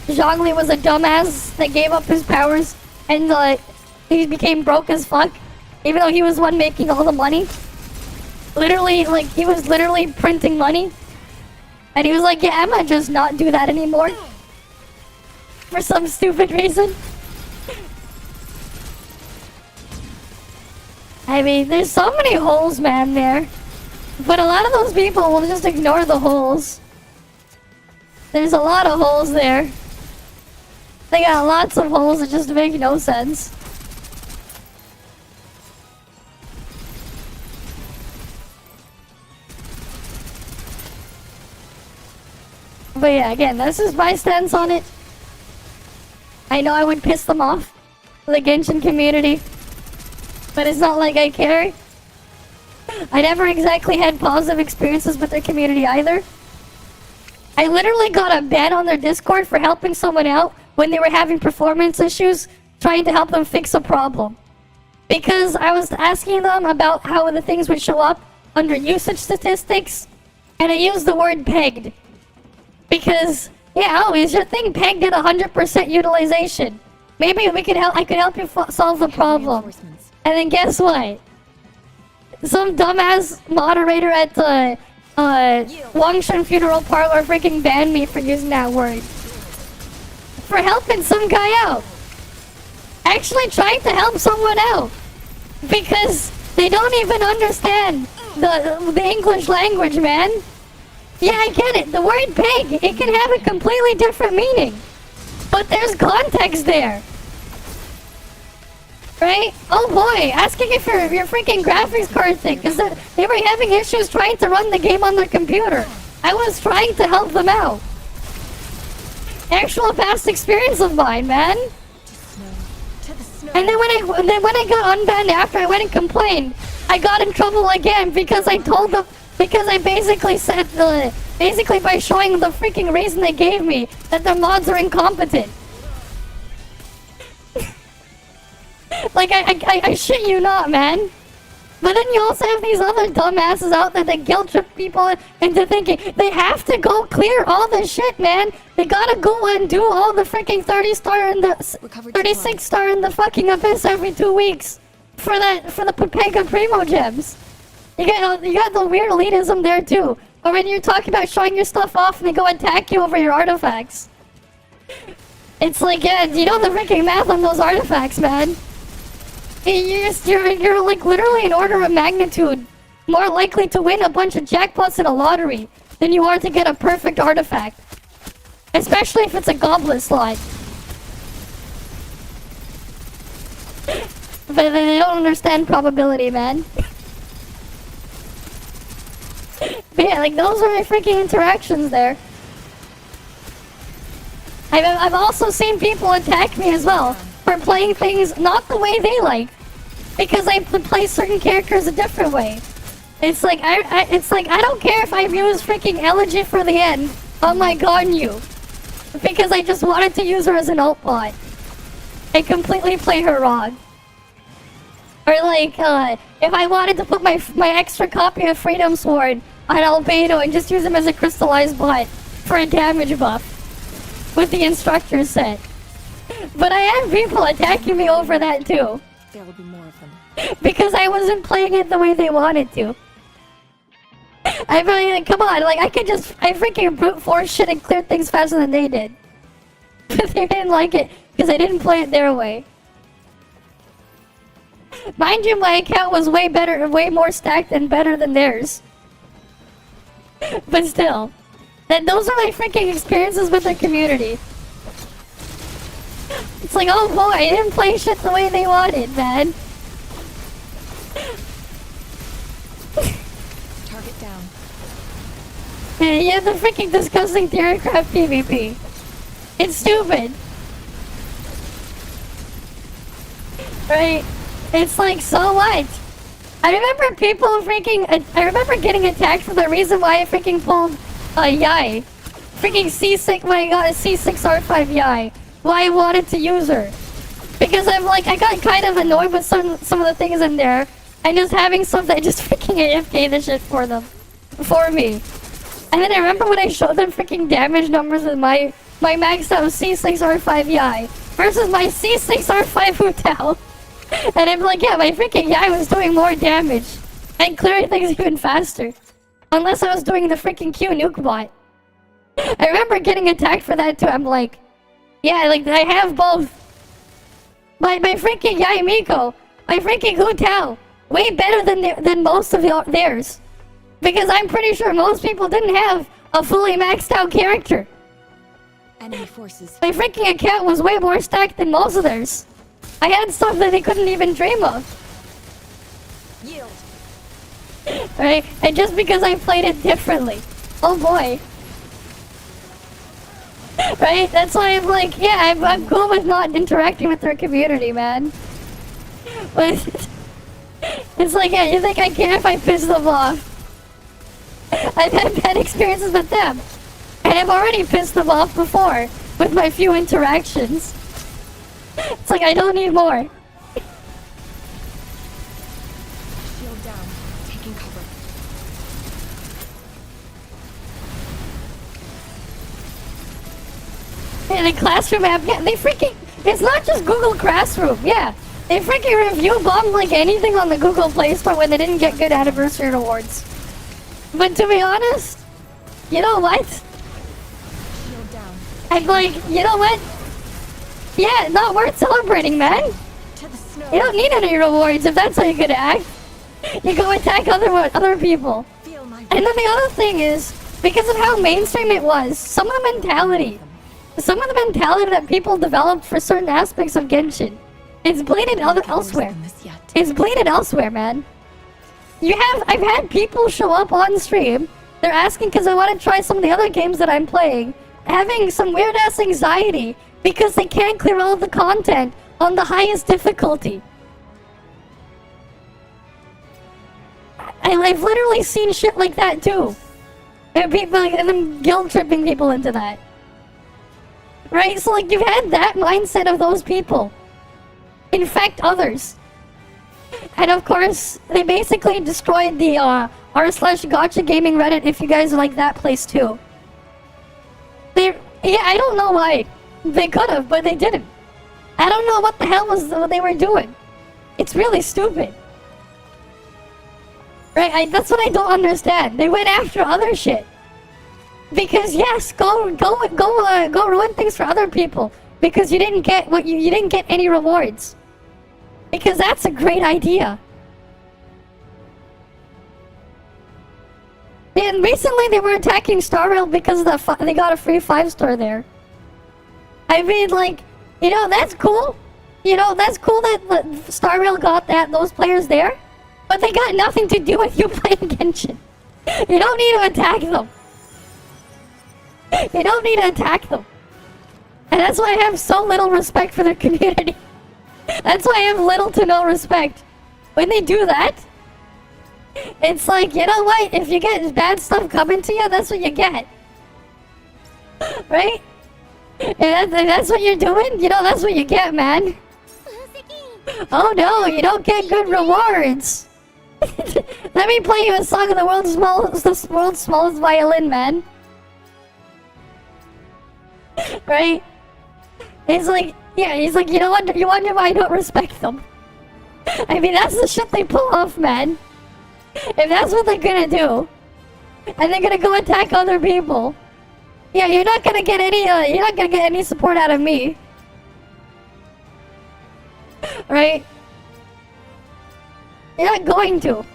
Zhongli was a dumbass that gave up his powers and he became broke as fuck. Even though he was the one making all the money. Literally, like, he was literally printing money. And he was like, yeah, I might just not do that anymore. For some stupid reason. I mean, there's so many holes, man, there. But a lot of those people will just ignore the holes. There's a lot of holes there. They got lots of holes that just make no sense. But yeah, again, this is my stance on it. I know I would piss them off, the Genshin community. But it's not like I care. I never exactly had positive experiences with their community either. I literally got a ban on their Discord for helping someone out when they were having performance issues, trying to help them fix a problem. Because I was asking them about how the things would show up under usage statistics, and I used the word pegged. Because, yeah, oh, is your thing pegged at 100% utilization? Maybe we could help. I could help you solve the problem. And then guess what? Some dumbass moderator at the Wangshan Funeral Parlor freaking banned me for using that word. For helping some guy out. Actually trying to help someone out. Because they don't even understand the English language, man. Yeah, I get it. The word pig, it can have a completely different meaning. But there's context there. Right? Oh boy, asking if your freaking graphics card thing, because they were having issues trying to run the game on their computer. I was trying to help them out. Actual past experience of mine, man. And then when I got unbanned after I went and complained, I got in trouble again because I told them, because I basically said, basically by showing the freaking reason they gave me that their mods are incompetent. Like, I shit you not, man. But then you also have these other dumbasses out there that guilt trip people into thinking they have to go clear all the shit, man. They gotta go and do all the freaking 30-star and the 36-star in the fucking abyss every 2 weeks for the Pepega Primo gems. You got the weird elitism there too. Or when you're talking about showing your stuff off and they go attack you over your artifacts. It's like, yeah, you know the freaking math on those artifacts, man. You're like literally an order of magnitude more likely to win a bunch of jackpots in a lottery than you are to get a perfect artifact. Especially if it's a goblet slot. But they don't understand probability, man. But yeah, like those are my freaking interactions there. I've also seen people attack me as well for playing things not the way they like, because I play certain characters a different way. It's like I don't care if I use freaking Elegy for the end on my Ganyu, because I just wanted to use her as an ult bot and completely play her wrong. Or like if I wanted to put my extra copy of Freedom Sword on Albedo and just use him as a crystallized bot for a damage buff with the instructor set. But I had people attacking me over that too.
There will be more of them.
Because I wasn't playing it the way they wanted to. I really, like, come on, like I freaking brute force shit and cleared things faster than they did. But they didn't like it because I didn't play it their way. Mind you, my account was way better, way more stacked and better than theirs. But still, those are my freaking experiences with the community. It's like, oh boy, I didn't play shit the way they wanted, man.
Target down.
And you have the freaking disgusting Theorycraft PvP. It's stupid. Right? It's like, so what? I remember people freaking... I remember getting attacked for the reason why I freaking pulled a Yai. Freaking C6 when I got a C6R5 Yai. Why I wanted to use her. Because I'm like, I got kind of annoyed with some of the things in there. And just having stuff that just freaking AFK the shit for them. For me. And then I remember when I showed them freaking damage numbers with my maxed out C6R5 Yai. Versus my C6R5 Hotel. And I'm like, yeah, my freaking Yai was doing more damage. And clearing things even faster. Unless I was doing the freaking Q nuke bot. I remember getting attacked for that too. I'm like, yeah, like I have both. My freaking Yai Miko, my freaking Hotel, way better than most of theirs. Because I'm pretty sure most people didn't have a fully maxed out character.
Enemy forces.
My freaking account was way more stacked than most of theirs. I had stuff that they couldn't even dream of.
Yield.
Right? And just because I played it differently. Oh boy. Right? That's why I'm like, yeah, I'm cool with not interacting with their community, man. But it's like, yeah, you think I care if I piss them off? I've had bad experiences with them. And I've already pissed them off before with my few interactions. It's like, I don't need more.
Shield down. Taking cover.
In a classroom app, yeah, they freaking... It's not just Google Classroom, yeah. They freaking review bombed like anything on the Google Play Store when they didn't get good anniversary rewards. But to be honest, you know what?
Shield down.
I'm like, you know what? Yeah, not worth celebrating, man.
To the snow.
You don't need any rewards if that's how you're gonna act. You go attack other people.
Feel my
And then the other thing is, because of how mainstream it was, some of the mentality that people developed for certain aspects of Genshin, it's bleeded elsewhere. It's bleeded elsewhere, man. I've had people show up on stream, they're asking because I want to try some of the other games that I'm playing, having some weird ass anxiety because they can't clear all of the content on the highest difficulty. I've literally seen shit like that too. And people, and them guilt tripping people into that. Right? So like you've had that mindset of those people infect others. And of course, they basically destroyed the r/gacha gaming Reddit, if you guys like that place too. Yeah, I don't know why. They could have, but they didn't. I don't know what the hell what they were doing. It's really stupid. Right? That's what I don't understand. They went after other shit. Because yes, go ruin things for other people. Because you didn't get you didn't get any rewards. Because that's a great idea. And recently they were attacking Star Rail because they got a free 5-star there. I mean, like, you know, that's cool. You know, that's cool that Star Rail got those players there. But they got nothing to do with you playing Genshin. You don't need to attack them. You don't need to attack them. And that's why I have so little respect for their community. That's why I have little to no respect. When they do that, it's like, you know what? If you get bad stuff coming to you, that's what you get. Right? And that's what you're doing? You know, that's what you get, man. Oh no, you don't get good rewards. Let me play you a song of the world's smallest violin, man. Right? He's like, yeah, he's like, you know what? You wonder why I don't respect them. I mean, that's the shit they pull off, man. If that's what they're gonna do, and they're gonna go attack other people, yeah, you're not gonna get any support out of me. Right? You're not going to.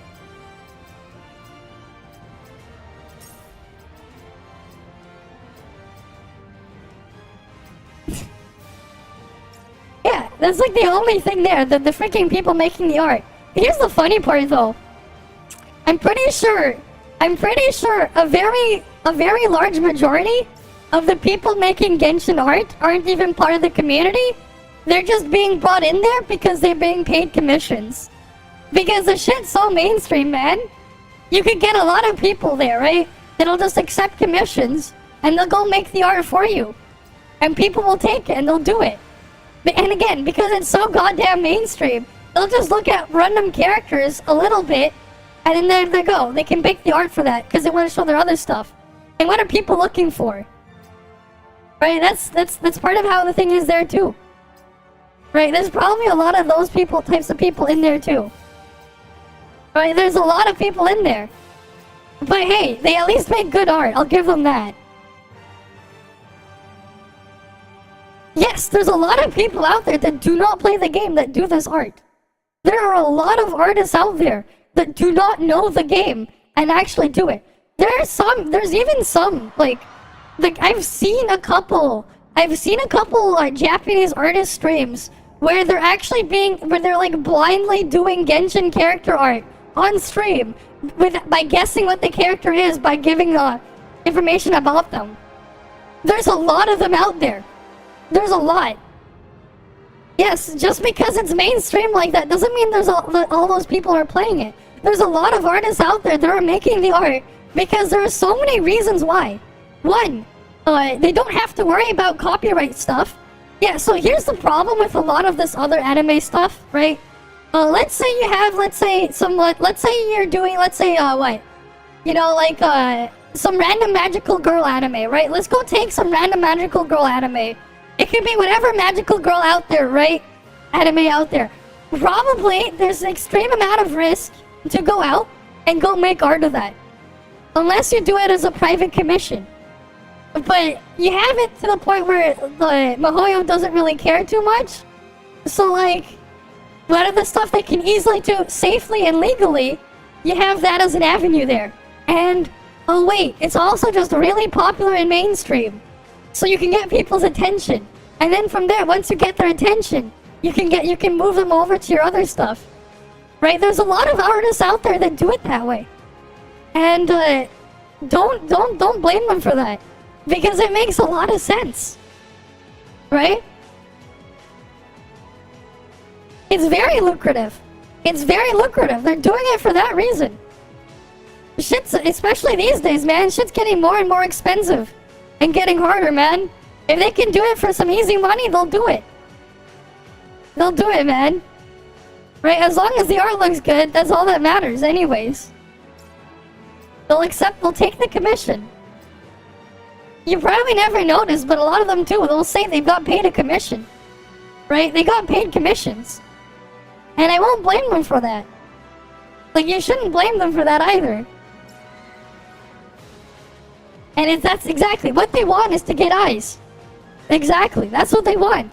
Yeah, that's like the only thing there, the freaking people making the art. Here's the funny part though. I'm pretty sure a very large majority of the people making Genshin art aren't even part of the community, They're just being brought in there because they're being paid commissions. Because the shit's so mainstream, man. You could get a lot of people there, right? That'll just accept commissions and they'll go make the art for you. And people will take it and they'll do it. And again, because it's so goddamn mainstream, they'll just look at random characters a little bit and then there they go. They can make the art for that because they want to show their other stuff. And what are people looking for? Right? That's part of how the thing is there too. Right? There's probably a lot of those types of people in there too. Right? There's a lot of people in there. But hey, they at least make good art. I'll give them that. Yes, there's a lot of people out there that do not play the game that do this art. There are a lot of artists out there that do not know the game and actually do it. There's even some, like I've seen a couple Japanese artist streams where they're actually where they're like blindly doing Genshin character art on stream by guessing what the character is by giving information about them. There's a lot of them out there. There's a lot. Yes, just because it's mainstream like that doesn't mean all those people are playing it. There's a lot of artists out there that are making the art because there are so many reasons why. One, they don't have to worry about copyright stuff. Yeah, so here's the problem with a lot of this other anime stuff, right? Let's say you have, let's say you're doing, what? You know, like, some random magical girl anime, right? Let's go take some random magical girl anime. It could be whatever magical girl out there, right? Anime out there. Probably, there's an extreme amount of risk to go out and go make art of that. Unless you do it as a private commission. But you have it to the point where the MiHoYo doesn't really care too much. So, like, one of the stuff they can easily do safely and legally, you have that as an avenue there. And, oh wait, it's also just really popular and mainstream. So you can get people's attention. And then from there, once you get their attention, you can move them over to your other stuff. Right? There's a lot of artists out there that do it that way. And don't blame them for that. Because it makes a lot of sense. Right? It's very lucrative. It's very lucrative. They're doing it for that reason. Shit's, especially these days, man, shit's getting more and more expensive. And getting harder, man. If they can do it for some easy money, they'll do it. They'll do it, man. Right? As long as the art looks good, that's all that matters anyways. They'll take the commission. You probably never noticed, but a lot of them too, they'll say they've got paid a commission. Right? They got paid commissions. And I won't blame them for that. Like, you shouldn't blame them for that either. And that's exactly what they want, is to get eyes. Exactly, that's what they want.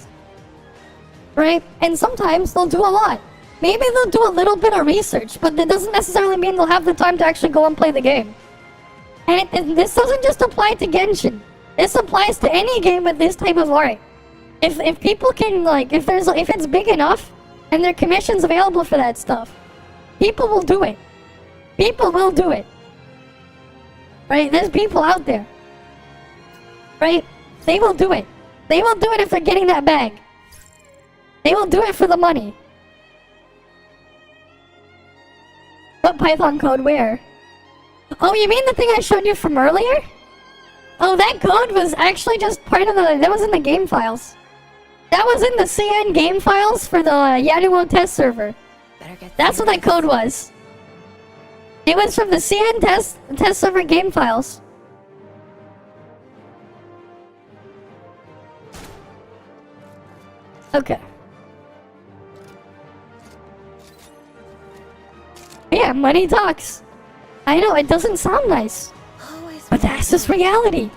Right? And sometimes they'll do a lot. Maybe they'll do a little bit of research, but that doesn't necessarily mean they'll have the time to actually go and play the game. And this doesn't just apply to Genshin. This applies to any game with this type of art. If people can, like, if it's big enough, and there are commissions available for that stuff, people will do it. People will do it. Right? There's people out there. Right? They will do it. They will do it if they're getting that bag. They will do it for the money. What Python code? Where? Oh, you mean the thing I showed you from earlier? Oh, that code was actually just part of that was in the game files. That was in the CN game files for the Yanuo test server. That's what that code was. It was from the CN test server game files. Okay. Yeah, money talks. I know, it doesn't sound nice. But that's just reality.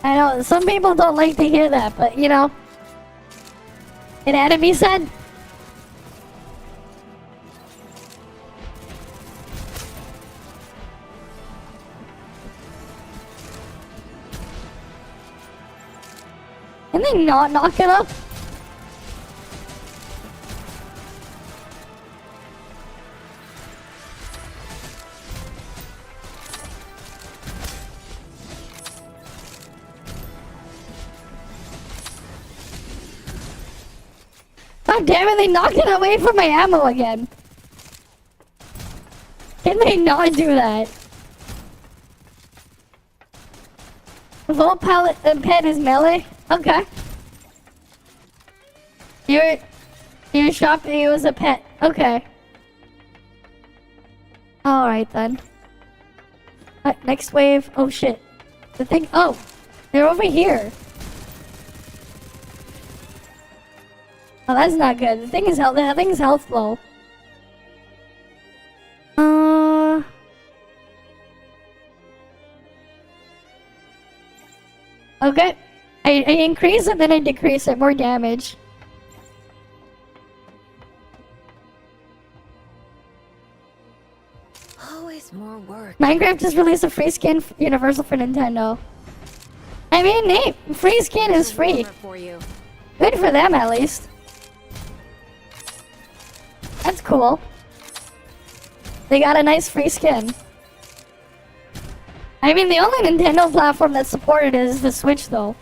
I know, some people don't like to hear that, but you know, it had to be said. Can they not knock it up? God damn it, they knocked it away from my ammo again. Can they not do that? Volt pallet pen is melee? Okay. You're shopping it was a pet. Okay. Alright then. Next wave. Oh shit. The thing. Oh! They're over here. Oh, that's not good. The thing is health. That thing's health low. Okay. I increase it, then I decrease it. More damage.
Always more work.
Minecraft just released a free skin universal for Nintendo. I mean, Nate, free skin is free.
For you.
Good for them, at least. That's cool. They got a nice free skin. I mean, the only Nintendo platform that's supported is the Switch, though.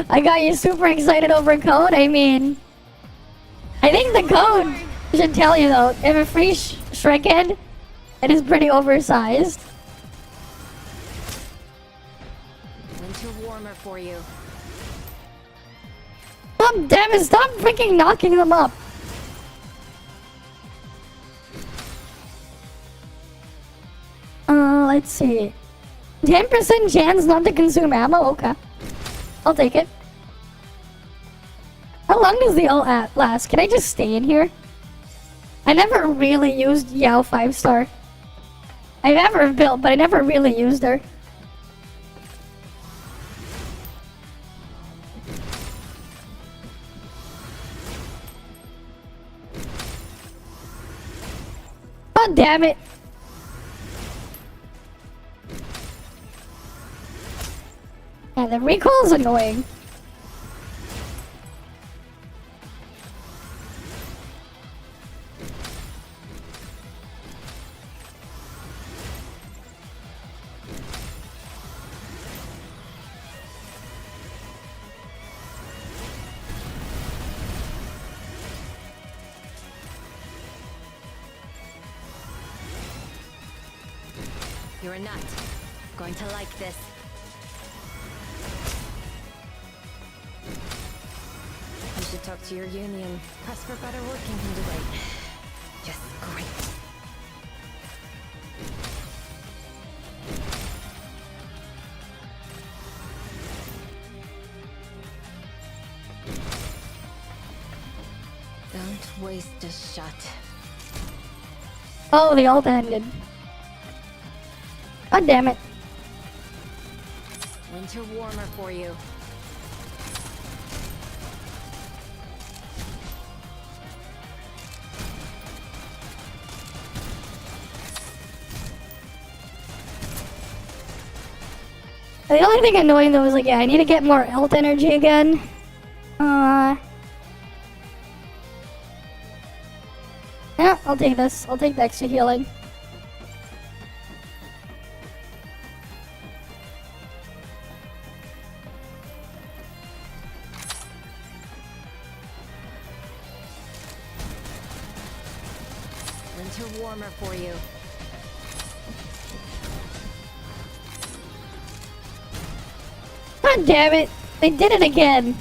I got you super excited over code. I mean, I think the code should tell you, though, if a free Shrek head, it is pretty oversized.
Winter warmer for you.
Oh, damn it, stop freaking knocking them up. Let's see. 10% chance not to consume ammo? Okay. I'll take it. How long does the ult last? Can I just stay in here? I never really used Yao 5-star. I've ever built, but I never really used her. God damn it. Yeah, the recoil is annoying.
You're a nut. Going to like this. You should talk to your union. Press for better working conditions. Just great. Don't waste a shot.
Oh, the ult ended. God damn it.
Winter warmer for you.
The only thing annoying though is like, yeah, I need to get more health energy again. Yeah, I'll take this. I'll take the extra healing.
Winter warmer for you.
God damn it! They did it again!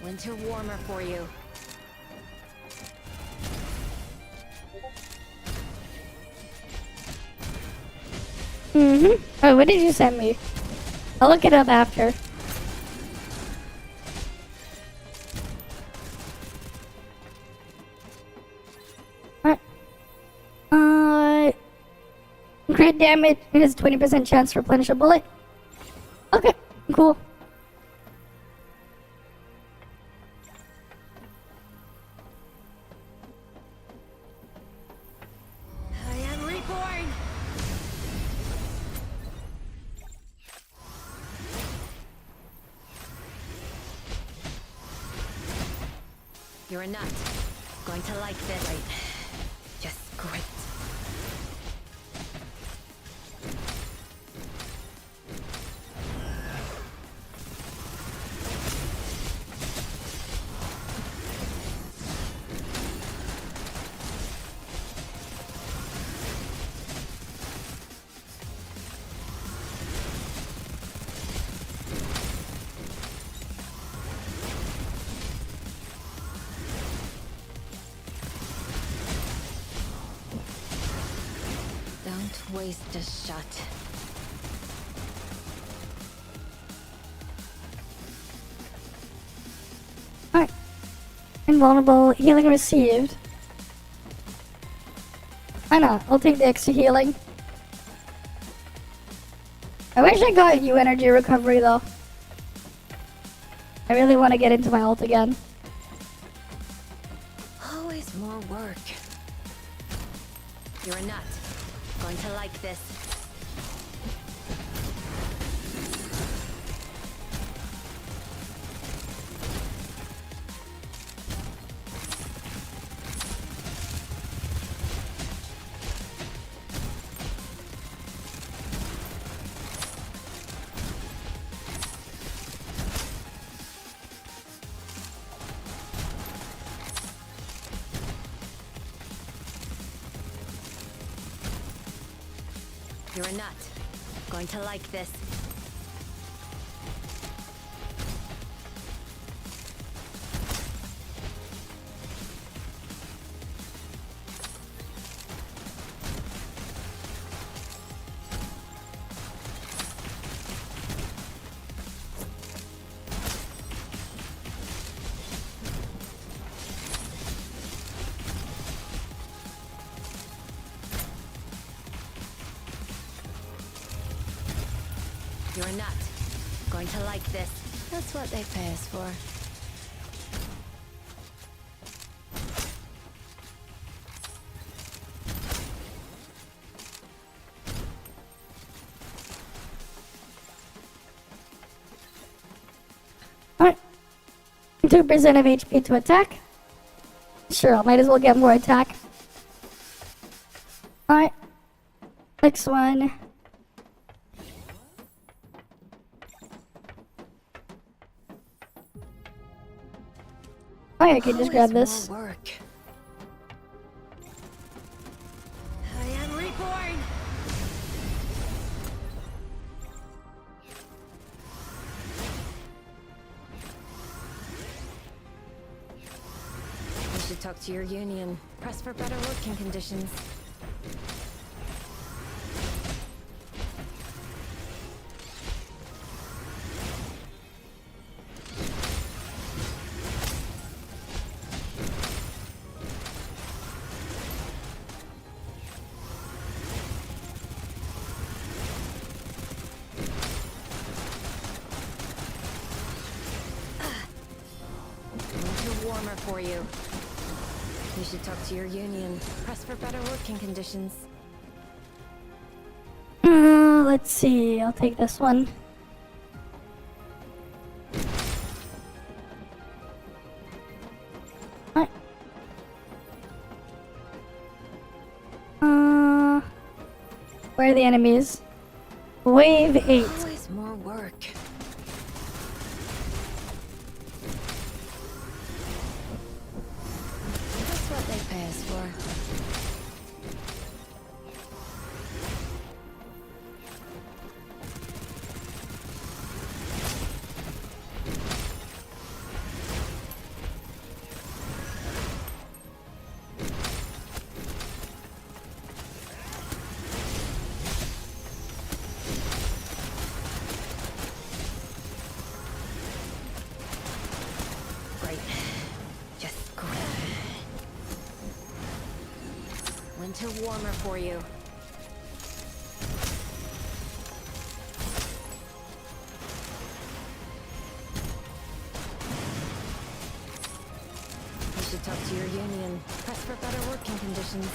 Winter warmer for you.
Oh, what did you send me? I'll look it up after. Alright. Crit damage has 20% chance to replenish a bullet. Okay, cool.
I am reborn. You're a nut. Going to like this. Right. Just great. Don't waste a shot.
Alright. Invulnerable. Healing received. Why not? I'll take the extra healing. I wish I got you energy recovery though. I really want to get into my ult again.
Always more work. You're a nut. Going to like this. You're a nut. Going to like this. You're a nut. Going to like this. That's what they pay us for.
Alright. 2% of HP to attack. Sure, I might as well get more attack. Alright. Next one. Oh, yeah, I can just grab this.
More work. I am reborn. You should talk to your union. Press for better working conditions. Warmer for you. You should talk to your union. Press for better working conditions.
Let's see. I'll take this one. Alright. Where are the enemies? Wave 8.
Always more work. That's what they pay us for. warmer for you. You should talk to your union. Press for better working conditions.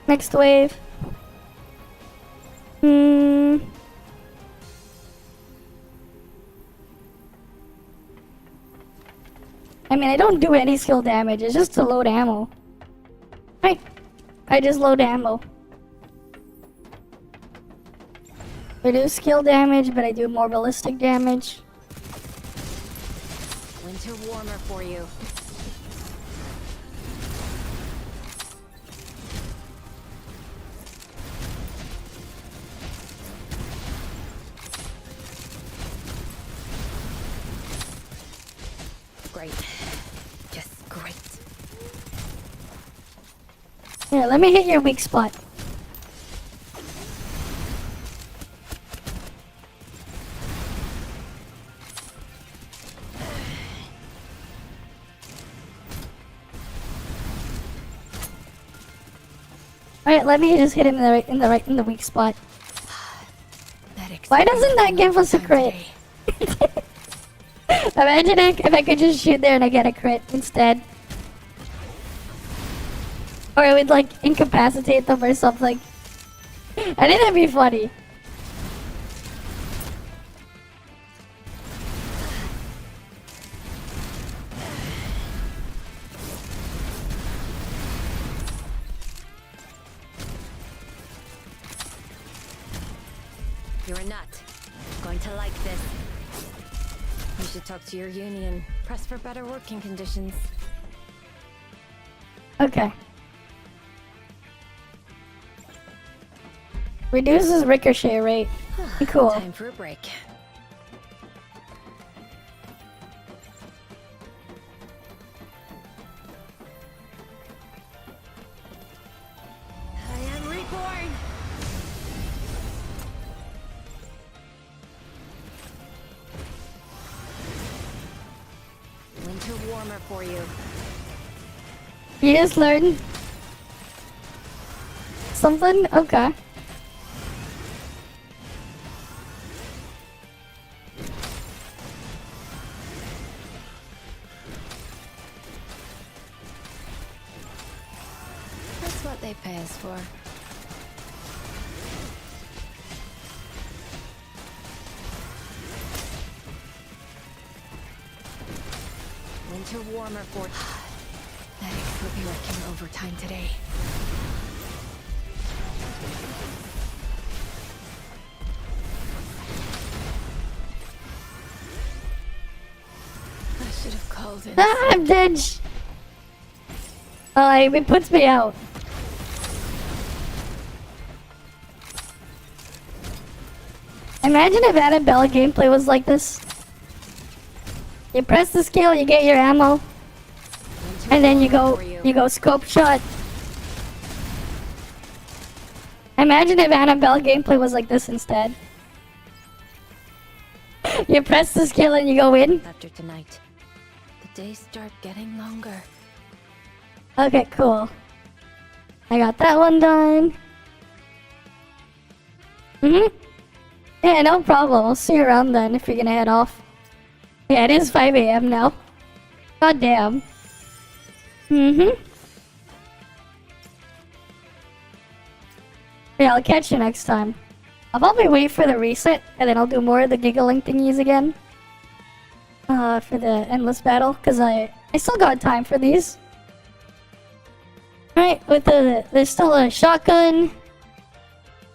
Next wave. I mean, I don't do any skill damage. It's just to load ammo. Right. I just load ammo. I do skill damage, but I do more ballistic damage.
Winter warmer for you. Great. Just great.
Here, let me hit your weak spot. Alright, let me just hit him in the weak spot. Why doesn't that give us a crit? Imagine if I could just shoot there and I get a crit instead. Or it would like incapacitate them or something. I think that'd be funny.
You're a nut. Going to like this. You should talk to your union. Press for better working conditions.
Okay. Reduces ricochet rate. Cool.
Time for a break. I am reborn. Winter warmer for you.
You just learned something? Okay.
That's what they pay us for. Winter warmer for... Medics will be working overtime today. I should have called in.
Ah, I'm dead. It puts me out. Imagine if Annabella gameplay was like this. You press the skill, you get your ammo, and then you go scope shot. Imagine if Annabelle gameplay was like this instead. You press the skill and you go in.
After tonight, the days start getting longer.
Okay, cool. I got that one done. Yeah, no problem. I'll see you around then if you're gonna head off. Yeah, it is 5 AM now. God damn. Yeah, I'll catch you next time. I'll probably wait for the reset, and then I'll do more of the giggling thingies again. For the endless battle, because I still got time for these. Right, with there's still a shotgun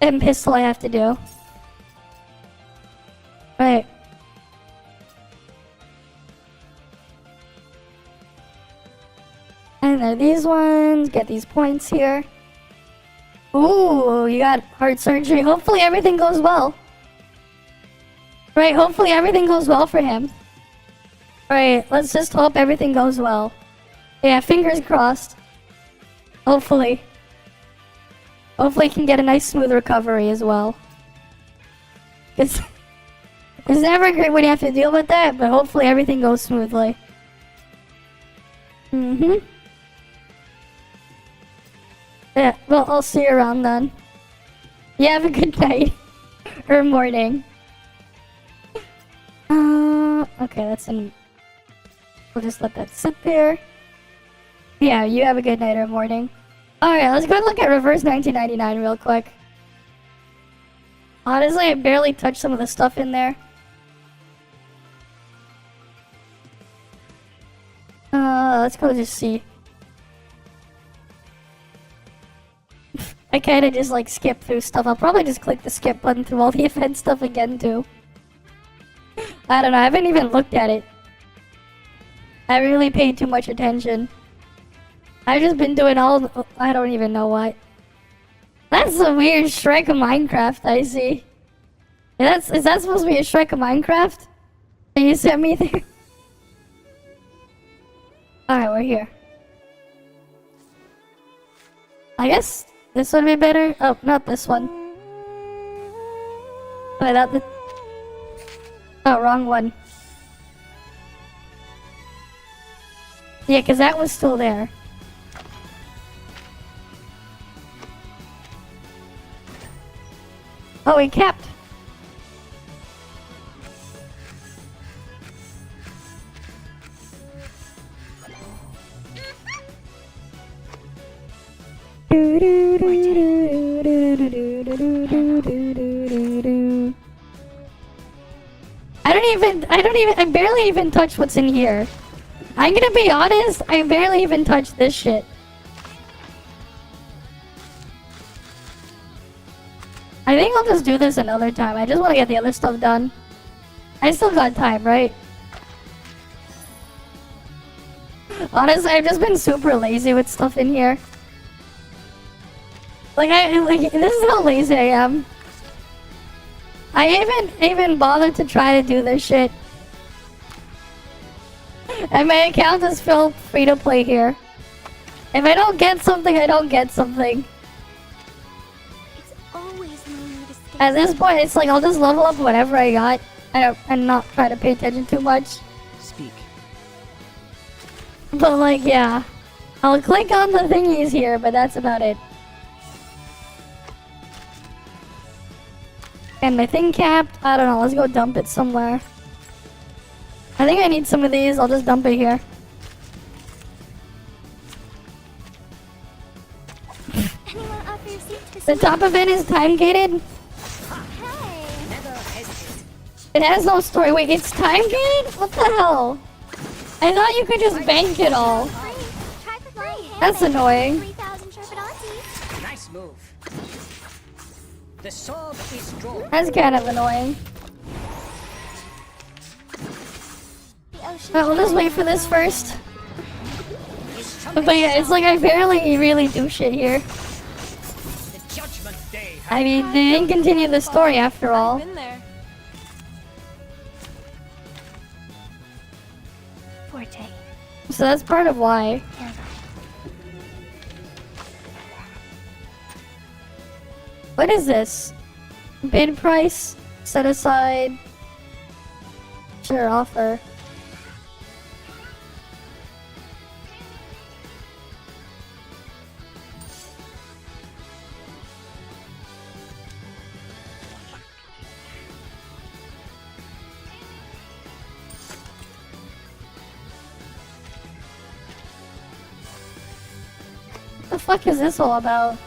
and pistol I have to do. Right. And there are these ones, get these points here. Ooh, you got heart surgery. Hopefully everything goes well. Right, hopefully everything goes well for him. Right, let's just hope everything goes well. Yeah, fingers crossed. Hopefully. Hopefully I can get a nice smooth recovery as well. It's never great when you have to deal with that, but hopefully everything goes smoothly. Yeah, well, I'll see you around then. You have a good night. Or morning. Okay, that's in... We'll just let that sit there. Yeah, you have a good night or morning. Alright, let's go look at Reverse 1999 real quick. Honestly, I barely touched some of the stuff in there. Let's go just see. I kinda just like skip through stuff. I'll probably just click the skip button through all the event stuff again too. I don't know, I haven't even looked at it. I really paid too much attention. I've just been doing all... I don't even know what. That's a weird Shrek of Minecraft I see. Is that supposed to be a Shrek of Minecraft? That you sent me there? Alright, we're here. I guess this would be better. Oh, not this one. Wait, not the... Oh, wrong one. Yeah, because that was still there. Oh, we capped. I barely even touch what's in here. I'm gonna be honest, I barely even touch this shit. I think I'll just do this another time. I just want to get the other stuff done. I still got time, right? Honestly, I've just been super lazy with stuff in here. Like, this is how lazy I am. I haven't even bothered to try to do this shit. And my account is still free to play here. If I don't get something, I don't get something. At this point, it's like I'll just level up whatever I got and not try to pay attention too much.
Speak.
But like, yeah. I'll click on the thingies here, but that's about it. And my thing capped. I don't know, let's go dump it somewhere. I think I need some of these, I'll just dump it here. The top of it is time gated. It has no story. Wait, it's time gated? What the hell? I thought you could just bank it all. That's annoying.
Nice move. The sword is drawn.
That's kind of annoying. Alright, we'll just wait for this first. But yeah, it's like I barely really do shit here. I mean, they didn't continue the story after all. So that's part of why. What is this? Bid price? Set aside? Sure, offer. What the fuck is this all about?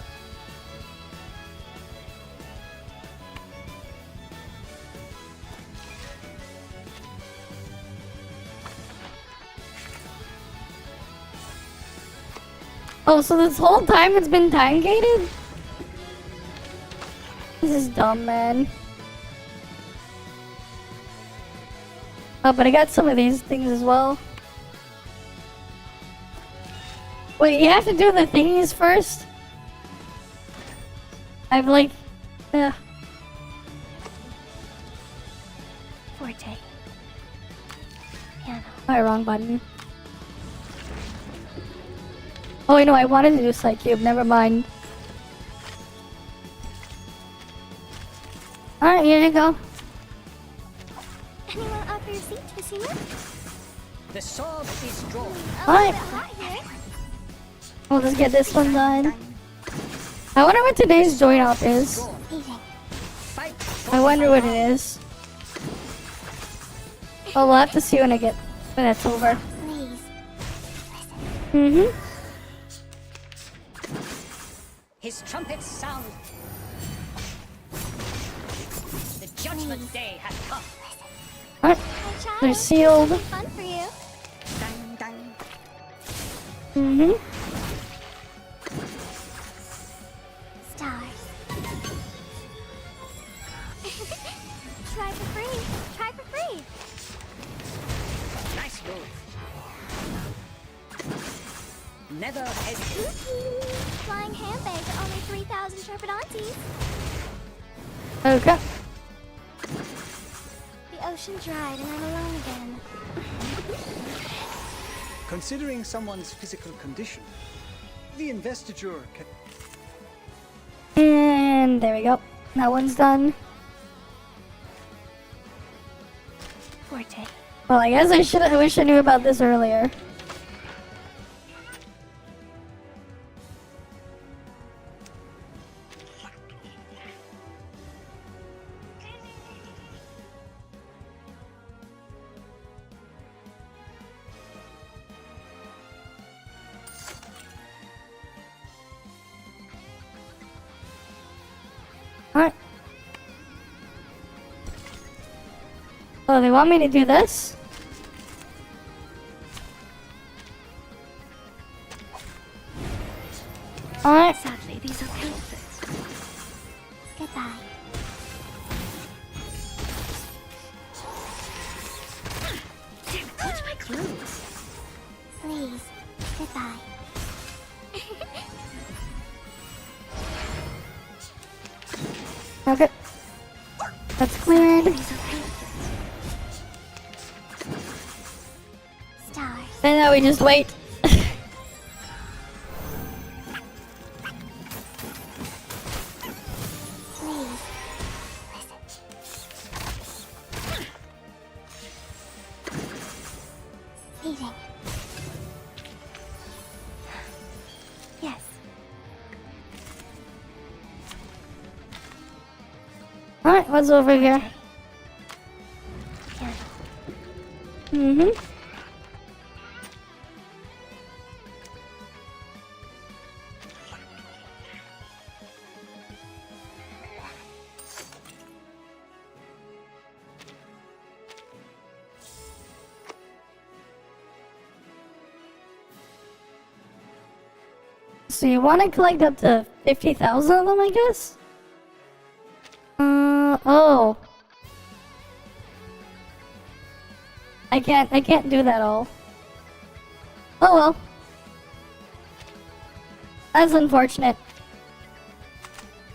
Oh, so this whole time it's been time gated? This is dumb, man. Oh, but I got some of these things as well. Wait, you have to do the thingies first? I'm like... Ugh.
Forte. Piano.
Oh, wrong button. Oh wait, no, I wanted to do Psy Cube, never mind. Alright, here you go.
Anyone offer your seat, Vstreamer?
The sword is drawn.
Alright,
Hot here.
we'll just get this one done. I wonder what today's join off is.
Eating.
Fight for
I wonder what it is. Oh, we'll have to see when it's over.
Please.
Mm-hmm.
his trumpets sound. The judgment day has come.
Alright,
Hi, child.
they're sealed.
It'll be fun for you.
Dang, dang.
Mm-hmm.
Stars. Try for free. Try for free.
Nice move. Never hesitate.
Flying handbags are only 3,000 Sharpedantes.
Okay.
The ocean dried and I'm alone again.
Considering someone's physical condition, the investiture can...
And there we go. That one's done.
Forte.
Well, I guess I wish I knew about this earlier. Alright. Oh, they want me to do this? Alright.
Sadly, these are counterfeits. Goodbye.
Damn, what's my clothes?
Please. Goodbye.
Okay. That's cleared.
These are counterfeits. Stars.
And now we just wait.
Please. Listen. Eating. Yes.
Alright, what's over here?
Careful.
Mm-hmm. So you want to collect up to 50,000 of them, I guess? Oh. I can't do that all. Oh well. That's unfortunate.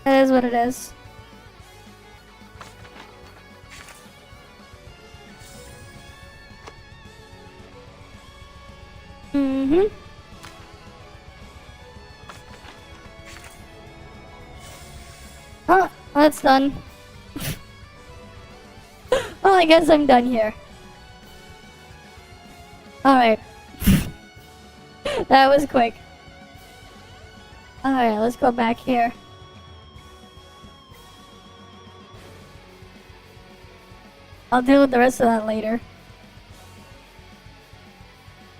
It is what it is. Mm-hmm. Oh, that's done. Well, I guess I'm done here. Alright. That was quick. Alright, let's go back here. I'll deal with the rest of that later.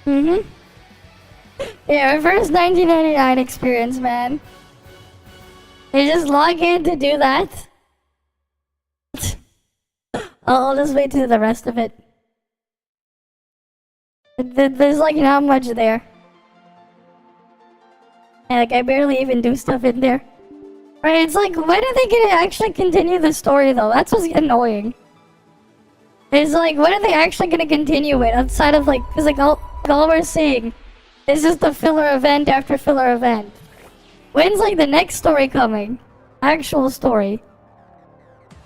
Mm-hmm. Yeah, our first 1999 experience, man. You just log in to do that. I'll just wait to do the rest of it. There's like not much there. And like I barely even do stuff in there. Right, it's like, when are they gonna actually continue the story though? That's what's annoying. It's like, when are they actually gonna continue it outside of like, cause like all we're seeing is just the filler event after filler event. When's like the next story coming? Actual story.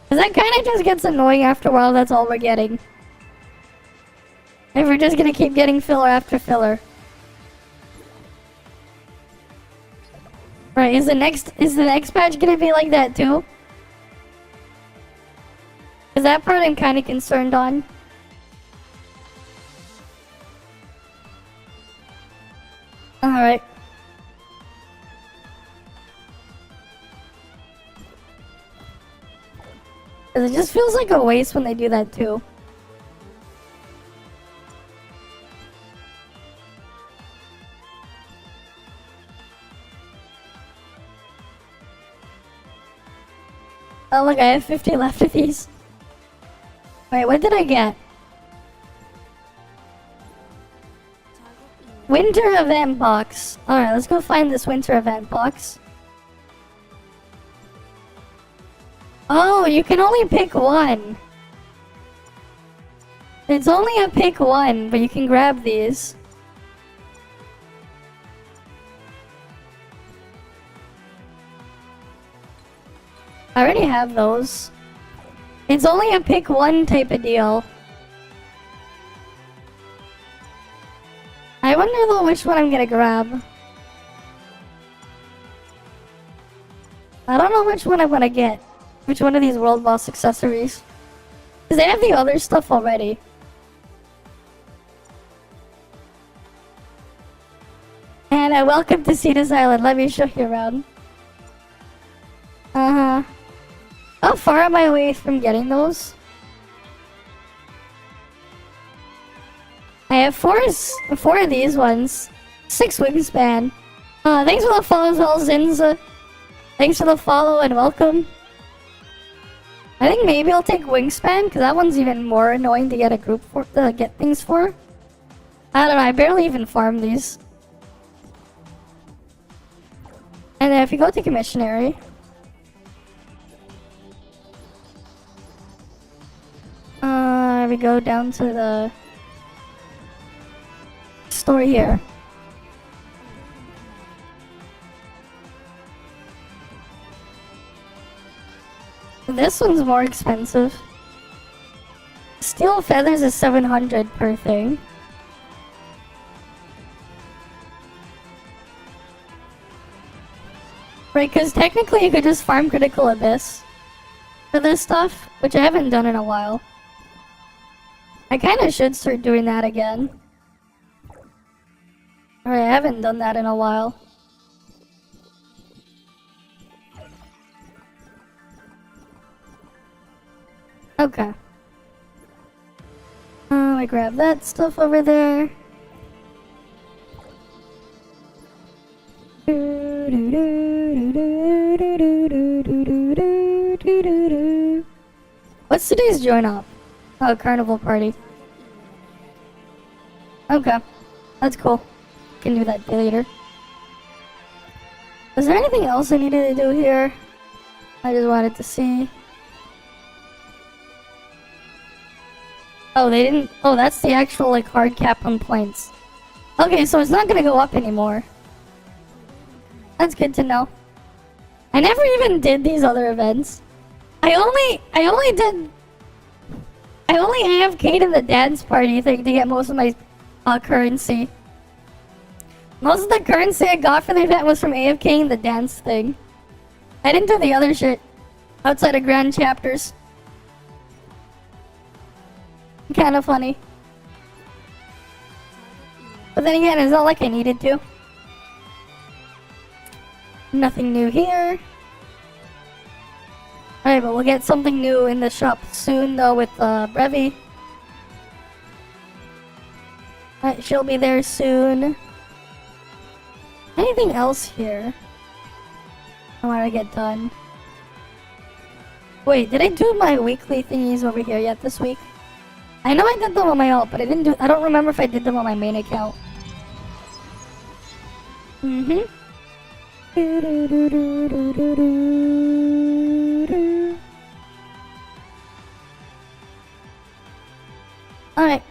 Cause that kinda just gets annoying after a while, that's all we're getting. If we're just gonna keep getting filler after filler. Right, is the next patch gonna be like that too? Cause that part I'm kinda concerned on. Alright. Cause it just feels like a waste when they do that too. Oh look, I have 50 left of these. Wait, what did I get? Winter event box. Alright, let's go find this winter event box. Oh, you can only pick one. It's only a pick one, but you can grab these. I already have those. It's only a pick one type of deal. I wonder though which one I'm gonna grab. I don't know which one I'm gonna get. Which one of these world boss accessories. Because they have the other stuff already. And welcome to Cetus Island. Let me show you around. Uh-huh. How far am I away from getting those? I have four of these ones. 6 wingspan. Thanks for the follow as well, Zinza. Thanks for the follow and welcome. I think maybe I'll take wingspan, because that one's even more annoying to get a group for, to get things for. I don't know, I barely even farm these. And then if you go to commissionary, we go down to the store here. This one's more expensive. Steel feathers is 700 per thing. Right, because technically you could just farm Critical Abyss for this stuff, which I haven't done in a while. I kinda should start doing that again. Alright, I haven't done that in a while. Okay. I grab that stuff over there. What's today's join up? Oh, carnival party. Okay, that's cool. Can do that later. Was there anything else I needed to do here? I just wanted to see. Oh, they didn't. Oh, that's the actual like hard cap on points. Okay, so it's not gonna go up anymore. That's good to know. I never even did these other events. I only AFK'd in the dance party thing to get most of my currency. Most of the currency I got for the event was from AFKing the dance thing. I didn't do the other shit outside of grand chapters. Kind of funny. But then again, it's not like I needed to. Nothing new here. Alright, but we'll get something new in the shop soon though with Brevi. Alright, she'll be there soon. Anything else here I want to get done? Wait, did I do my weekly thingies over here yet this week? I know I did them on my alt, but I don't remember if I did them on my main account. Alright.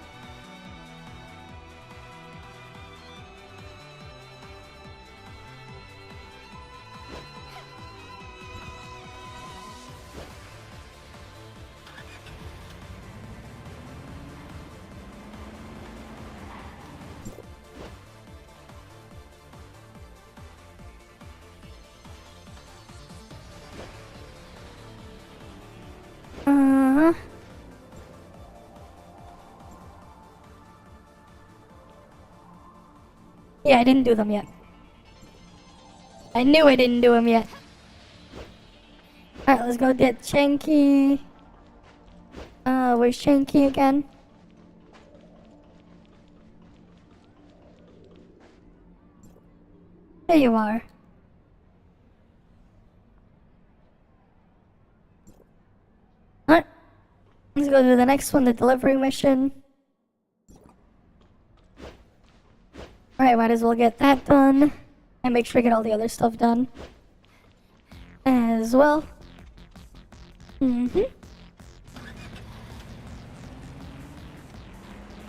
Yeah, I didn't do them yet. I knew I didn't do them yet. Alright, let's go get Shanky. Where's Shanky again? There you are. Alright. Let's go do the next one, the delivery mission. Alright, might as well get that done. And make sure I get all the other stuff done. As well.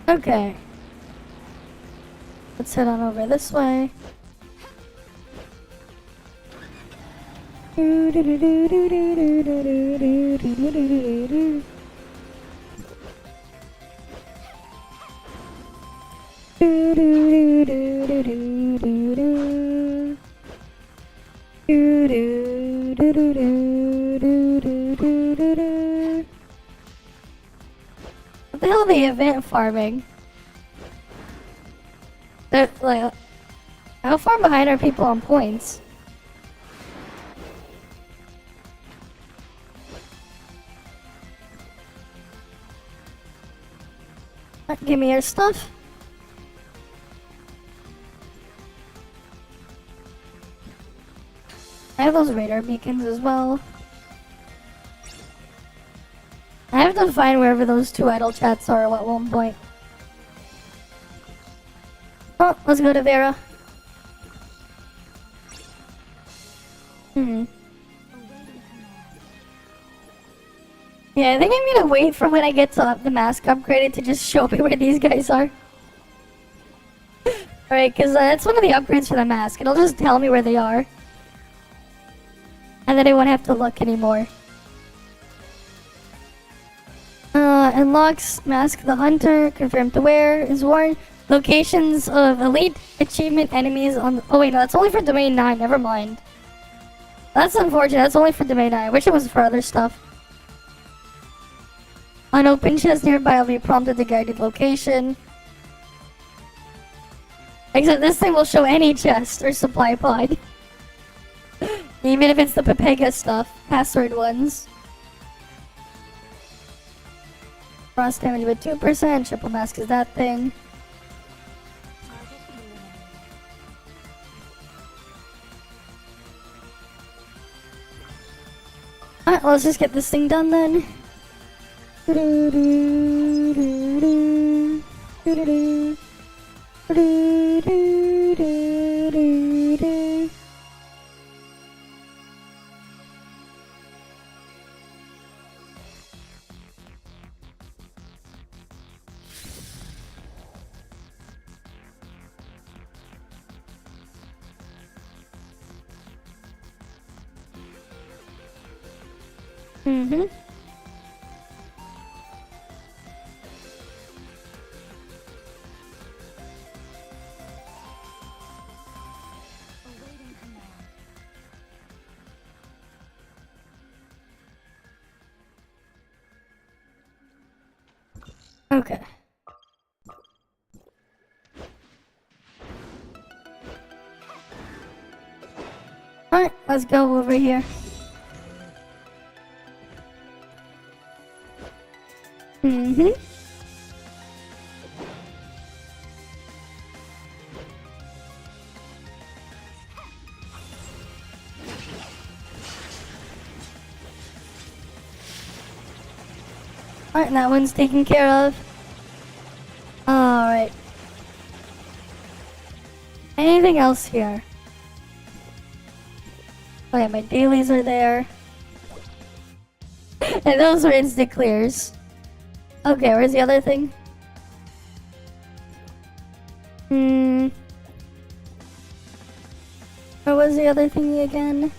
Okay. Let's head on over this way. What the hell are they event farming? They're like, how far behind are people on points? Give me your stuff. I have those radar beacons as well. I have to find wherever those two idle chats are at one point. Oh, let's go to Vera. Yeah, I think I'm gonna wait for when I get to the mask upgraded to just show me where these guys are. Alright, because that's one of the upgrades for the mask. It'll just tell me where they are. And then I won't have to look anymore. Unlocks Mask the Hunter, confirmed to wear, is worn. Locations of elite achievement enemies on... Oh wait, no, that's only for Domain 9, never mind. That's unfortunate, that's only for Domain 9. I wish it was for other stuff. Unopened chest nearby will be prompted to guided location. Except this thing will show any chest or supply pod. Even if it's the Pepega stuff, password ones. Frost damage with 2%, triple mask is that thing. Alright, let's just get this thing done then. Okay. Alright, let's go over here. Alright, that one's taken care of. Alright. Anything else here? Oh yeah, my dailies are there. And those were instant clears. Okay, where's the other thing? Where was the other thingy again?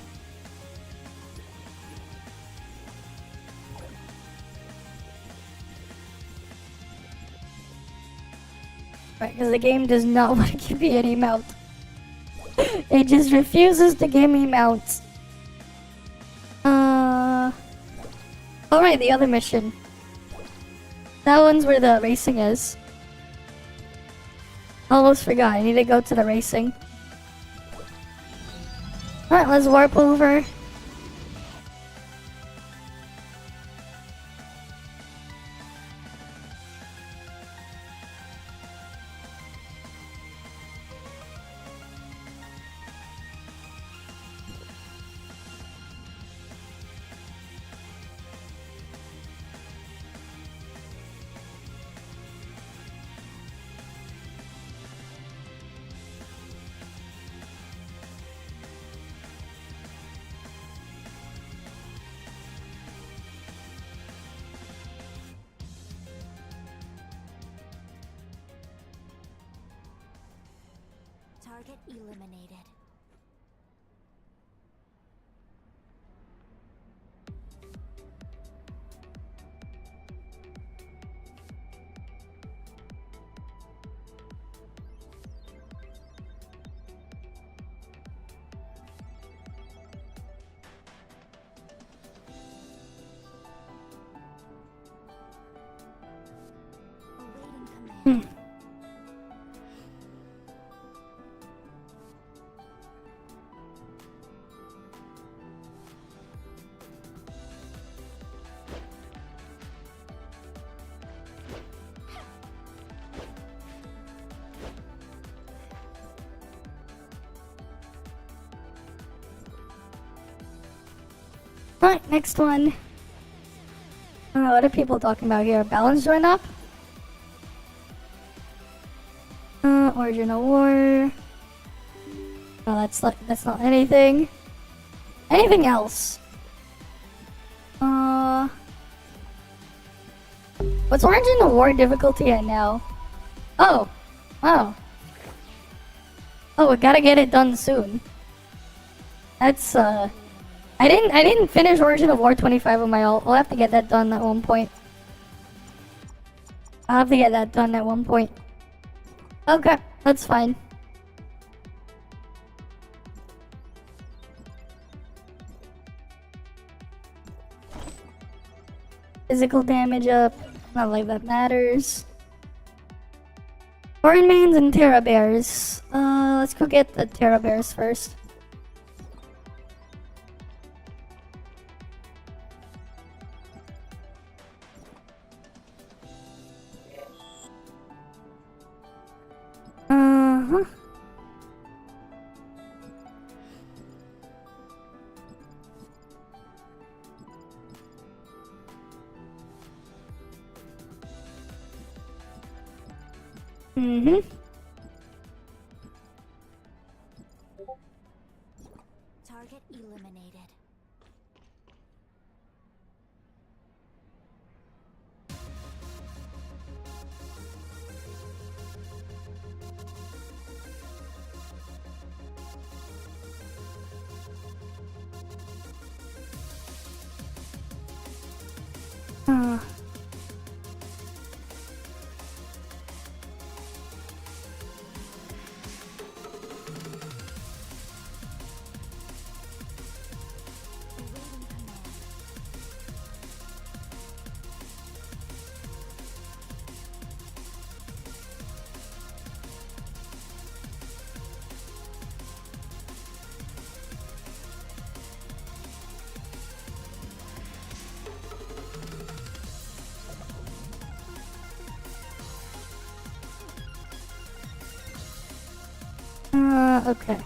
Right, because the game does not want to give me any mount. It just refuses to give me mounts. Alright, the other mission. That one's where the racing is. Almost forgot. I need to go to the racing. Alright, let's warp over.
Target eliminated. Awaiting command.
Alright, next one. What are people talking about here? Balance join up? Origin of War. Oh, that's not anything. Anything else? What's Origin of War difficulty at now? Oh, wow. Oh, we gotta get it done soon. That's I didn't finish Origin of War 25 on my ult. I'll have to get that done at one point. I'll have to get that done at one point. Okay, that's fine. Physical damage up. Not like that matters. Foreign mains and Terra Bears. Let's go get the Terra Bears first. Uh-huh. Mm-hmm.
Target eliminated. Awaiting command.
Okay.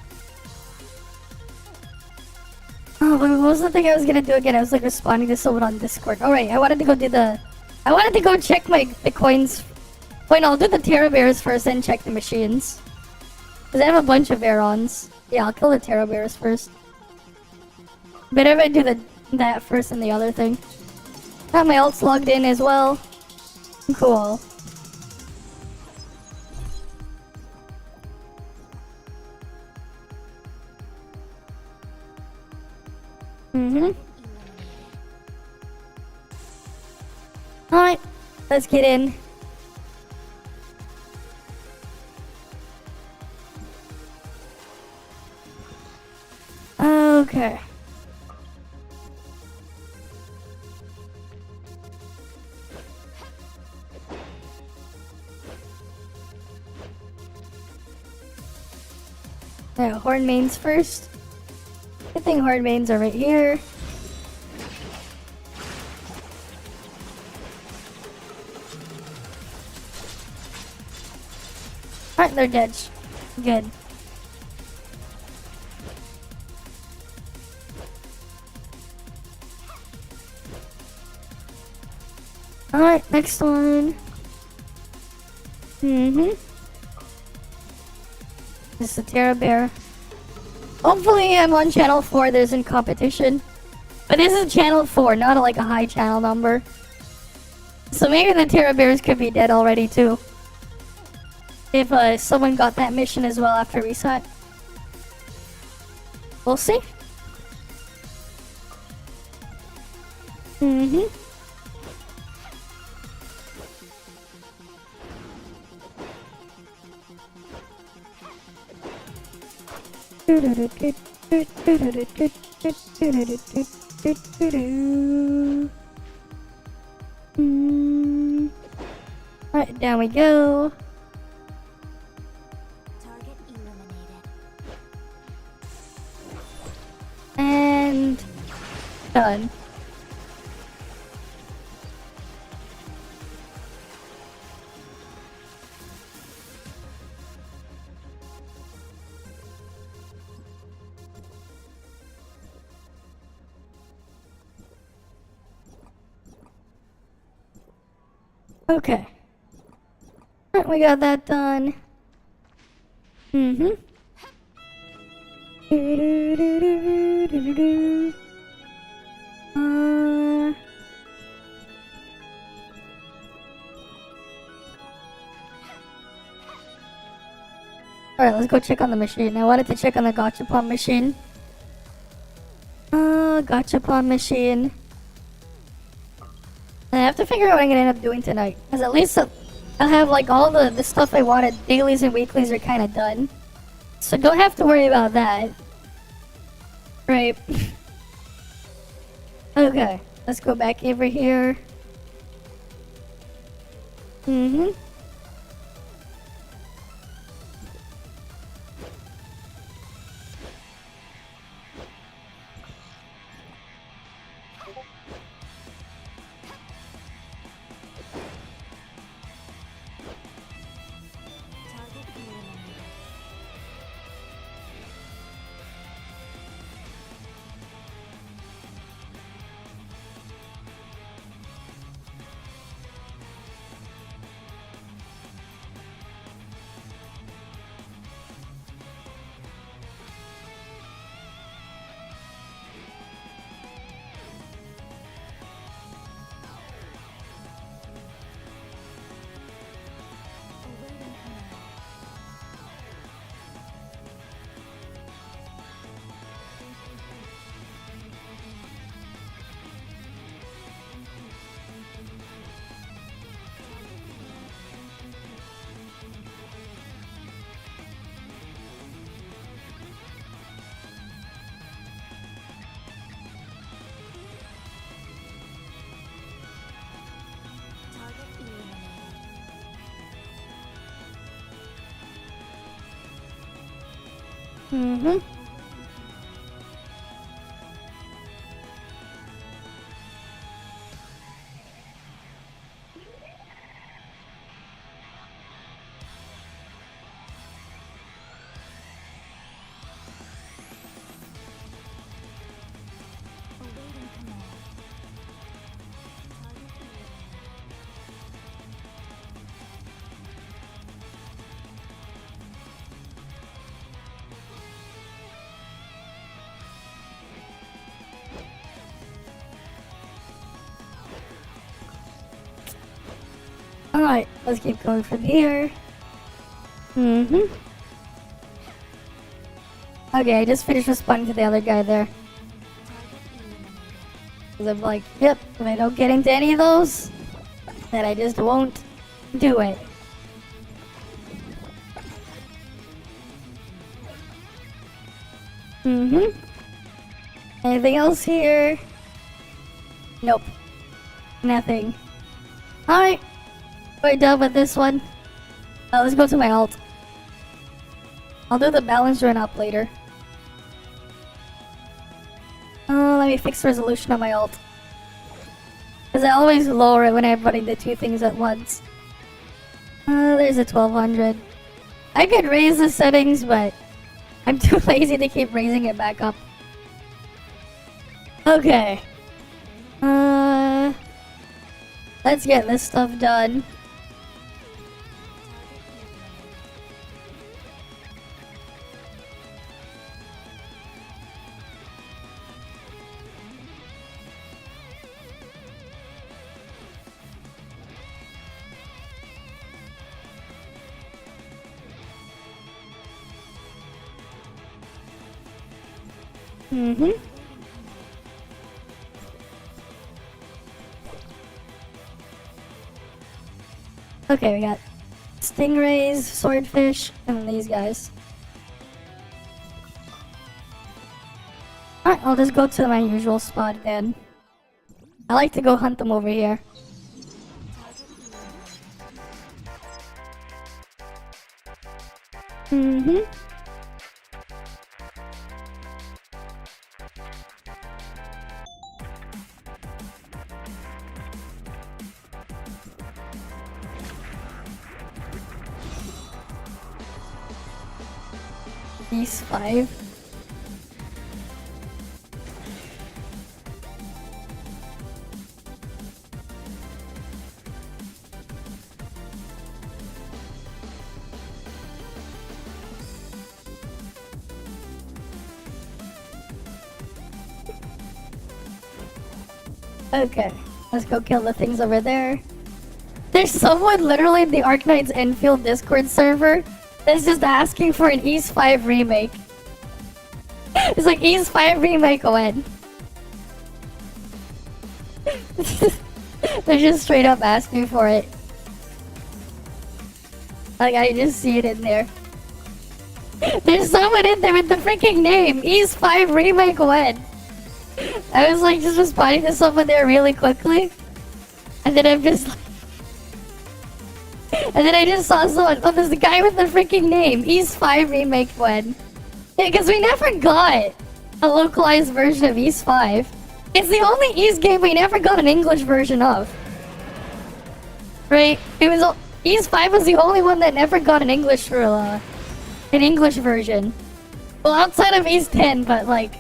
Oh, what was the thing I was gonna do again? I was like responding to someone on Discord. Alright, I wanted to go do the... I wanted to go check the coins. Wait, no, I'll do the Terra Bears first and check the machines. Because I have a bunch of Varons. Yeah, I'll kill the Terra Bears first. Better if I do that first and the other thing. Got my ults logged in as well. Cool. Mm-hmm. Alright, let's get in. Okay. Yeah, horn mains first. I think horn mains are right here. Alright, they're dead. Good. Alright, next one. This is the Terra Bear. Hopefully I'm on channel 4, there's in competition. But this is channel 4, not like a high channel number. So maybe the Terra Bears could be dead already too. If someone got that mission as well after reset. We'll see. Alright, down we go.
Target eliminated.
And done. Okay. Alright, we got that done. Alright, let's go check on the machine. I wanted to check on the Gachapon machine. Gachapon machine. I have to figure out what I'm gonna end up doing tonight. Because at least I'll have like all the stuff I wanted. Dailies and weeklies are kind of done. So don't have to worry about that. Right. Okay, let's go back over here.
Target eliminated. Awaiting command. Target eliminated. Awaiting command. Target eliminated.
Alright, let's keep going from here. Okay, I just finished responding to the other guy there.
Target eliminated.
'Cause I'm like, yep, if I don't get into any of those, then I just won't do it. Anything else here? Nope. Nothing. Alright. We're done with this one. Let's go to my alt. I'll do the balance run up later. Let me fix resolution on my ult. Because I always lower it when I'm running the two things at once. There's a 1200. I could raise the settings, but I'm too lazy to keep raising it back up. Okay. Let's get this stuff done. Okay, we got stingrays, swordfish, and these guys. Alright, I'll just go to my usual spot then. I like to go hunt them over here. These 5. Okay, let's go kill the things over there. There's someone literally in the Arknight's Enfield Discord server that's just asking for an East 5 remake. It's like East 5 remake when? They're just straight up asking for it. Like I just see it in there. There's someone in there with the freaking name East 5 remake when? I was like just responding to someone there really quickly. And then I'm just like... And then I just saw someone, oh, there's the guy with the freaking name, East 5 remake when. Yeah, because we never got a localized version of East 5. It's the only East game we never got an English version of. Right? It was East 5 was the only one that never got an English version. Well, outside of East 10, but like,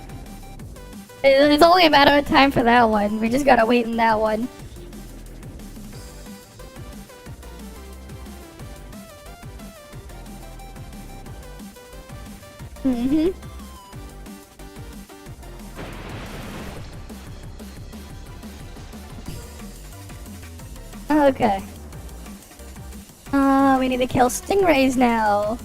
it's only a matter of time for that one. We just gotta wait in that one. Okay. We need to kill stingrays now.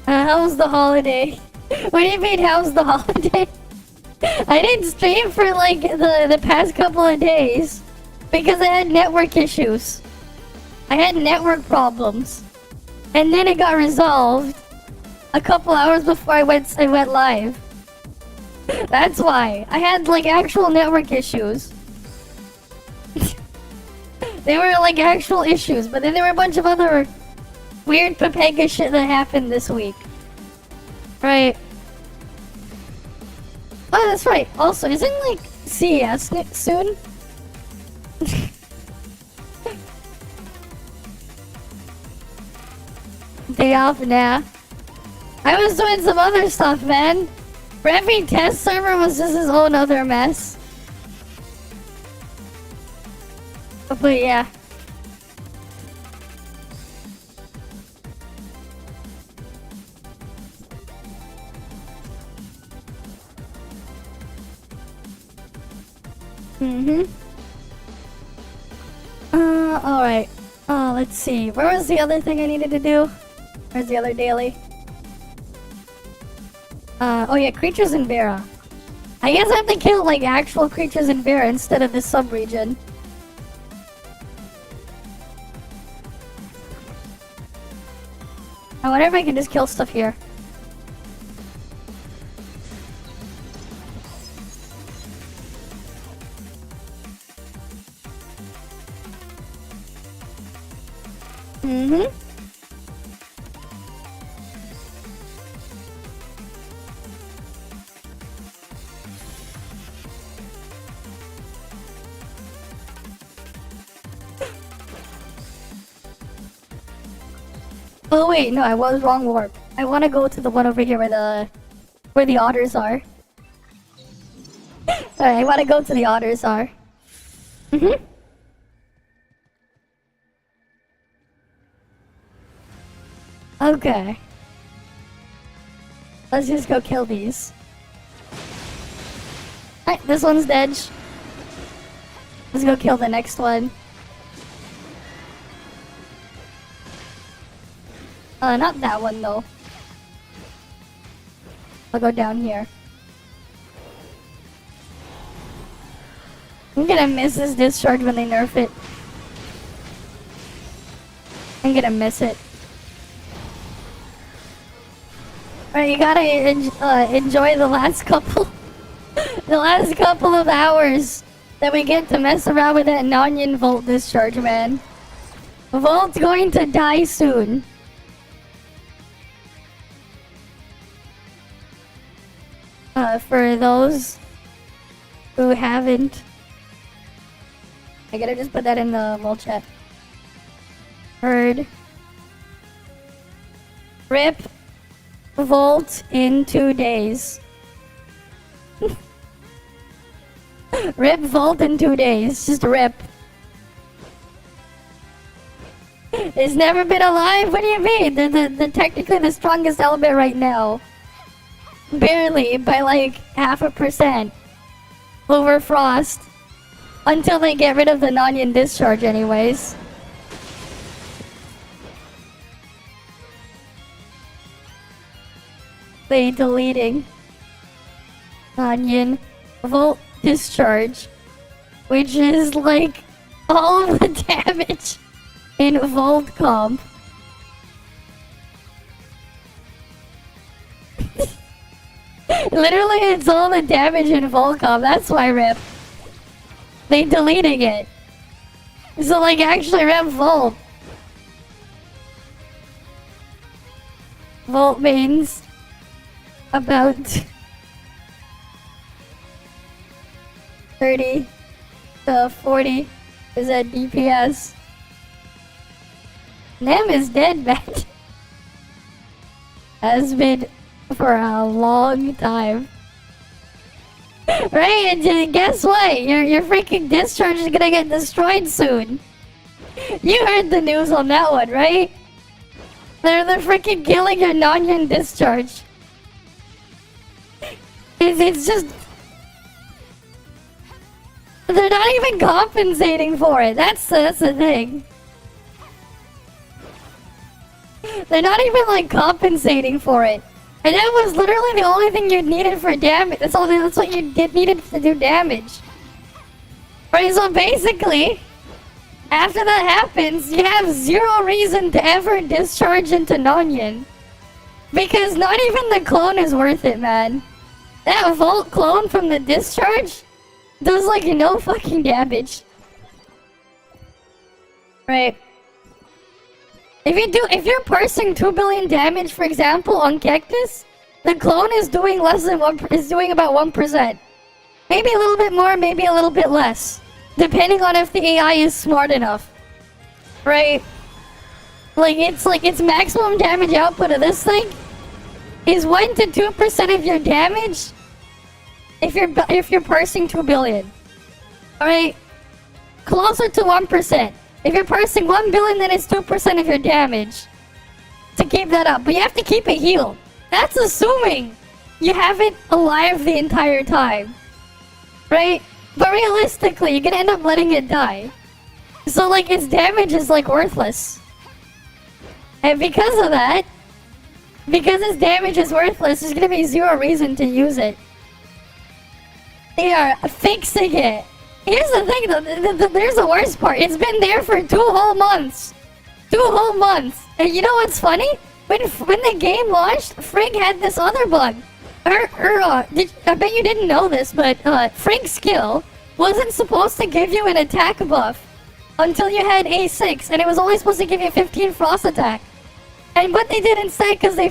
How's the holiday? What do you mean, how's the holiday? I didn't stream for like the past couple of days because I had network issues. I had network problems, and then it got resolved a couple hours before I went live. That's why I had like actual network issues. They were like actual issues, but then there were a bunch of other weird Pepega shit that happened this week. Right. Oh, that's right. Also, isn't like CES soon? Day off now. I was doing some other stuff, man. Revy test server was just his own other mess. But yeah. Alright. Let's see. Where was the other thing I needed to do? Where's the other daily? Oh yeah, creatures in Vera. I guess I have to kill, like, actual creatures in Vera instead of this sub-region. I wonder if I can just kill stuff here. Mm-hmm. Oh wait, no, I was wrong warp. I want to go to the one over here where the otters are. Alright, I want to go to the otters are. Mm-hmm. Okay. Let's just go kill these. Alright, this one's dead. Let's go kill the next one. Not that one though. I'll go down here. I'm gonna miss this discharge when they nerf it. I'm gonna miss it. Alright, you gotta enjoy the last couple the last couple of hours that we get to mess around with that Nonyan Volt discharge, man. Volt's going to die soon. For those who haven't, I gotta just put that in the Volt chat. Heard. Rip Volt in 2 days. Rip Volt in 2 days. Just rip. It's never been alive? What do you mean? They're technically the strongest element right now. Barely, by like 0.5% over Frost. Until they get rid of the Nonyan discharge anyways. They deleting Nonyan Volt discharge, which is like all of the damage in Volt comp. Literally, it's all the damage in Volt comp. That's why rip. They deleting it. So like actually rip Volt. Volt means about 30 to 40% DPS. Nem is dead, man. Has been for a long time. Right? And guess what? Your freaking discharge is gonna get destroyed soon. You heard the news on that one, right? They're freaking killing your Nonyan discharge. It's just... They're not even compensating for it. That's the thing. They're not even like compensating for it. And that was literally the only thing you needed for damage. That's what you needed to do damage. Right, so basically, after that happens, you have zero reason to ever discharge into Nonyan. Because not even the clone is worth it, man. That Volt clone from the discharge does like no fucking damage. Right. If you're parsing 2 billion damage, for example, on Cactus, the clone is doing about 1%. Maybe a little bit more, maybe a little bit less. Depending on if the AI is smart enough. Right? Its maximum damage output of this thing is 1 to 2% of your damage if you're parsing 2 billion. Alright? Closer to 1%. If you're parsing 1 billion, then it's 2% of your damage. To keep that up. But you have to keep it healed. That's assuming you have it alive the entire time. Right? But realistically, you're gonna end up letting it die. So like its damage is like worthless. And because of that, because its damage is worthless, there's gonna be zero reason to use it. They are fixing it. Here's the thing though, there's the worst part. It's been there for 2 whole months. 2 whole months. And you know what's funny? when the game launched, Frigg had this other bug. I bet you didn't know this, but Frigg's skill wasn't supposed to give you an attack buff until you had A6, and it was only supposed to give you 15 frost attack. And what they did instead, because they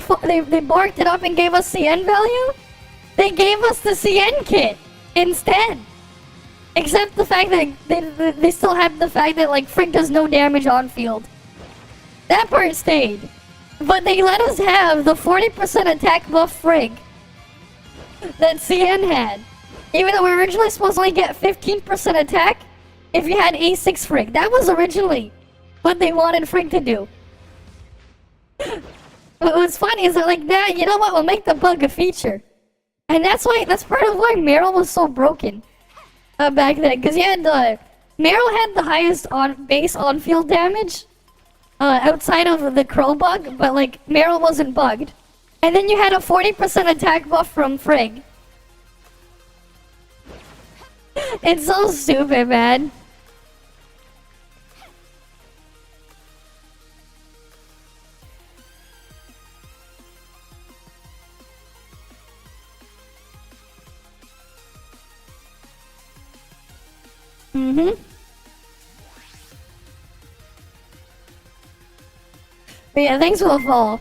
barked it up and gave us CN value, they gave us the CN kit instead. Except the fact that they still have the fact that like Frigg does no damage on field. That part stayed. But they let us have the 40% attack buff Frigg that CN had. Even though we were originally supposed to only get 15% attack if you had A6 Frigg. That was originally what they wanted Frigg to do. What was funny is that like that, you know what, we'll make the bug a feature. And that's part of why Meryl was so broken back then. Because Meryl had the highest base on-field damage outside of the Crow bug, but like Meryl wasn't bugged. And then you had a 40% attack buff from Frigg. It's so stupid, man. But yeah, thanks for the fall.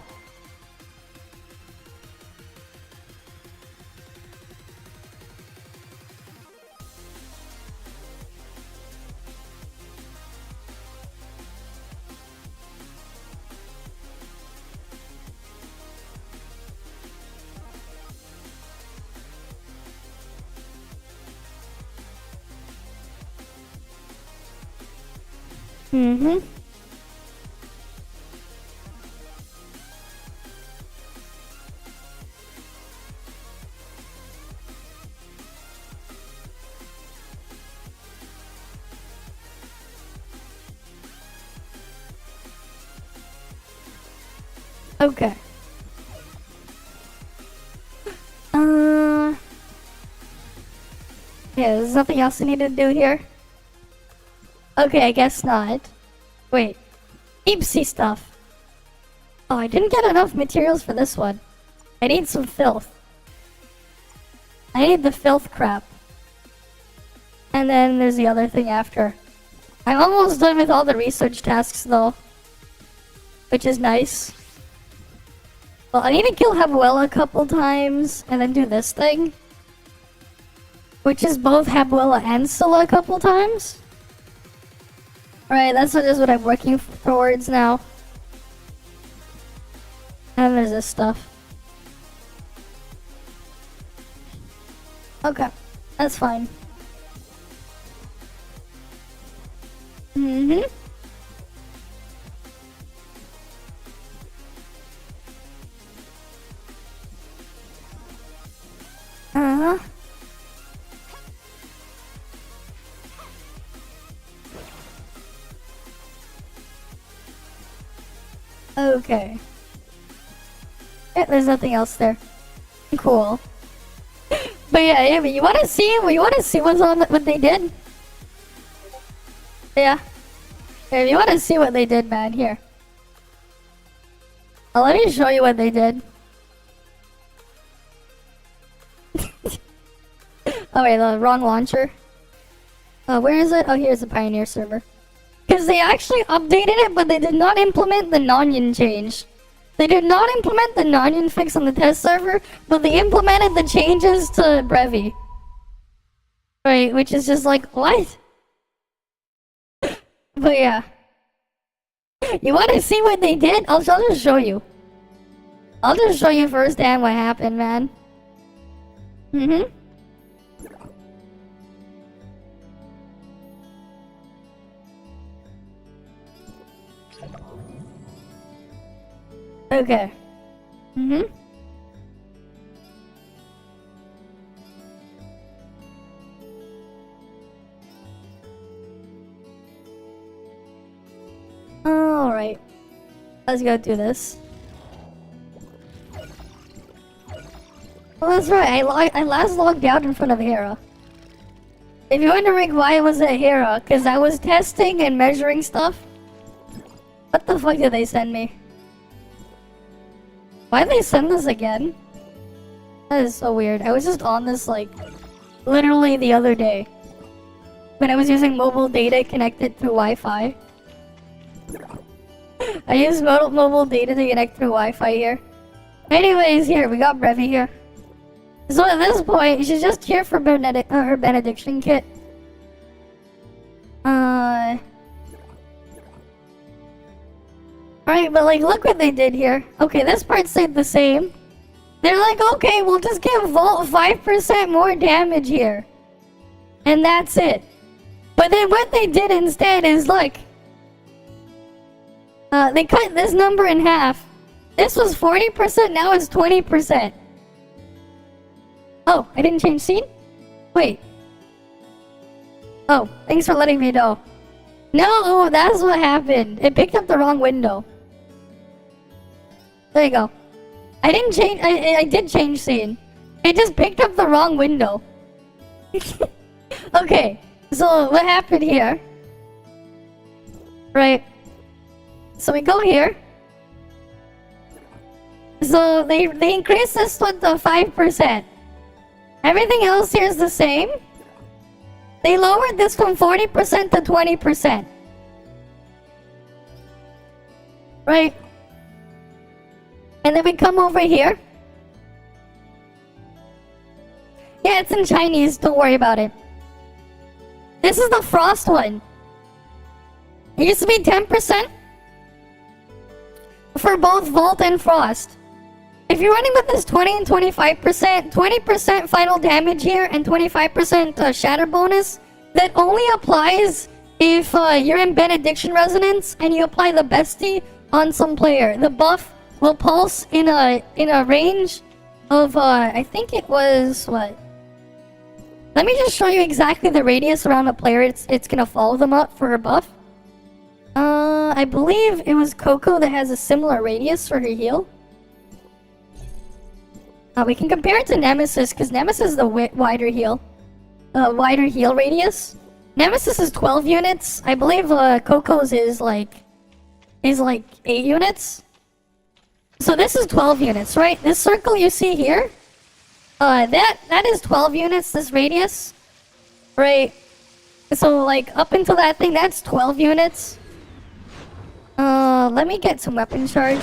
Okay. Yeah, there's nothing else I need to do here? Okay, I guess not. Wait. Deep sea stuff. Oh, I didn't get enough materials for this one. I need some filth. I need the filth crap. And then there's the other thing after. I'm almost done with all the research tasks though. Which is nice. Well, I need to kill Habuela a couple times, and then do this thing. Which is both Habuela and Scylla a couple times. Alright, that's what I'm working towards now. And there's this stuff. Okay, that's fine. Okay. Yeah, there's nothing else there. Cool. But yeah, but you wanna see what they did? Yeah. If you wanna see what they did, man, here. Let me show you what they did. Oh wait, the wrong launcher. Where is it? Oh, here's the Pioneer server. Because they actually updated it, but they did not implement the Nonyon change. They did not implement the Nonyon fix on the test server, but they implemented the changes to Brevi. Right, which is just like, what? But yeah. You want to see what they did? I'll just show you. I'll just show you firsthand what happened, man. Okay. Alright. Let's go do this. Well, that's right. I last logged out in front of Hera. If you're wondering why I was at Hera, because I was testing and measuring stuff. What the fuck did they send me? Why'd they send this again? That is so weird. I was just on this like literally the other day when I was using mobile data connected through Wi-Fi. I use mobile data to connect through Wi-Fi here. Anyways, here we got Brevi here. So at this point, she's just here for her benediction kit. Right, but like, look what they did here. Okay, this part stayed the same. They're like, okay, we'll just give Volt 5% more damage here. And that's it. But then what they did instead is, look. They cut this number in half. This was 40%, now it's 20%. Oh, I didn't change scene? Wait. Oh, thanks for letting me know. No, that's what happened. It picked up the wrong window. There you go. I didn't change. I did change scene. It just picked up the wrong window. Okay, so what happened here? Right. So we go here. So they increased this one to 5%. Everything else here is the same. They lowered this from 40% to 20%. Right. And then we come over here. Yeah, it's in Chinese. Don't worry about it. This is the Frost one. It used to be 10% for both Volt and Frost. If you're running with this 20 and 25%, 20% final damage here and 25% shatter bonus, that only applies if you're in Benediction Resonance and you apply the bestie on some player. The buff will pulse in a range of I think it was what? Let me just show you exactly the radius around a player it's gonna follow them up for her buff. I believe it was Coco that has a similar radius for her heal. We can compare it to Nemesis because Nemesis is the wider heal radius. Nemesis is 12 units. I believe Coco's is like 8 units. So this is 12 units, right? This circle you see here, that is 12 units, this radius, right? So like up until that thing, that's 12 units. Let me get some weapon charge.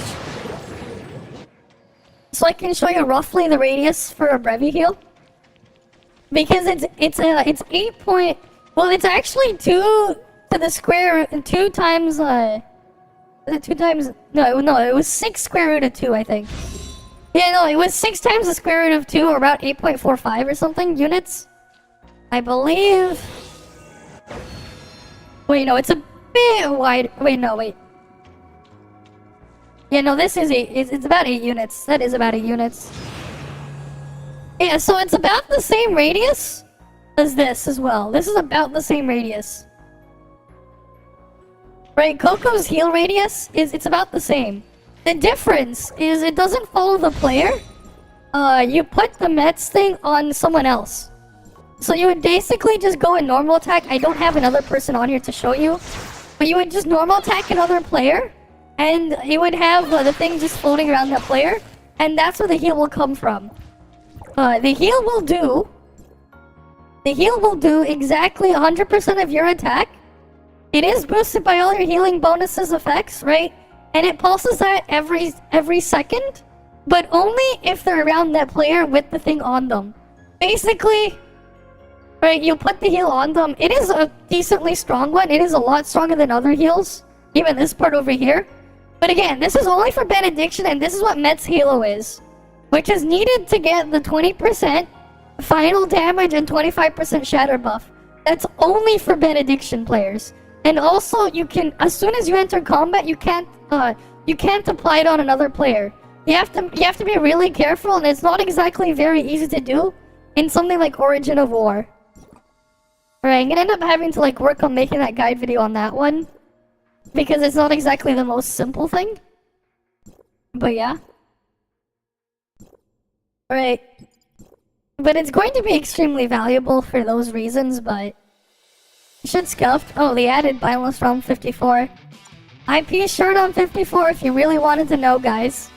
So I can show you roughly the radius for a Brevi heal. Because it's 8 point, well it's actually 2 to the square, 2 times, no, it was 6 square root of 2, I think. Yeah, no, it was 6 times the square root of 2, or about 8.45 or something, units. I believe... Wait, no, it's a bit wide. Wait, no, wait. Yeah, no, this is it's about 8 units. That is about 8 units. Yeah, so it's about the same radius as this as well. This is about the same radius. Right, Coco's heal radius it's about the same. The difference is it doesn't follow the player. You put the Mets thing on someone else. So you would basically just go in normal attack. I don't have another person on here to show you. But you would just normal attack another player. And you would have the thing just floating around that player. And that's where the heal will come from. The heal will do exactly 100% of your attack. It is boosted by all your healing bonuses effects, right? And it pulses that every second, but only if they're around that player with the thing on them. Basically, right, you put the heal on them. It is a decently strong one. It is a lot stronger than other heals, even this part over here. But again, this is only for Benediction, and this is what Met's Halo is, which is needed to get the 20% final damage and 25% shatter buff. That's only for Benediction players. And also, you can, as soon as you enter combat, you can't apply it on another player. You have to be really careful, and it's not exactly very easy to do in something like Origin of War. Alright, I'm gonna end up having to like work on making that guide video on that one, because it's not exactly the most simple thing. But yeah. Alright. But it's going to be extremely valuable for those reasons, but... Should scuffed. Oh, they added Bindless Realm 54. IP shirt on 54 if you really wanted to know, guys.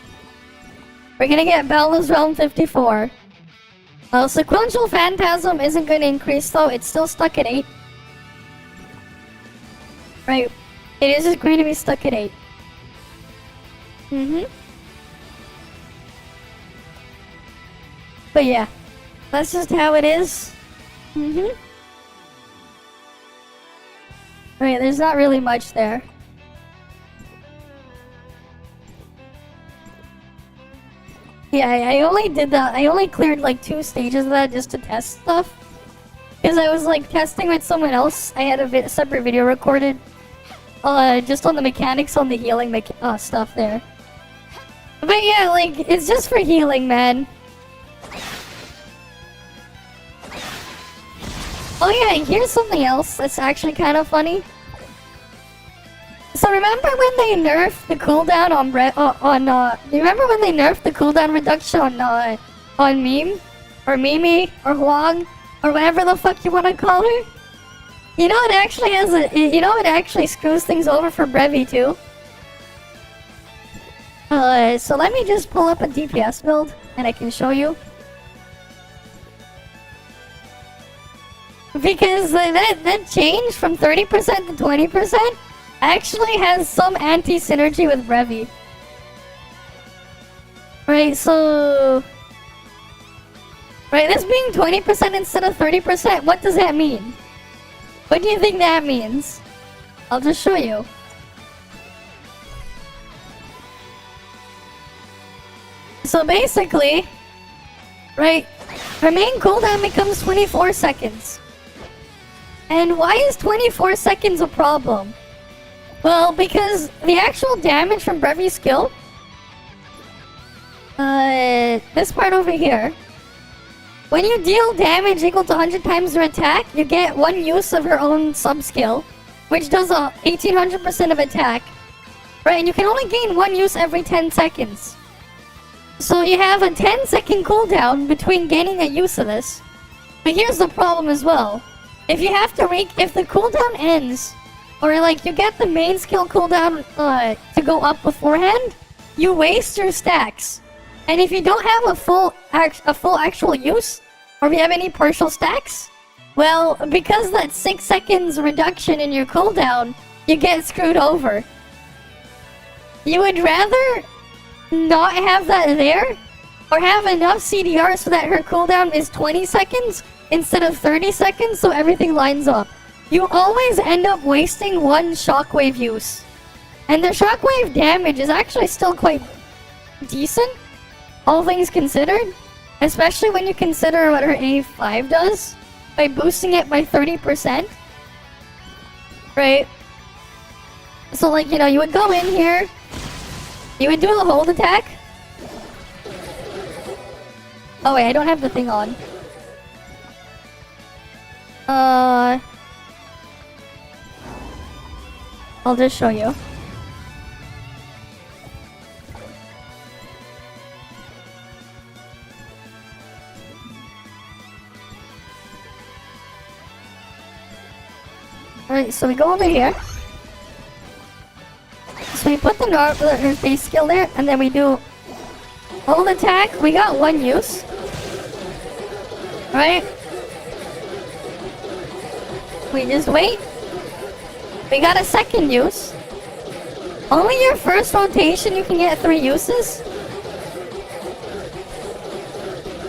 We're gonna get Boundless Realm 54. Sequential Phantasm isn't gonna increase though, it's still stuck at 8. Right, it is just going to be stuck at 8. But yeah, that's just how it is. Right, there's not really much there. Yeah, I only did that. I only cleared like 2 stages of that just to test stuff. Because I was like testing with someone else. I had a separate video recorded. Just on the mechanics on the healing stuff there. But yeah, like, it's just for healing, man. Oh yeah, here's something else that's actually kind of funny. So remember when they nerfed the cooldown remember when they nerfed the cooldown reduction on Meme? Or Mimi? Or Huang? Or whatever the fuck you want to call her? You know it actually it actually screws things over for Brevi too. So let me just pull up a DPS build and I can show you. Because that change from 30% to 20% actually has some anti-synergy with Brevi. Right, so... Right, this being 20% instead of 30%, what does that mean? What do you think that means? I'll just show you. So basically, right, her main cooldown becomes 24 seconds. And why is 24 seconds a problem? Well, because the actual damage from Brevi's skill, this part over here, when you deal damage equal to 100 times her attack, you get 1 use of her own sub-skill, which does 1800% of attack. Right, and you can only gain 1 use every 10 seconds. So you have a 10-second cooldown between gaining a use of this. But here's the problem as well. If you have to if the cooldown ends, or like you get the main skill cooldown to go up beforehand, you waste your stacks. And if you don't have a full actual use, or if you have any partial stacks, well, because that 6 seconds reduction in your cooldown, you get screwed over. You would rather not have that there, or have enough CDR so that her cooldown is 20 seconds instead of 30 seconds so everything lines up. You always end up wasting 1 shockwave use. And the shockwave damage is actually still quite decent, all things considered. Especially when you consider what her A5 does, by boosting it by 30%. Right? So like, you know, you would go in here, you would do the hold attack. Oh wait, I don't have the thing on. I'll just show you. Alright, so we go over here. So we put her base skill there, and then we do hold attack. We got 1 use. Right? We just wait. We got a 2nd use. Only your first rotation you can get 3 uses.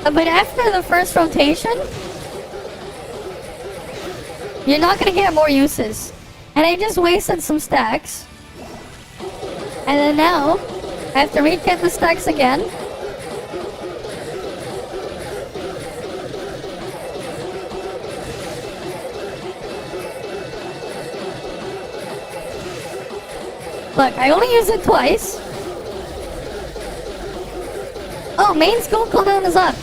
But after the first rotation, you're not gonna get more uses. And I just wasted some stacks. And then now, I have to re-get the stacks again. Look, I only use it twice. Oh, main skill cooldown is up.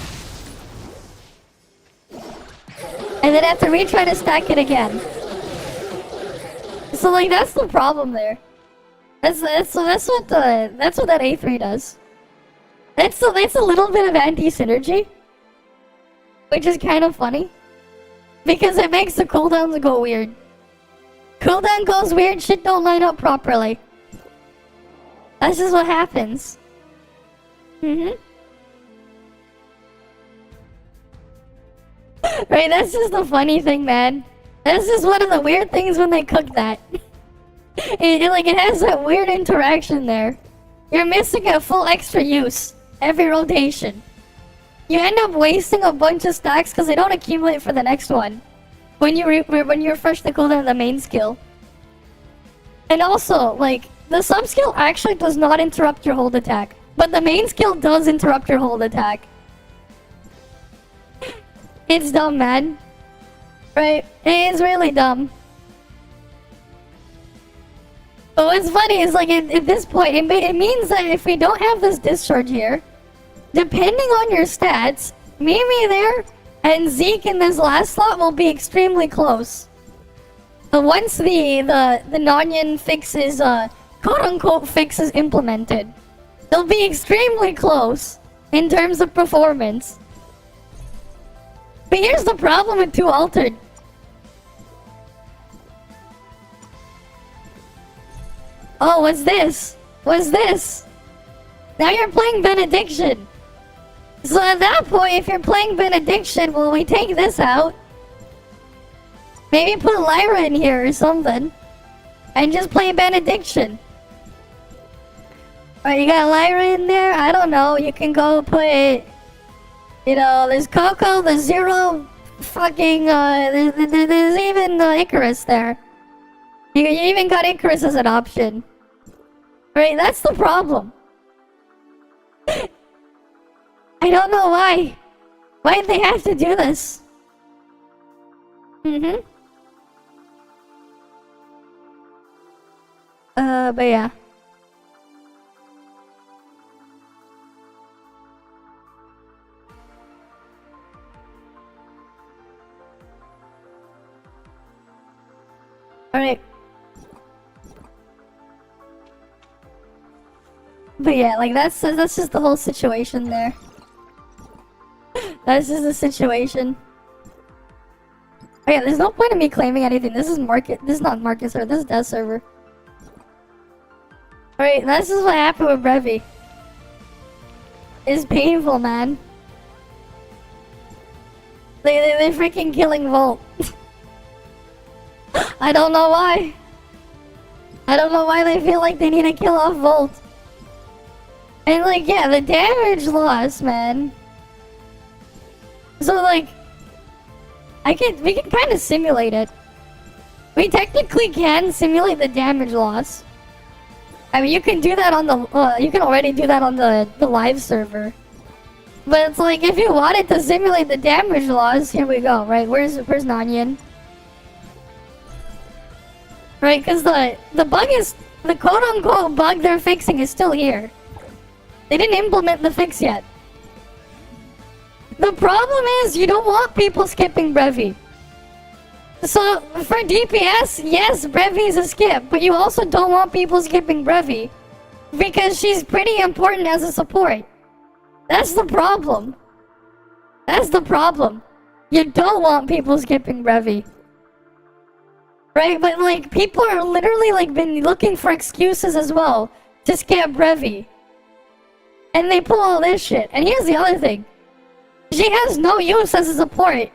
And then I have to retry to stack it again. So like that's the problem there. That's what that A3 does. That's a little bit of anti-synergy, which is kind of funny because it makes the cooldowns go weird. Cooldown goes weird, shit don't line up properly. That's just what happens. Right, that's just the funny thing, man. That's just one of the weird things when they cook that. It has that weird interaction there. You're missing a full extra use every rotation. You end up wasting a bunch of stacks because they don't accumulate for the next one. When you refresh the cooldown of the main skill. And also, like, the sub skill actually does not interrupt your hold attack. But the main skill does interrupt your hold attack. It's dumb, man. Right? It is really dumb. But what's funny is, like, at this point, it means that if we don't have this discharge here, depending on your stats, Mimi there and Zeke in this last slot will be extremely close. But once the Nonyan fixes, quote-unquote fix is implemented, they'll be extremely close in terms of performance. But here's the problem with 2 Altered. Oh, what's this? What's this? Now you're playing Benediction. So at that point, if you're playing Benediction, well, we take this out. Maybe put Lyra in here or something. And just play Benediction. Alright, you got Lyra in there? I don't know. You can go put... You know, there's Coco, there's Zero, fucking, there's even Icarus there. You even got Icarus as an option. Right, that's the problem. I don't know why. Why'd they have to do this? But yeah. Alright. But yeah, like that's just the whole situation there. That's just the situation. Oh yeah, there's no point in me claiming anything. This is market. This is not market server. This is dev server. Alright, this is what happened with Brevi. It's painful, man. They're freaking killing Volt. I don't know why. I don't know why they feel like they need to kill off Volt. And like, yeah, the damage loss, man. So like, we can kind of simulate it. We technically can simulate the damage loss. I mean, you can do that on the, you can already do that on the live server. But it's like, if you wanted to simulate the damage loss, here we go, right? Where's Nanyan? Right, because the bug is, the quote-unquote bug they're fixing is still here. They didn't implement the fix yet. The problem is, you don't want people skipping Brevi. So, for DPS, yes, Brevi is a skip, but you also don't want people skipping Brevi. Because she's pretty important as a support. That's the problem. That's the problem. You don't want people skipping Brevi. Right, but like, people are literally like been looking for excuses as well to skip Brevi. And they pull all this shit. And here's the other thing. She has no use as a support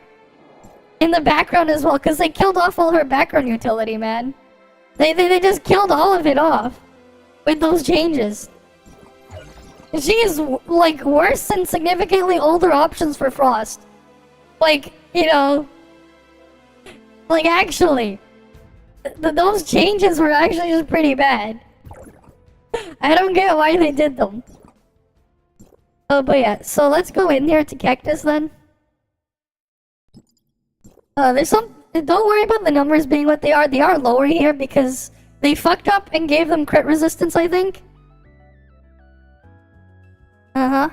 in the background as well, because they killed off all her background utility, man. They just killed all of it off with those changes. She is like worse than significantly older options for Frost. Like, you know, like actually, those changes were actually just pretty bad. I don't get why they did them. Oh, but yeah, so let's go in here to Cactus then. There's some... Don't worry about the numbers being what they are. They are lower here because they fucked up and gave them crit resistance, I think. Uh-huh.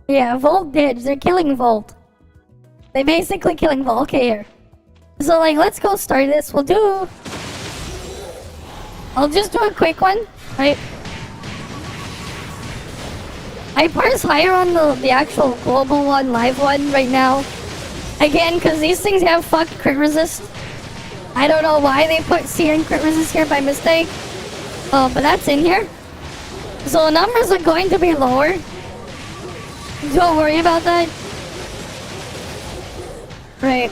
Yeah, Volt did. They're killing Volt. They basically killing Volk here. So like, let's go start this. I'll just do a quick one, right? I parse higher on the actual global one, live one right now. Again, because these things have fucked crit resist. I don't know why they put Searing crit resist here by mistake. But that's in here. So numbers are going to be lower. Don't worry about that. Right.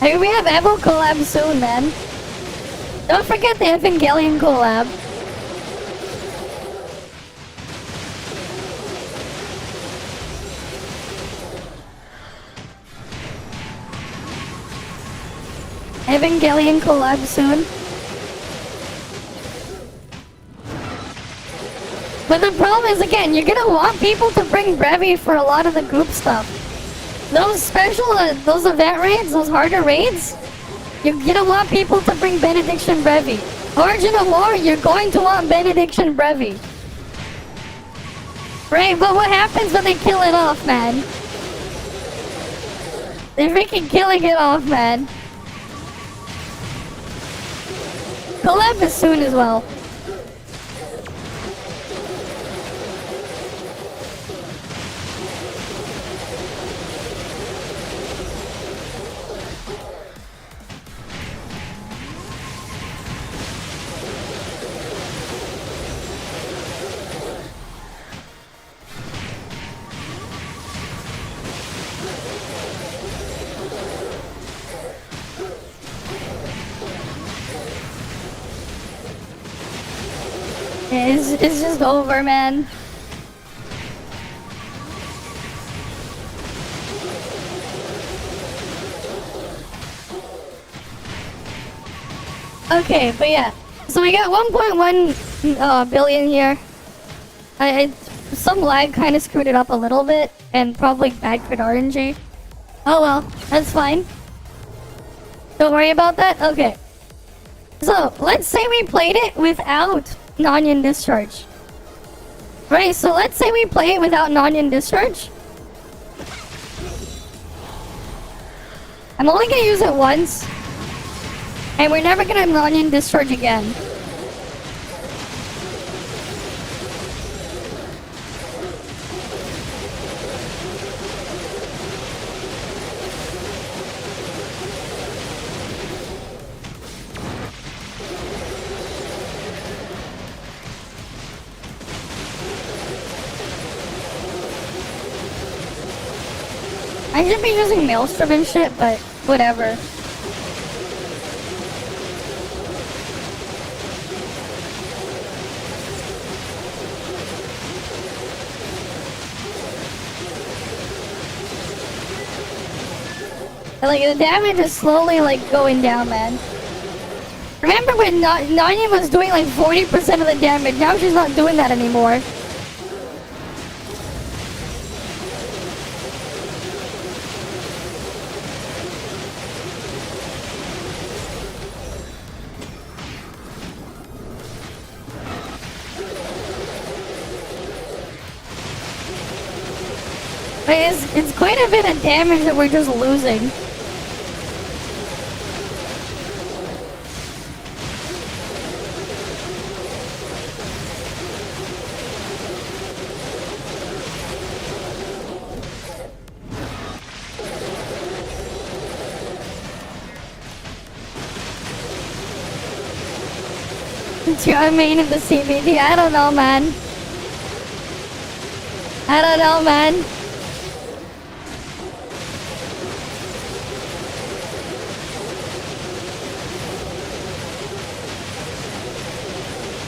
Hey, we have Evo collab soon, man. Don't forget the Evangelion collab. Evangelion collab soon. But the problem is, again, you're gonna want people to bring Brevi for a lot of the group stuff. Those special, those event raids, those harder raids, you're gonna want people to bring Benediction Brevi. Origin of War, you're going to want Benediction Brevi. Right, but what happens when they kill it off, man? They're freaking killing it off, man. Collab is soon as well. It's just over, man. Okay, but yeah. So we got 1.1 billion here. Some lag kind of screwed it up a little bit, and probably bad crit RNG. Oh well, that's fine. Don't worry about that? Okay. So, let's say we played it without non-yin discharge. Right, so let's say we play it without non-yin discharge. I'm only gonna use it once. And we're never gonna non-yin discharge again. I should be using Maelstrom and shit, but whatever. Like, the damage is slowly, like, going down, man. Remember when Nanya was doing, like, 40% of the damage? Now she's not doing that anymore. But it's quite a bit of damage that we're just losing. I mean, in the CBD, I don't know, man. I don't know, man.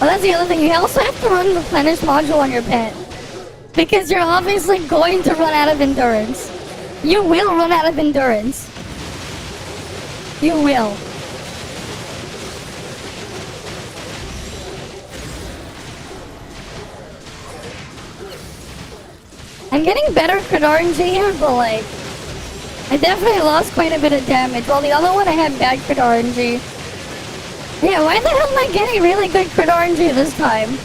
Well, that's the other thing. You also have to run the replenish module on your pet. Because you're obviously going to run out of endurance. You will run out of endurance. You will. I'm getting better crit RNG here, but like, I definitely lost quite a bit of damage. While the other one I had bad crit RNG. Yeah, why the hell am I getting really good crit RNG this time?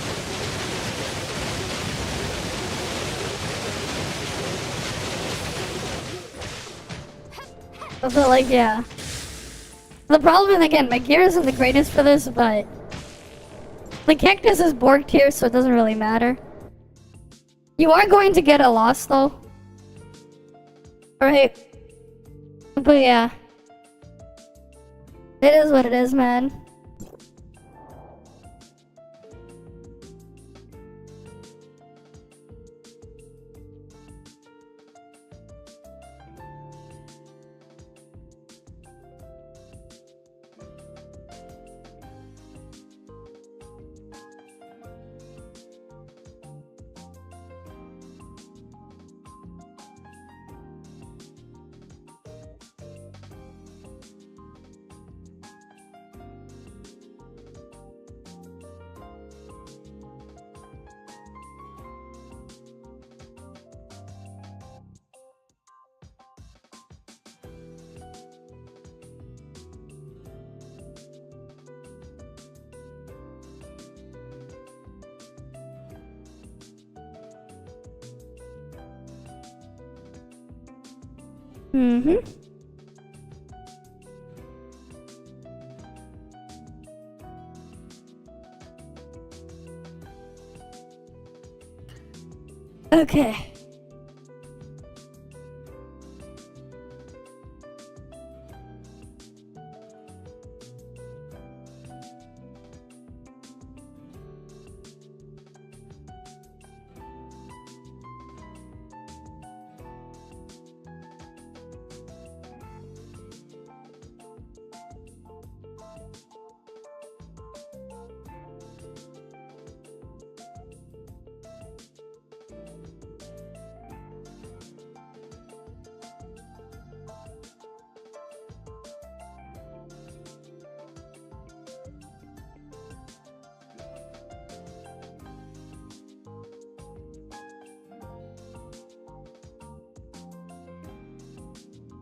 But like, yeah. The problem is, again, my gear isn't the greatest for this, but the cactus is borked here, so it doesn't really matter. You are going to get a loss, though. Alright. But yeah. It is what it is, man. Mm-hmm. Okay.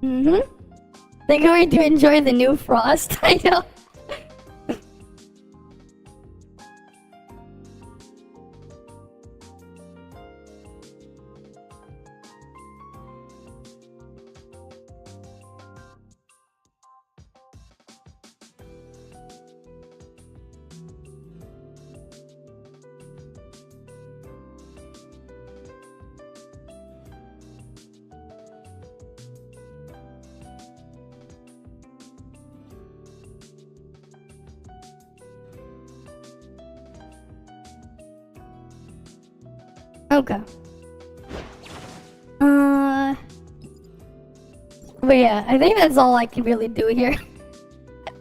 Mm-hmm. They're going to enjoy the new frost, I know. Okay. But yeah, I think that's all I can really do here.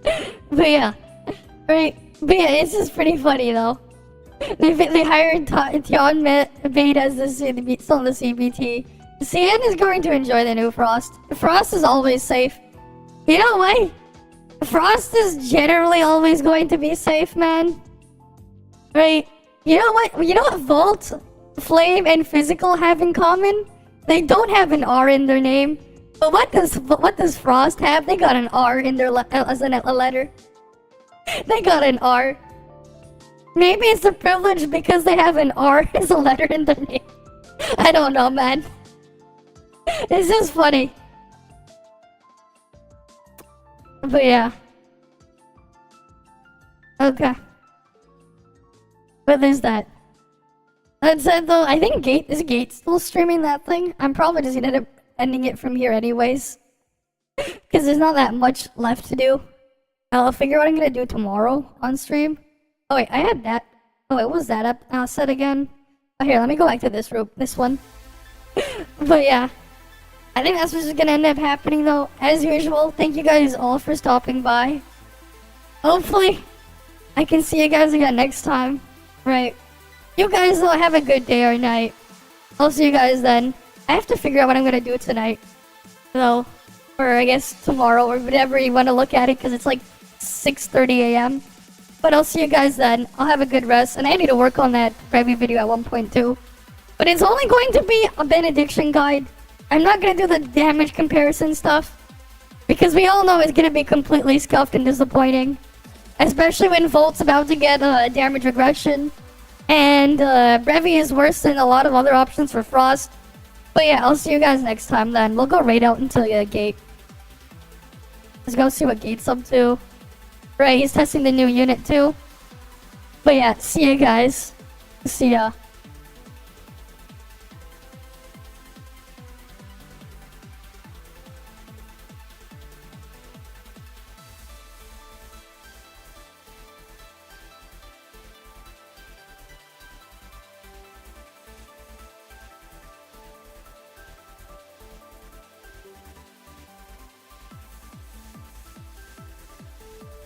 But yeah, right. But yeah, it's just pretty funny though. They hired Tion Bait as the CBT. CN is going to enjoy the new Frost. Frost is always safe. You know what? Frost is generally always going to be safe, man. Right? You know what? You know what Volt, Flame, and Physical have in common? They don't have an R in their name. But what does Frost have? They got an R in their as a letter. They got an R. Maybe it's a privilege because they have an R as a letter in their name. I don't know, man. It's just funny. But yeah. Okay. But there's that. That said though, I think is Gate still streaming that thing? I'm probably just gonna end up ending it from here anyways. Because there's not that much left to do. I'll figure out what I'm gonna do tomorrow on stream. Oh wait, I had that. Oh wait, what was that up set again? Oh here, let me go back to this one. But yeah. I think that's what's gonna end up happening though. As usual, thank you guys all for stopping by. Hopefully, I can see you guys again next time. Right. You guys all have a good day or night. I'll see you guys then. I have to figure out what I'm gonna do tonight. So, or I guess tomorrow, or whatever you want to look at it, because it's like 6:30 a.m. But I'll see you guys then. I'll have a good rest, and I need to work on that Brevi video at 1.2. But it's only going to be a benediction guide. I'm not gonna do the damage comparison stuff, because we all know it's gonna be completely scuffed and disappointing. Especially when Volt's about to get damage regression. And Brevi is worse than a lot of other options for Frost. But yeah, I'll see you guys next time then. We'll go raid out until Gate. Let's go see what Gate's up to. Right, he's testing the new unit too. But yeah, see you guys. See ya.